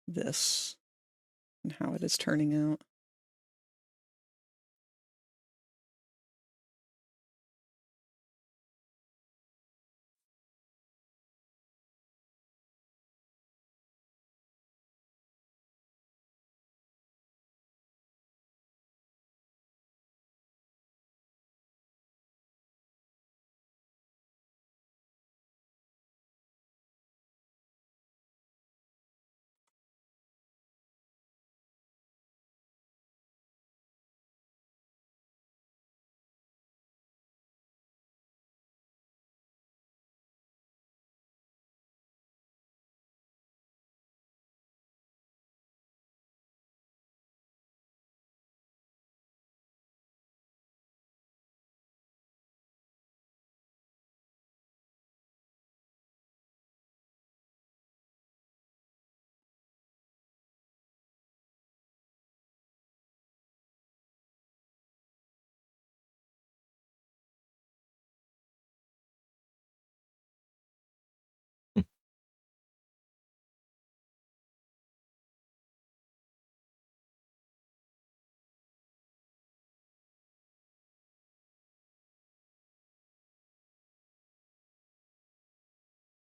this and how it is turning out.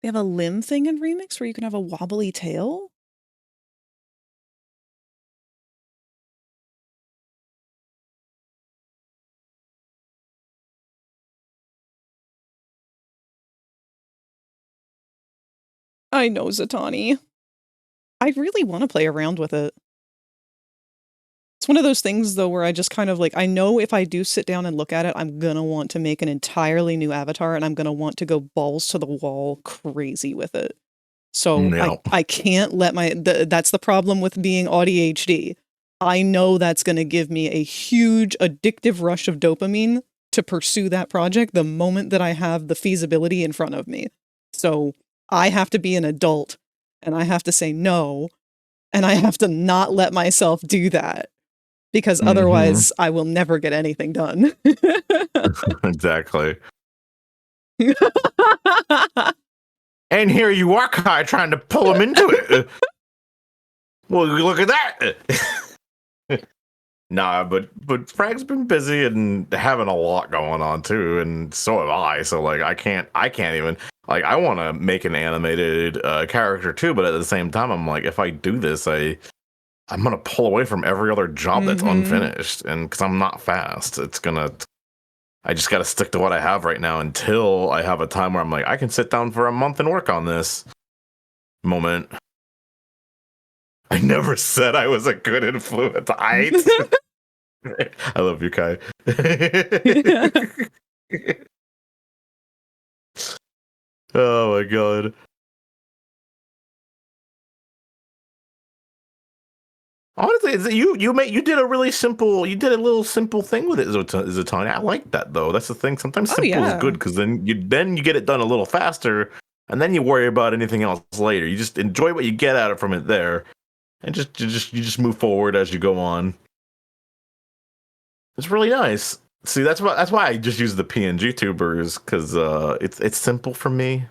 They have a limb thing in Remix where you can have a wobbly tail? I know, Zatani. I really want to play around with it. It's one of those things, though, where I just kind of like, I know if I do sit down and look at it, I'm gonna want to make an entirely new avatar, and I'm gonna want to go balls to the wall crazy with it. So No. I can't let that's the problem with being ADHD. I know that's gonna give me a huge addictive rush of dopamine to pursue that project the moment that I have the feasibility in front of me. So I have to be an adult, and I have to say no, and I have to not let myself do that. Because otherwise, I will never get anything done. Exactly. And here you are, Kai, trying to pull him into it. Well, look at that. Nah, but Frag's been busy and having a lot going on too, and so have I. So like, I can't even like. I want to make an animated character too, but at the same time, I'm like, if I do this, I'm gonna pull away from every other job that's unfinished, and because I'm not fast, I just gotta stick to what I have right now until I have a time where I'm like, I can sit down for a month and work on this moment. I never said I was a good influence. I love you, Kai. Oh my god. Honestly, you did a really simple, you did a little simple thing with it, Zatani. I like that though. That's the thing. Sometimes simple is good because then you get it done a little faster, and then you worry about anything else later. You just enjoy what you get out of from it there, and you just move forward as you go on. It's really nice. See, that's why I just use the PNG tubers, because it's simple for me.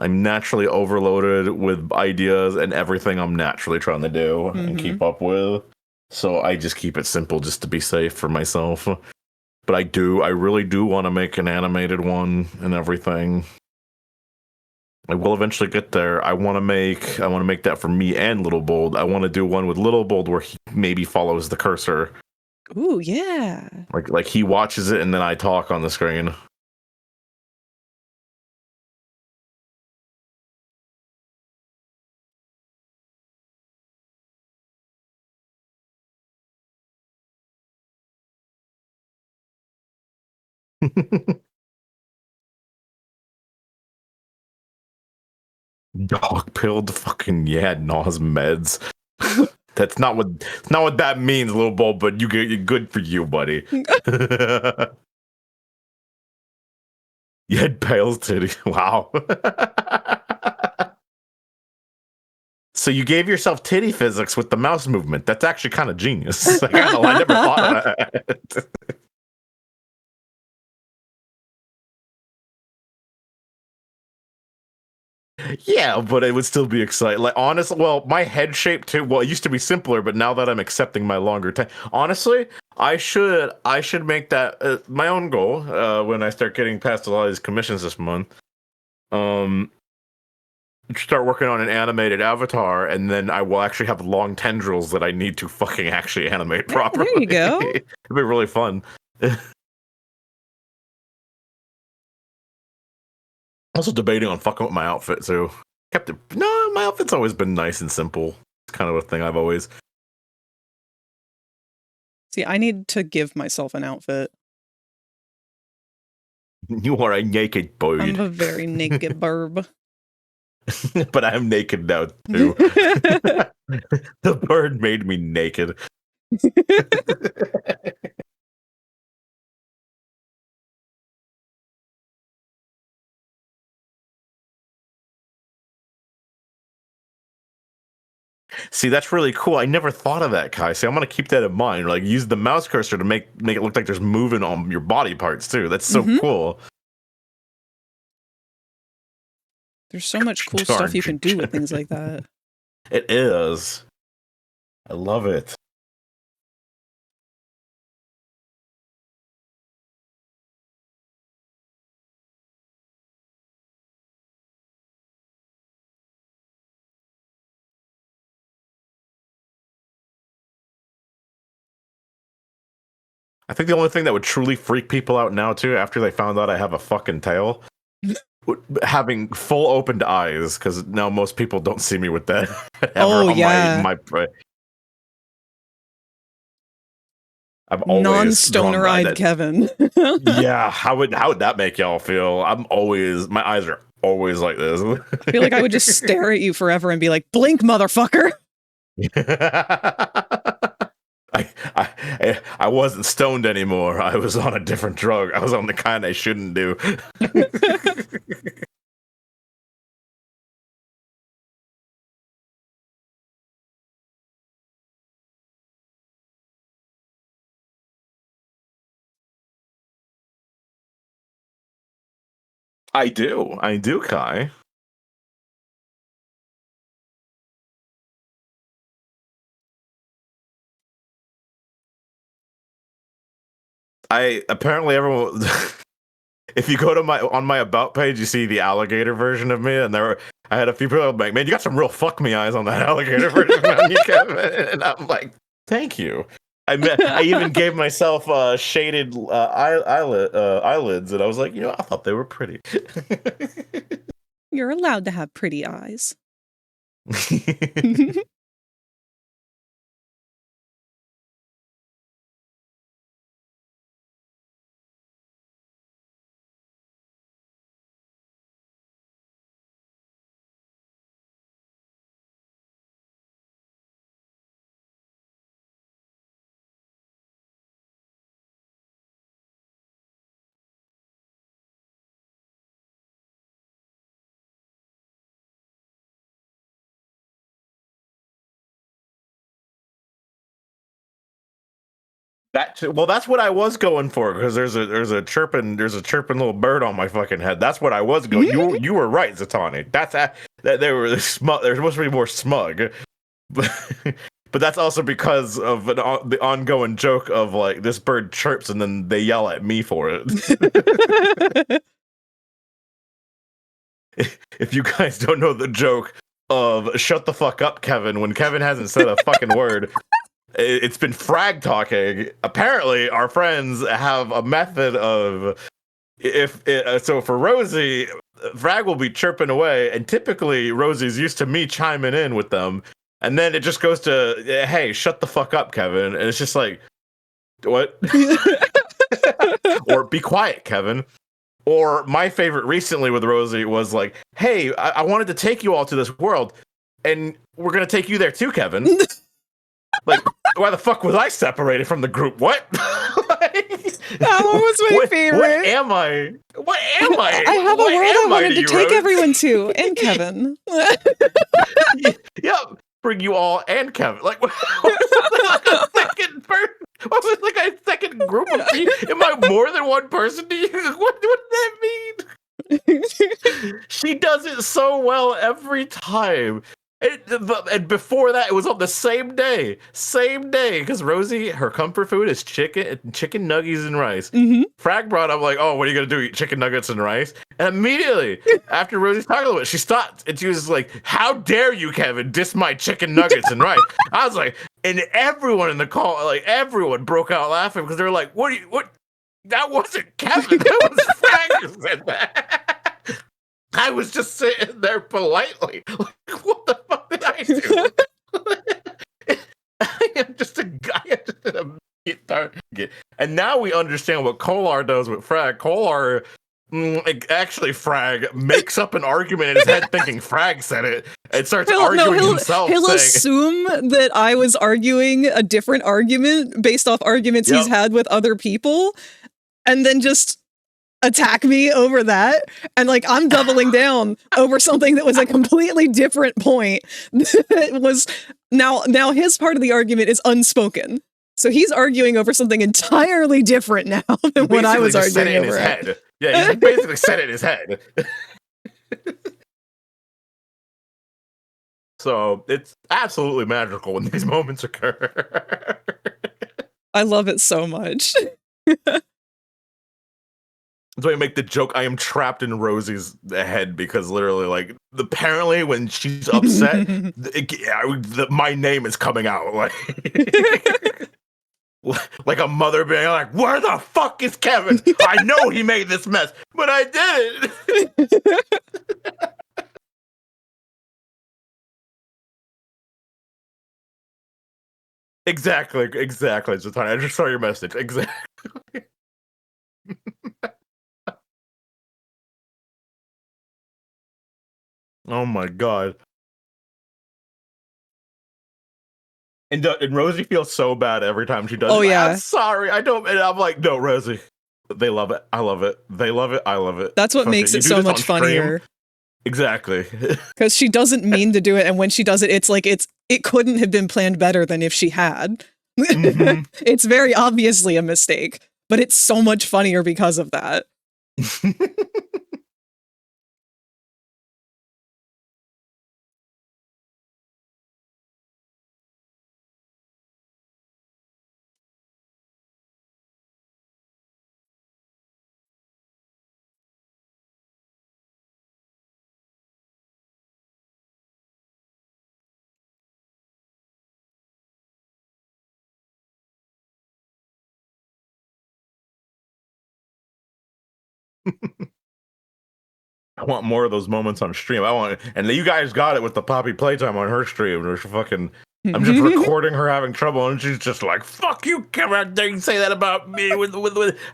I'm naturally overloaded with ideas and everything I'm naturally trying to do and keep up with. So I just keep it simple just to be safe for myself. But I really do want to make an animated one and everything. I will eventually get there. I want to make that for me and Little Bold. I want to do one with Little Bold where he maybe follows the cursor. Ooh, yeah. Like he watches it and then I talk on the screen. Dog pilled, fucking yeah, Nas meds. That's not what that means, Little Bull. But you get good for you, buddy. You had Pale's titty. Wow. So you gave yourself titty physics with the mouse movement. That's actually kind of genius. I never thought of that. Yeah, but it would still be exciting. Like honestly, well, my head shape too. Well, it used to be simpler, but now that I'm accepting my longer time, honestly, I should make that my own goal when I start getting past a lot of these commissions this month. Start working on an animated avatar, and then I will actually have long tendrils that I need to fucking actually animate properly. There you go. It'd be really fun. Also debating on fucking with my outfit too. Kept it. No, my outfit's always been nice and simple. It's kind of a thing I've always. See, I need to give myself an outfit. You are a naked bird. I'm a very naked burb. But I'm naked now too. The bird made me naked. See, that's really cool. I never thought of that, Kai. See, I'm gonna keep that in mind. Like, use the mouse cursor to make it look like there's moving on your body parts too. That's so cool. There's so much cool stuff you can do with things like that. It is. I love it. I think the only thing that would truly freak people out now too, after they found out I have a fucking tail, having full opened eyes, because now most people don't see me with that. Oh, yeah. I've always non-stoner-eyed Kevin. Yeah, how would that make y'all feel? My eyes are always like this. I feel like I would just stare at you forever and be like, blink, motherfucker. I wasn't stoned anymore. I was on a different drug. I was on the kind I shouldn't do. I do, Kai. Apparently everyone. If you go to my about page, you see the alligator version of me, and I had a few people like, "Man, you got some real fuck me eyes on that alligator version of you, Kevin." And I'm like, "Thank you." I even gave myself shaded eyelids, and I was like, I thought they were pretty. You're allowed to have pretty eyes. That's what I was going for, because there's a chirping little bird on my fucking head. That's what I was going. You were right, Zatani. That they were smug. They're supposed to be more smug, but that's also because of the ongoing joke of like this bird chirps and then they yell at me for it. If you guys don't know the joke of "shut the fuck up, Kevin," when Kevin hasn't said a fucking word. It's been frag talking. Apparently, our friends have a method of so for Rosie, frag will be chirping away, and typically Rosie's used to me chiming in with them, and then it just goes to, "Hey, shut the fuck up, Kevin," and it's just like, what? Or "be quiet, Kevin." Or my favorite recently with Rosie was like, "Hey, I wanted to take you all to this world, and we're gonna take you there too, Kevin." Like, why the fuck was I separated from the group? What? That one was my favorite. What am I? I have a world I wanted to take everyone to, and Kevin. Yeah, bring you all and Kevin. Like, what was like a second person? What was like a second group of people? Am I more than one person to you? What does that mean? She does it so well every time. And before that, it was on the same day, because Rosie, her comfort food is chicken nuggies and rice. Mm-hmm. Frag brought up like, "Oh, what are you gonna do? Eat chicken nuggets and rice?" And immediately after Rosie's talking a little bit, she stopped and she was like, "How dare you, Kevin, diss my chicken nuggets and rice?" I was like, and everyone in the call, like everyone, broke out laughing because they were like, "What? That wasn't Kevin. That was Frag who said that." I was just sitting there politely. Like, what the fuck did I do? I am just a guy. And now we understand what Kolar does with Frag. Kolar, actually, Frag makes up an argument in his head thinking Frag said it and starts arguing himself. He'll assume that I was arguing a different argument based off arguments he's had with other people, and then just attack me over that, and like I'm doubling down over something that was a completely different point. It was now his part of the argument is unspoken, so he's arguing over something entirely different now than what I was arguing over. Head. Yeah, he basically said it in his head. So it's absolutely magical when these moments occur. I love it so much. That's why I make the joke, I am trapped in Rosie's head, because literally, like, apparently when she's upset, my name is coming out. Like, Like a mother being like, "Where the fuck is Kevin? I know he made this mess, but I didn't." Exactly, Zatanna. I just saw your message. Exactly. Oh my god. And Rosie feels so bad every time she does. Oh, Like, yeah. I'm sorry, I don't. And I'm like, no, Rosie. They love it. I love it. They love it. I love it. That's what Fuck makes You it do so this on much stream? funnier. Exactly. Because she doesn't mean to do it, and when she does it, it's like it couldn't have been planned better than if she had. Mhm. It's very obviously a mistake, but it's so much funnier because of that. I want more of those moments on stream. And you guys got it with the Poppy playtime on her stream. Where she fucking, I'm just recording her having trouble, and she's just like, "Fuck you, come out there and say that about me." With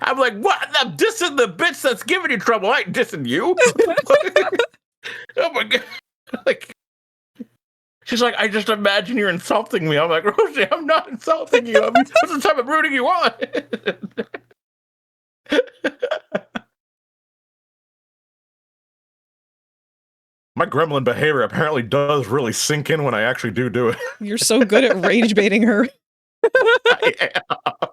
I'm like, "What? I'm dissing the bitch that's giving you trouble. I ain't dissing you." Oh my god! Like, she's like, "I just imagine you're insulting me." I'm like, "Rosie, I'm not insulting you. What's the time of rooting you on?" My gremlin behavior apparently does really sink in when I actually do it. You're so good at rage baiting her. I am.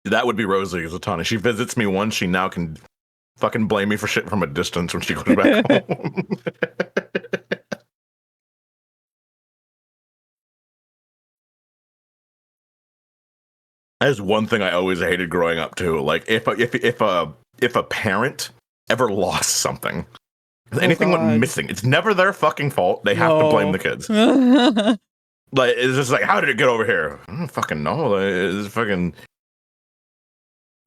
That would be Rosie Zatanna. She visits me once. She now can fucking blame me for shit from a distance when she goes back home. That is one thing I always hated growing up too. Like if a parent ever lost something, anything went God. missing, it's never their fucking fault. They have to blame the kids. Like it's just like, how did it get over here? I don't fucking know. Like, it's fucking.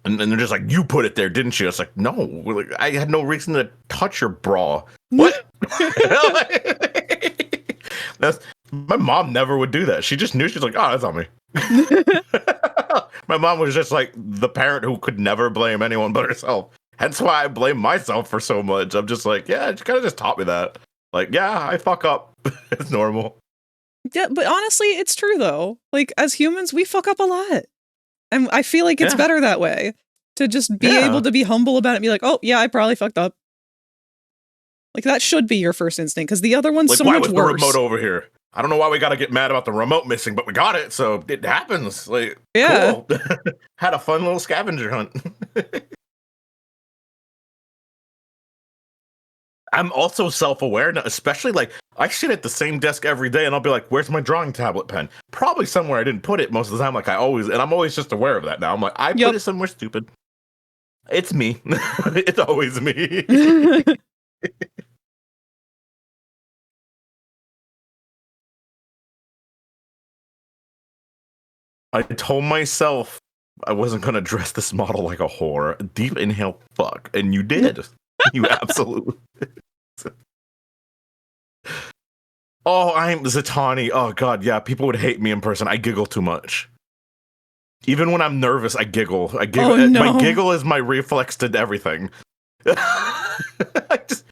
And they're just like, you put it there, didn't you? It's like, no, like, I had no reason to touch your bra. What? That's my mom never would do that. She just knew. She's like, oh, that's on me. My mom was just like the parent who could never blame anyone but herself. Hence why I blame myself for so much. I'm just like, yeah, she kind of just taught me that. Like, yeah, I fuck up. It's normal. Yeah, but honestly, it's true though. Like as humans, we fuck up a lot. And I feel like it's better that way. To just be able to be humble about it and be like, oh, yeah, I probably fucked up. Like, that should be your first instinct, because the other one's Like, so why much was worse. the remote over here? I don't know why we gotta get mad about the remote missing, but we got it, so it happens. Like, Yeah. cool. Had a fun little scavenger hunt. I'm also self-aware now, especially like I sit at the same desk every day and I'll be like, where's my drawing tablet pen? Probably somewhere I didn't put it most of the time, like I always, and I'm always just aware of that now. I'm like, I put it somewhere stupid. It's me. It's always me. I told myself I wasn't gonna dress this model like a whore. Deep inhale, fuck. And you did. You absolutely did. Oh, I'm Zatanna. Oh god, yeah, people would hate me in person. I giggle too much. Even when I'm nervous, I giggle. Oh, no. My giggle is my reflex to everything.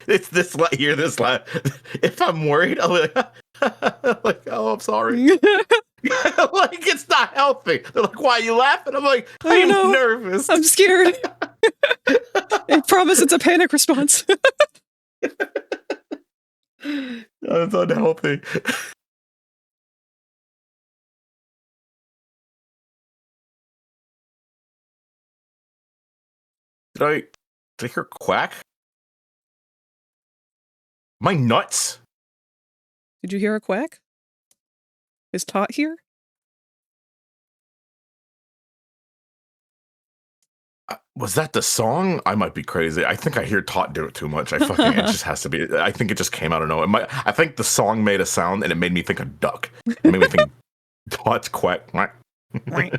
It's this hear this laugh. If I'm worried, I'll be like, oh, I'm sorry. Like it's not healthy. They're like, why are you laughing? I'm like, I'm nervous. I'm scared. I promise it's a panic response. It's unhealthy. Did I hear quack? My nuts? Did you hear a quack? Is Tot here? Was that the song? I might be crazy. I think I hear Tot do it too much. It just has to be. I think it just came out of nowhere. I think the song made a sound and it made me think of duck. It made me think Tot's quack. Right.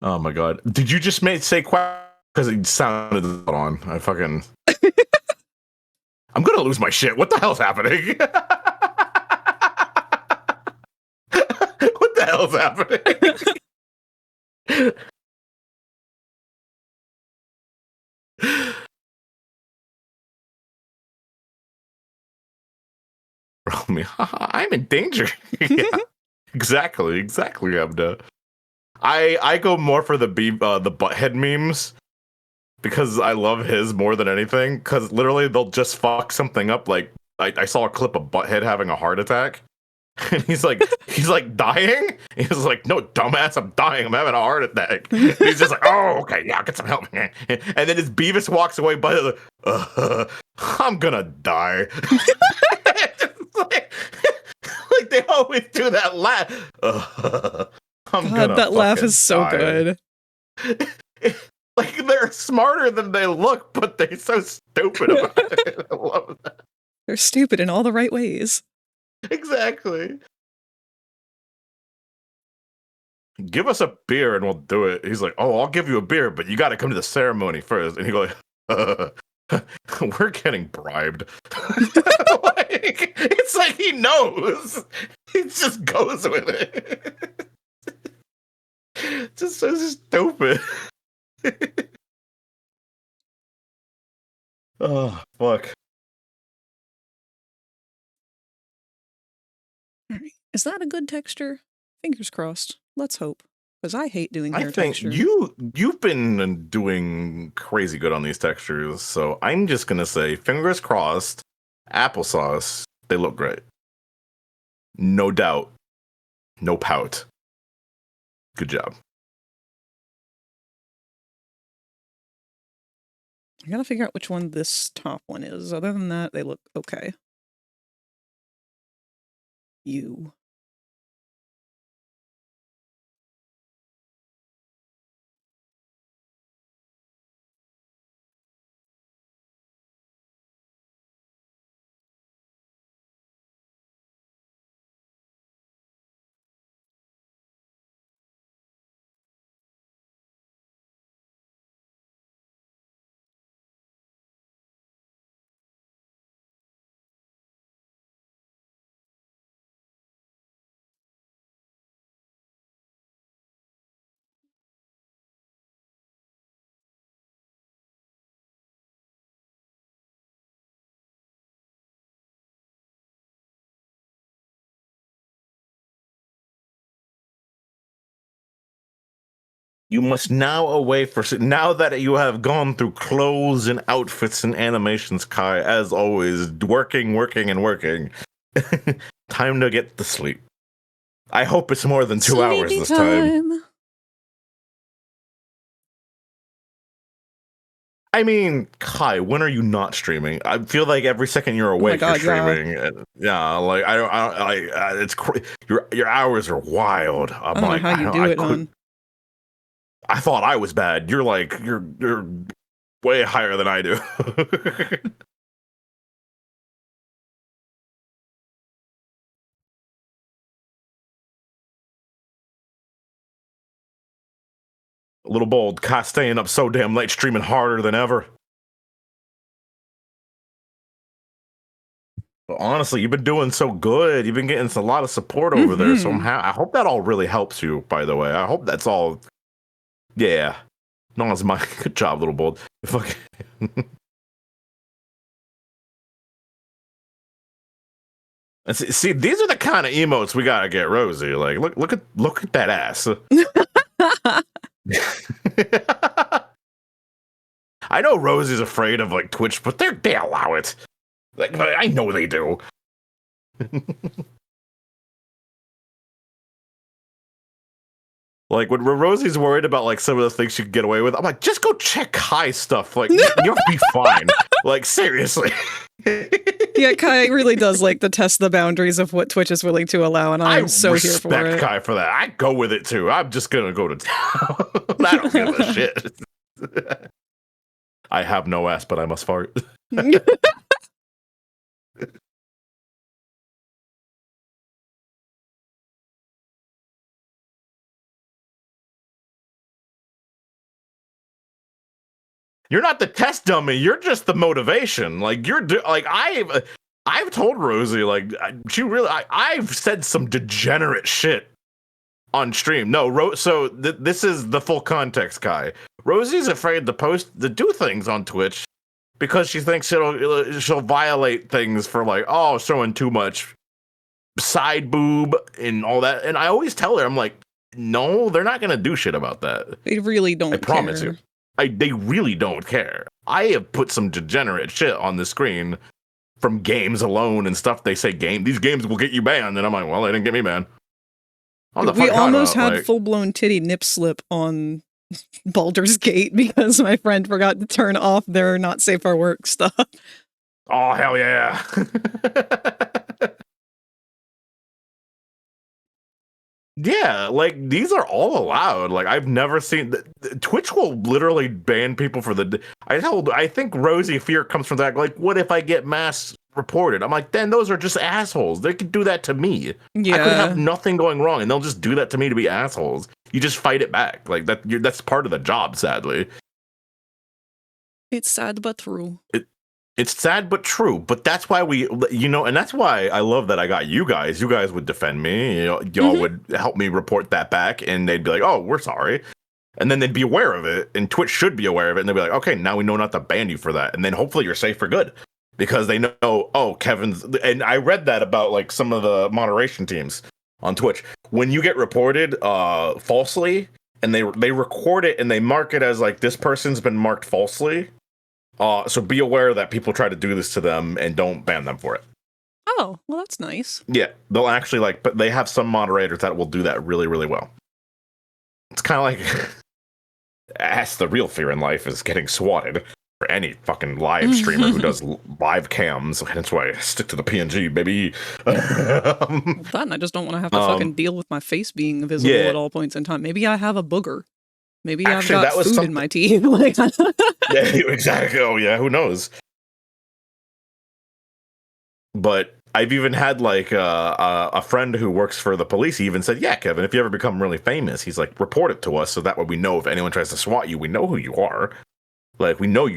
Oh my god. Did you just say quack? Because it sounded on. I'm gonna lose my shit. What the hell's happening? What the hell's happening? I'm in danger. Yeah, exactly, Abda. I go more for the butthead memes because I love his more than anything. Because literally they'll just fuck something up. Like I saw a clip of Butthead having a heart attack, and he's like dying. He's like, no, dumbass, I'm dying. I'm having a heart attack. He's just like, oh, okay, yeah, get some help. And then his Beavis walks away, but I'm gonna die. like they always do that laugh. God, that laugh is so good. Like they're smarter than they look, but they're so stupid about it. I love that. They're stupid in all the right ways. Exactly. Give us a beer and we'll do it. He's like, oh, I'll give you a beer, but you got to come to the ceremony first. And he goes, we're getting bribed. Like, it's like he knows. He just goes with it. Just so stupid. Oh, fuck. All right. Is that a good texture? Fingers crossed. Let's hope. Because I hate doing hair I think texture. you've been doing crazy good on these textures, so I'm just gonna say fingers crossed. Applesauce, they look great. No doubt. No pout. Good job. I gotta figure out which one this top one is. Other than that, they look okay. You. You must now now that you have gone through clothes and outfits and animations, Kai, as always, working. Time to get to sleep. I hope it's more than 2 hours this time. I mean, Kai, when are you not streaming? I feel like every second you're awake, you're streaming. Yeah, like it's your hours are wild. I don't know how you do it, hon. I thought I was bad. You're like you're way higher than I do. A little bold, Kai staying up so damn late, streaming harder than ever. But honestly, you've been doing so good. You've been getting a lot of support over there. So I hope that all really helps you. By the way, I hope that's all. Yeah, no, it's my good job, little bold. Fuck. See, these are the kind of emotes we gotta get Rosie. Like, look at that ass. I know Rosie's afraid of like Twitch, but they allow it. Like, I know they do. Like when Rosie's worried about like some of the things she could get away with, I'm like, just go check Kai stuff. Like you'll be fine. Like, seriously. Yeah, Kai really does like to test the boundaries of what Twitch is willing to allow, and I'm so here for respect it. Kai for that. I go with it too. I'm just gonna go to town. I don't give a shit. I have no ass, but I must fart. You're not the test dummy. You're just the motivation. Like like I've told Rosie, like she really, I've said some degenerate shit on stream. No, so this is the full context, Kai. Rosie's afraid to do things on Twitch because she thinks she'll violate things for like, oh, showing too much side boob and all that. And I always tell her, I'm like, no, they're not gonna do shit about that. They really don't. I promise you. They really don't care. I have put some degenerate shit on the screen from games alone and stuff. They say these games will get you banned, and I'm like, well, they didn't get me banned. We almost had full-blown titty nip slip on Baldur's Gate because my friend forgot to turn off their not safe for work stuff. Oh, hell yeah. Yeah, like these are all allowed. Like I've never seen Twitch will literally ban people for I think Rosie fear comes from that. Like, what if I get mass reported? I'm like, then those are just assholes. They could do that to me. Yeah. I could have nothing going wrong, and they'll just do that to me to be assholes. You just fight it back. Like that's part of the job. Sadly, it's sad but true. It's sad but true, but that's why and that's why I love that I got you guys. You guys would defend me. Y'all would help me report that back, and they'd be like, "Oh, we're sorry," and then they'd be aware of it, and Twitch should be aware of it, and they'd be like, "Okay, now we know not to ban you for that," and then hopefully you're safe for good because they know, oh, Kevin's. And I read that about like some of the moderation teams on Twitch. When you get reported falsely, and they record it and they mark it as like this person's been marked falsely. So be aware that people try to do this to them and don't ban them for it. Oh, well, that's nice. Yeah, they'll actually but they have some moderators that will do that really, really well. It's kind of like, that's the real fear in life is getting swatted for any fucking live streamer who does live cams. That's why I stick to the PNG, baby. That and I just don't want to have to fucking deal with my face being visible at all points in time. Maybe I have a booger. Maybe actually, I've got food in my teeth. Yeah, exactly. Oh, yeah, who knows? But I've even had like a friend who works for the police. He even said, "Yeah, Kevin, if you ever become really famous, he's like, report it to us so that way we know if anyone tries to swat you, we know who you are. Like we know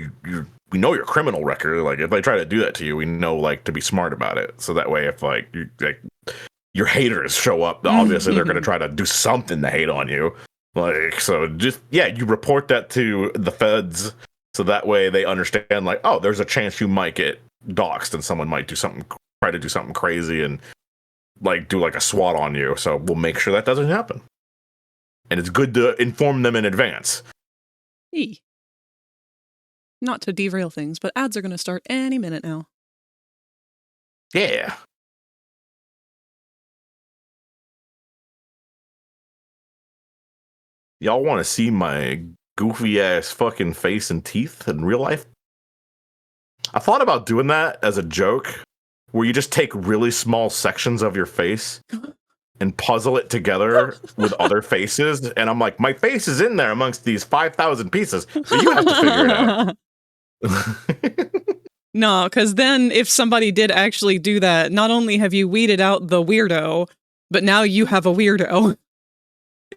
we know your criminal record. Like if they try to do that to you, we know like to be smart about it. So that way, if like your haters show up, obviously they're going to try to do something to hate on you." Like, so just, you report that to the feds so that way they understand, like, oh, there's a chance you might get doxxed and someone might try to do something crazy and, like, do, like, a SWAT on you. So we'll make sure that doesn't happen. And it's good to inform them in advance. Not to derail things, but ads are going to start any minute now. Yeah. Y'all want to see my goofy ass fucking face and teeth in real life? I thought about doing that as a joke, where you just take really small sections of your face and puzzle it together with other faces. And I'm like, my face is in there amongst these 5,000 pieces, so you have to figure it out. No, because then if somebody did actually do that, not only have you weeded out the weirdo, but now you have a weirdo.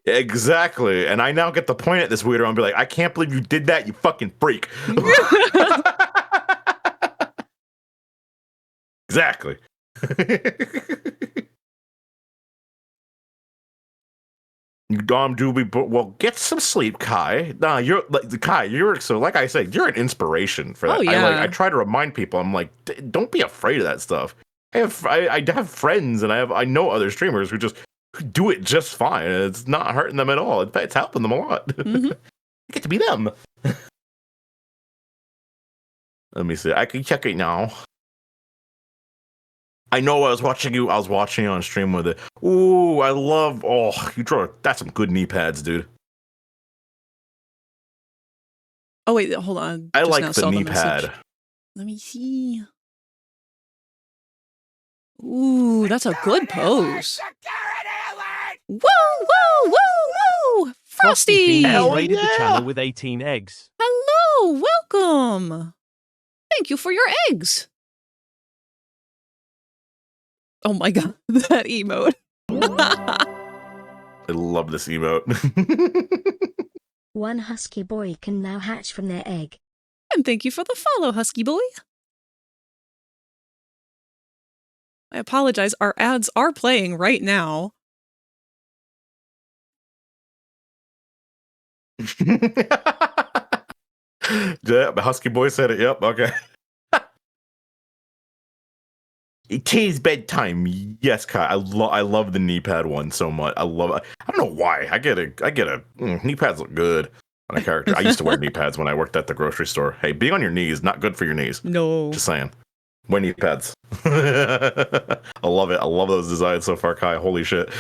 Exactly. And I now get the point at this weirdo and be like, I can't believe you did that, you fucking freak. Exactly. You dumb doobie, but well, get some sleep, Kai. Nah, you're like Kai. You're so like I said, you're an inspiration for that. Oh, yeah. I try to remind people. I'm like, don't be afraid of that stuff. I have friends and I know other streamers who just do it just fine. And it's not hurting them at all. In fact, it's helping them a lot. You get to be them. Let me see. I can check it now. I know I was watching you on stream with it. Ooh, I love, that's some good knee pads, dude. Oh, wait, hold on. I like the knee pad. Let me see. Ooh, that's a good pose. Woo, woo, woo, woo! Frosty! Fiends Hell raided the yeah! channel with 18 eggs. Hello, welcome. Thank you for your eggs. Oh my god, that emote. I love this emote. One husky boy can now hatch from their egg. And thank you for the follow, Husky Boy. I apologize, our ads are playing right now. Yeah, the Husky Boy said it. Yep, okay. It is bedtime. Yes, Kai. I love the knee pad one so much. I love it. I don't know why. I get a knee pads look good on a character. I used to wear knee pads when I worked at the grocery store. Hey, being on your knees not good for your knees. No. Just saying. Wear knee pads. I love it. I love those designs so far, Kai. Holy shit.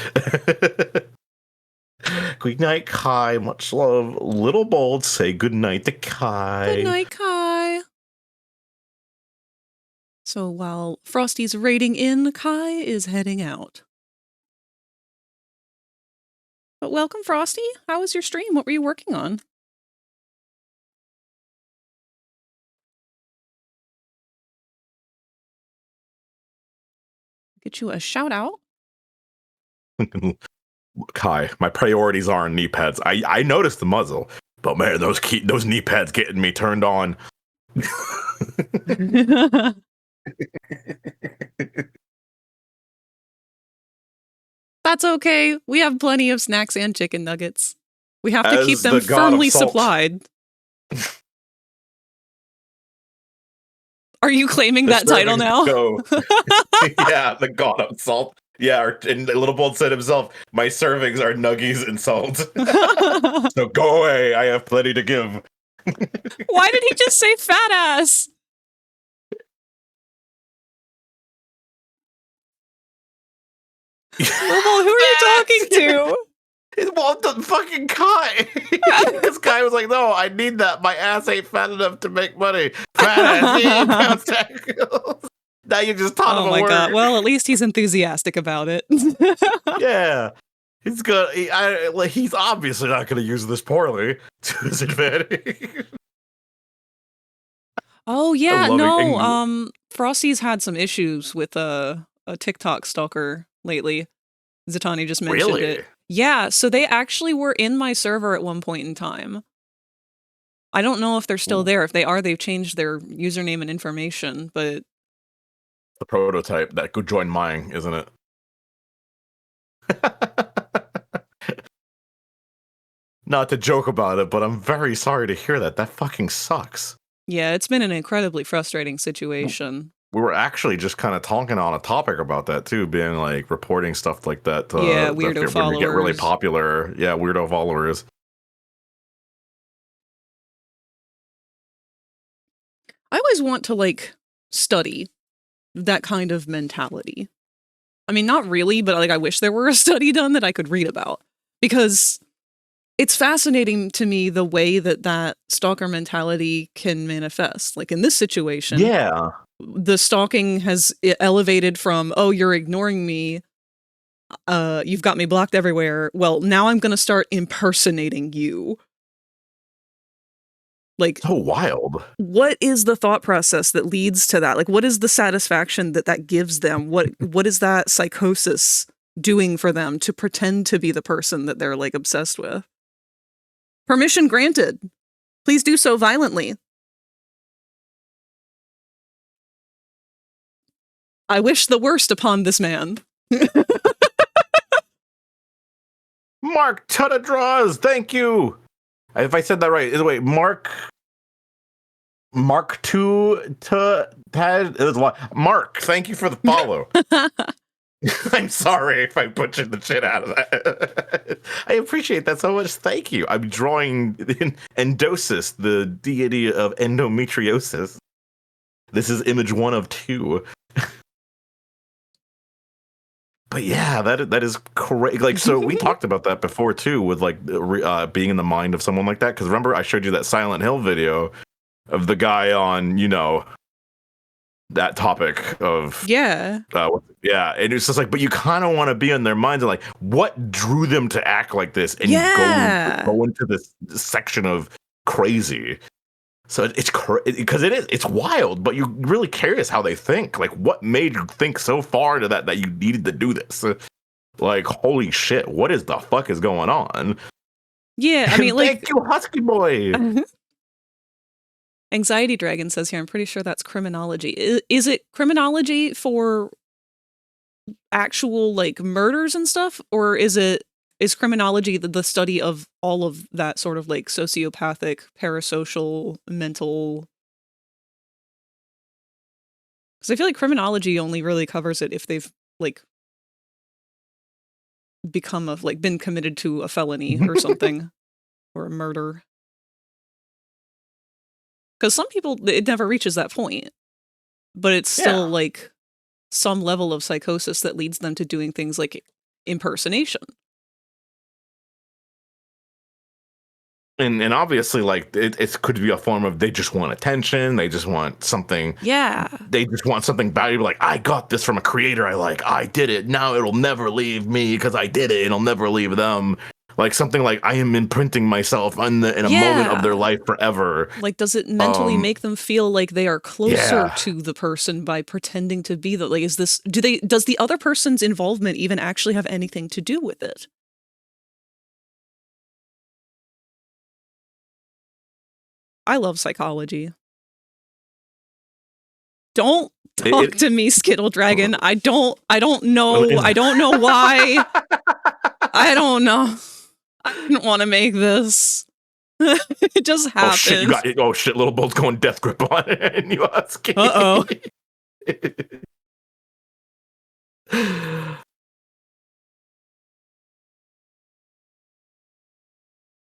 Good night, Kai. Much love. Little Bold, say good night to Kai. Good night, Kai. So while Frosty's raiding in, Kai is heading out. But welcome, Frosty. How was your stream? What were you working on? Get you a shout out. Kai, my priorities are on knee pads. I noticed the muzzle, but man, those knee pads getting me turned on. That's okay. We have plenty of snacks and chicken nuggets. We have to As keep them the god of firmly salt. supplied. Are you claiming The that title servings now? go- Yeah, the god of salt. Yeah, and Little Bold said himself, my servings are nuggies and salt. So go away, I have plenty to give. Why did he just say fat ass? Lobo, who are you talking to? Well, the fucking Kai. This guy was like, no, I need that. My ass ain't fat enough to make money. Fat ass, he ain't pounds tacos. Now you just taught him Oh a my word. god. Well, at least he's enthusiastic about it. Yeah. He's good. He's obviously not going to use this poorly to his advantage. Oh yeah, loving no. English. Frosty's had some issues with a TikTok stalker lately. Zatani just mentioned Really? it. Yeah, so they actually were in my server at one point in time. I don't know if they're still there. If they are, they've changed their username and information, but The prototype that could join mine, isn't it? Not to joke about it, but I'm very sorry to hear that. That fucking sucks. yeah, it's been an incredibly frustrating situation. We were actually just kind of talking on a topic about that too, being like reporting stuff like that. Yeah, that weirdo when we get really followers. popular. Yeah, weirdo followers. I always want to like study that kind of mentality. I mean, not really, but like I wish there were a study done that I could read about, because it's fascinating to me the way that that stalker mentality can manifest. Like in this situation, Yeah. the stalking has elevated from, oh, you're ignoring me, you've got me blocked everywhere. Well, now I'm going to start impersonating you. Like, So wild. what is the thought process that leads to that? Like, what is the satisfaction that that gives them? What is that psychosis doing for them to pretend to be the person that they're like obsessed with? Permission granted. Please do so violently. I wish the worst upon this man. Mark Tutta Draws, thank you. If I said that right, wait, Mark two to Tad. It was a lot. Mark, thank you for the follow. I'm sorry if I butchered the shit out of that. I appreciate that so much. Thank you. I'm drawing Endosis, the deity of endometriosis. This is image 1 of 2. But yeah, that is correct. Like, so we talked about that before too, with like being in the mind of someone like that. Because remember, I showed you that Silent Hill video of the guy on, that topic of Yeah. yeah, and it's just like, but you kind of want to be in their minds and like, what drew them to act like this and Yeah. go into this section of crazy. So it's because it's wild, but you're really curious how they think. Like, what made you think so far to that you needed to do this? Like, holy shit, what is the fuck is going on? Yeah, I mean, like, thank you, Husky Boy. Anxiety Dragon says here, I'm pretty sure that's criminology. Is it criminology for actual like murders and stuff, or is criminology the study of all of that sort of like sociopathic, parasocial, mental? Because I feel like criminology only really covers it if they've like been committed to a felony or something, or a murder. Because some people, it never reaches that point, but it's still like some level of psychosis that leads them to doing things like impersonation. And obviously, like, it could be a form of they just want attention. They just want something. Yeah. They just want something valuable. Like, I got this from a creator I like. I did it. Now it'll never leave me because I did it. It'll never leave them. Like something like I am imprinting myself in a moment of their life forever. Like, does it mentally make them feel like they are closer to the person by pretending to be like, does the other person's involvement even actually have anything to do with it? I love psychology. Don't talk to me, Skittle Dragon. I don't know. I don't know why. I don't know. I didn't want to make this. It just happened. Oh shit, Little Bold's going death grip on it, and you ask. Uh-oh.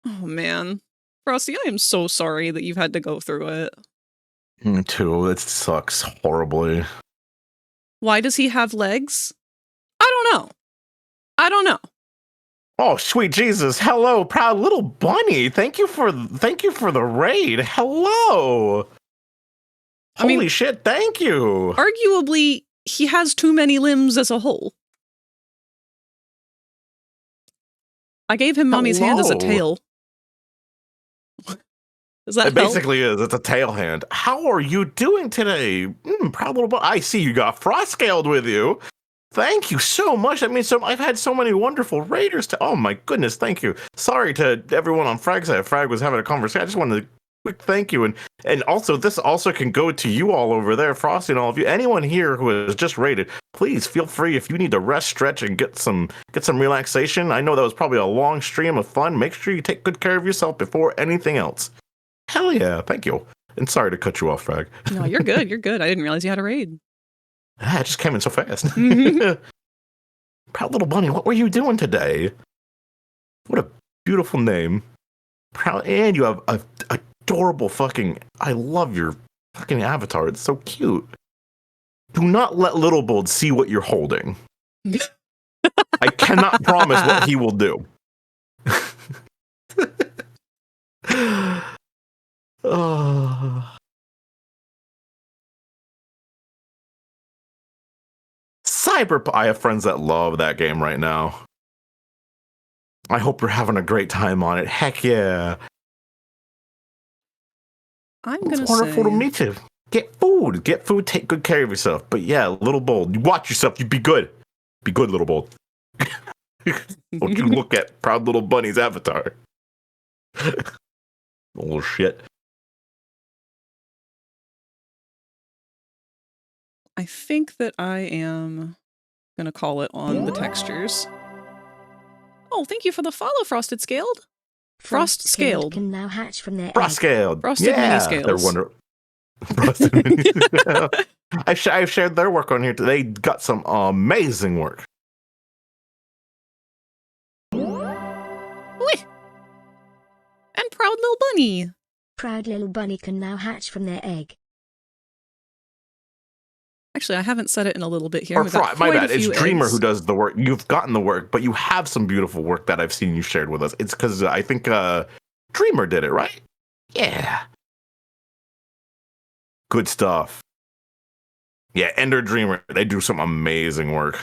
Oh man. Frosty, I am so sorry that you've had to go through it. Me too. It sucks horribly. Why does he have legs? I don't know. Oh, sweet Jesus. Hello, proud little bunny. Thank you for the raid. Hello. Holy shit, thank you. Arguably, he has too many limbs as a whole. I gave him Mommy's hand as a tail. Does that It help? basically is. It's a tail hand. How are you doing today? Proud little bunny. I see you got Frostscaled with you. Thank you so much. That means I've had so many wonderful raiders to. Oh my goodness, thank you. Sorry to everyone on Frag's side. Frag was having a conversation. I just wanted a quick thank you, and also this also can go to you all over there, Frosty, and all of you. Anyone here who has just raided, please feel free if you need to rest, stretch, and get some relaxation. I know that was probably a long stream of fun. Make sure you take good care of yourself before anything else. Hell yeah, thank you. And sorry to cut you off, Frag. No, you're good. You're good. I didn't realize you had a raid. It just came in so fast. Mm-hmm. Proud little bunny, what were you doing today? What a beautiful name. Proud, and you have a adorable fucking. I love your fucking avatar. It's so cute. Do not let Little Bold see what you're holding. I cannot promise what he will do. I have friends that love that game right now. I hope you're having a great time on it. Heck yeah. It's wonderful to meet you. Get food, take good care of yourself. But yeah, Little Bold, you watch yourself, you be good. Be good, Little Bold. Don't you look at Proud Little Bunny's avatar. Little shit. I think that I am gonna call it on the textures. Oh, thank you for the follow, Frosted Scaled. Frost Scaled can now hatch from their Frost Scaled. Frosted Mini Scales. They're wonderful. Frosted Mini. I've shared their work on here today. They got some amazing work. And Proud Little Bunny. Proud Little Bunny can now hatch from their egg. Actually, I haven't said it in a little bit here. My bad. It's Dreamer who does the work. You've gotten the work, but you have some beautiful work that I've seen you shared with us. It's because I think Dreamer did it, right? Yeah. Good stuff. Yeah, Ender Dreamer, they do some amazing work.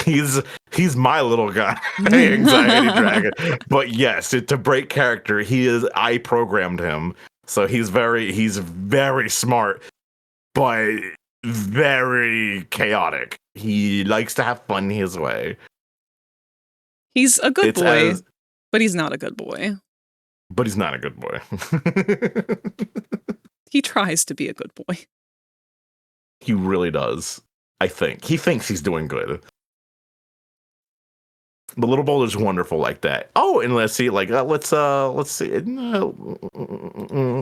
He's my little guy, Anxiety Dragon. But yes, to break character, I programmed him. So he's very smart, but very chaotic. He likes to have fun his way. He's a good boy, but he's not a good boy. But he's not a good boy. He tries to be a good boy. He really does. I think. He thinks he's doing good. The little boulder's wonderful like that. Oh, and let's see, let's see,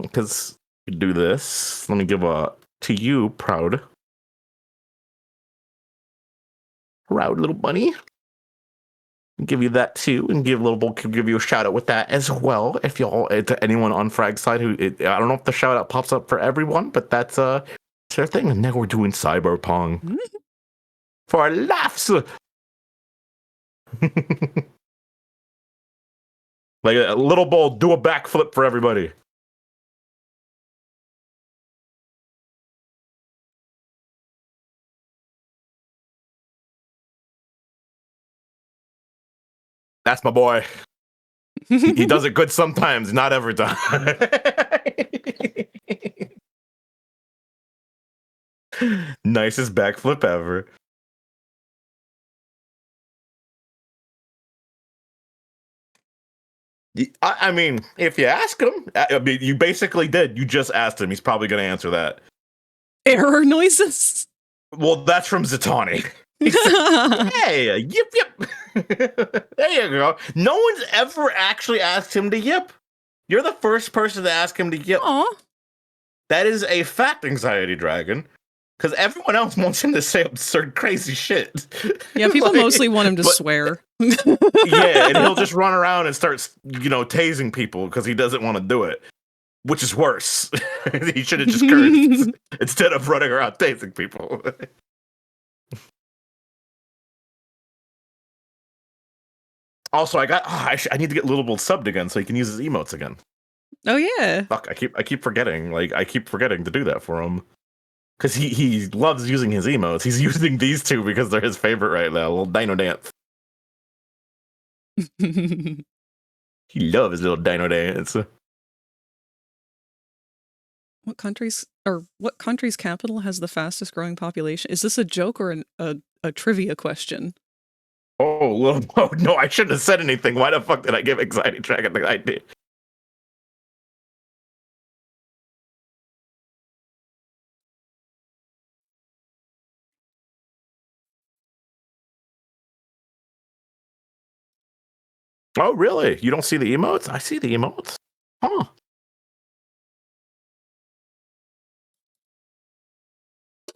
because you do this. Let me give to you, proud little bunny. Give you that too, and give you a shout out with that as well. If y'all, to anyone on Frag's side I don't know if the shout out pops up for everyone, but that's their thing. And now we're doing Cyberpunk for our laughs. Like a little bowl, do a backflip for everybody. That's my boy. He does it good sometimes, not every time. Nicest backflip ever. I mean, if you ask him, I mean, you basically did. You just asked him. He's probably going to answer that. Error noises? Well, that's from Zatanni. Hey, yip, yip. There you go. No one's ever actually asked him to yip. You're the first person to ask him to yip. Aw. That is a fact, Anxiety Dragon. Because everyone else wants him to say absurd, crazy shit. Yeah, people mostly want him to swear. Yeah, and he'll just run around and start, tasing people because he doesn't want to do it. Which is worse. He should have just cursed instead of running around tasing people. Also, I need to get Little Bull subbed again so he can use his emotes again. Oh yeah. Fuck, I keep forgetting. I keep forgetting to do that for him. Because he loves using his emotes. He's using these two because they're his favorite right now. Little Dino Dance. He loves his little Dino Dance. What country's capital has the fastest growing population? Is this a joke or a trivia question? Oh no, I shouldn't have said anything. Why the fuck did I give Anxiety Dragon the idea? Oh, really? You don't see the emotes? I see the emotes. Huh. Is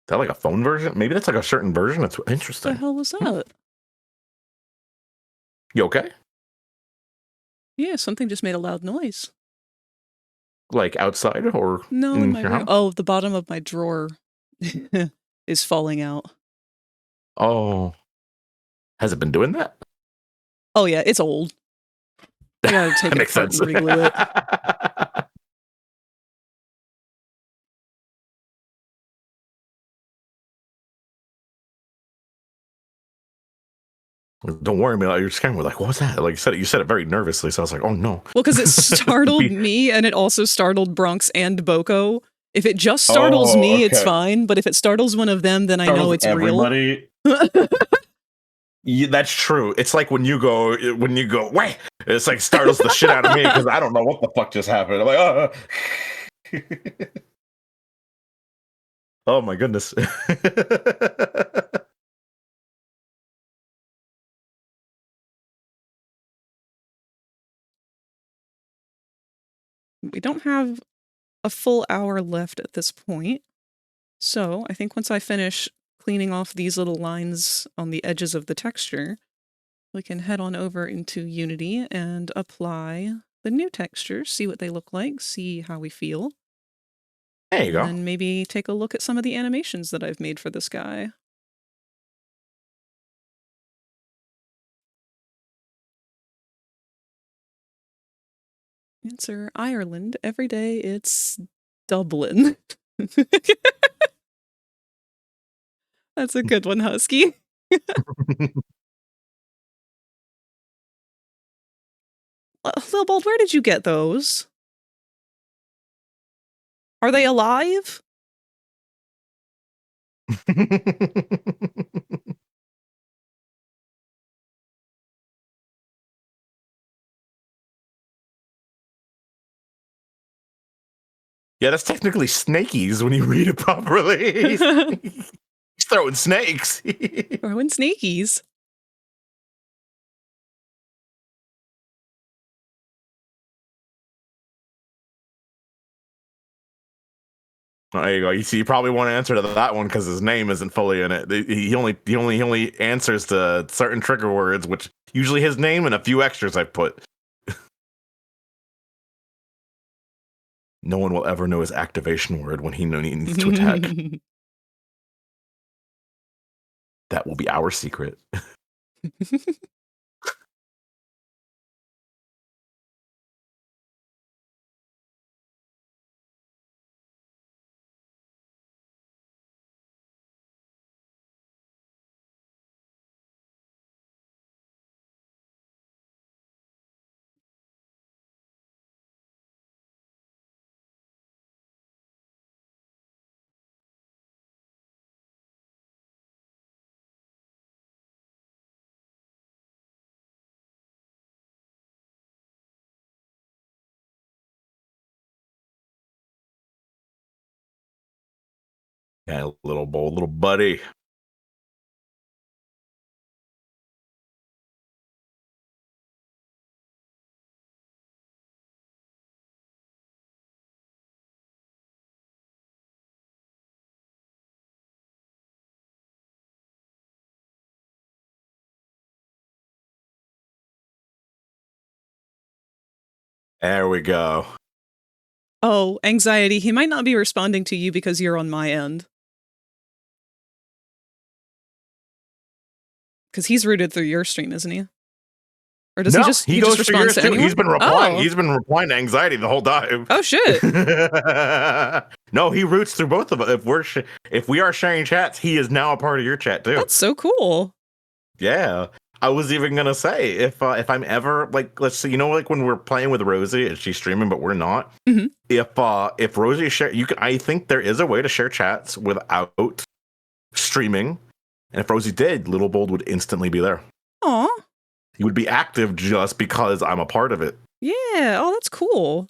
that like a phone version? Maybe that's like a certain version. That's interesting. What the hell was that? You okay? Yeah, something just made a loud noise. Like outside or No, in my your room. house? Oh, the bottom of my drawer is falling out. Oh. Has it been doing that? Oh yeah, it's old. I gotta take That it makes apart sense. and reglue it. Don't worry, man. You're scared. We're like, what was that? Like you said it very nervously. So I was like, oh no. Well, because it startled me and it also startled Bronx and Boko. If it just startles me, it's fine. But if it startles one of them, then I know it's everybody. Yeah, that's true. It's like when you go, wait, it's like startles the shit out of me because I don't know what the fuck just happened. I'm like, oh my goodness. We don't have a full hour left at this point. So I think once I finish cleaning off these little lines on the edges of the texture, we can head on over into Unity and apply the new textures, see what they look like, see how we feel. There you And go. then maybe take a look at some of the animations that I've made for this guy. Answer Ireland. Every day it's Dublin. That's a good one, Husky. Lil Bold, where did you get those? Are they alive? Yeah, that's technically snakies when you read it properly. He's throwing snakes. Throwing snakies. There you go. You see, you probably want to answer to that one because his name isn't fully in it. He only answers to certain trigger words, which usually his name and a few extras I've put. No one will ever know his activation word when he needs to attack. That will be our secret. Yeah, little buddy. There we go. Oh, anxiety. He might not be responding to you because you're on my end. Because he's rooted through your stream, isn't he? Or does he just goes for yours to too. anyone? He's been replying. Oh. He's been replying to anxiety the whole time. Oh shit! No, he roots through both of us. If we are sharing chats, he is now a part of your chat too. That's so cool. Yeah, I was even gonna say if I'm ever like, let's see, like when we're playing with Rosie and she's streaming, but we're not. Mhm. If Rosie share, I think there is a way to share chats without streaming, and if Rosie did, Little Bold would instantly be there. Aw. He would be active just because I'm a part of it. Yeah. Oh, that's cool.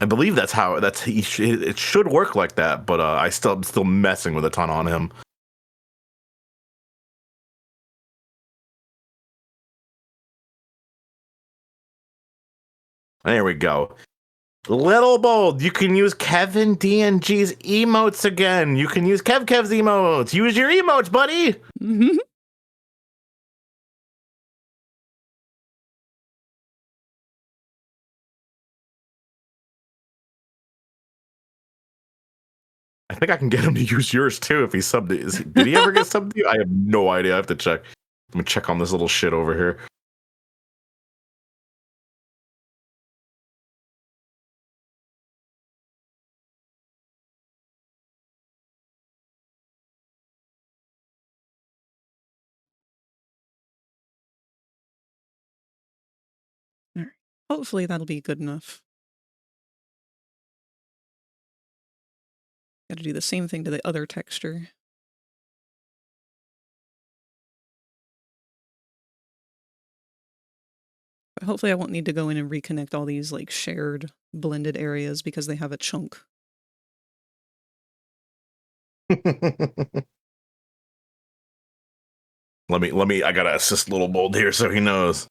I believe it should work like that, but I'm still messing with a ton on him. There we go. Little Bold, you can use Kevin DNG's emotes again. You can use Kev's emotes. Use your emotes, buddy. Mm-hmm. I think I can get him to use yours too if he's subbed. Did he ever get subbed to you? I have no idea. I have to check. Let me check on this little shit over here. All right. Hopefully that'll be good enough. Got to do the same thing to the other texture. But hopefully I won't need to go in and reconnect all these like shared blended areas because they have a chunk. Let me, I gotta assist Little Bold here so he knows.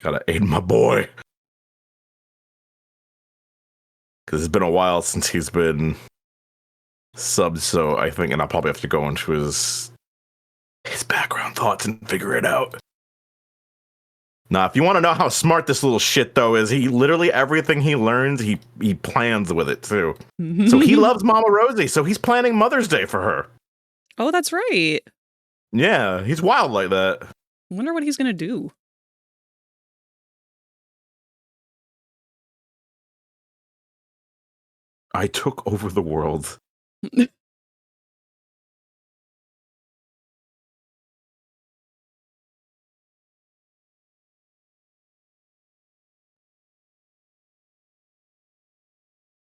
Gotta aid my boy. Because it's been a while since he's been subbed, so I think, and I'll probably have to go into his background thoughts and figure it out. Now, if you want to know how smart this little shit though is, he literally everything he learns, he plans with it too. So he loves Mama Rosie, so he's planning Mother's Day for her. Oh, that's right. Yeah, he's wild like that. I wonder what he's gonna do. I took over the world.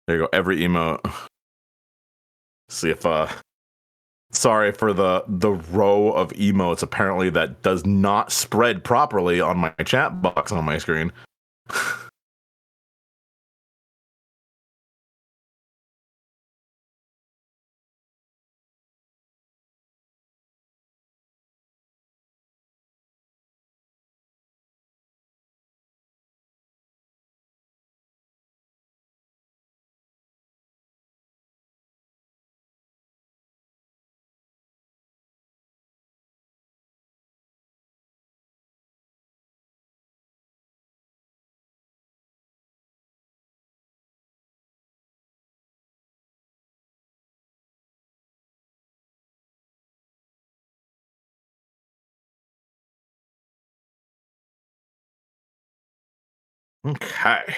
There you go. Every emote. See if sorry for the row of emotes apparently that does not spread properly on my chat box on my screen. Okay.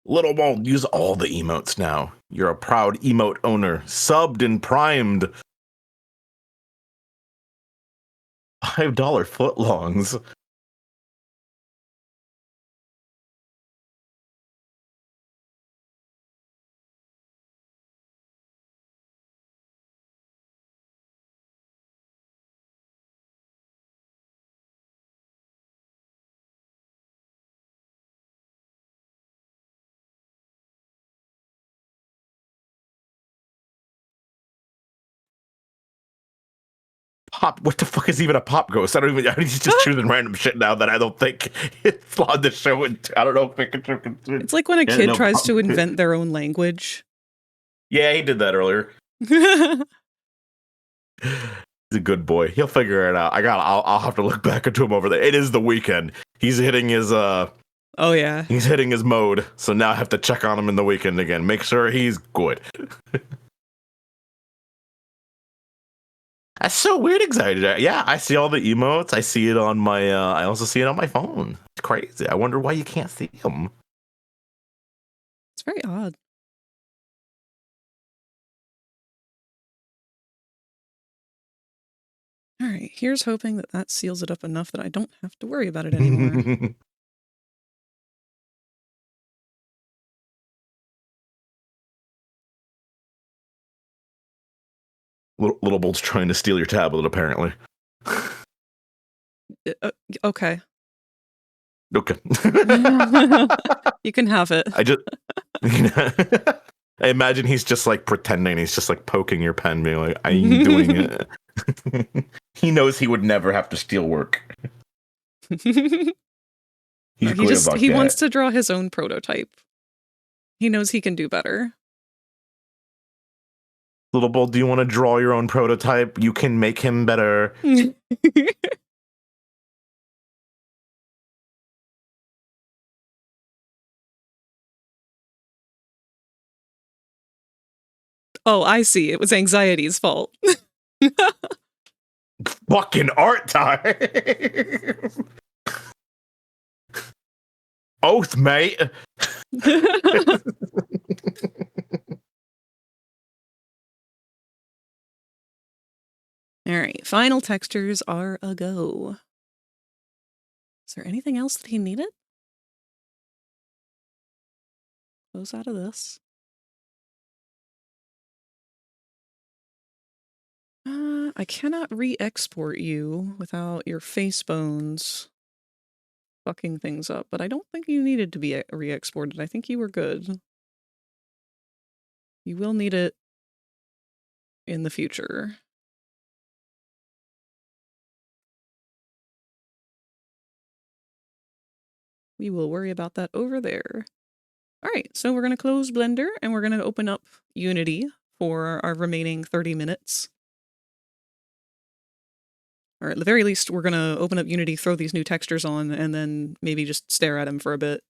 Little won't use all the emotes now. You're a proud emote owner, subbed and primed. $5 footlongs. Pop, what the fuck is even a pop ghost? I don't even. He's just choosing random shit now that I don't think it's on the show. And I don't know if it can. It's like when a Yeah, kid no, tries pop- to invent their own language. Yeah, he did that earlier. He's a good boy. He'll figure it out. I'll have to look back into him over there. It is the weekend. He's hitting his Oh yeah. He's hitting his mode. So now I have to check on him in the weekend again. Make sure he's good. That's so weird, excited. Yeah, I see all the emotes. I see it on my I also see it on my phone. It's crazy. I wonder why you can't see them. It's very odd. All right, here's hoping that that seals it up enough that I don't have to worry about it anymore. Little Bolt's trying to steal your tablet, apparently. Okay. Okay. You can have it. I just I imagine he's just like pretending. He's just like poking your pen, being like, I'm doing it. He knows he would never have to steal work. He's he wants to draw his own prototype. He knows he can do better. Little Bull, do you want to draw your own prototype? You can make him better. Oh, I see. It was anxiety's fault. Fucking art time. Oath, mate. All right, final textures are a go. Is there anything else that he needed? Close out of this. I cannot re-export you without your face bones fucking things up, but I don't think you needed to be re-exported. I think you were good. You will need it in the future. We will worry about that over there. All right, so we're going to close Blender and we're going to open up Unity for our remaining 30 minutes. Or at the very least, we're going to open up Unity, throw these new textures on, and then maybe just stare at them for a bit.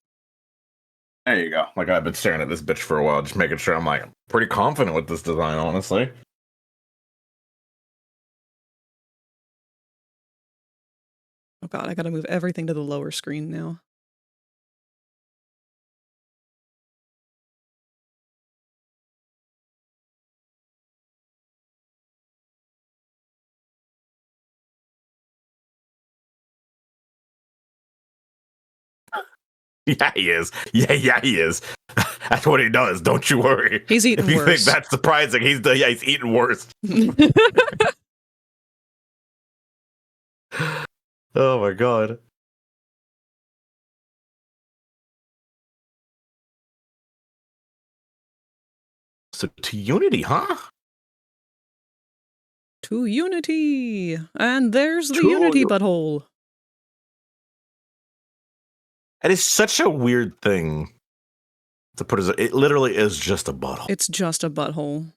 There you go. Like, I've been staring at this bitch for a while, just making sure I'm like pretty confident with this design, honestly. Oh god, I gotta move everything to the lower screen now. Yeah, he is. Yeah, he is. That's what he does. Don't you worry. He's eating if you worse. think that's surprising, he's eating worse. Oh my god. So to Unity, huh? To Unity! And there's the To Unity U- butthole. It is such a weird thing to put as it literally is just a butthole. It's just a butthole.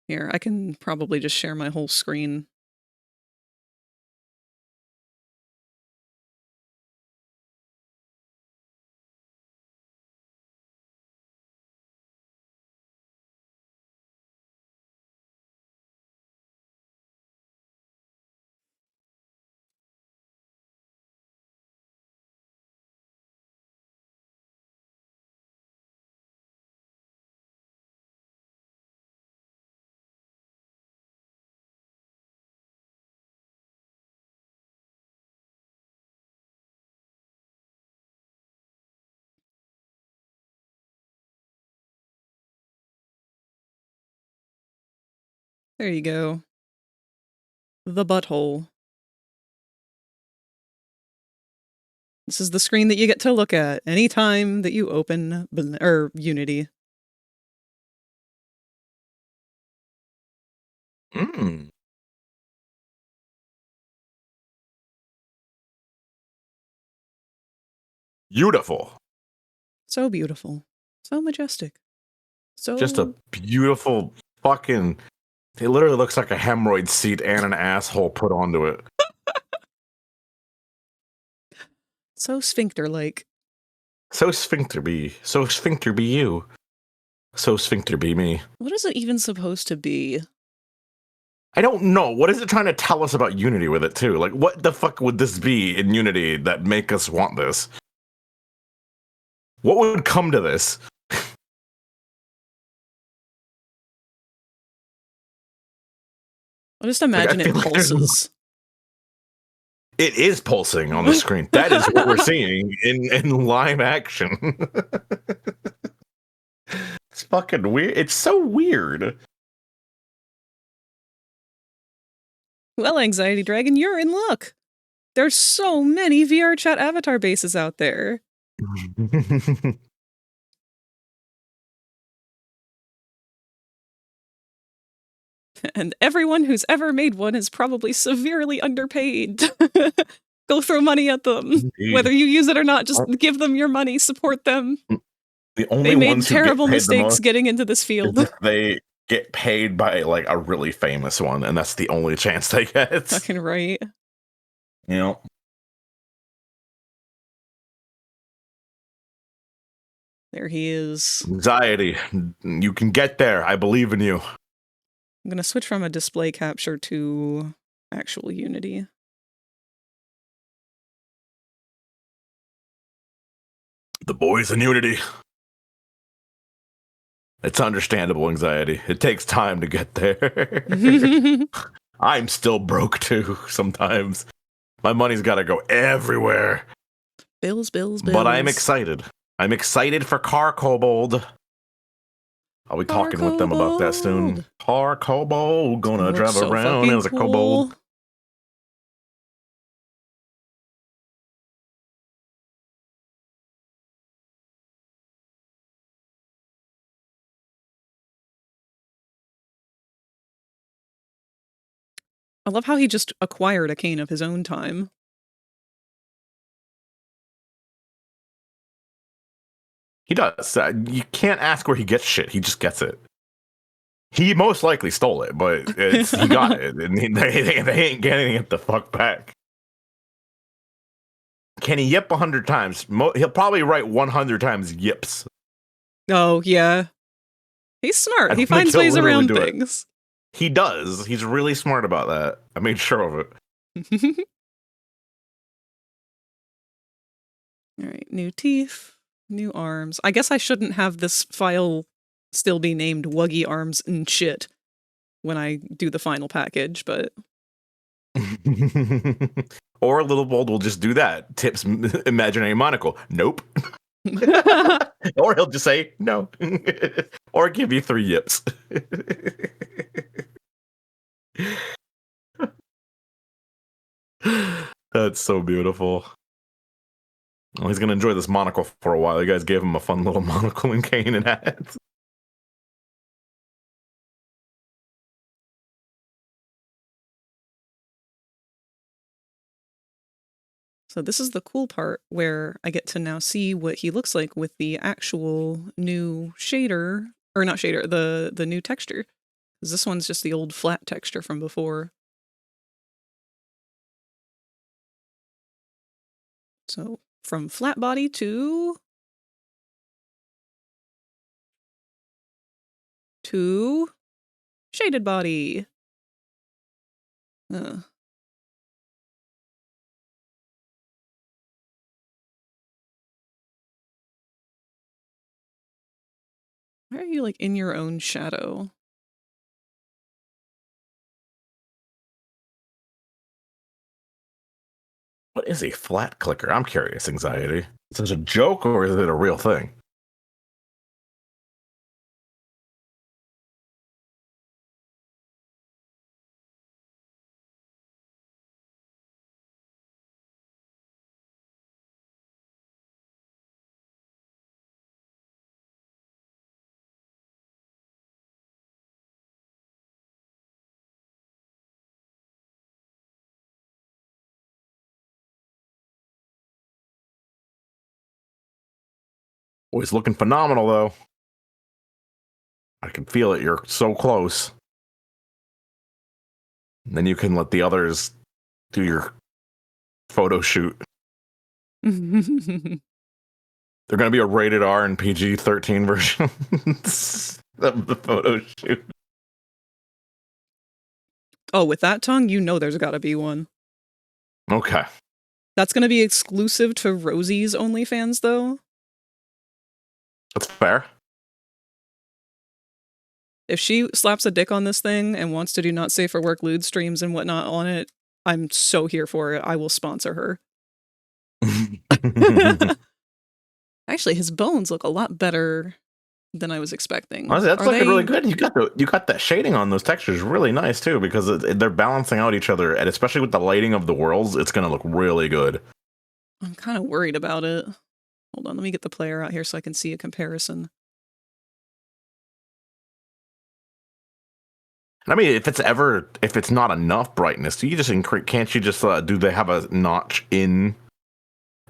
Here, I can probably just share my whole screen. There you go. The butthole. This is the screen that you get to look at anytime that you open Unity. Mm. Beautiful. So beautiful. So majestic. So Just a beautiful fucking. It literally looks like a hemorrhoid seat and an asshole put onto it. so sphincter-like. So sphincter be you. So sphincter be me. What is it even supposed to be? I don't know. What is it trying to tell us about Unity with it too? Like, what the fuck would this be in Unity that make us want this? What would come to this? I just imagine it feel like there's- pulses. It is pulsing on the screen. That is what we're seeing in live action. It's fucking weird. It's so weird. Well, Anxiety Dragon, you're in luck. There's so many VRChat avatar bases out there. And everyone who's ever made one is probably severely underpaid. Go throw money at them. Indeed. Whether you use it or not, just give them your money, support them. The only They made ones who get terrible paid the mistakes most getting into this is field. if they get paid by like a really famous one, and that's the only chance they get. Fucking right. You know. There he is. Anxiety. You can get there. I believe in you. I'm gonna switch from a display capture to actual Unity. The boys in Unity. It's understandable, Anxiety. It takes time to get there. I'm still broke too sometimes. My money's got to go everywhere. Bills. But I'm excited. I'm excited for Car Kobold. I'll be Car talking with them about that soon. Kobold. Car Kobold, gonna Looks drive so around fucking as a kobold. cool. I love how he just acquired a cane of his own time. He does. You can't ask where he gets shit. He just gets it. He most likely stole it, but he got it, and they ain't getting it the fuck back. Can he yip 100 times? He'll probably write 100 times yips. Oh, yeah. He's smart. I He don't think finds he'll ways literally around do it. things. He does. He's really smart about that. I made sure of it. All right, new teeth, new arms. I guess I shouldn't have this file still be named Wuggy Arms and shit when I do the final package, but... Or Little Bold will just do that. Tips imaginary monocle. Nope. Or he'll just say no. Or give you 3 yips. That's so beautiful. Well, he's gonna enjoy this monocle for a while. You guys gave him a fun little monocle and cane and hat. So this is the cool part where I get to now see what he looks like with the actual new shader, or not shader, the new texture. 'Cause this one's just the old flat texture from before. So from flat body to shaded body. Why are you like in your own shadow? What is a flat clicker? I'm curious, Anxiety. Is this a joke or is it a real thing? Oh, he's looking phenomenal, though. I can feel it. You're so close. And then you can let the others do your photo shoot. They're going to be a rated R and PG-13 version of the photo shoot. Oh, with that tongue, you know there's got to be one. Okay. That's going to be exclusive to Rosie's OnlyFans, though. That's fair. If she slaps a dick on this thing and wants to do not safe for work lewd streams and whatnot on it, I'm so here for it. I will sponsor her. Actually, his bones look a lot better than I was expecting. Honestly, that's looking really good. You got that shading on those textures really nice too, because they're balancing out each other, and especially with the lighting of the worlds, it's going to look really good. I'm kind of worried about it. Hold on, let me get the player out here so I can see a comparison. I mean, if it's not enough brightness, do you just increase? Can't you just do they have a notch in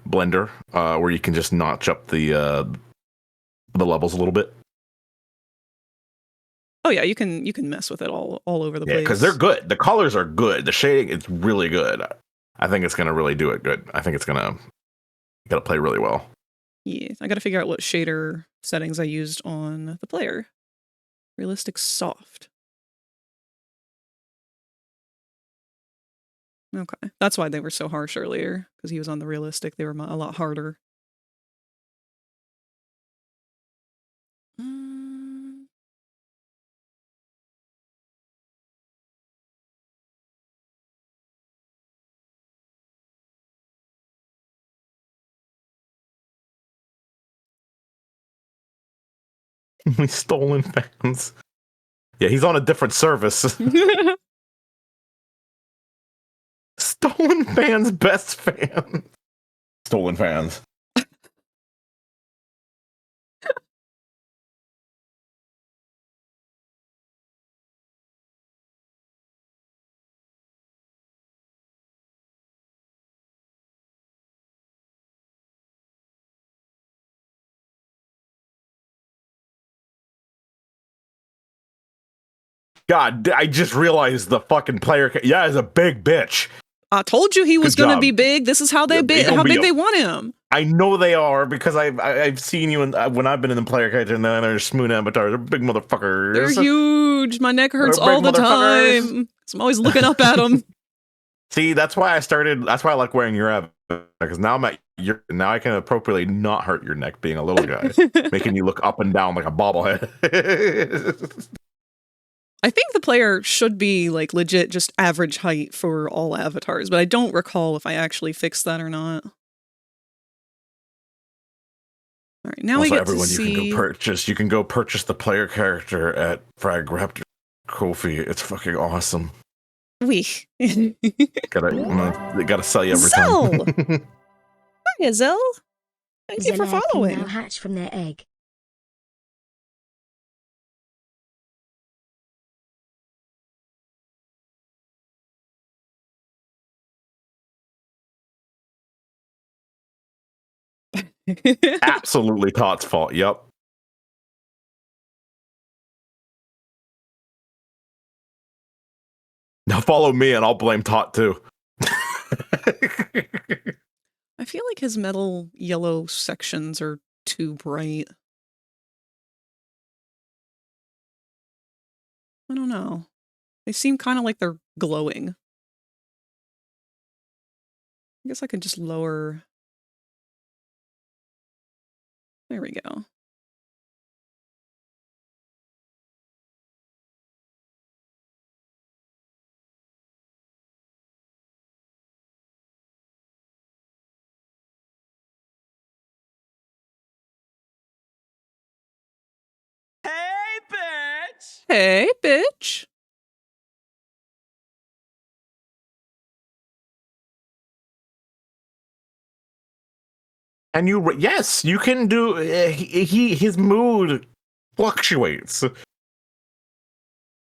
Blender where you can just notch up the levels a little bit? Oh yeah, you can mess with it all over the place. Yeah, because they're good. The colors are good. The shading is really good. I think it's gonna really do it good. I think it's gonna play really well. Yeah, I gotta figure out what shader settings I used on the player. Realistic soft. Okay, that's why they were so harsh earlier, because he was on the realistic. They were a lot harder. Stolen fans. Yeah, he's on a different service. Stolen fans, best fan. Stolen fans. God, I just realized the fucking player. Yeah, is a big bitch. I told you he was Good going to job. be big. This is how Yeah, he's gonna how be big a- they want him. I know they are because I've seen you when I've been in the player character and they're Smoon avatars. They're big motherfuckers. They're huge. My neck hurts They're big all the motherfuckers. time. So I'm always looking up at them. See, that's why I like wearing your avatar because now now I can appropriately not hurt your neck being a little guy, making you look up and down like a bobblehead. I think the player should be like legit just average height for all avatars, but I don't recall if I actually fixed that or not. All right, now we Also, get everyone, to see. you can go purchase the player character at FragRaptor Kofi. It's fucking awesome. We. They gotta sell you every Zell! time. Hi, Zell. Thank you for Zeller following. can now hatch from their egg. Absolutely Todd's fault. Yep. Now follow me and I'll blame Tot too. I feel like his metal yellow sections are too bright. I don't know. They seem kind of like they're glowing. I guess I could just lower. There we go. Hey, bitch! Hey, bitch. And yes, you can do. His mood fluctuates.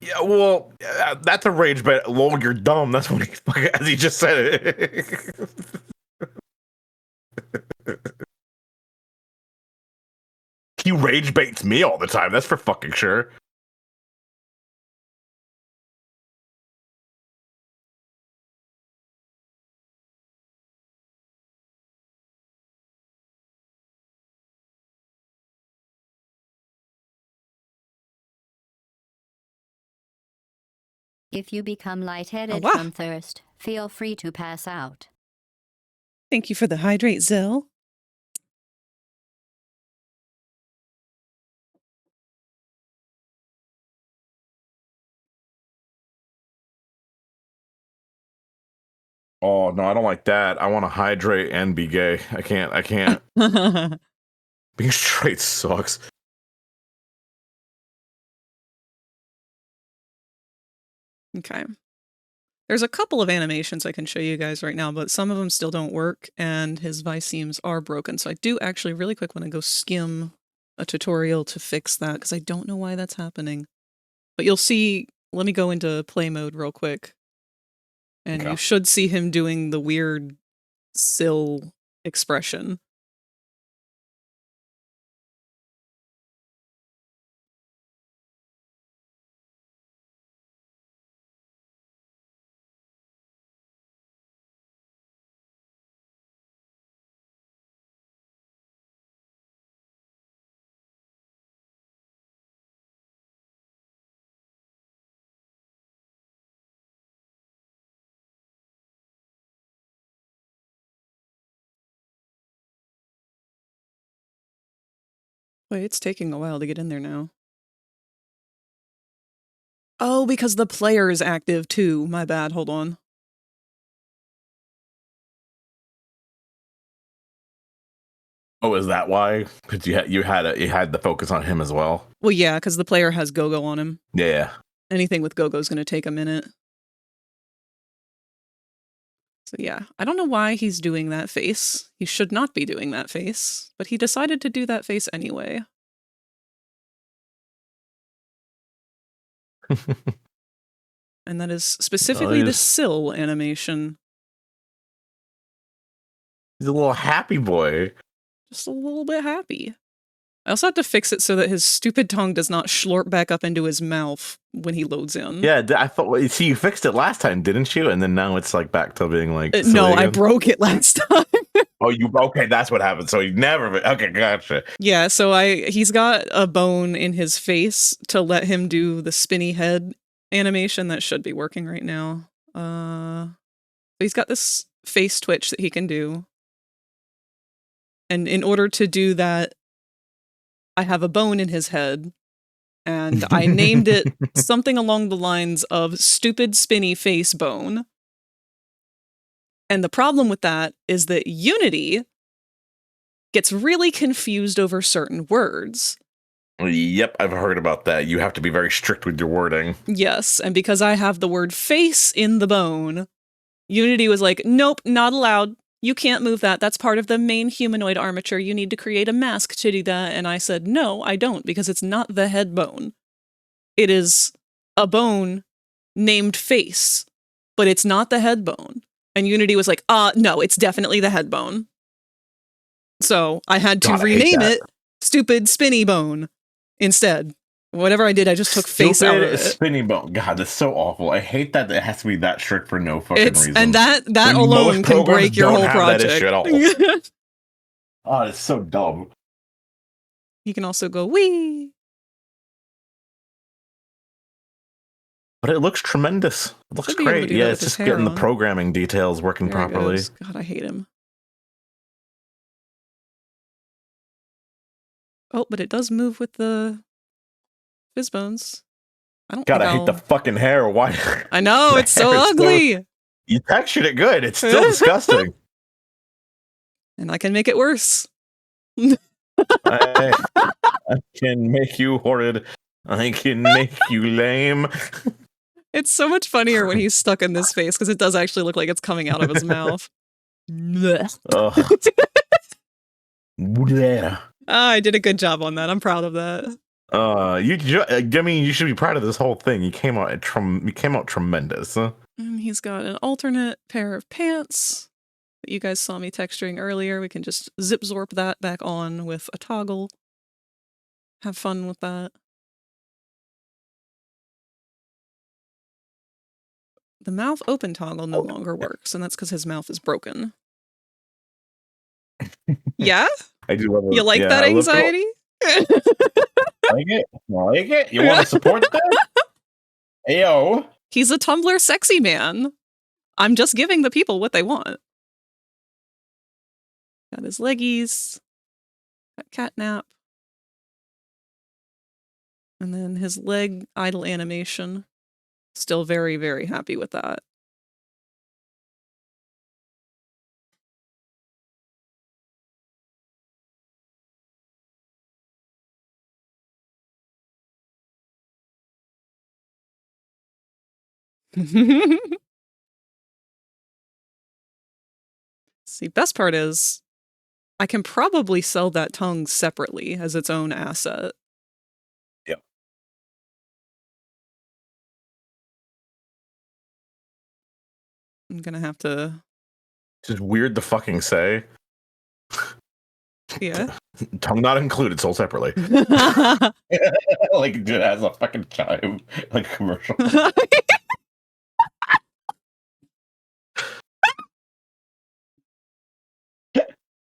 Yeah, well, that's a rage bait. Lol, you're dumb. That's what as he just said it. He rage baits me all the time. That's for fucking sure. If you become lightheaded wow. from thirst, feel free to pass out. Thank you for the hydrate, Zell. Oh no, I don't like that. I want to hydrate and be gay. I can't. Being straight sucks. Okay. There's a couple of animations I can show you guys right now, but some of them still don't work, and his vice seams are broken. So I do actually really quick want to go skim a tutorial to fix that, because I don't know why that's happening. But you'll see, let me go into play mode real quick. And Okay. you should see him doing the weird sill expression. Wait, it's taking a while to get in there now. Oh, because the player is active too. My bad, hold on. Oh, is that why? Because you had the focus on him as well. Well, yeah, because the player has Go-Go on him. Yeah. Anything with Go-Go is going to take a minute. So yeah, I don't know why he's doing that face. He should not be doing that face, but he decided to do that face anyway. And that is specifically the sill animation. He's a little happy boy. Just a little bit happy. I also have to fix it so that his stupid tongue does not slurp back up into his mouth when he loads in. Yeah, I thought. Well, see, you fixed it last time, didn't you? And then now it's like back to being like. No, silly I again? broke it last time. Oh, you okay? That's what happened. So you never. Okay, gotcha. Yeah, so he's got a bone in his face to let him do the spinny head animation that should be working right now. He's got this face twitch that he can do. And in order to do that, I have a bone in his head, and I named it something along the lines of stupid spinny face bone. And the problem with that is that Unity gets really confused over certain words. Yep, I've heard about that. You have to be very strict with your wording. Yes, and because I have the word face in the bone, Unity was like, nope, not allowed. You can't move that. That's part of the main humanoid armature. You need to create a mask to do that. And I said, no, I don't, because it's not the head bone. It is a bone named face, but it's not the head bone. And Unity was like, no, it's definitely the head bone. So I had to rename it Stupid Spinny Bone instead. Whatever I did, I just took face out of it. Spinny bone. God, that's so awful. I hate that it has to be that strict for no fucking reason. And that When alone most can break programs your don't whole have that project. issue at all. Oh, it's so dumb. You can also go, wee. But it looks tremendous. It looks Should be able to great. do Yeah, that it's with his just getting hair the on. programming details working There he properly. goes. God, I hate him. Oh, but it does move with the fizz bones. I don't God, think I hate the fucking hair. Why? I know, the it's so hair is ugly. You textured it good. It's still disgusting. And I can make it worse. I can make you horrid. I can make you lame. It's so much funnier when he's stuck in this face, because it does actually look like it's coming out of his mouth. Ugh. Yeah. I did a good job on that. I'm proud of that. I mean, you should be proud of this whole thing. You came out tremendous. Huh? And he's got an alternate pair of pants that you guys saw me texturing earlier. We can just zip-zorp that back on with a toggle. Have fun with that. The mouth open toggle no longer works, and that's because his mouth is broken. Yeah? I do love it. You like that anxiety? Like it? Like it? You want to support that? Ayo. He's a Tumblr sexy man. I'm just giving the people what they want. Got his leggies. Got catnap. And then his leg idle animation. Still very, very happy with that. See, best part is I can probably sell that tongue separately as its own asset. Yep. I'm gonna have to. Just weird to fucking say. Yeah. Tongue not included, sold separately. Like it has a fucking chime, like a commercial.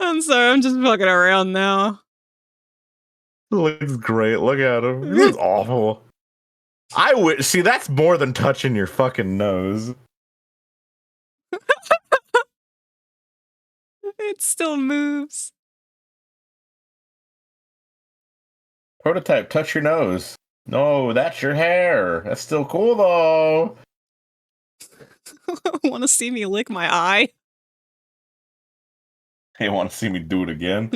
I'm sorry, I'm just fucking around now. Looks great. Look at him. This is awful. I would see that's more than touching your fucking nose. It still moves. Prototype, touch your nose. No, that's your hair. That's still cool though. Want to see me lick my eye? Hey, want to see me do it again?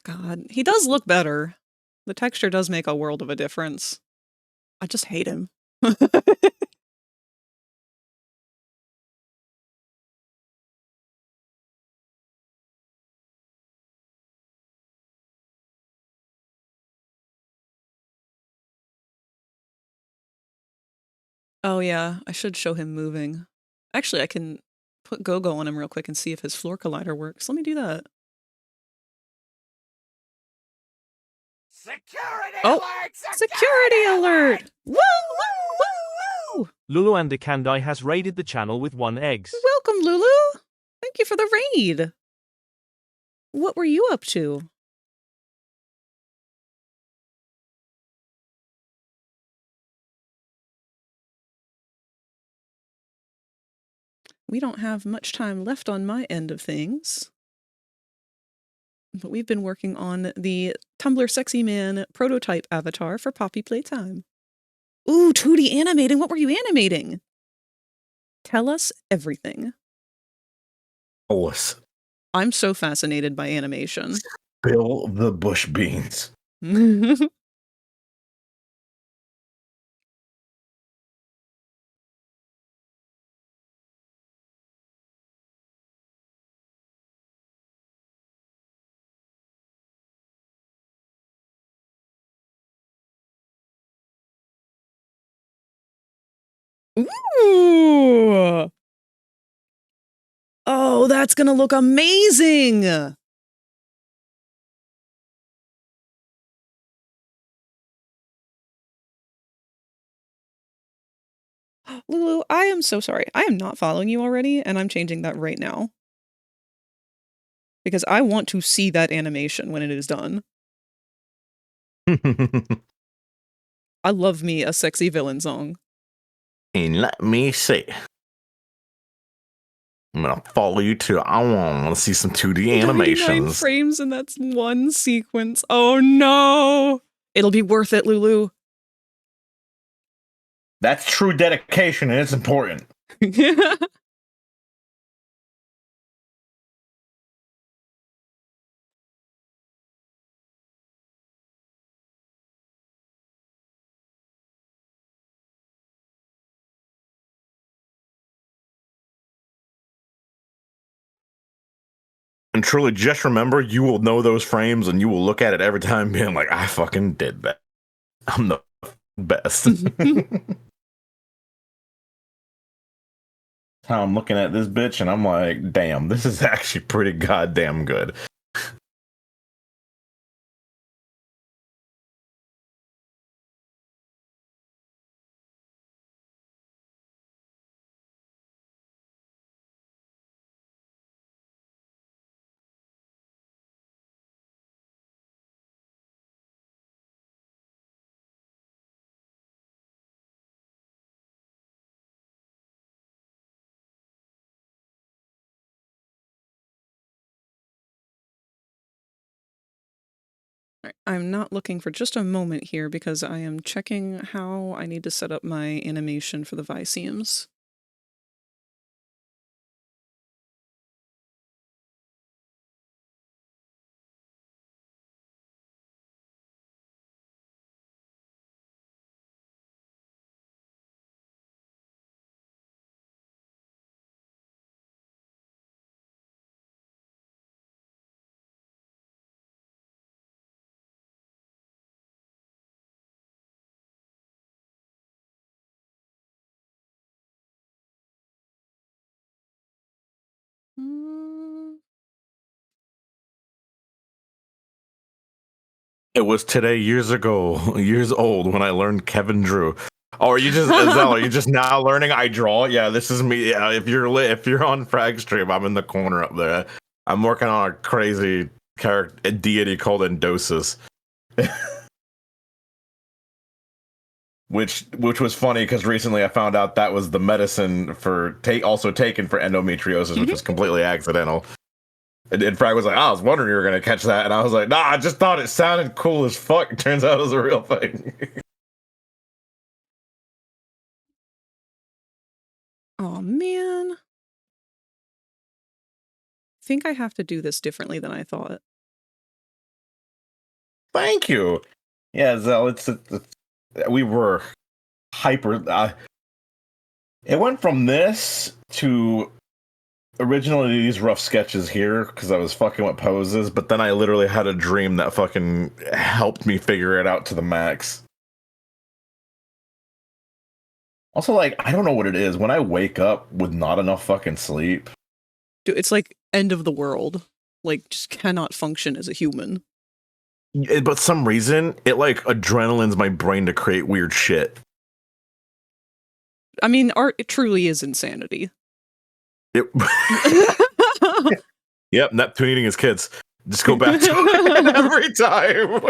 God, he does look better. The texture does make a world of a difference. I just hate him. Oh yeah, I should show him moving. Actually, I can put Go-Go on him real quick and see if his floor collider works. Let me do that. Security Oh, alert! security alert! Woo, woo, woo, woo! Lulu and Kandai has raided the channel with 1 eggs. Welcome, Lulu. Thank you for the raid. What were you up to? We don't have much time left on my end of things. But we've been working on the Tumblr Sexy Man prototype avatar for Poppy Playtime. Ooh, 2D animating. What were you animating? Tell us everything. Oh, I'm so fascinated by animation. spill the bush beans. Ooh! Oh, that's gonna look amazing! Lulu, I am so sorry. I am not following you already, and I'm changing that right now. Because I want to see that animation when it is done. I love me a sexy villain song. And let me see. I'm gonna follow you too. I want to see some 2D 99 animations. frames and that's one sequence. Oh no! It'll be worth it, Lulu. That's true dedication, and it's important. And truly, just remember, you will know those frames, and you will look at it every time, being like, "I fucking did that. I'm the best." How I'm looking at this bitch, and I'm like, "Damn, this is actually pretty goddamn good." I'm not looking for just a moment here because I am checking how I need to set up my animation for the Vyseams. It was today, years ago, years old, when I learned Kevin drew. Oh, are you just Zell, are you just now learning I draw? Yeah, this is me. Yeah, if you're on Frag Stream, I'm in the corner up there. I'm working on a crazy character deity called Endosis. which was funny because recently I found out that was the medicine for also taken for endometriosis, which was completely accidental. And Frag was like, I was wondering you were gonna catch that, and I was like, nah, I just thought it sounded cool as fuck. It turns out it was a real thing. Oh man. I think I have to do this differently than I thought. Thank you. Yeah, Zell, it's we were hyper. It went from this to originally these rough sketches here because I was fucking with poses, but then I literally had a dream that fucking helped me figure it out to the max. Also, like, I don't know what it is. When I wake up with not enough fucking sleep, Dude, it's like end of the world. Like, just cannot function as a human. but some reason it like adrenalines my brain to create weird shit. I mean, art it truly is insanity. It, yep, Neptune eating his kids. Just go back to it every time.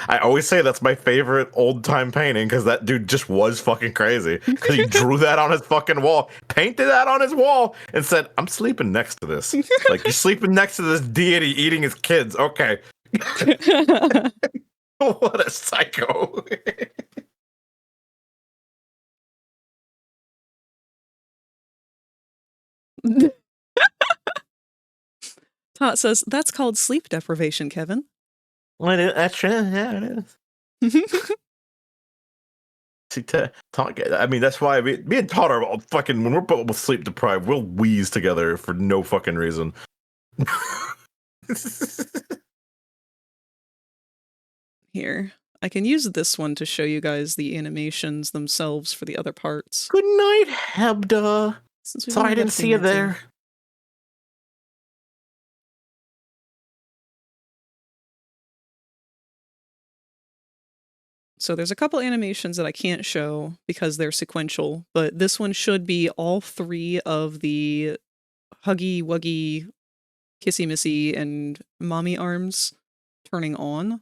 I always say that's my favorite old time painting because that dude just was fucking crazy. Because he drew that on his fucking wall, painted that on his wall, and said, "I'm sleeping next to this. Like you're sleeping next to this deity eating his kids." Okay, what a psycho. Tot says, that's called sleep deprivation, Kevin. Well, that's true. Yeah, it is. See, I mean, that's why me and Todd are all fucking, when we're both sleep deprived, we'll wheeze together for no fucking reason. Here, I can use this one to show you guys the animations themselves for the other parts. Good night, Hebda. Since we've Sorry only I didn't got a few see you minutes in. there. So there's a couple animations that I can't show because they're sequential, but this one should be all three of the huggy wuggy, kissy missy, and mommy arms turning on.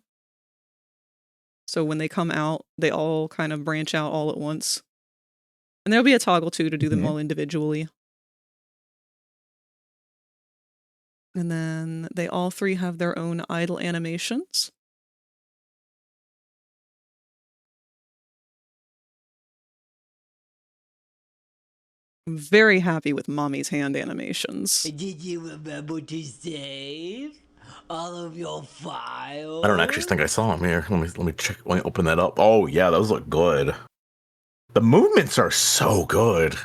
So when they come out, they all kind of branch out all at once. And there'll be a toggle too to do them all individually. And then they all three have their own idle animations. I'm very happy with Mommy's hand animations. Did you remember to save all of your files? I don't actually think I saw him here. Let me check. Let me open that up. Oh yeah, those look good. The movements are so good.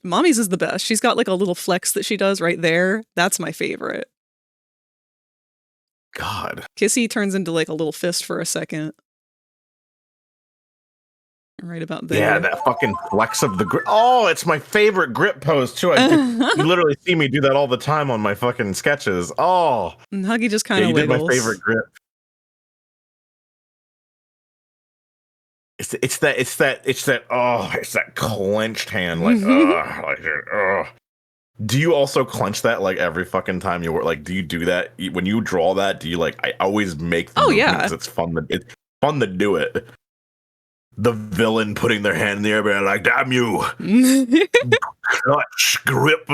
Mommy's is the best. She's got like a little flex that she does right there. That's my favorite. God. Kissy turns into like a little fist for a second. Right about there. Yeah, that fucking flex of the grip. Oh, it's my favorite grip pose too. You literally see me do that all the time on my fucking sketches. Oh, And Huggy just kind yeah, of you did wiggles. my favorite grip. It's that clenched hand, like Do you also clench that like every fucking time you work? Like, do you do that when you draw that? Do you like? I always make the movement 'cause it's fun to do it. The villain putting their hand in the air, being like, "Damn you, clutch grip."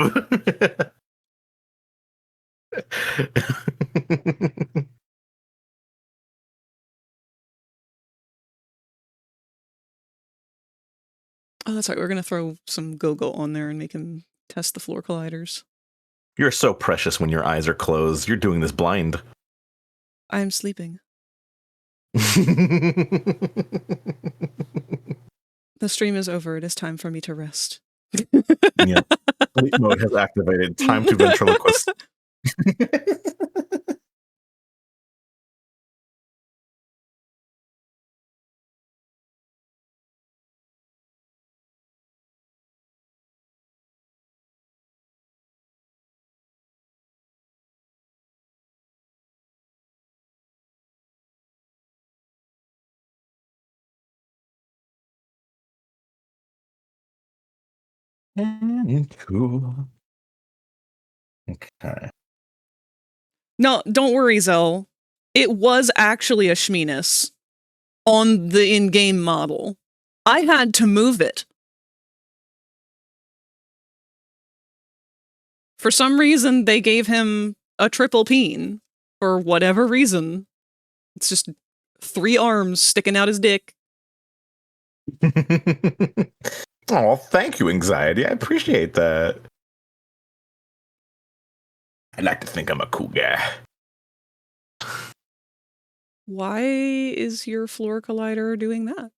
Oh, that's right. We're gonna throw some Go-Go on there and make him test the floor colliders. You're so precious when your eyes are closed. You're doing this blind. I'm sleeping. The stream is over. It is time for me to rest. Yeah. Sleep mode has activated. Time to ventriloquist. Cool. Okay. No, don't worry, Zell. It was actually a Shminis on the in-game model. I had to move it. For some reason, they gave him a triple peen. For whatever reason. It's just 3 arms sticking out his dick. Oh, thank you, Anxiety. I appreciate that. I like to think I'm a cool guy. Why is your floor collider doing that?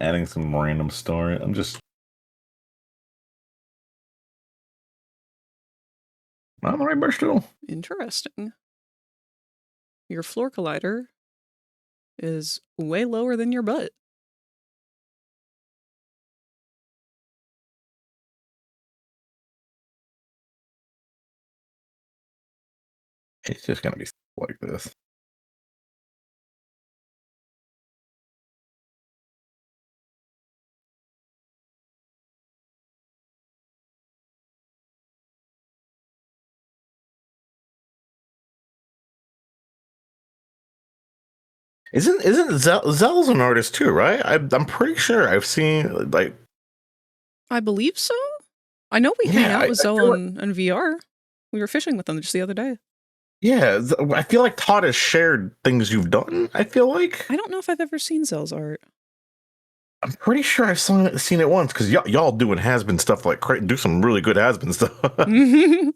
Adding some random story. I'm just. I'm alright, Barstool. Interesting. Your floor collider is way lower than your butt. It's just gonna be like this. Isn't Zell's an artist too, right? I'm pretty sure I've seen like. I believe so. I know we hang Yeah, out with I Zell feel on VR. We were fishing with them just the other day. Yeah, I feel like Todd has shared things you've done. I feel like I don't know if I've ever seen Zell's art. I'm pretty sure I've seen it once because y'all doing has-been stuff like do some really good has-been stuff. Let me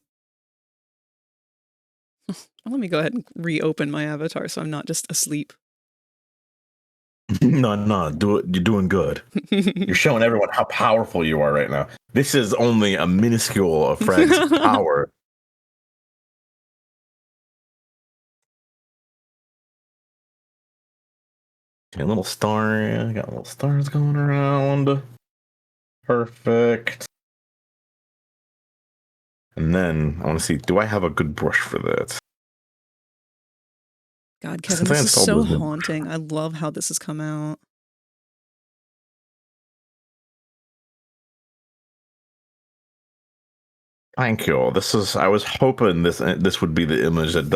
go ahead and reopen my avatar so I'm not just asleep. No, do it. You're doing good. You're showing everyone how powerful you are right now. This is only a minuscule of Fred's power. Okay, a little star. Yeah, got little stars going around. Perfect. And then I want to see, do I have a good brush for that? God, Kevin, Since I this is installed so those new- haunting. I love how this has come out. Thank you. I was hoping this would be the image that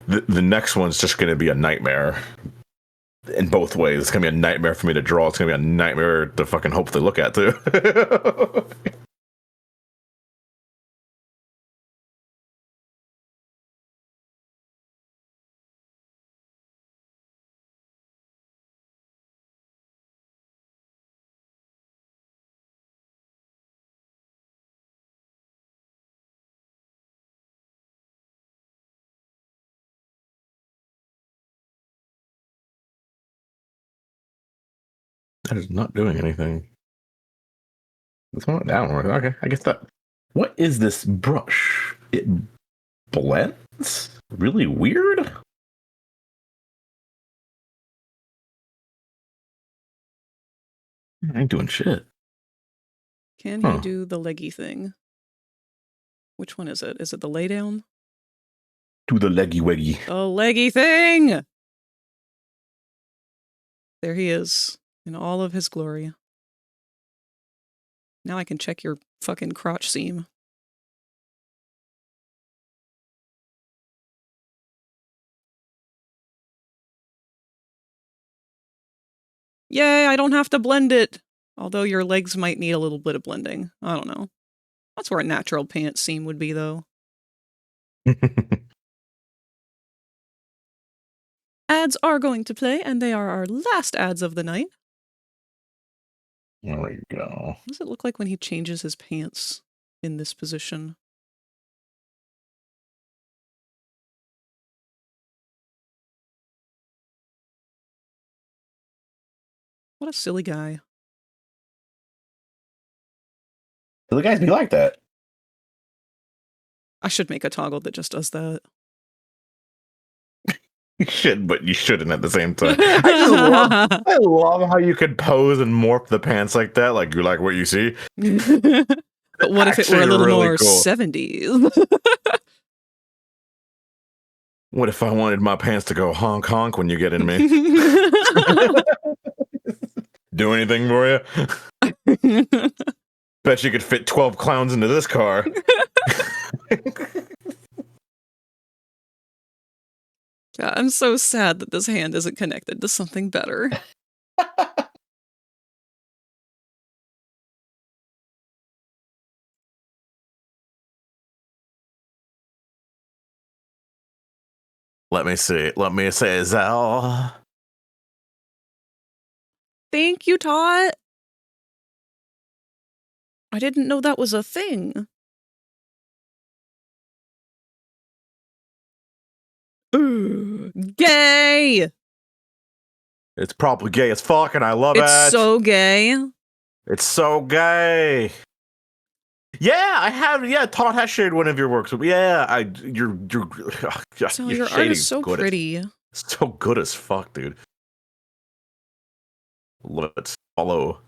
the next one's just going to be a nightmare in both ways. It's going to be a nightmare for me to draw. It's going to be a nightmare to fucking hopefully look at too. That is not doing anything. It's not downward. Okay, I guess that. What is this brush? It blends? Really weird? I ain't doing shit. Can he do the leggy thing? Which one is it? Is it the lay down? Do the leggy weggy. The leggy thing! There he is, in all of his glory. Now I can check your fucking crotch seam. Yay, I don't have to blend it! Although your legs might need a little bit of blending. I don't know. That's where a natural pants seam would be, though. Ads are going to play, and they are our last ads of the night. There we go. What does it look like when he changes his pants in this position? What a silly guy. The guys be like that. I should make a toggle that just does that. You should, but you shouldn't at the same time. I love how you could pose and morph the pants like that. Like you like what you see. But what if it were a little more 70s? What if I wanted my pants to go honk honk when you get in me? Do anything for you? Bet you could fit 12 clowns into this car. God, I'm so sad that this hand isn't connected to something better. Let me see. Let me say, Zell. Thank you, Tot. I didn't know that was a thing. Ooh, gay! It's probably gay as fuck, and I love it. It's so gay. It's so gay. Yeah, I have. Yeah, Todd has shared one of your works. Yeah, So your art is so pretty. So good as fuck, dude. Let's follow.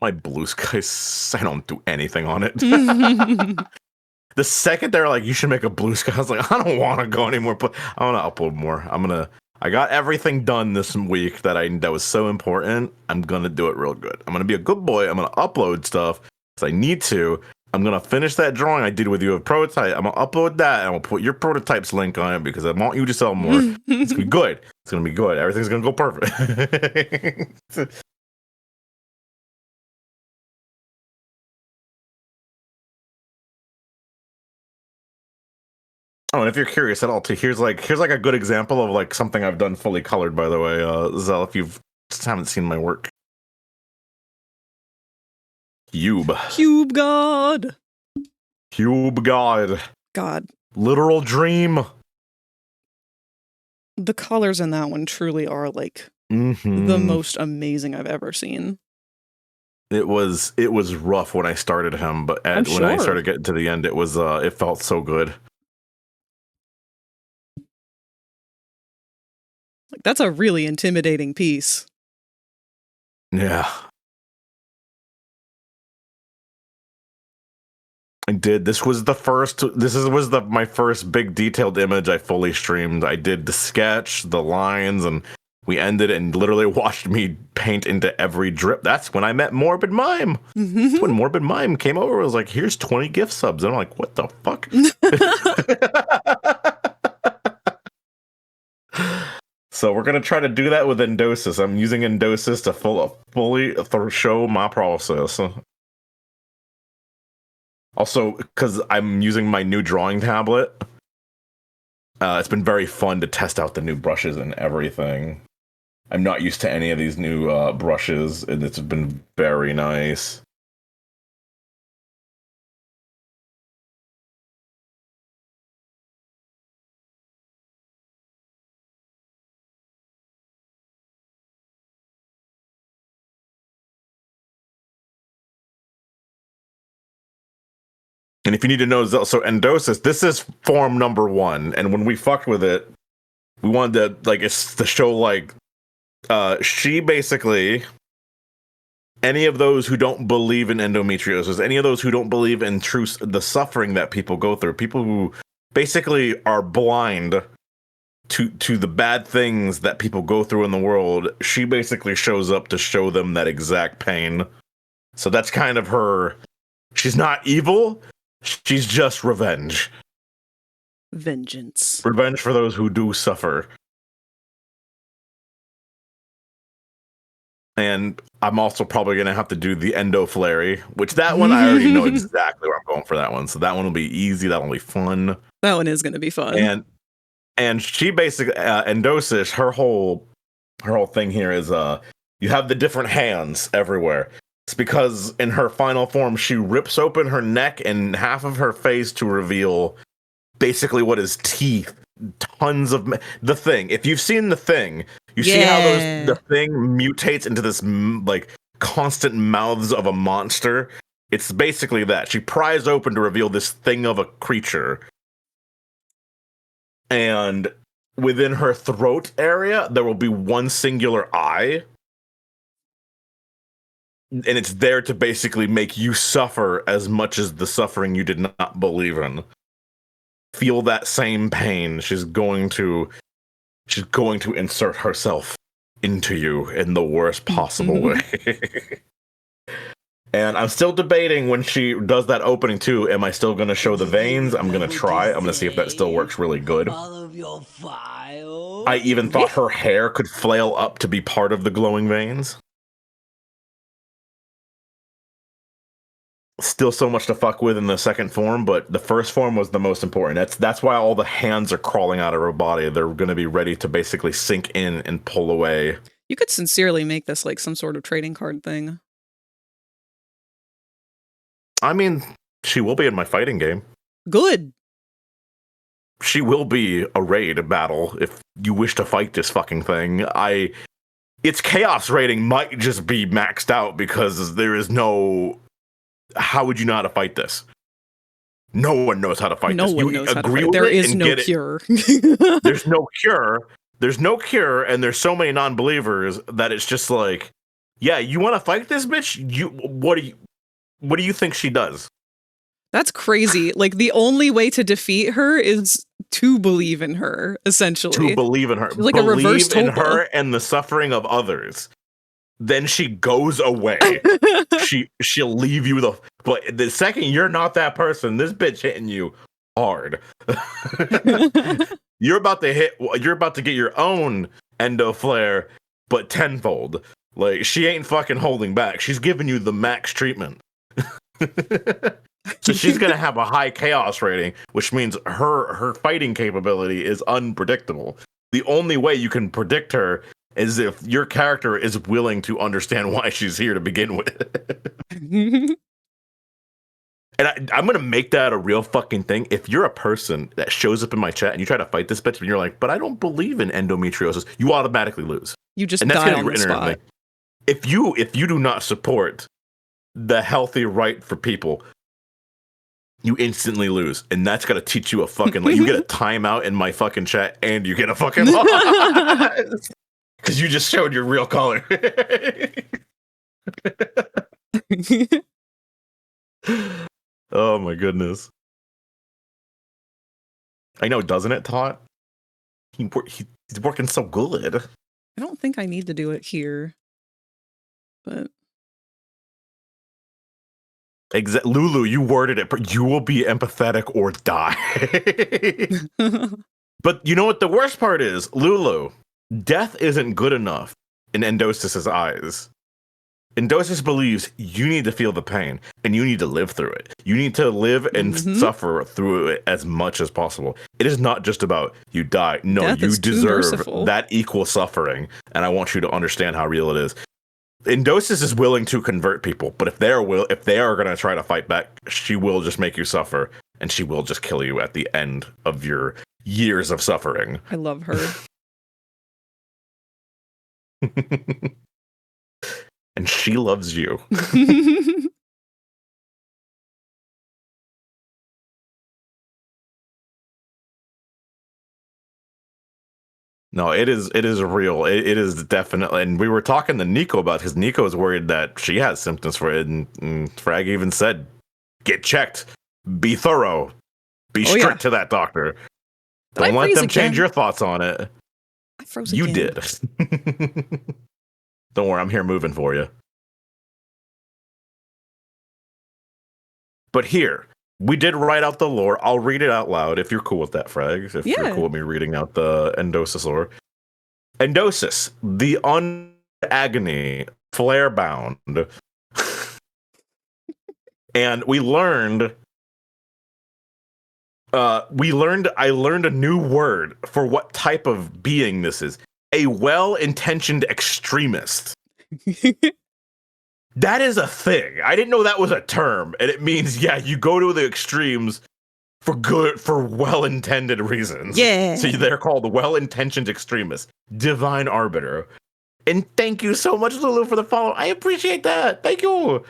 My blue skies, I don't do anything on it. The second they're like, you should make a blue sky, I was like, I don't want to go anymore, but I want to upload more. I got everything done this week that was so important. I'm gonna do it real good. I'm gonna be a good boy. I'm gonna upload stuff because I need to. I'm gonna finish that drawing I did with you of Prototype. I'm gonna upload that and I'll put your Prototypes link on it because I want you to sell more. It's gonna be good. It's gonna be good. Everything's gonna go perfect. Oh, and if you're curious at all, too, here's like a good example of like something I've done fully colored. By the way, Zell, if you've just haven't seen my work, Cube God. God. Literal dream. The colors in that one truly are like Mm-hmm. the most amazing I've ever seen. It was rough when I started him, but when I started getting to the end, it felt so good. Like, that's a really intimidating piece. Yeah. I did. This was my first big detailed image I fully streamed. I did the sketch, the lines, and we ended and literally watched me paint into every drip. That's when I met Morbid Mime. That's when Morbid Mime came over. It was like, here's 20 gift subs. And I'm like, what the fuck? So we're going to try to do that with Endosis. I'm using Endosis to fully show my process. Also, because I'm using my new drawing tablet, it's been very fun to test out the new brushes and everything. I'm not used to any of these new brushes, and it's been very nice. And if you need to know, so Endosis, this is form number 1, and when we fucked with it, we wanted to, like, it's to show, like, she basically, any of those who don't believe in endometriosis, any of those who don't believe in the suffering that people go through, people who basically are blind to the bad things that people go through in the world, she basically shows up to show them that exact pain. So that's kind of her. She's not evil. She's just revenge. Vengeance. Revenge for those who do suffer. And I'm also probably going to have to do the Endo Flary, which that one I already know exactly where I'm going for that one. So that one will be easy. That'll be fun. That one is going to be fun. And she basically, Endosis, her whole thing here is you have the different hands everywhere. It's because in her final form, she rips open her neck and half of her face to reveal basically what is teeth. Tons of the Thing. If you've seen the Thing, you see how the Thing mutates into this like constant mouths of a monster. It's basically that. She pries open to reveal this thing of a creature. And within her throat area, there will be one singular eye. And it's there to basically make you suffer as much as the suffering you did not believe in. Feel that same pain. She's going to insert herself into you in the worst possible way. And I'm still debating when she does that opening too. Am I still going to show the veins? I'm going to try. I'm going to see if that still works really good. All of your files? I even thought her hair could flail up to be part of the glowing veins. Still so much to fuck with in the second form, but the first form was the most important. That's why all the hands are crawling out of her body. They're going to be ready to basically sink in and pull away. You could sincerely make this like some sort of trading card thing. I mean, she will be in my fighting game. Good. She will be a raid battle if you wish to fight this fucking thing. its chaos rating might just be maxed out because there is no. How would you know how to fight this? No one knows how to fight No this. one You knows how to agree fight. with There it is and no get it. cure. There's no cure. There's no cure, and there's so many non-believers that it's just like, yeah, you want to fight this bitch? What do you think she does? That's crazy. Like, the only way to defeat her is to believe in her, essentially. To believe in her. She's like a reverse Believe in Tulpa. her and the suffering of others. Then she goes away. She'll leave you but the second you're not that person, this bitch hitting you hard. You're about to get your own endo flare, but tenfold. Like, she ain't fucking holding back. She's giving you the max treatment. So she's gonna have a high chaos rating, which means her fighting capability is unpredictable. The only way you can predict her is if your character is willing to understand why she's here to begin with. And I'm going to make that a real fucking thing. If you're a person that shows up in my chat and you try to fight this bitch and you're like, but I don't believe in endometriosis, you automatically lose. You just And that's die gonna on be the written in spot. me. If you do not support the healthy right for people, you instantly lose. And that's going to teach you a fucking, like, you get a timeout in my fucking chat and you get a fucking loss. Because you just showed your real color. Oh my goodness. I know, doesn't it, Todd? He's working so good. I don't think I need to do it here. But Lulu, you worded it, but you will be empathetic or die. But you know what the worst part is? Lulu, death isn't good enough in Endosis's eyes. Endosis believes you need to feel the pain and you need to live through it. You need to live and suffer through it as much as possible. It is not just about you die. No, Death you is too deserve merciful. that equal suffering. And I want you to understand how real it is. Endosis is willing to convert people, but if they are going to try to fight back, she will just make you suffer and she will just kill you at the end of your years of suffering. I love her. And she loves you. No, it is real. It is definitely, and we were talking to Nico about, because Nico is worried that she has symptoms for it, and Frag even said, "Get checked, be thorough, be strict to that doctor. Don't let them change your thoughts on it." I froze You again. did. Don't worry, I'm here moving for you. But here, we did write out the lore. I'll read it out loud if you're cool with that, Frag. If you're cool with me reading out the Endosis lore. Endosis, the agony, flare bound. And I learned a new word for what type of being this is. A well-intentioned extremist. That is a thing. I didn't know that was a term. And it means, yeah, you go to the extremes for well-intended reasons. Yeah. So they're called well-intentioned extremists. Divine Arbiter. And thank you so much, Lulu, for the follow. I appreciate that. Thank you.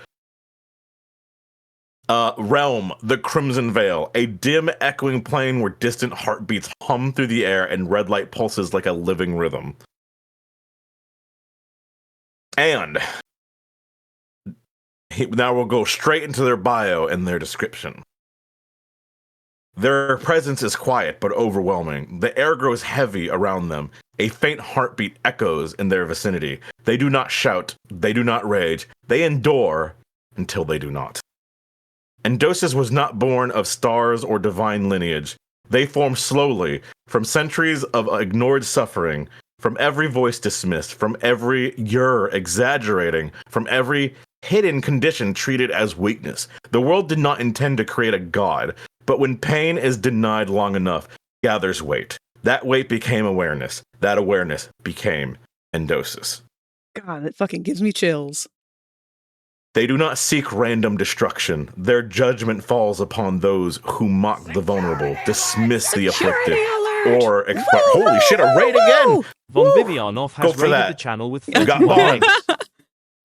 Realm, the Crimson Veil. A dim, echoing plane where distant heartbeats hum through the air and red light pulses like a living rhythm. And now we'll go straight into their bio and their description. Their presence is quiet but overwhelming. The air grows heavy around them. A faint heartbeat echoes in their vicinity. They do not shout. They do not rage. They endure until they do not. Endosis was not born of stars or divine lineage. They form slowly from centuries of ignored suffering, from every voice dismissed, from every you're exaggerating, from every hidden condition treated as weakness. The world did not intend to create a god, but when pain is denied long enough, gathers weight. That weight became awareness. That awareness became Endosis. God, it fucking gives me chills. They do not seek random destruction. Their judgment falls upon those who mock the vulnerable, dismiss the afflicted, or expire. Holy shit, a raid again! Von Vivianov has Go for raided that. the channel with You got 41 Vaughn. eggs.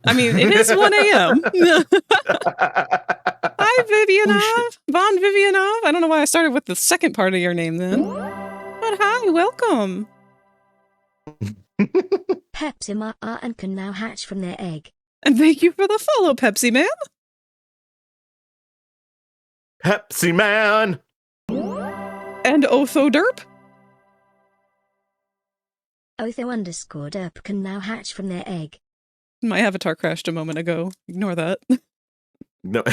I mean, it is 1 a.m. Hi, Vivianov. Von Vivianov. I don't know why I started with the second part of your name then. But hi, welcome. Pepsi Ma and can now hatch from their egg. And thank you for the follow, Pepsi Man. Pepsi Man! And Otho Derp. Otho_derp can now hatch from their egg. My avatar crashed a moment ago. Ignore that. No.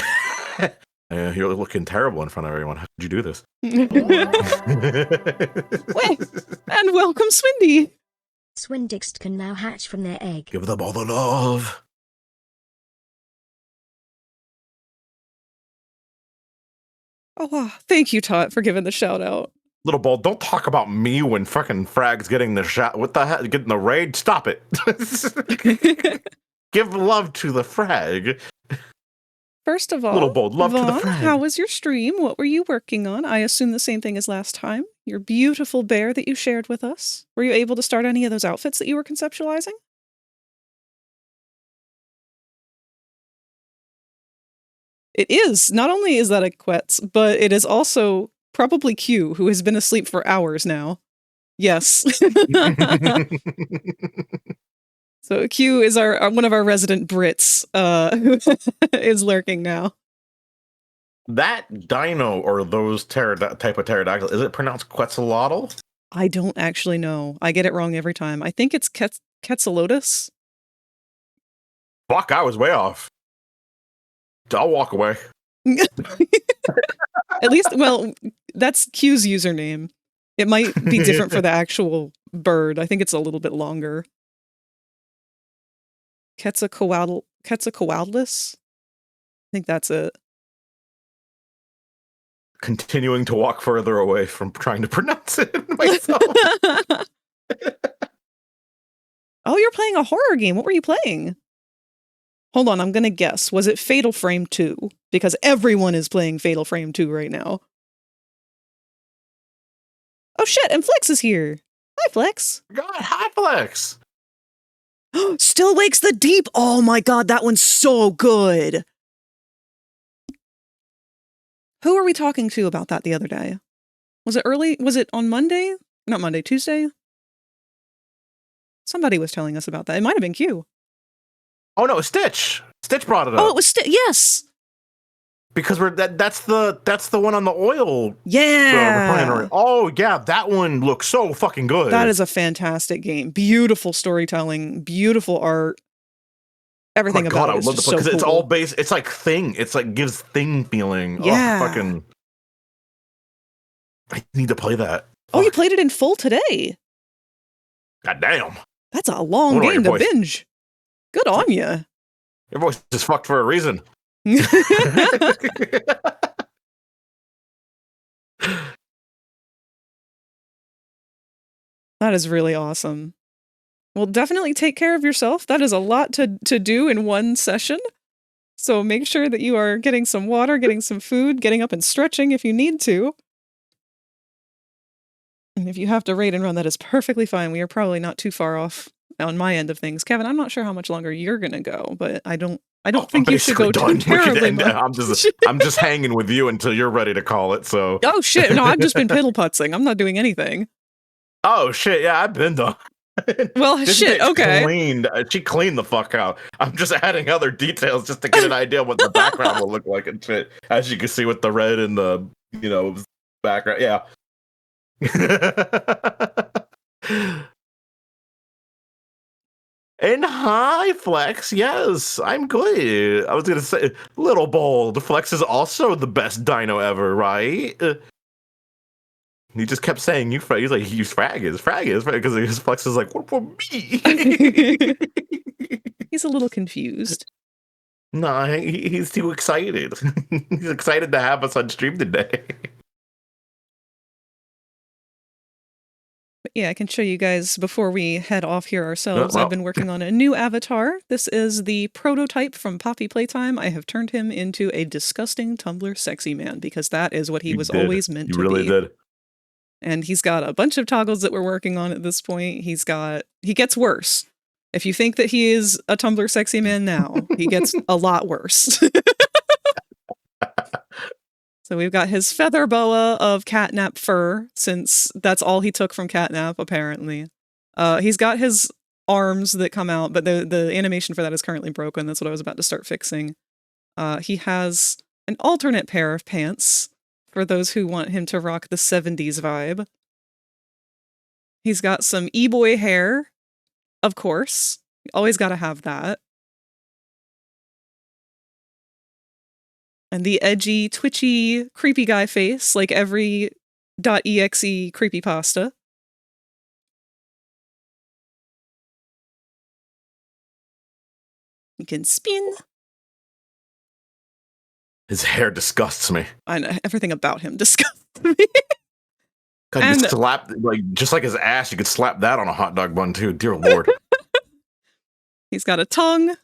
You're looking terrible in front of everyone. How did you do this? Wait, and welcome, Swindy. Swindixt can now hatch from their egg. Give them all the love. Oh, wow. Thank you, Tot, for giving the shout out. Little Bull, don't talk about me when fucking Frag's getting the shot. What the hell? Getting the raid? Stop it. Give love to the Frag. First of all, Little Bull, love to the Vaughn, Frag. how was your stream? What were you working on? I assume the same thing as last time. Your beautiful bear that you shared with us. Were you able to start any of those outfits that you were conceptualizing? It is. Not only is that a Quetz, but it is also probably Q, who has been asleep for hours now. Yes. So Q is our one of our resident Brits, who is lurking now. That dino or those type of pterodactyl, is it pronounced Quetzalcoatl? I don't actually know. I get it wrong every time. I think it's Quetzalcoatlus. Fuck, I was way off. I'll walk away. At least, well, that's Q's username. It might be different for the actual bird. I think it's a little bit longer. Quetzalcoatlus? I think that's it. Continuing to walk further away from trying to pronounce it myself. Oh, you're playing a horror game. What were you playing? Hold on, I'm gonna guess. Was it Fatal Frame 2? Because everyone is playing Fatal Frame 2 right now. Oh shit, and Flex is here. Hi, Flex. God, hi, Flex. Still Wakes the Deep. Oh my god, that one's so good. Who were we talking to about that the other day? Was it early? Was it on Monday? Not Monday, Tuesday? Somebody was telling us about that. It might have been Q. Oh no, Stitch. Stitch brought it up. Oh, it was yes. Because that's the one on the oil. Yeah. Refinery. Oh yeah, that one looks so fucking good. That is a fantastic game. Beautiful storytelling, beautiful art. Everything about it is just so cool. Because it's all based. It's like Thing. It's like gives Thing feeling. Yeah. Oh, fucking. I need to play that. Oh, you played it in full today. God damn. That's a long game to binge. Good on you. Your voice is fucked for a reason. That is really awesome. Well, definitely take care of yourself. That is a lot to do in one session. So make sure that you are getting some water, getting some food, getting up and stretching if you need to. And if you have to raid and run, that is perfectly fine. We are probably not too far off on my end of things. Kevin, I'm not sure how much longer you're going to go, but I don't think you should go too terribly much. I'm just hanging with you until you're ready to call it, so. Oh shit, no, I've just been piddle-putzing. I'm not doing anything. Oh shit, yeah, I've been done. Well, shit, okay. She cleaned the fuck out. I'm just adding other details just to get an idea what the background will look like and shit. As you can see with the red and the, background. Yeah. And hi, Flex. Yes, I'm good. I was going to say, Little Bold. Flex is also the best dino ever, right? He just kept saying you frag. He's like, frag is because his Flex is like, what for me? He's a little confused. No, he's too excited. He's excited to have us on stream today. But yeah, I can show you guys before we head off here ourselves. I've been working on a new avatar. This is the prototype from Poppy Playtime. I have turned him into a disgusting Tumblr sexy man because that is what he was always meant to be. You really did. And he's got a bunch of toggles that we're working on at this point. He gets worse. If you think that he is a Tumblr sexy man now, he gets a lot worse. So we've got his feather boa of catnap fur, since that's all he took from catnap, apparently. He's got his arms that come out, but the animation for that is currently broken. That's what I was about to start fixing. He has an alternate pair of pants for those who want him to rock the 70s vibe. He's got some e-boy hair, of course. You always gotta have that. And the edgy, twitchy, creepy guy face, like every .exe creepypasta. You can spin. His hair disgusts me. I know, everything about him disgusts me. God, And- you slap, just like his ass, you could slap that on a hot dog bun too. Dear Lord. He's got a tongue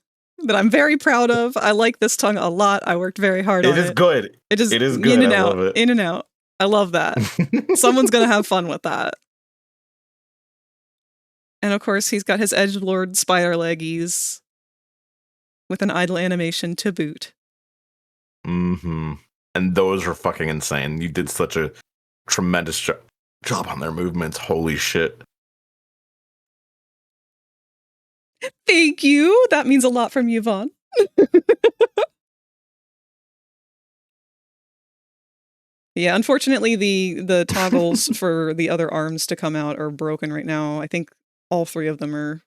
that I'm very proud of. I like this tongue a lot. I worked very hard on it. It is good. It is It is in good. and I out, love it. in and out. I love that. Someone's gonna have fun with that. And of course, he's got his edgelord spider leggies with an idle animation to boot. Mm-hmm. And those are fucking insane. You did such a tremendous job on their movements. Holy shit. Thank you. That means a lot from you, Vaughn. Yeah, unfortunately, the toggles for the other arms to come out are broken right now. I think all three of them are.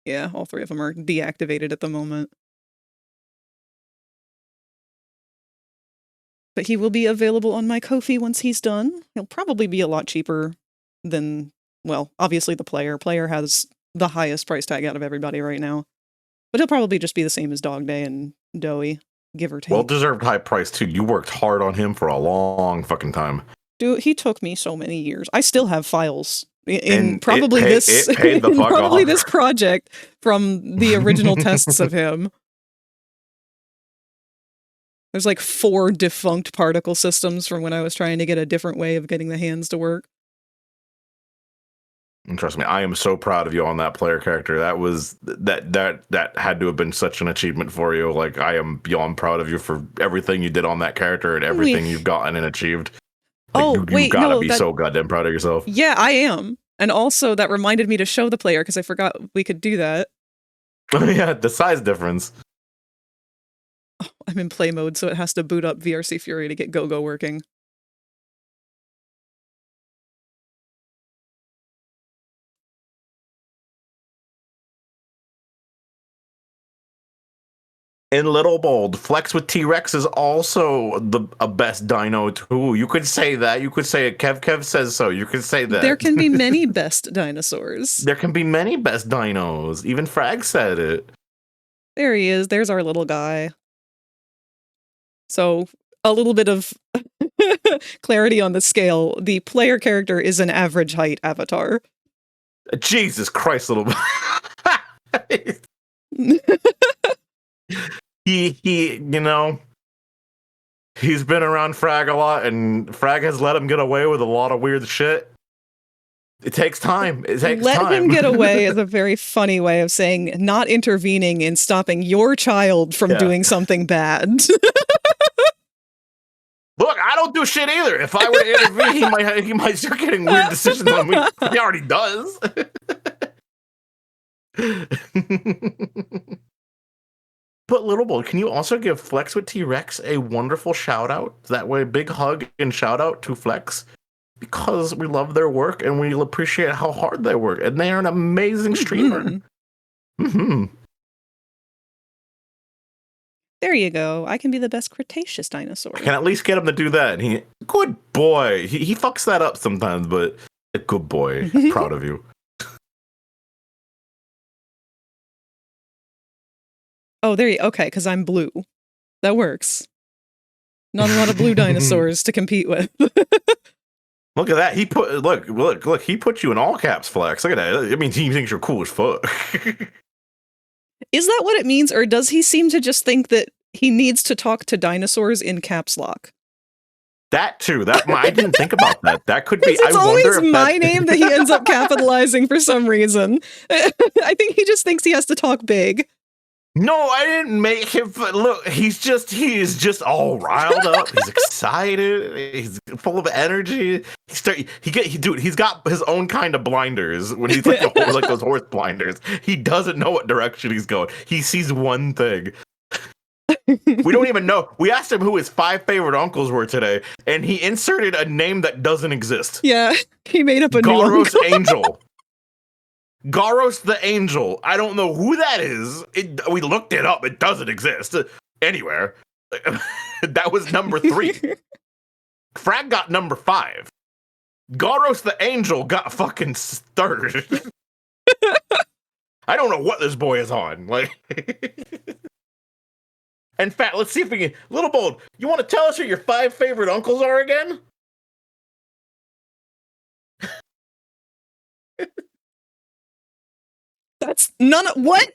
Yeah, all three of them are deactivated at the moment. But he will be available on my Ko-fi once he's done. He'll probably be a lot cheaper than, well, obviously the player. Player has the highest price tag out of everybody right now. But he'll probably just be the same as Dog Day and Doey, give or take. Well-deserved high price too. You worked hard on him for a long fucking time. Dude, he took me so many years. I still have files in And probably it paid the in fuck probably off. this project from the original tests of him. There's like 4 defunct particle systems from when I was trying to get a different way of getting the hands to work. And trust me, I am so proud of you on that player character. That was that had to have been such an achievement for you. Like, I am beyond proud of you for everything you did on that character and everything you've gotten and achieved. Like, you gotta be so goddamn proud of yourself. Yeah, I am. And also that reminded me to show the player because I forgot we could do that. Yeah, the size difference. Oh, I'm in play mode, so it has to boot up VRC Fury to get Go-Go working. In Little Bold, Flex with T-Rex is also a best dino too. You could say that. You could say it. Kev says so. You could say that. There can be many best dinosaurs. There can be many best dinos. Even Frag said it. There he is. There's our little guy. So, a little bit of clarity on the scale. The player character is an average height avatar. Jesus Christ, little. He, you know, he's been around Frag a lot, and Frag has let him get away with a lot of weird shit. It takes time. It takes time. Let him get away is a very funny way of saying not intervening in stopping your child from doing something bad. Look, I don't do shit either. If I were to intervene, he might start getting weird decisions on me. He already does. But Little Bold, can you also give Flex with T-Rex a wonderful shout out? That way, big hug and shout out to Flex, because we love their work and we appreciate how hard they work, and they are an amazing streamer. Mm-hmm. There you go. I can be the best Cretaceous dinosaur. I can at least get him to do that. And good boy. He fucks that up sometimes, but a good boy. Proud of you. Oh, there you okay, because I'm blue. That works. Not a lot of blue dinosaurs to compete with. Look at that. Look, he put you in all caps, Flex. Look at that. It means he thinks you're cool as fuck. Is that what it means, or does he seem to just think that he needs to talk to dinosaurs in caps lock? That too. I didn't think about that. That could be. It's I always wonder if my name that he ends up capitalizing for some reason. I think he just thinks he has to talk big. No, I didn't make him look. He is just all riled up. He's excited. He's full of energy. He's got his own kind of blinders when he's like like those horse blinders. He doesn't know what direction he's going. He sees one thing. We don't even know. We asked him who his 5 favorite uncles were today, and he inserted a name that doesn't exist. Yeah, he made up a new Garos uncle. Angel. Garos the Angel. I don't know who that is. We looked it up. It doesn't exist anywhere. That was number 3. Frag got number 5. Garos the Angel got fucking 3rd. I don't know what this boy is on. Like, in fact, let's see if we can. Little Bold, you want to tell us who your 5 favorite uncles are again? That's none of what?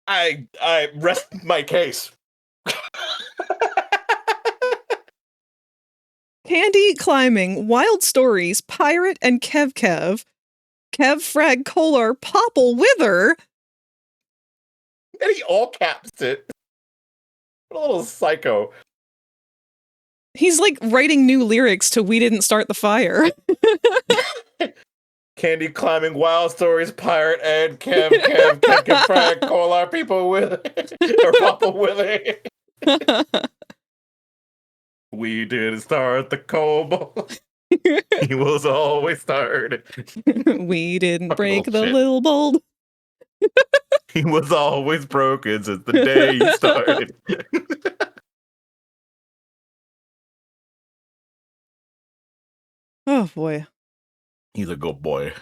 I rest my case. Candy Climbing, Wild Stories, Pirate and Kev, Kev Frag Kolar, Popple Wither. And he all caps it. What a little psycho. He's like writing new lyrics to We Didn't Start the Fire. Candy Climbing, Wild Stories, Pirate, and Kev, Frag, Kolar, people with or Popple with it. We didn't start the Kobold. He was always started. We didn't break the Bullshit. Little Bold. He was always broken since the day he started. Oh boy. He's a good boy.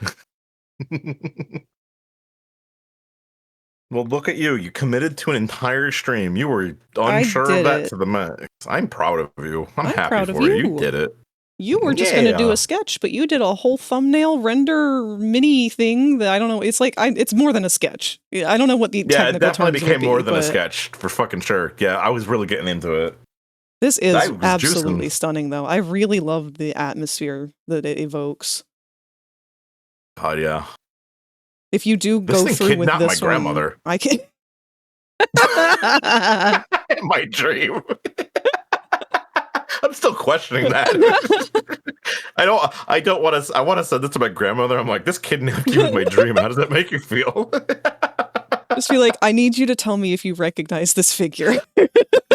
Well, look at you. You committed to an entire stream. You were unsure of did that it. to the max. I'm proud of you. I'm happy proud of for you. You you. did it. You were just going to do Yeah. a sketch, but you did a whole thumbnail render mini thing that I don't know. It's like, it's more than a sketch. I don't know what the Yeah, it technical definitely terms would became more be, than a but sketch, for fucking sure. Yeah, I was really getting into it. This is I was absolutely juicing. stunning, though. I really love the atmosphere that it evokes. God, yeah. If you do This go thing through with kidnapped my this one, grandmother. I can. My dream. I'm still questioning that. I want to send this to my grandmother. I'm like, this kidnapped you in my dream. How does that make you feel? Just be like, I need you to tell me if you recognize this figure.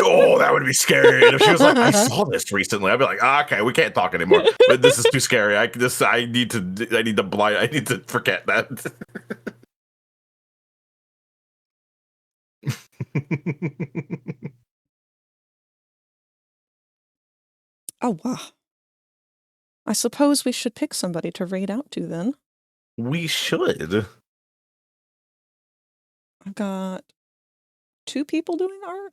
Oh, that would be scary. And if she was like, I saw this recently, I'd be like, okay, we can't talk anymore. But this is too scary. I need to forget that. Oh, wow. I suppose we should pick somebody to raid out to then. We should. I've got 2 people doing art.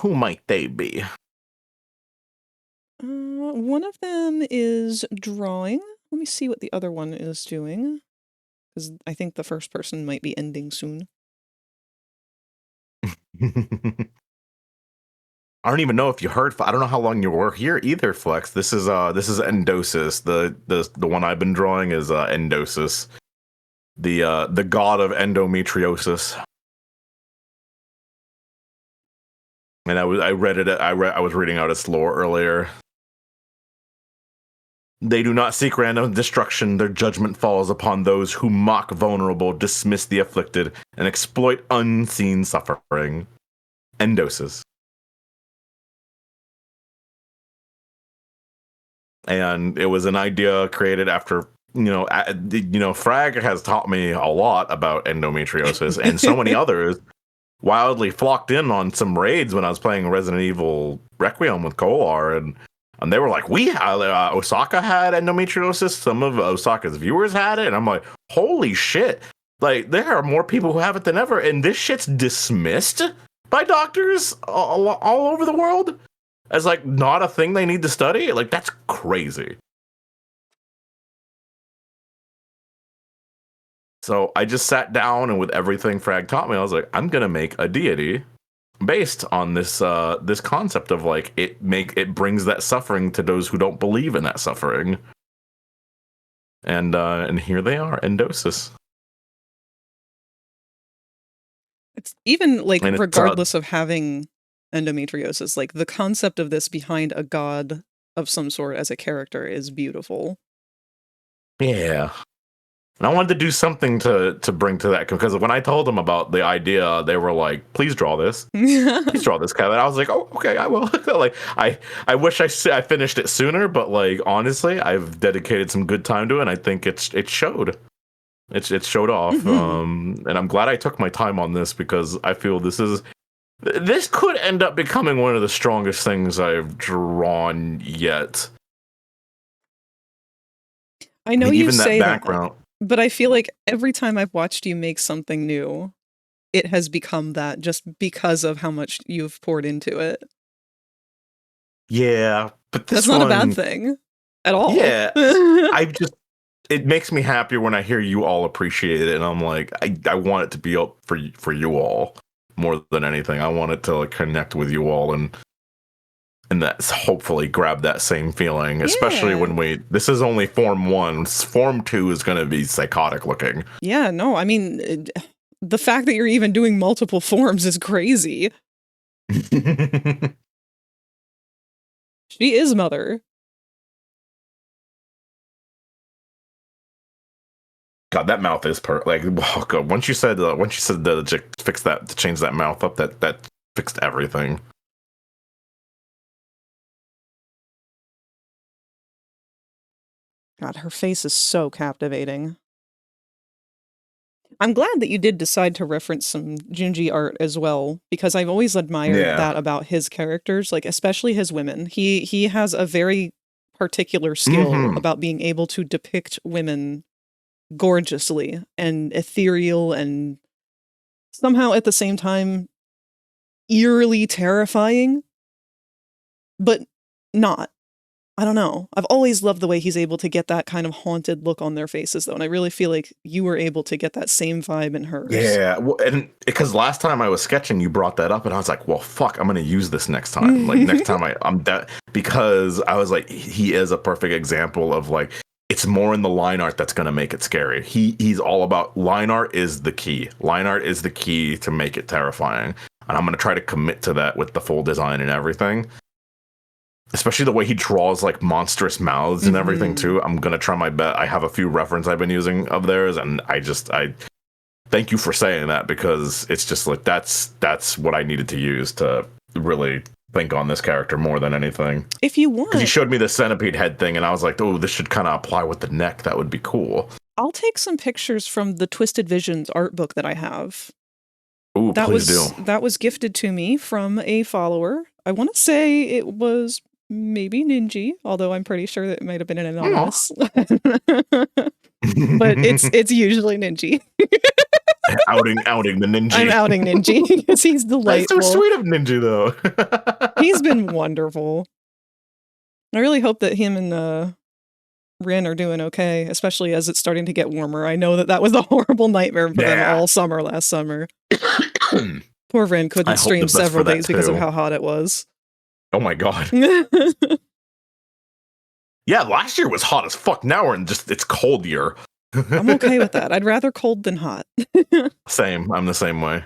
Who might they be? One of them is drawing. Let me see what the other one is doing. Because I think the first person might be ending soon. I don't even know if you heard. I don't know how long you were here either, Flex. This is Endosis. The one I've been drawing is Endosis, the god of endometriosis. And I was reading out its lore earlier. They do not seek random destruction. Their judgment falls upon those who mock vulnerable, dismiss the afflicted, and exploit unseen suffering. Endosis. And it was an idea created after, Frag has taught me a lot about endometriosis, and so many others wildly flocked in on some raids when I was playing Resident Evil Requiem with Kolar, and they were like, Osaka had endometriosis, some of Osaka's viewers had it, and I'm like, holy shit, like, there are more people who have it than ever, and this shit's dismissed by doctors all over the world as, like, not a thing they need to study. Like, that's crazy. So I just sat down, and with everything Frag taught me, I was like, I'm gonna make a deity based on this this concept of like it brings that suffering to those who don't believe in that suffering. And here they are, Endosis. It's even like And it's, regardless of having endometriosis, like the concept of this behind a god of some sort as a character is beautiful. Yeah. And I wanted to do something to bring to that, because when I told them about the idea, they were like, "Please draw this. Please draw this, Kevin." I was like, "Oh, okay, I will." Like, I wish I finished it sooner, but like honestly, I've dedicated some good time to it, and I think it showed. It showed off. And I'm glad I took my time on this, because I feel this could end up becoming one of the strongest things I've drawn yet. I know you even say that background. but I feel like every time I've watched you make something new, it has become that just because of how much you've poured into it. Yeah, but this That's not a one, bad thing at all. Yeah, it makes me happier when I hear you all appreciate it, and I'm like, I want it to be up for you all more than anything. I want it to like connect with you all, and that's hopefully grab that same feeling, especially when this is only form 1. Form 2 is going to be psychotic looking. Yeah, no, I mean, the fact that you're even doing multiple forms is crazy. She is Mother. God, that mouth is like, oh God. Once you said to fix that, to change that mouth up, that fixed everything. God, her face is so captivating. I'm glad that you did decide to reference some Junji art as well, because I've always admired that about his characters, like especially his women. He has a very particular skill about being able to depict women gorgeously and ethereal and somehow at the same time eerily terrifying, but not. I don't know. I've always loved the way he's able to get that kind of haunted look on their faces, though, and I really feel like you were able to get that same vibe in hers. Yeah, well, and because last time I was sketching, you brought that up, and I was like, well, fuck, I'm going to use this next time. Like, next time I'm that, because I was like, he is a perfect example of, like, it's more in the line art that's going to make it scary. He's all about line art is the key. Line art is the key to make it terrifying. And I'm going to try to commit to that with the full design and everything. Especially the way he draws like monstrous mouths and everything too. I'm gonna try my best. I have a few references I've been using of theirs, and I thank you for saying that, because it's just like that's what I needed to use to really think on this character more than anything. If you want, because he showed me the centipede head thing, and I was like, oh, this should kind of apply with the neck. That would be cool. I'll take some pictures from the Twisted Visions art book that I have. Ooh, please do. That was gifted to me from a follower. I want to say it was maybe Ninji, although I'm pretty sure that it might have been an anonymous. But it's usually Ninji. outing the Ninji. I'm outing Ninji because he's delightful. That's so sweet of Ninji, though. He's been wonderful. I really hope that him and Rin are doing okay, especially as it's starting to get warmer. I know that was a horrible nightmare for them all summer last summer. Poor Rin couldn't stream several days because of how hot it was. Oh my God. Yeah, last year was hot as fuck. Now we're in it's cold year. I'm okay with that. I'd rather cold than hot. Same. I'm the same way.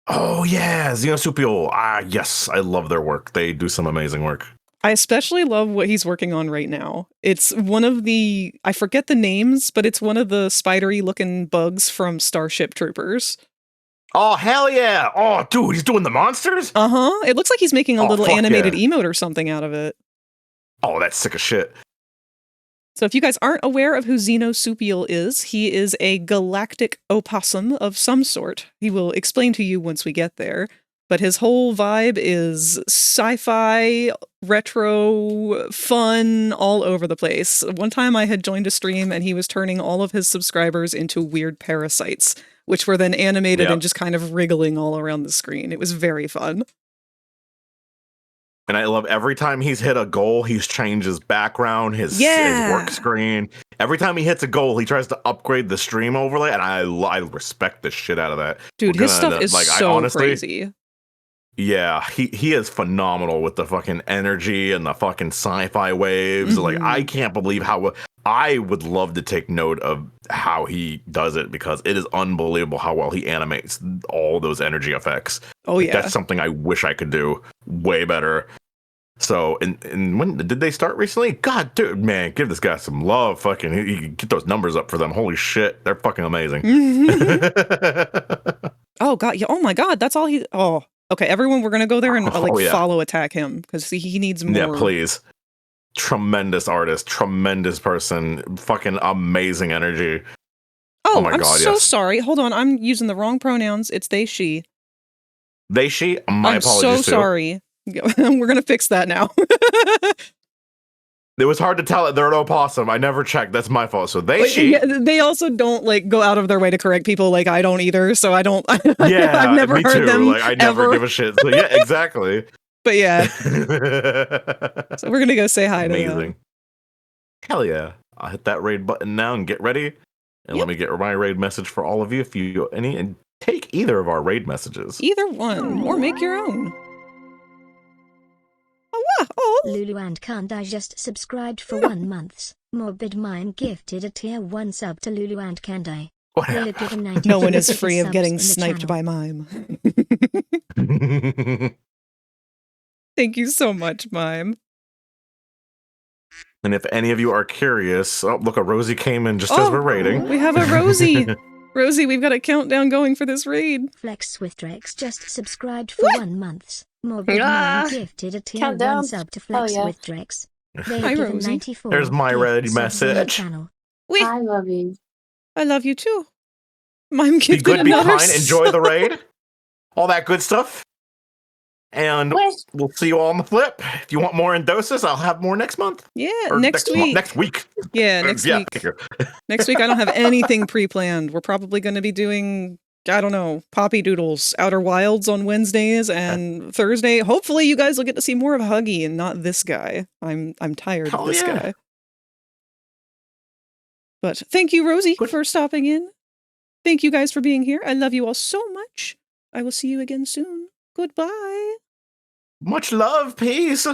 Oh yeah, Xenosupio. Yes, I love their work. They do some amazing work. I especially love what he's working on right now. It's one of the, I forget the names, but it's one of the spidery looking bugs from Starship Troopers. Oh, hell yeah. Oh, dude, he's doing the monsters? Uh-huh. It looks like he's making a little animated emote or something out of it. Oh, that's sick as shit. So if you guys aren't aware of who Xenosupial is, he is a galactic opossum of some sort. He will explain to you once we get there. But his whole vibe is sci-fi, retro, fun, all over the place. One time I had joined a stream and he was turning all of his subscribers into weird parasites, which were then animated and just kind of wriggling all around the screen. It was very fun. And I love every time he's hit a goal, he's changed his background, his work screen. Every time he hits a goal, he tries to upgrade the stream overlay, and I respect the shit out of that. Dude, his stuff is so crazy. Yeah, he is phenomenal with the fucking energy and the fucking sci-fi waves. Like, I can't believe how I would love to take note of how he does it, because it is unbelievable how well he animates all those energy effects. Oh yeah, that's something I wish I could do way better. So, and when did they start recently? God, dude, man, give this guy some love. Fucking, he can get those numbers up for them. Holy shit, they're fucking amazing. Oh god, yeah. Oh my god, that's all he. Oh, okay, everyone, we're gonna go there and follow attack him, because he needs more. Yeah, please. Tremendous artist, tremendous person, fucking amazing energy. Oh my God, I'm so sorry. Hold on, I'm using the wrong pronouns. It's they, she. They, she. My apologies. I'm so sorry. We're gonna fix that now. It was hard to tell that they're an opossum. I never checked. That's my fault. So they, she. Yeah, they also don't like go out of their way to correct people. Like I don't either. So I don't. Yeah, I've never me heard too. them. Like I never give a shit. So yeah, exactly. But yeah. So we're gonna go say hi to them. Amazing. Hell yeah! I'll hit that raid button now and get ready. And let me get my raid message for all of you. If you any, and take either of our raid messages. Either one, or make your own. Lulu and Kandai just subscribed for 1 month. Morbid Mime gifted a tier 1 sub to Lulu and Kandai. No one is free of getting sniped by Mime. Thank you so much, Mime. And if any of you are curious, oh look, a Rosie came in just as we're raiding. We have a Rosie. Rosie, we've got a countdown going for this raid. Flex Swiftrex just subscribed for 1 month. Morbid Mime gifted a tier 1 sub to Flex Swiftrex. Hi, Rosie. There's my raid message. I love you. I love you too. Mime Be gifted good, be another kind, enjoy the raid. All that good stuff. And we'll see you all on the flip. If you want more Endosis, I'll have more next month. Yeah, or next week. Next week. Yeah, next week. Next week, I don't have anything pre-planned. We're probably going to be doing, I don't know, Poppy Doodles, Outer Wilds on Wednesdays and Thursday. Hopefully, you guys will get to see more of Huggy and not this guy. I'm tired of this guy. But thank you, Rosie, for stopping in. Thank you guys for being here. I love you all so much. I will see you again soon. Goodbye. Much love. Peace.